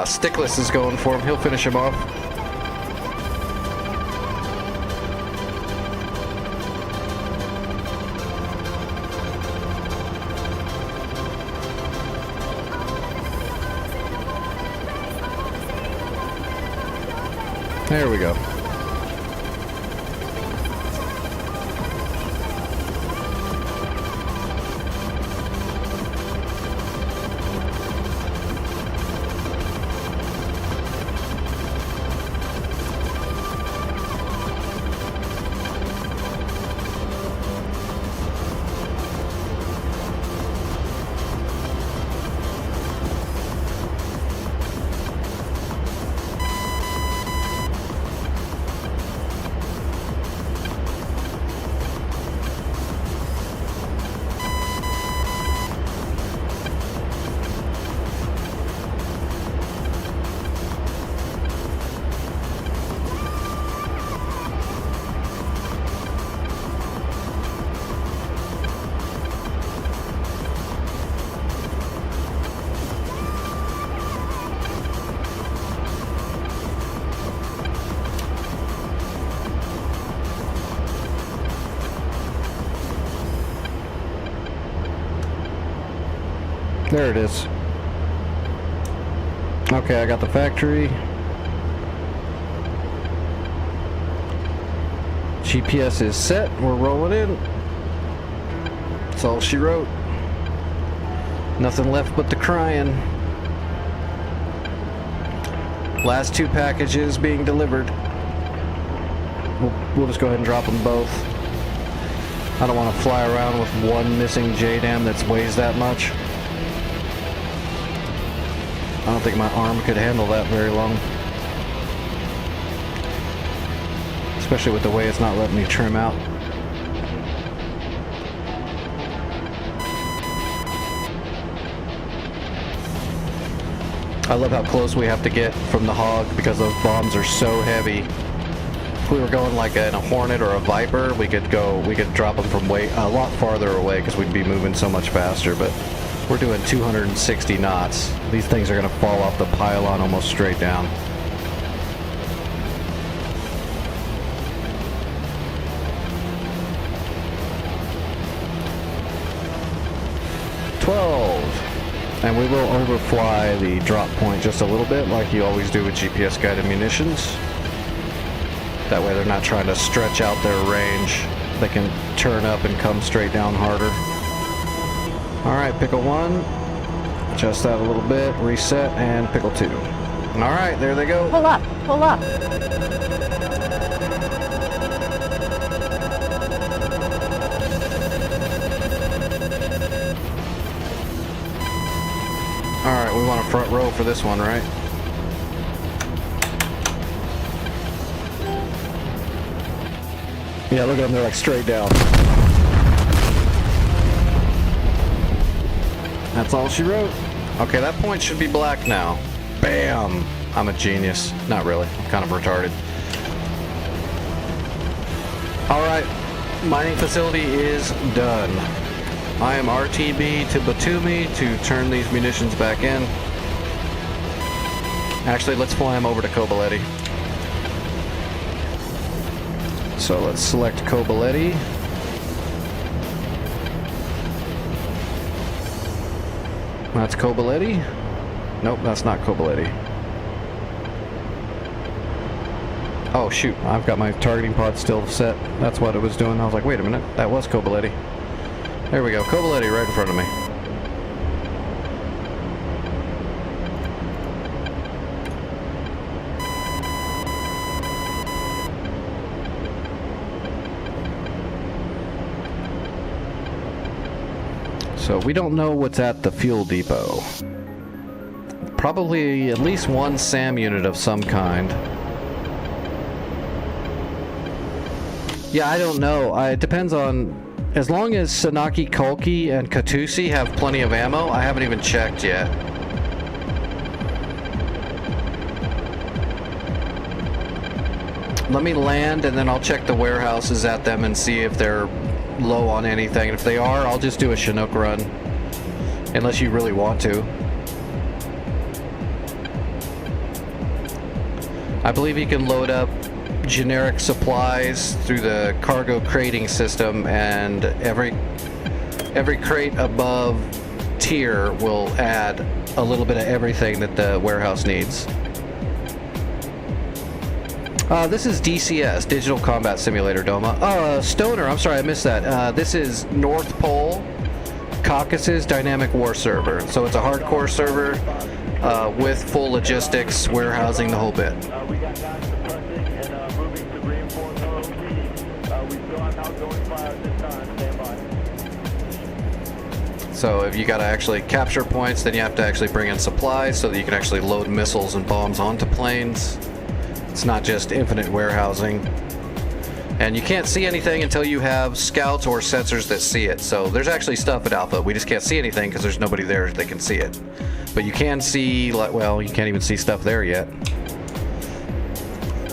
Stickless is going for him. He'll finish him off. There we go. There it is. Okay, I got the factory. GPS is set. We're rolling in. That's all she wrote. Nothing left but the crying. Last two packages being delivered. We'll just go ahead and drop them both. I don't want to fly around with one missing JDAM that weighs that much. I don't think my arm could handle that very long. Especially with the way it's not letting me trim out. I love how close we have to get from the Hog because those bombs are so heavy. If we were going like in a Hornet or a Viper, we could drop them from a lot farther away because we'd be moving so much faster, but we're doing 260 knots. These things are going to fall off the pylon almost straight down. And we will overfly the drop point just a little bit like you always do with GPS guided munitions. That way they're not trying to stretch out their range. They can turn up and come straight down harder. Alright, pickle 1. Adjust that a little bit, reset, and pickle 2. Alright, there they go. Pull up, pull up. Alright, we want a front row for this one, right? Yeah, look at them, they're like straight down. That's all she wrote. Okay, that point should be black now. Bam! I'm a genius. Not really, I'm kind of retarded. Alright, mining facility is done. I am RTB to Batumi to turn these munitions back in. Actually, let's fly him over to Kobuleti. So let's select Kobuleti. That's Kobuleti. Nope, that's not Kobuleti. Oh shoot, I've got my targeting pod still set. That's what it was doing. I was like, wait a minute, that was Kobuleti. There we go, Kobuleti right in front of me. So we don't know what's at the fuel depot. Probably at least one SAM unit of some kind. Yeah, I don't know. It depends on... As long as Sanaki Kolki and Katusi have plenty of ammo, I haven't even checked yet. Let me land and then I'll check the warehouses at them and see if they're low on anything. And if they are, I'll just do a Chinook run. Unless you really want to. I believe you can load up generic supplies through the cargo crating system, and every crate above tier will add a little bit of everything that the warehouse needs. This is DCS, Digital Combat Simulator, Doma. Oh, Stoner, I'm sorry, I missed that. This is North Pole Caucasus Dynamic War Server. So it's a hardcore server with full logistics, warehousing, the whole bit. We got guys suppressing and moving to reinforce OC. We still have outgoing fire at this time. Stand by. So if you got to actually capture points, then you have to actually bring in supplies so that you can actually load missiles and bombs onto planes. It's not just infinite warehousing. And you can't see anything until you have scouts or sensors that see it. So there's actually stuff at Alpha. We just can't see anything because there's nobody there that can see it. But you can see, like, well, you can't even see stuff there yet.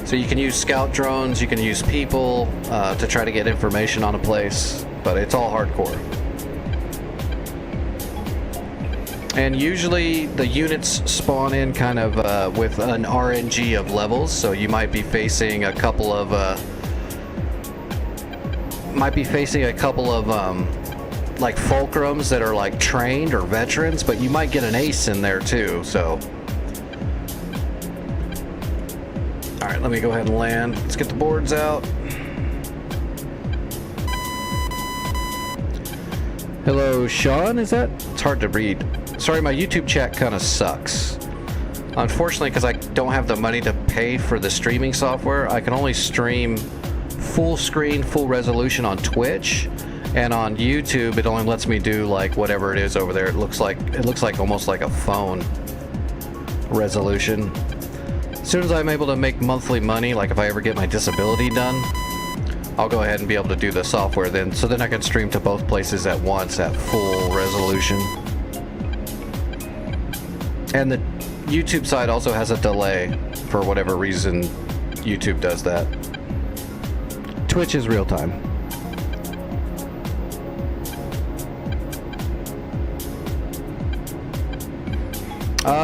So you can use scout drones, you can use people to try to get information on a place, but it's all hardcore. And usually the units spawn in kind of with an RNG of levels, so you might be facing a couple of like fulcrums that are like trained or veterans, but you might get an ace in there too. So all right, let me go ahead and land. Let's get the boards out. Hello, Sean, is that? It's hard to read. Sorry, my YouTube chat kind of sucks. Unfortunately, because I don't have the money to pay for the streaming software, I can only stream full screen, full resolution on Twitch, and on YouTube it only lets me do like whatever it is over there. It looks like almost like a phone resolution. As soon as I'm able to make monthly money, like if I ever get my disability done, I'll go ahead and be able to do the software then, so then I can stream to both places at once at full resolution. And the YouTube side also has a delay for whatever reason. YouTube does that. Twitch is real time.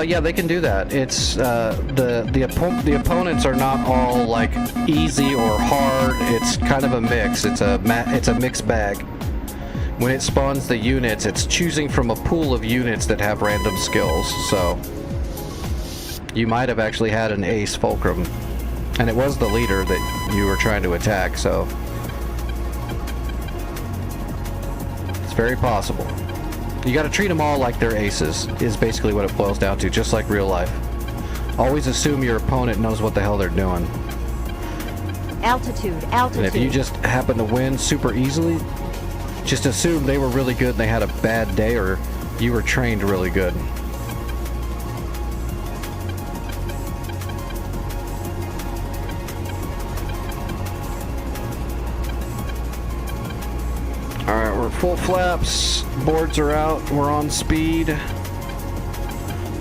Yeah, they can do that. It's the opponents are not all like easy or hard. It's kind of a mix. It's a mixed bag. When it spawns the units, it's choosing from a pool of units that have random skills. So you might have actually had an ace fulcrum, and it was the leader that you were trying to attack. So it's very possible. You got to treat them all like they're aces, is basically what it boils down to, just like real life. Always assume your opponent knows what the hell they're doing. Altitude, altitude. And if you just happen to win super easily, just assume they were really good and they had a bad day, or you were trained really good. Alright, we're full flaps, boards are out, we're on speed.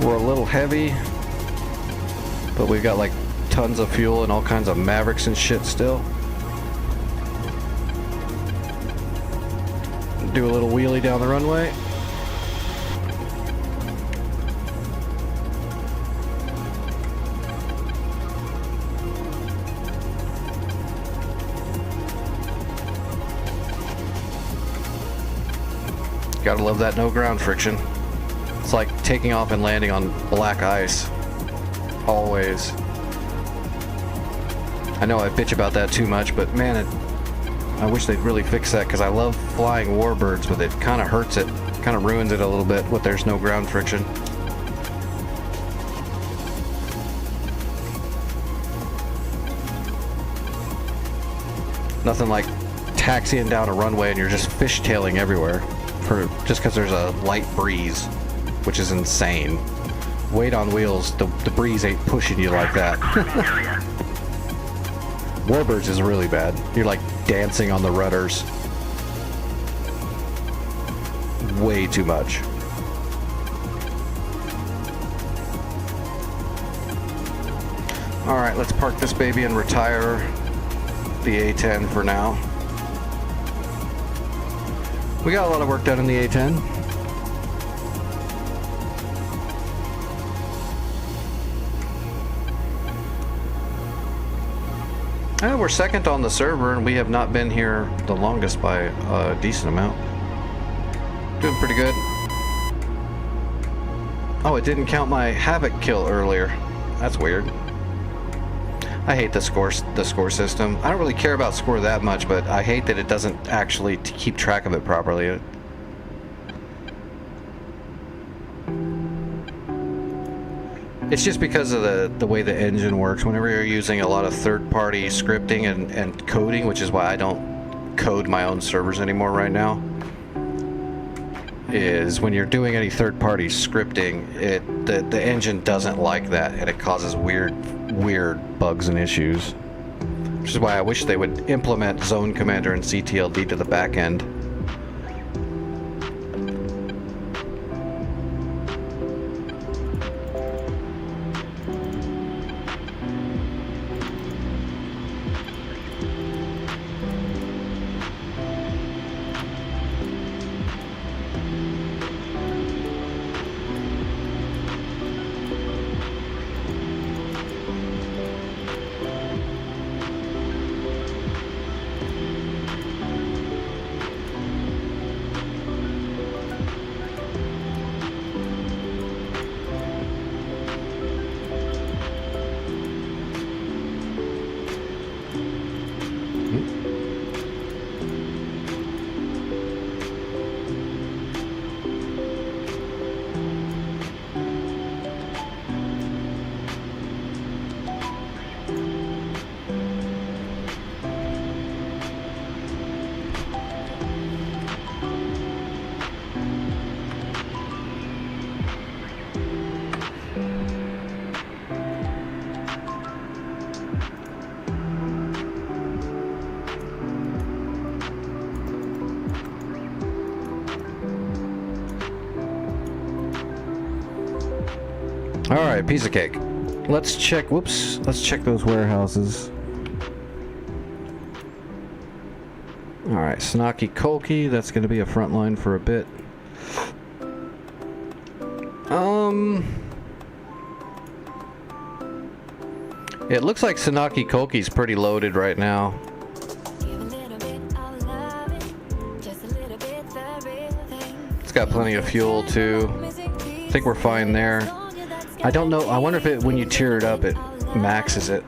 We're a little heavy, but we've got like tons of fuel and all kinds of Mavericks and shit still. Do a little wheelie down the runway. Gotta love that no ground friction. It's like taking off and landing on black ice. Always. I know I bitch about that too much, but man, I wish they'd really fix that because I love flying warbirds, but it kind of hurts it. Kind of ruins it a little bit when there's no ground friction. Nothing like taxiing down a runway and you're just fishtailing everywhere just because there's a light breeze, which is insane. Weight on wheels, the breeze ain't pushing you like that. Warbirds is really bad. You're like dancing on the rudders. Way too much. Alright, let's park this baby and retire the A-10 for now. We got a lot of work done in the A-10. We're second on the server, and we have not been here the longest by a decent amount. Doing pretty good. Oh, it didn't count my Havoc kill earlier. That's weird. I hate the score system. I don't really care about score that much, but I hate that it doesn't actually keep track of it properly. It's just because of the way the engine works. Whenever you're using a lot of third-party scripting and coding, which is why I don't code my own servers anymore right now, is when you're doing any third-party scripting, the engine doesn't like that, and it causes weird bugs and issues. Which is why I wish they would implement Zone Commander and CTLD to the back end. Alright, piece of cake. Let's check, let's check those warehouses. Alright, Snaki Kolki, that's going to be a front line for a bit. It looks like Sanaki Kolki's pretty loaded right now. It's got plenty of fuel too. I think we're fine there. I don't know. I wonder if when you tear it up, it maxes it.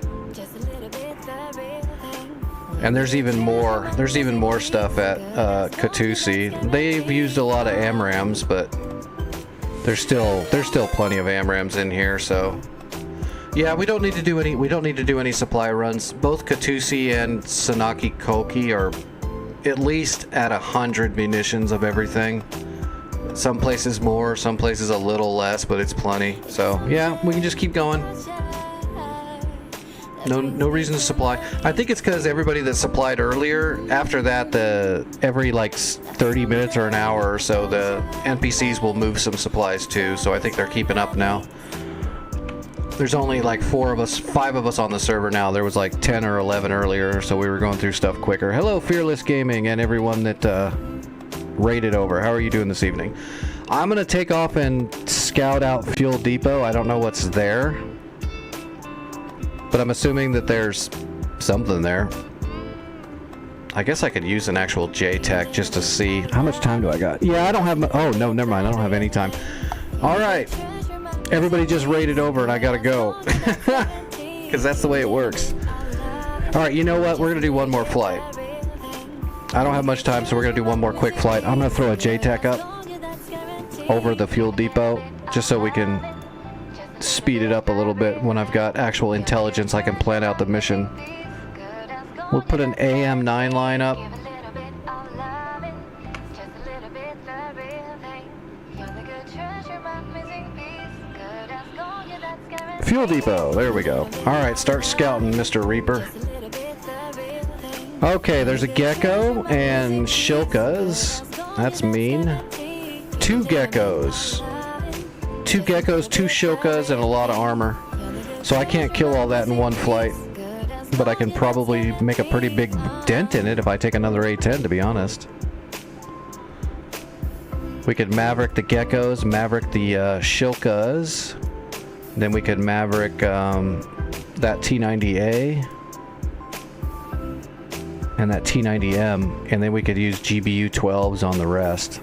And there's even more. There's even more stuff at Katusi. They've used a lot of AMRAAMs, but there's still plenty of AMRAAMs in here. So yeah, we don't need to do any supply runs. Both Katusi and Sanaki Kolki are at least at 100 munitions of everything. Some places more, some places a little less, but it's plenty. So yeah, we can just keep going. No reason to supply. I think it's because everybody that supplied earlier, after that, every like 30 minutes or an hour or so, the NPCs will move some supplies too. So I think they're keeping up now. There's only like 5 of us on the server now. There was like 10 or 11 earlier, so we were going through stuff quicker. Hello, Fearless Gaming, and everyone that rated over. How are you doing this evening? I'm gonna take off and scout out Fuel Depot. I don't know what's there, but I'm assuming that there's something there. I guess I could use an actual JTAC just to see. How much time do I got? Yeah, I don't have oh, no, never mind. I don't have any time. All right. Everybody just rated over and I gotta go. Because that's the way it works. All right, you know what? We're going to do one more flight. I don't have much time, so we're going to do one more quick flight. I'm going to throw a JTAC up over the Fuel Depot just so we can speed it up a little bit. When I've got actual intelligence, I can plan out the mission. We'll put an AM9 line up. Fuel Depot, there we go. Alright, start scouting, Mr. Reaper. Okay, there's a gecko and shilkas. That's mean. 2 geckos. 2 geckos, 2 shilkas, and a lot of armor. So I can't kill all that in one flight. But I can probably make a pretty big dent in it if I take another A-10, to be honest. We could Maverick the geckos, Maverick the shilkas. Then we could Maverick that T90A and that T90M, and then we could use GBU 12s on the rest.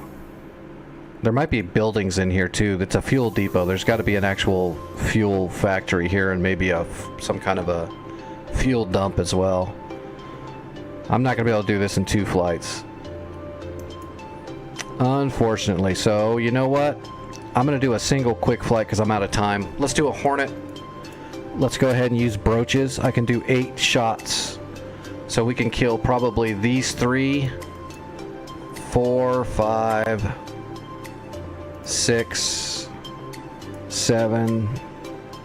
There might be buildings in here too. That's a fuel depot. There's got to be an actual fuel factory here, and maybe some kind of a fuel dump as well. I'm not gonna be able to do this in 2 flights, unfortunately. So you know what? I'm going to do a single quick flight because I'm out of time. Let's do a Hornet. Let's go ahead and use broaches. I can do 8 shots. So we can kill probably these 3, 4, 5, 6, 7,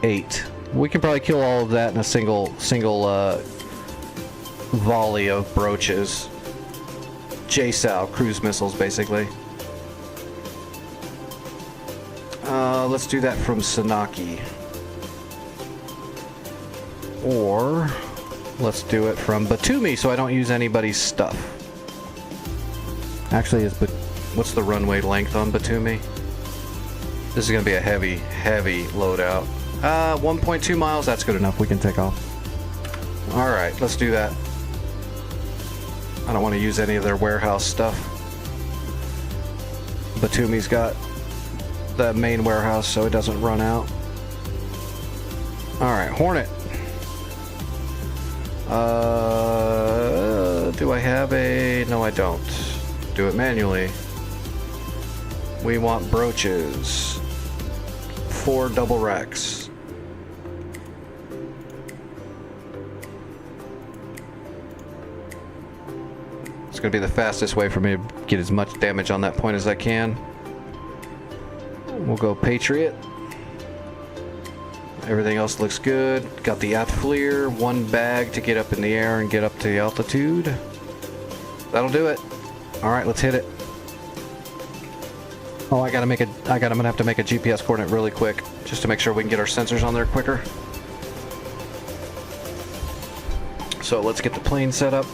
8. We can probably kill all of that in a single volley of broaches. JSOW, cruise missiles, basically. Let's do that from Sanaki. Or let's do it from Batumi so I don't use anybody's stuff. Actually, what's the runway length on Batumi? This is going to be a heavy loadout. 1.2 miles, that's good enough. We can take off. Alright, let's do that. I don't want to use any of their warehouse stuff. Batumi's got the main warehouse so it doesn't run out. Alright, Hornet. Do I have a... No, I don't. Do it manually. We want broaches. 4 double racks. It's going to be the fastest way for me to get as much damage on that point as I can. We'll go Patriot. Everything else looks good. Got the Athfleer, 1 bag to get up in the air and get up to the altitude. That'll do it. All right, let's hit it. Oh, I'm gonna have to make a GPS coordinate really quick, just to make sure we can get our sensors on there quicker. So let's get the plane set up.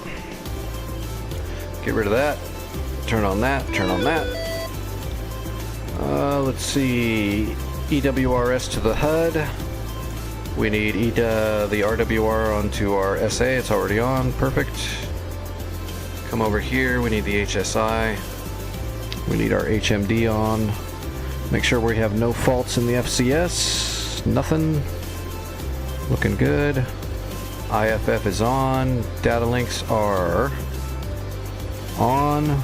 Get rid of that. Turn on that. Turn on that. Let's see. EWRS to the HUD. We need the RWR onto our SA. It's already on. Perfect. Come over here. We need the HSI. We need our HMD on. Make sure we have no faults in the FCS. Nothing. Looking good. IFF is on. Data links are on.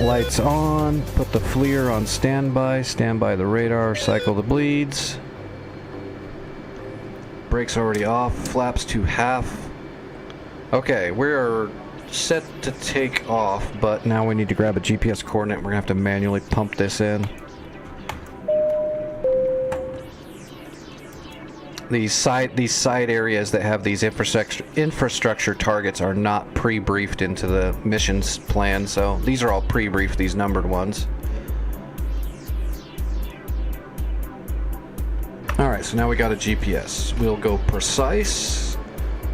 Lights on. Put the FLIR on standby. Stand by the radar. Cycle the bleeds. Brakes already off. Flaps to half. Okay, we're set to take off, but now we need to grab a GPS coordinate. We're gonna have to manually pump this in. These side areas that have these infrastructure targets are not pre-briefed into the missions plan, so these are all pre-briefed, these numbered ones. Alright, so now we got a GPS. We'll go precise.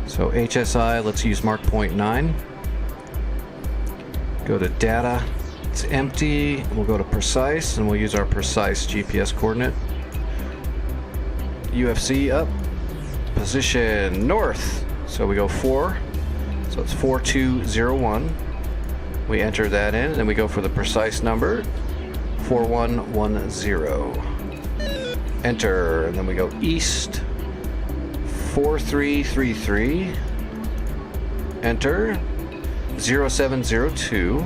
So HSI, let's use Mark .9. Go to data. It's empty. We'll go to precise and we'll use our precise GPS coordinate. UFC up. Position north. So we go 4. So it's 4201. We enter that in and then we go for the precise number 4110. Enter, and then we go east 4333. Enter 0702.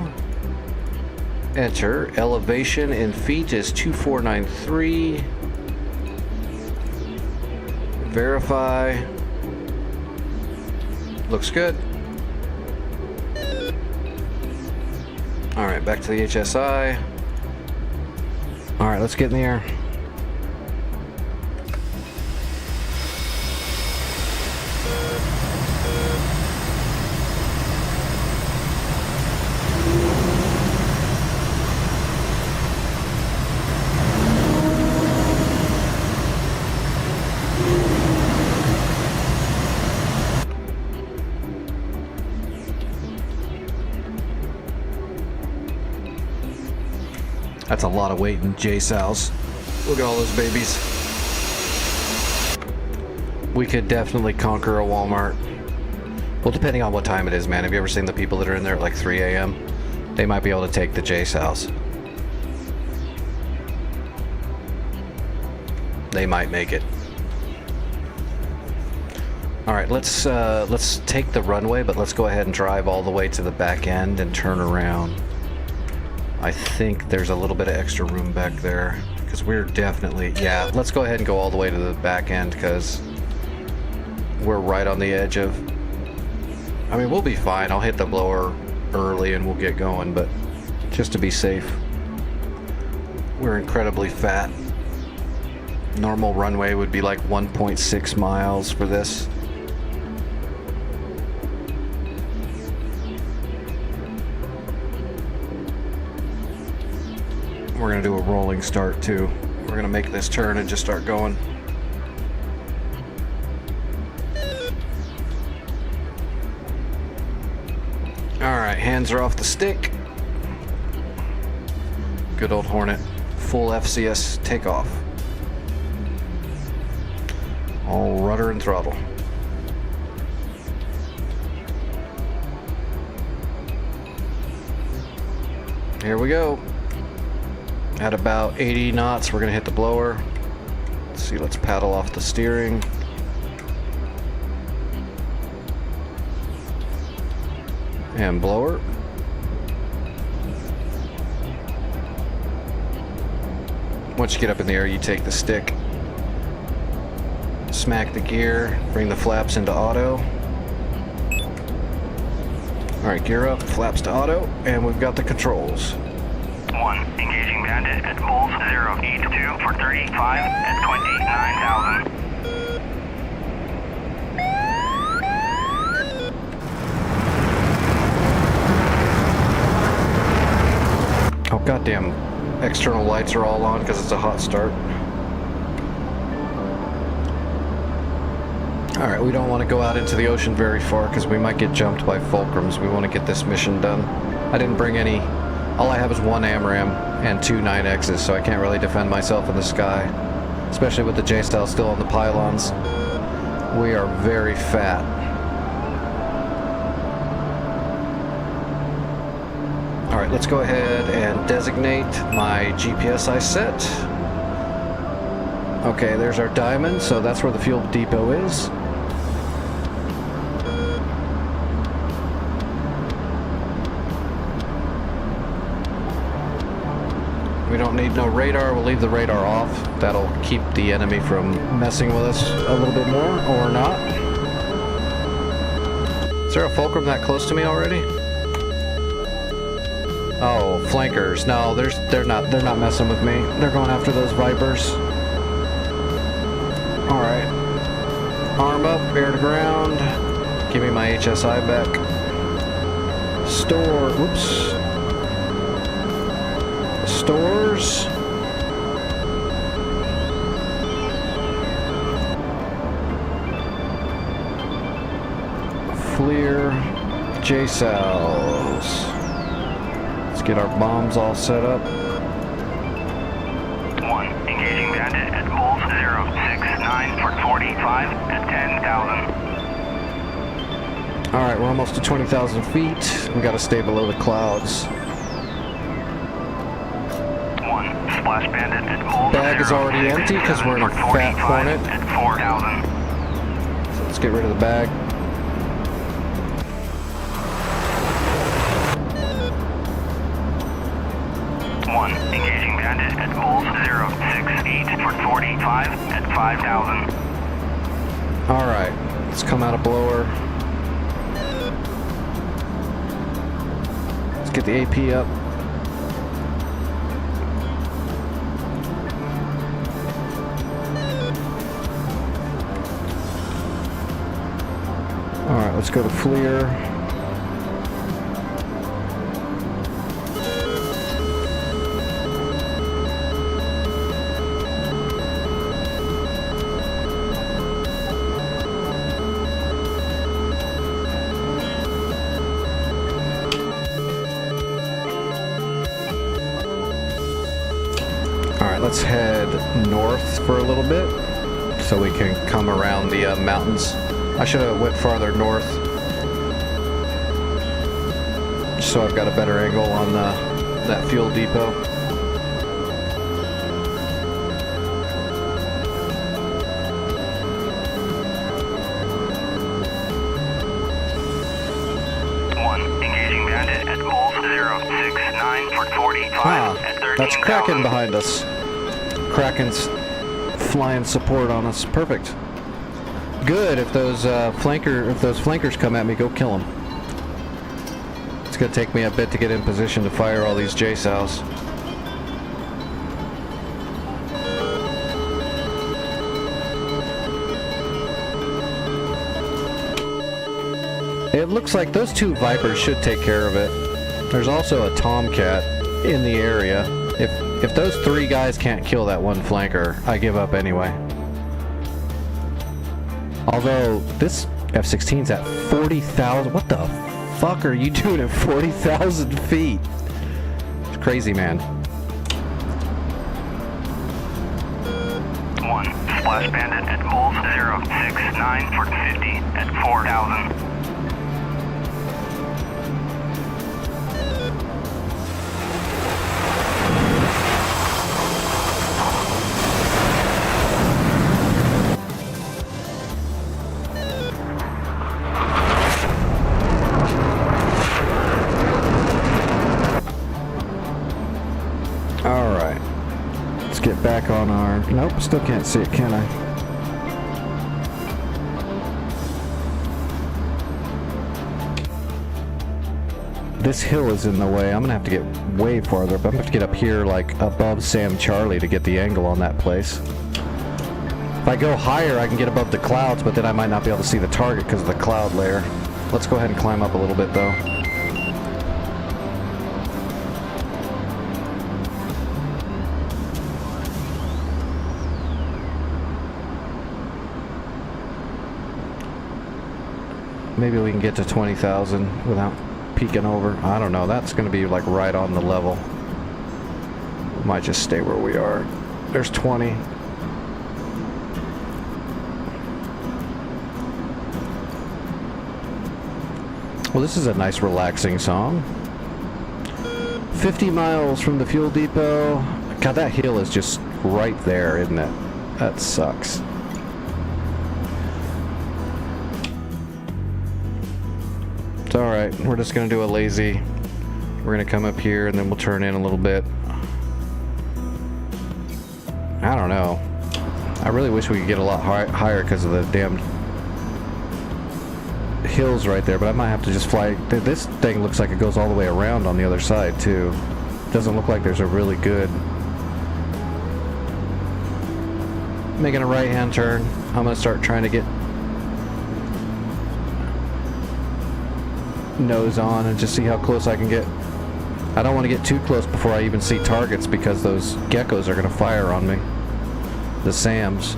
Enter. Elevation in feet is 2493. Verify. Looks good. All right, back to the HSI. All right, let's get in the air. That's a lot of weight in J-Sows. Look at all those babies. We could definitely conquer a Walmart. Well, depending on what time it is, man. Have you ever seen the people that are in there at like 3 a.m.? They might be able to take the J-Sows. They might make it. All right, let's take the runway, but let's go ahead and drive all the way to the back end and turn around. I think there's a little bit of extra room back there because we're definitely, yeah, let's go ahead and go all the way to the back end because we're right on the edge of, I mean, we'll be fine. I'll hit the blower early and we'll get going, but just to be safe, we're incredibly fat. Normal runway would be like 1.6 miles for this. We're gonna do a rolling start too. We're gonna make this turn and just start going. All right, hands are off the stick. Good old Hornet, full FCS takeoff. All rudder and throttle. Here we go. At about 80 knots, we're gonna hit the blower. Let's see, let's paddle off the steering. And blower. Once you get up in the air, you take the stick, smack the gear, bring the flaps into auto. All right, gear up, flaps to auto, and we've got the controls. 1. Engaging Bandit at Bulls 082 for 35 at 29,000. Oh, goddamn. External lights are all on because it's a hot start. Alright, we don't want to go out into the ocean very far because we might get jumped by fulcrums. We want to get this mission done. I didn't bring any. All I have is one AMRAAM and 2 9Xs, so I can't really defend myself in the sky. Especially with the J-Style still on the pylons. We are very fat. Alright, let's go ahead and designate my GPS I set. Okay, there's our diamond, so that's where the fuel depot is. We don't need no radar, we'll leave the radar off. That'll keep the enemy from messing with us a little bit more, or not. Is there a fulcrum that close to me already? Oh, flankers. No, they're not messing with me. They're going after those Vipers. Alright. Arm up, air to ground. Give me my HSI back. Store, whoops. Stores. FLIR J-Cells. get our bombs all set up. 1. Engaging bandit at Bulls 069 for 45 at 10,000. Alright, we're almost to 20,000 feet. We gotta stay below the clouds. 1. Splash bandit at Bulls Bag is already empty because we're in a for fat 45 hornet. at 4,000. So let's get rid of the bag. Engaging bandit at Bulls 068 for 45 at 5,000. Alright, let's come out of blower. Let's get the AP up. Alright, let's go to FLIR. Let's head north for a little bit so we can come around the mountains. I should have went farther north so I've got a better angle on that fuel depot. Engaging bandit at Bulls 069 for 45 at 13,000. That's Kraken behind us. Kraken's flying support on us. Perfect. Good. If those flankers come at me, go kill them. It's gonna take me a bit to get in position to fire all these JSOWs. It looks like those two Vipers should take care of it. There's also a Tomcat in the area. If those three guys can't kill that one flanker, I give up anyway. Although, this F-16's at 40,000. What the fuck are you doing at 40,000 feet? It's crazy, man. 1. Splash bandit at Bulls 069 for 50 at 4,000. Get back on our... Nope, still can't see it, can I? This hill is in the way. I'm gonna have to get way farther, but I'm gonna have to get up here, like, above Sam Charlie to get the angle on that place. If I go higher, I can get above the clouds, but then I might not be able to see the target because of the cloud layer. Let's go ahead and climb up a little bit, though. Maybe we can get to 20,000 without peeking over. I don't know. That's going to be like right on the level. Might just stay where we are. There's 20. Well, this is a nice relaxing song. 50 miles from the fuel depot. God, that hill is just right there, isn't it? That sucks. It's alright, we're just gonna do a lazy. We're gonna come up here and then we'll turn in a little bit. I don't know. I really wish we could get a lot higher because of the damn hills right there, but I might have to just fly. This thing looks like it goes all the way around on the other side too. Doesn't look like there's a really good... Making a right-hand turn. I'm gonna start trying to get nose on and just see how close I can get. I don't want to get too close before I even see targets because those geckos are going to fire on me. The SAMs.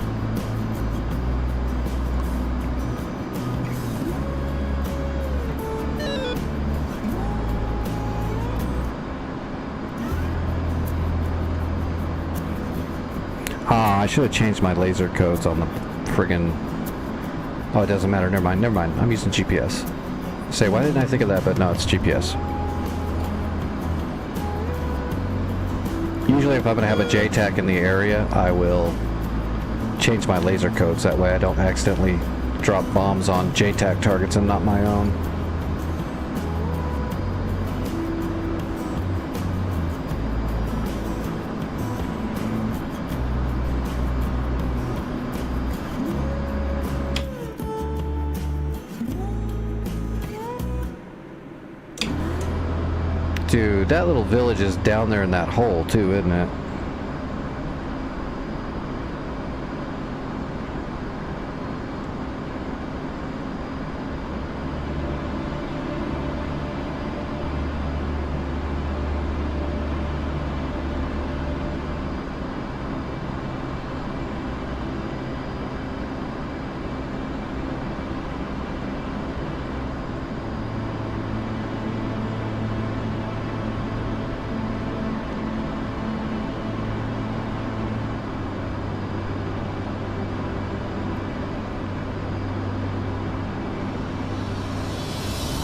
I should have changed my laser codes on the friggin'... Oh, it doesn't matter. Never mind. I'm using GPS. Say, why didn't I think of that? But no, it's GPS. Usually if I'm going to have a JTAC in the area, I will change my laser codes. That way I don't accidentally drop bombs on JTAC targets and not my own. Dude, that little village is down there in that hole too, isn't it?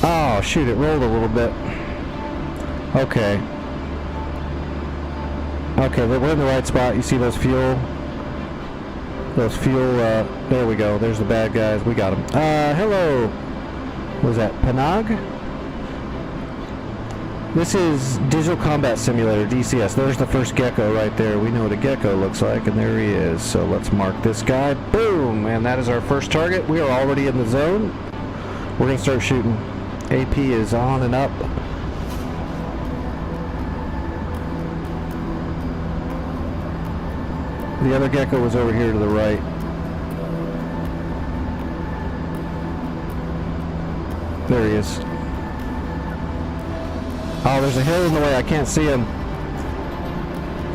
Oh, shoot, it rolled a little bit. Okay. Okay, we're in the right spot. You see those fuel? There we go. There's the bad guys. We got them. Hello. Was that Panag? This is Digital Combat Simulator, DCS. There's the first gecko right there. We know what a gecko looks like, and there he is. So let's mark this guy. Boom! And that is our first target. We are already in the zone. We're going to start shooting. AP is on and up. The other gecko was over here to the right. There he is. Oh, there's a hill in the way. I can't see him.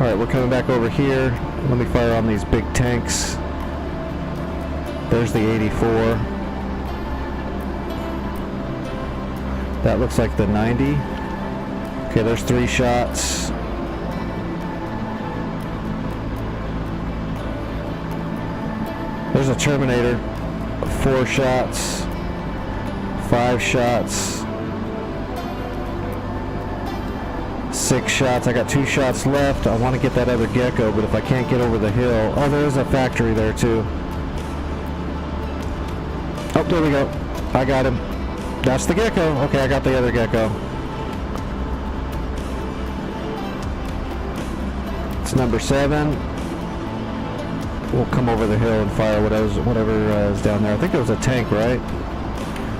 Alright, we're coming back over here. Let me fire on these big tanks. There's the 84. That looks like the 90. Okay, there's 3 shots. There's a Terminator. 4 shots. 5 shots. 6 shots. I got 2 shots left. I want to get that other gecko, but if I can't get over the hill... Oh, there is a factory there, too. Oh, there we go. I got him. That's the gecko. Okay, I got the other gecko. It's number 7. We'll come over the hill and fire whatever is down there. I think there was a tank, right?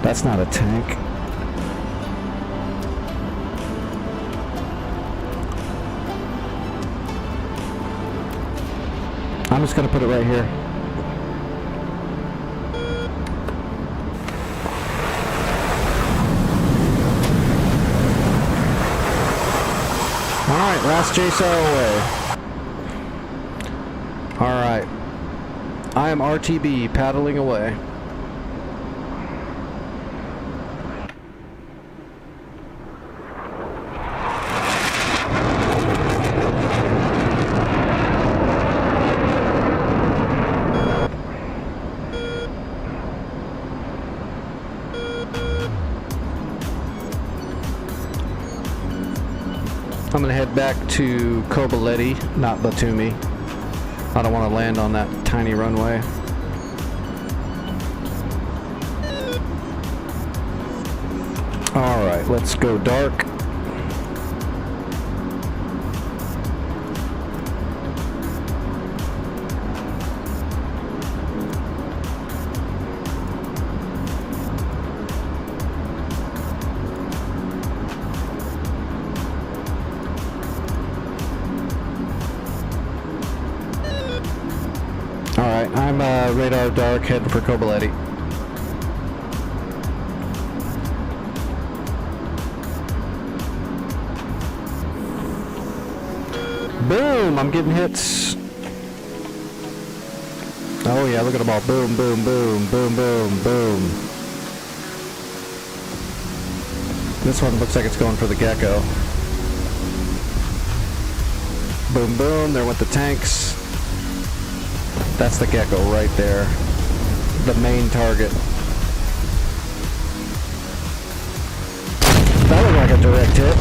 That's not a tank. I'm just going to put it right here. Alright, last JSOW away. Alright. I am RTB paddling away. I'm going to head back to Kobuleti, not Batumi. I don't want to land on that tiny runway. Alright, let's go dark. Alright, I'm radar dark, heading for Kobuleti. Boom! I'm getting hits. Oh yeah, look at them all. Boom, boom, boom, boom, boom, boom. This one looks like it's going for the gecko. Boom, boom, there went the tanks. That's the gecko right there. The main target. That looked like a direct hit.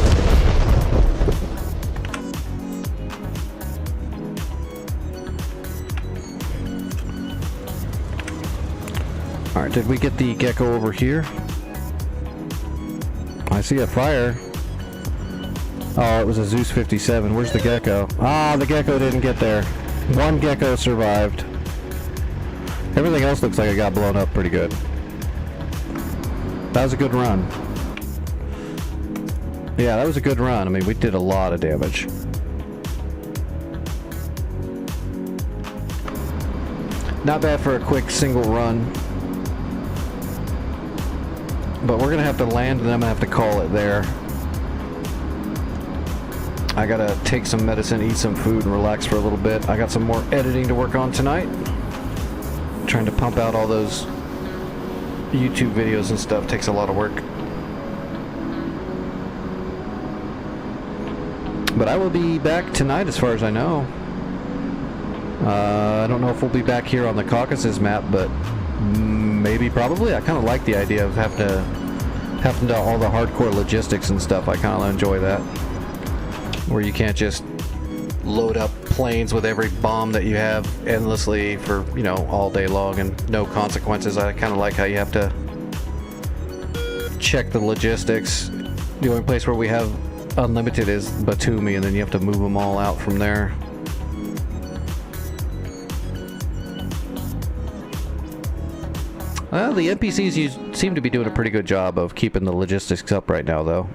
Alright, did we get the gecko over here? I see a fire. Oh, it was a Zeus 57. Where's the gecko? Ah, the gecko didn't get there. One gecko survived. Everything else looks like it got blown up pretty good. That was a good run. Yeah, that was a good run. I mean, we did a lot of damage. Not bad for a quick single run. But we're gonna have to land and I'm gonna have to call it there. I gotta take some medicine, eat some food, and relax for a little bit. I got some more editing to work on tonight. Trying to pump out all those YouTube videos and stuff takes a lot of work. But I will be back tonight as far as I know. I don't know if we'll be back here on the Caucasus map, but maybe, probably. I kind of like the idea of having to do all the hardcore logistics and stuff. I kind of enjoy that. Where you can't just load up planes with every bomb that you have endlessly for, you know, all day long and no consequences. I kind of like how you have to check the logistics. The only place where we have unlimited is Batumi, and then you have to move them all out from there. Well, the NPCs seem to be doing a pretty good job of keeping the logistics up right now, though.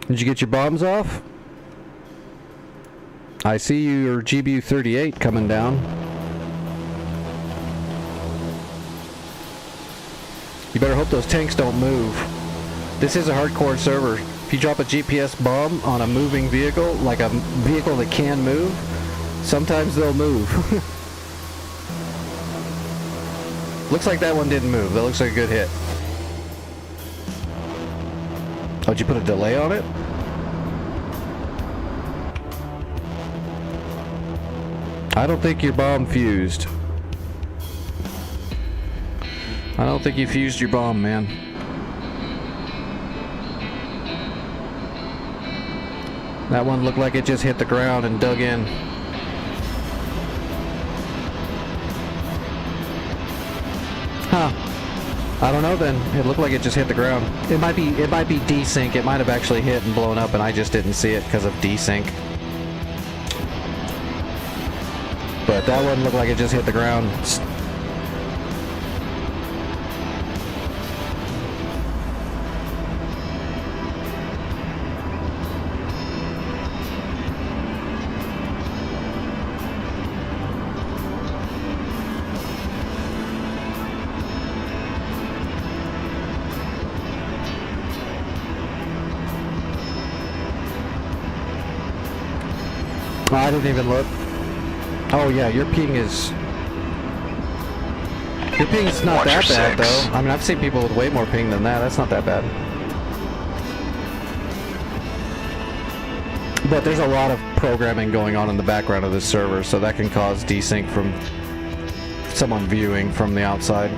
Did you get your bombs off? I see your GBU-38 coming down. You better hope those tanks don't move. This is a hardcore server. If you drop a GPS bomb on a moving vehicle, like a vehicle that can move, sometimes they'll move. Looks like that one didn't move. That looks like a good hit. Oh, did you put a delay on it? I don't think your bomb fused. I don't think you fused your bomb, man. That one looked like it just hit the ground and dug in. Huh. I don't know then. It looked like it just hit the ground. It might be desync. It might have actually hit and blown up and I just didn't see it because of desync. But that one looked like it just hit the ground. I didn't even look. Oh yeah, your ping is not that bad though. I mean, I've seen people with way more ping than that. That's not that bad. But there's a lot of programming going on in the background of this server, so that can cause desync from someone viewing from the outside.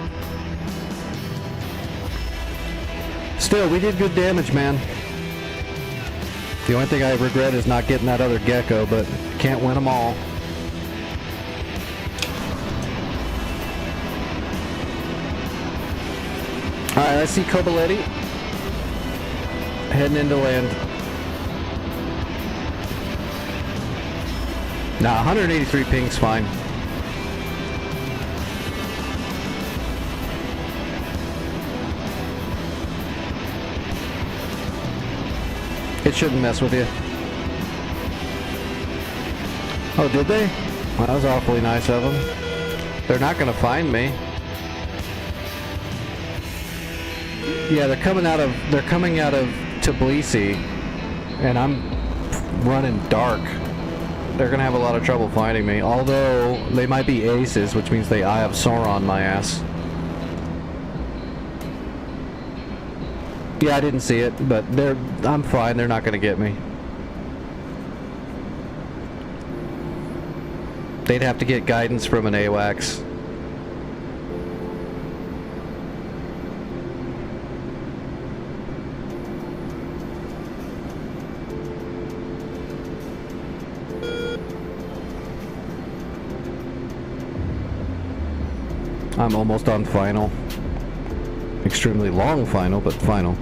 Still, we did good damage, man. The only thing I regret is not getting that other gecko, but can't win them all. Alright, I see Kobaletti heading into land. Nah, 183 ping's fine. It shouldn't mess with you. Oh, did they? Well, that was awfully nice of them. They're not going to find me. Yeah, they're coming out of Tbilisi, and I'm running dark. They're going to have a lot of trouble finding me. Although they might be aces, which means I have Sauron my ass. Yeah, I didn't see it, but I'm fine. They're not going to get me. They'd have to get guidance from an AWACS. I'm almost on final. Extremely long final, but final.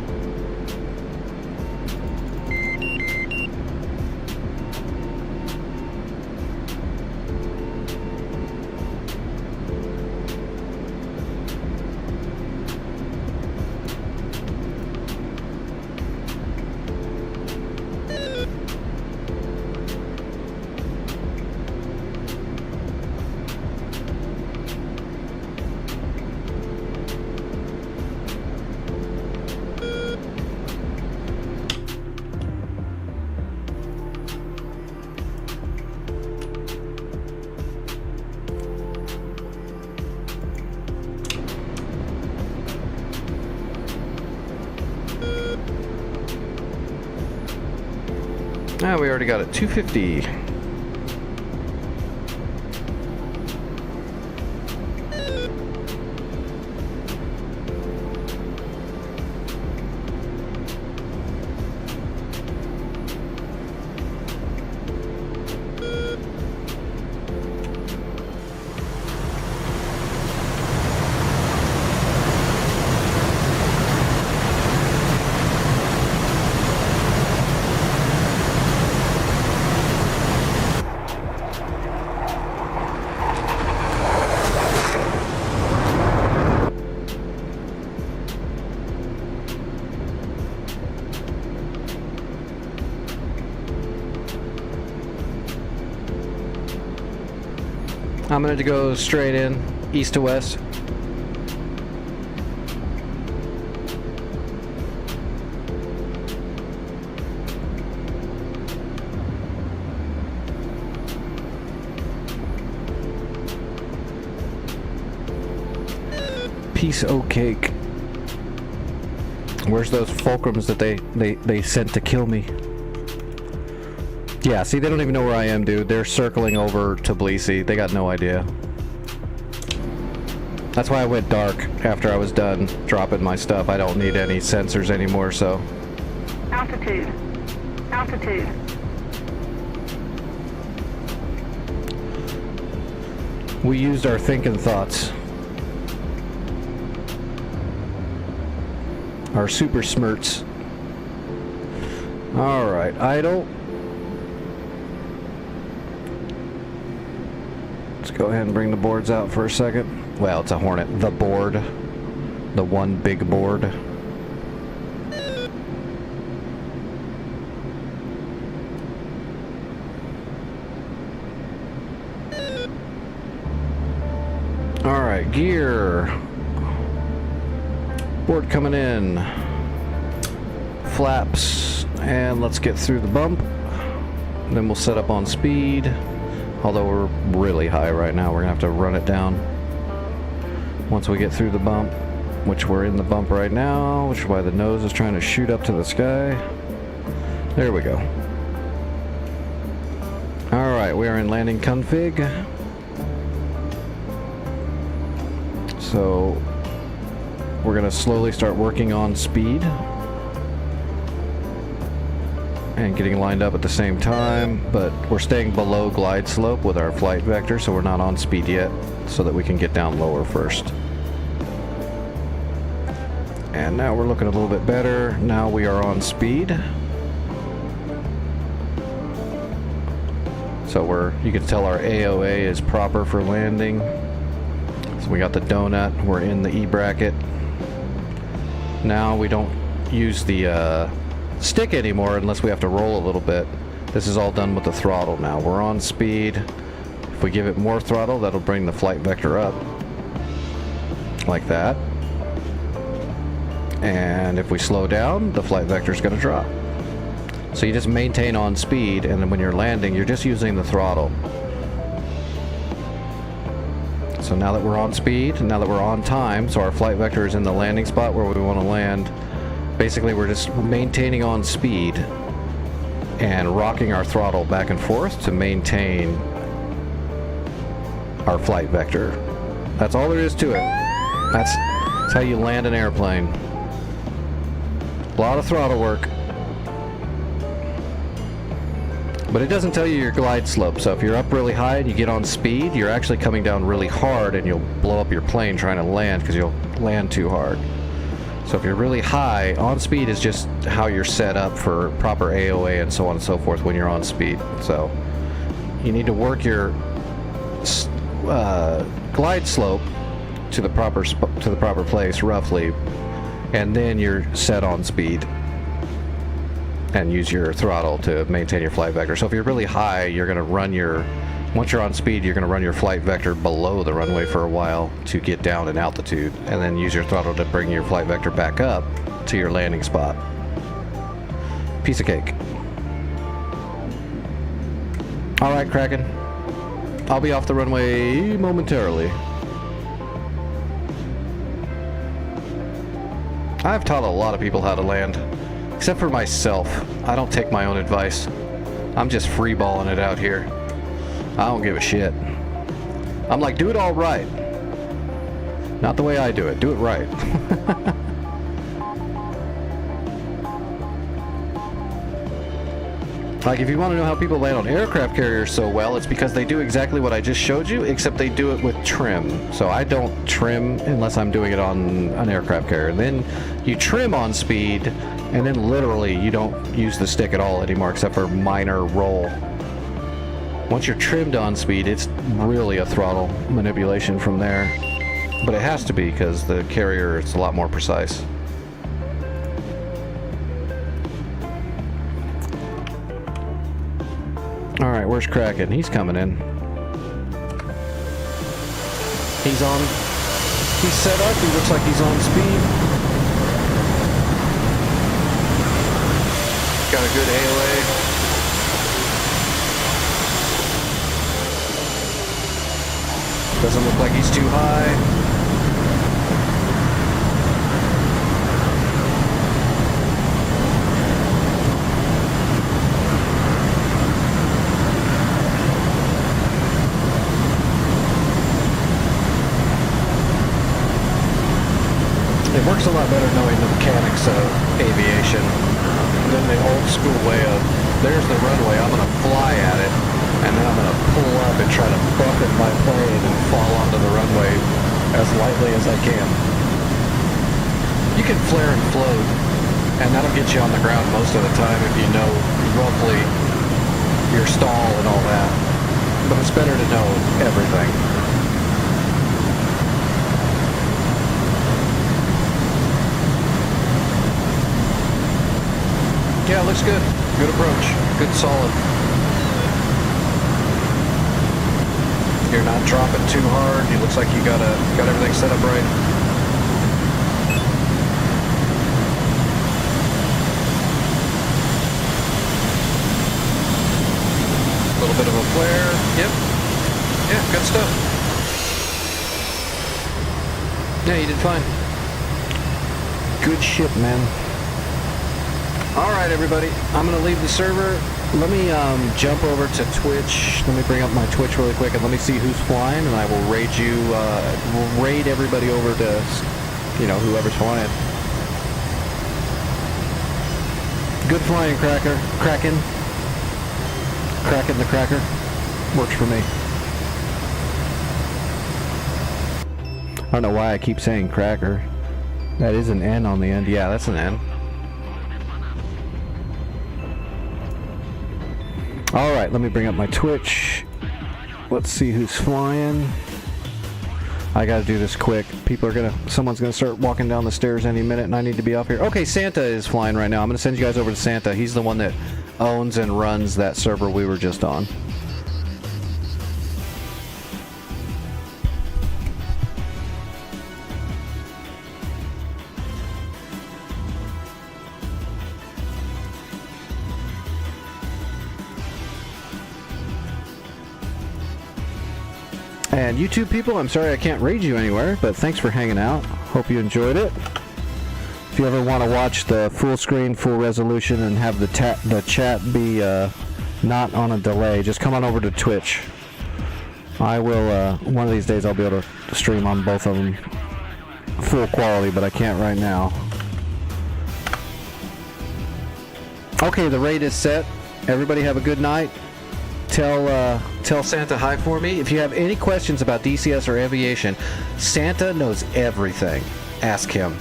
Ah, we already got it. 250. I'm going to go straight in, east to west. Piece o' cake. Where's those fulcrums that they sent to kill me? Yeah, see, they don't even know where I am, dude. They're circling over Tbilisi. They got no idea. That's why I went dark after I was done dropping my stuff. I don't need any sensors anymore, so. Altitude. Altitude. We used our thinking thoughts. Our super smirts. Alright, idle. Let's go ahead and bring the boards out for a second. Well, it's a Hornet. The board. The one big board. Alright, gear. Board coming in. Flaps. And let's get through the bump. Then we'll set up on speed. Although we're really high right now, we're gonna have to run it down once we get through the bump, which we're in the bump right now, which is why the nose is trying to shoot up to the sky. There we go. Alright, we are in landing config. So we're gonna slowly start working on speed and getting lined up at the same time, but we're staying below glide slope with our flight vector, so we're not on speed yet, so that we can get down lower first. And now we're looking a little bit better. Now we are on speed. So you can tell our AOA is proper for landing. So we got the donut, we're in the E bracket. Now we don't use the stick anymore unless we have to roll a little bit. This is all done with the throttle now. We're on speed. If we give it more throttle, that'll bring the flight vector up. Like that. And if we slow down, the flight vector is going to drop. So you just maintain on speed, and then when you're landing, you're just using the throttle. So now that we're on speed, now that we're on time, so our flight vector is in the landing spot where we want to land, basically we're just maintaining on speed and rocking our throttle back and forth to maintain our flight vector. That's all there is to it. That's how you land an airplane. A lot of throttle work. But it doesn't tell you your glide slope, so if you're up really high and you get on speed, you're actually coming down really hard and you'll blow up your plane trying to land because you'll land too hard. So if you're really high, on speed is just how you're set up for proper AOA and so on and so forth when you're on speed. So you need to work your glide slope to the proper place roughly, and then you're set on speed. And use your throttle to maintain your flight vector. So if you're really high, you're going to run once you're on speed, you're going to run your flight vector below the runway for a while to get down in altitude, and then use your throttle to bring your flight vector back up to your landing spot. Piece of cake. All right, Kraken. I'll be off the runway momentarily. I've taught a lot of people how to land. Except for myself. I don't take my own advice. I'm just freeballing it out here. I don't give a shit. I'm like, do it all right. Not the way I do it. Do it right. Like, if you want to know how people land on aircraft carriers so well, it's because they do exactly what I just showed you, except they do it with trim. So I don't trim unless I'm doing it on an aircraft carrier. And then you trim on speed, and then literally you don't use the stick at all anymore except for minor roll. Once you're trimmed on speed, it's really a throttle manipulation from there. But it has to be because the carrier is a lot more precise. Alright, where's Kraken? He's coming in. He's set up, he looks like he's on speed. Got a good AOA. Doesn't look like he's too high. It works a lot better knowing the mechanics of aviation than the old school way of, there's the runway, I'm going to fly at it, and then I'm going to pull up and try to buffet my plane and fall onto the runway as lightly as I can. You can flare and float, and that'll get you on the ground most of the time if you know roughly your stall and all that. But it's better to know everything. Yeah, it looks good. Good approach. Good solid. You're not dropping too hard. It looks like you got everything set up right. A little bit of a flare. Yep. Yeah, good stuff. Yeah, you did fine. Good shit, man. Alright everybody, I'm going to leave the server. Let me jump over to Twitch. Let me bring up my Twitch really quick and let me see who's flying, and I will raid you, we'll raid everybody over to, you know, whoever's flying. Good flying, Kraken. Kraken the Cracker. Works for me. I don't know why I keep saying cracker. That is an N on the end. Yeah, that's an N. Alright, let me bring up my Twitch. Let's see who's flying. I gotta do this quick. Someone's gonna start walking down the stairs any minute and I need to be off here. Okay, Santa is flying right now. I'm gonna send you guys over to Santa. He's the one that owns and runs that server we were just on. And YouTube people, I'm sorry I can't raid you anywhere, but thanks for hanging out. Hope you enjoyed it. If you ever want to watch the full screen, full resolution, and have the chat be not on a delay, just come on over to Twitch. I will, one of these days I'll be able to stream on both of them full quality, but I can't right now. Okay, the raid is set. Everybody have a good night. Tell Santa hi for me. If you have any questions about DCS or aviation, Santa knows everything. Ask him.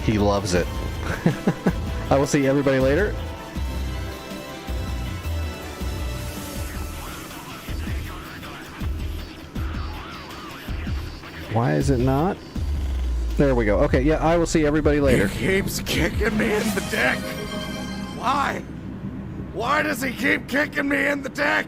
He loves it. I will see everybody later. Why is it not? There we go. Okay, yeah, I will see everybody later. He keeps kicking me in the dick. Why? Why does he keep kicking me in the dick?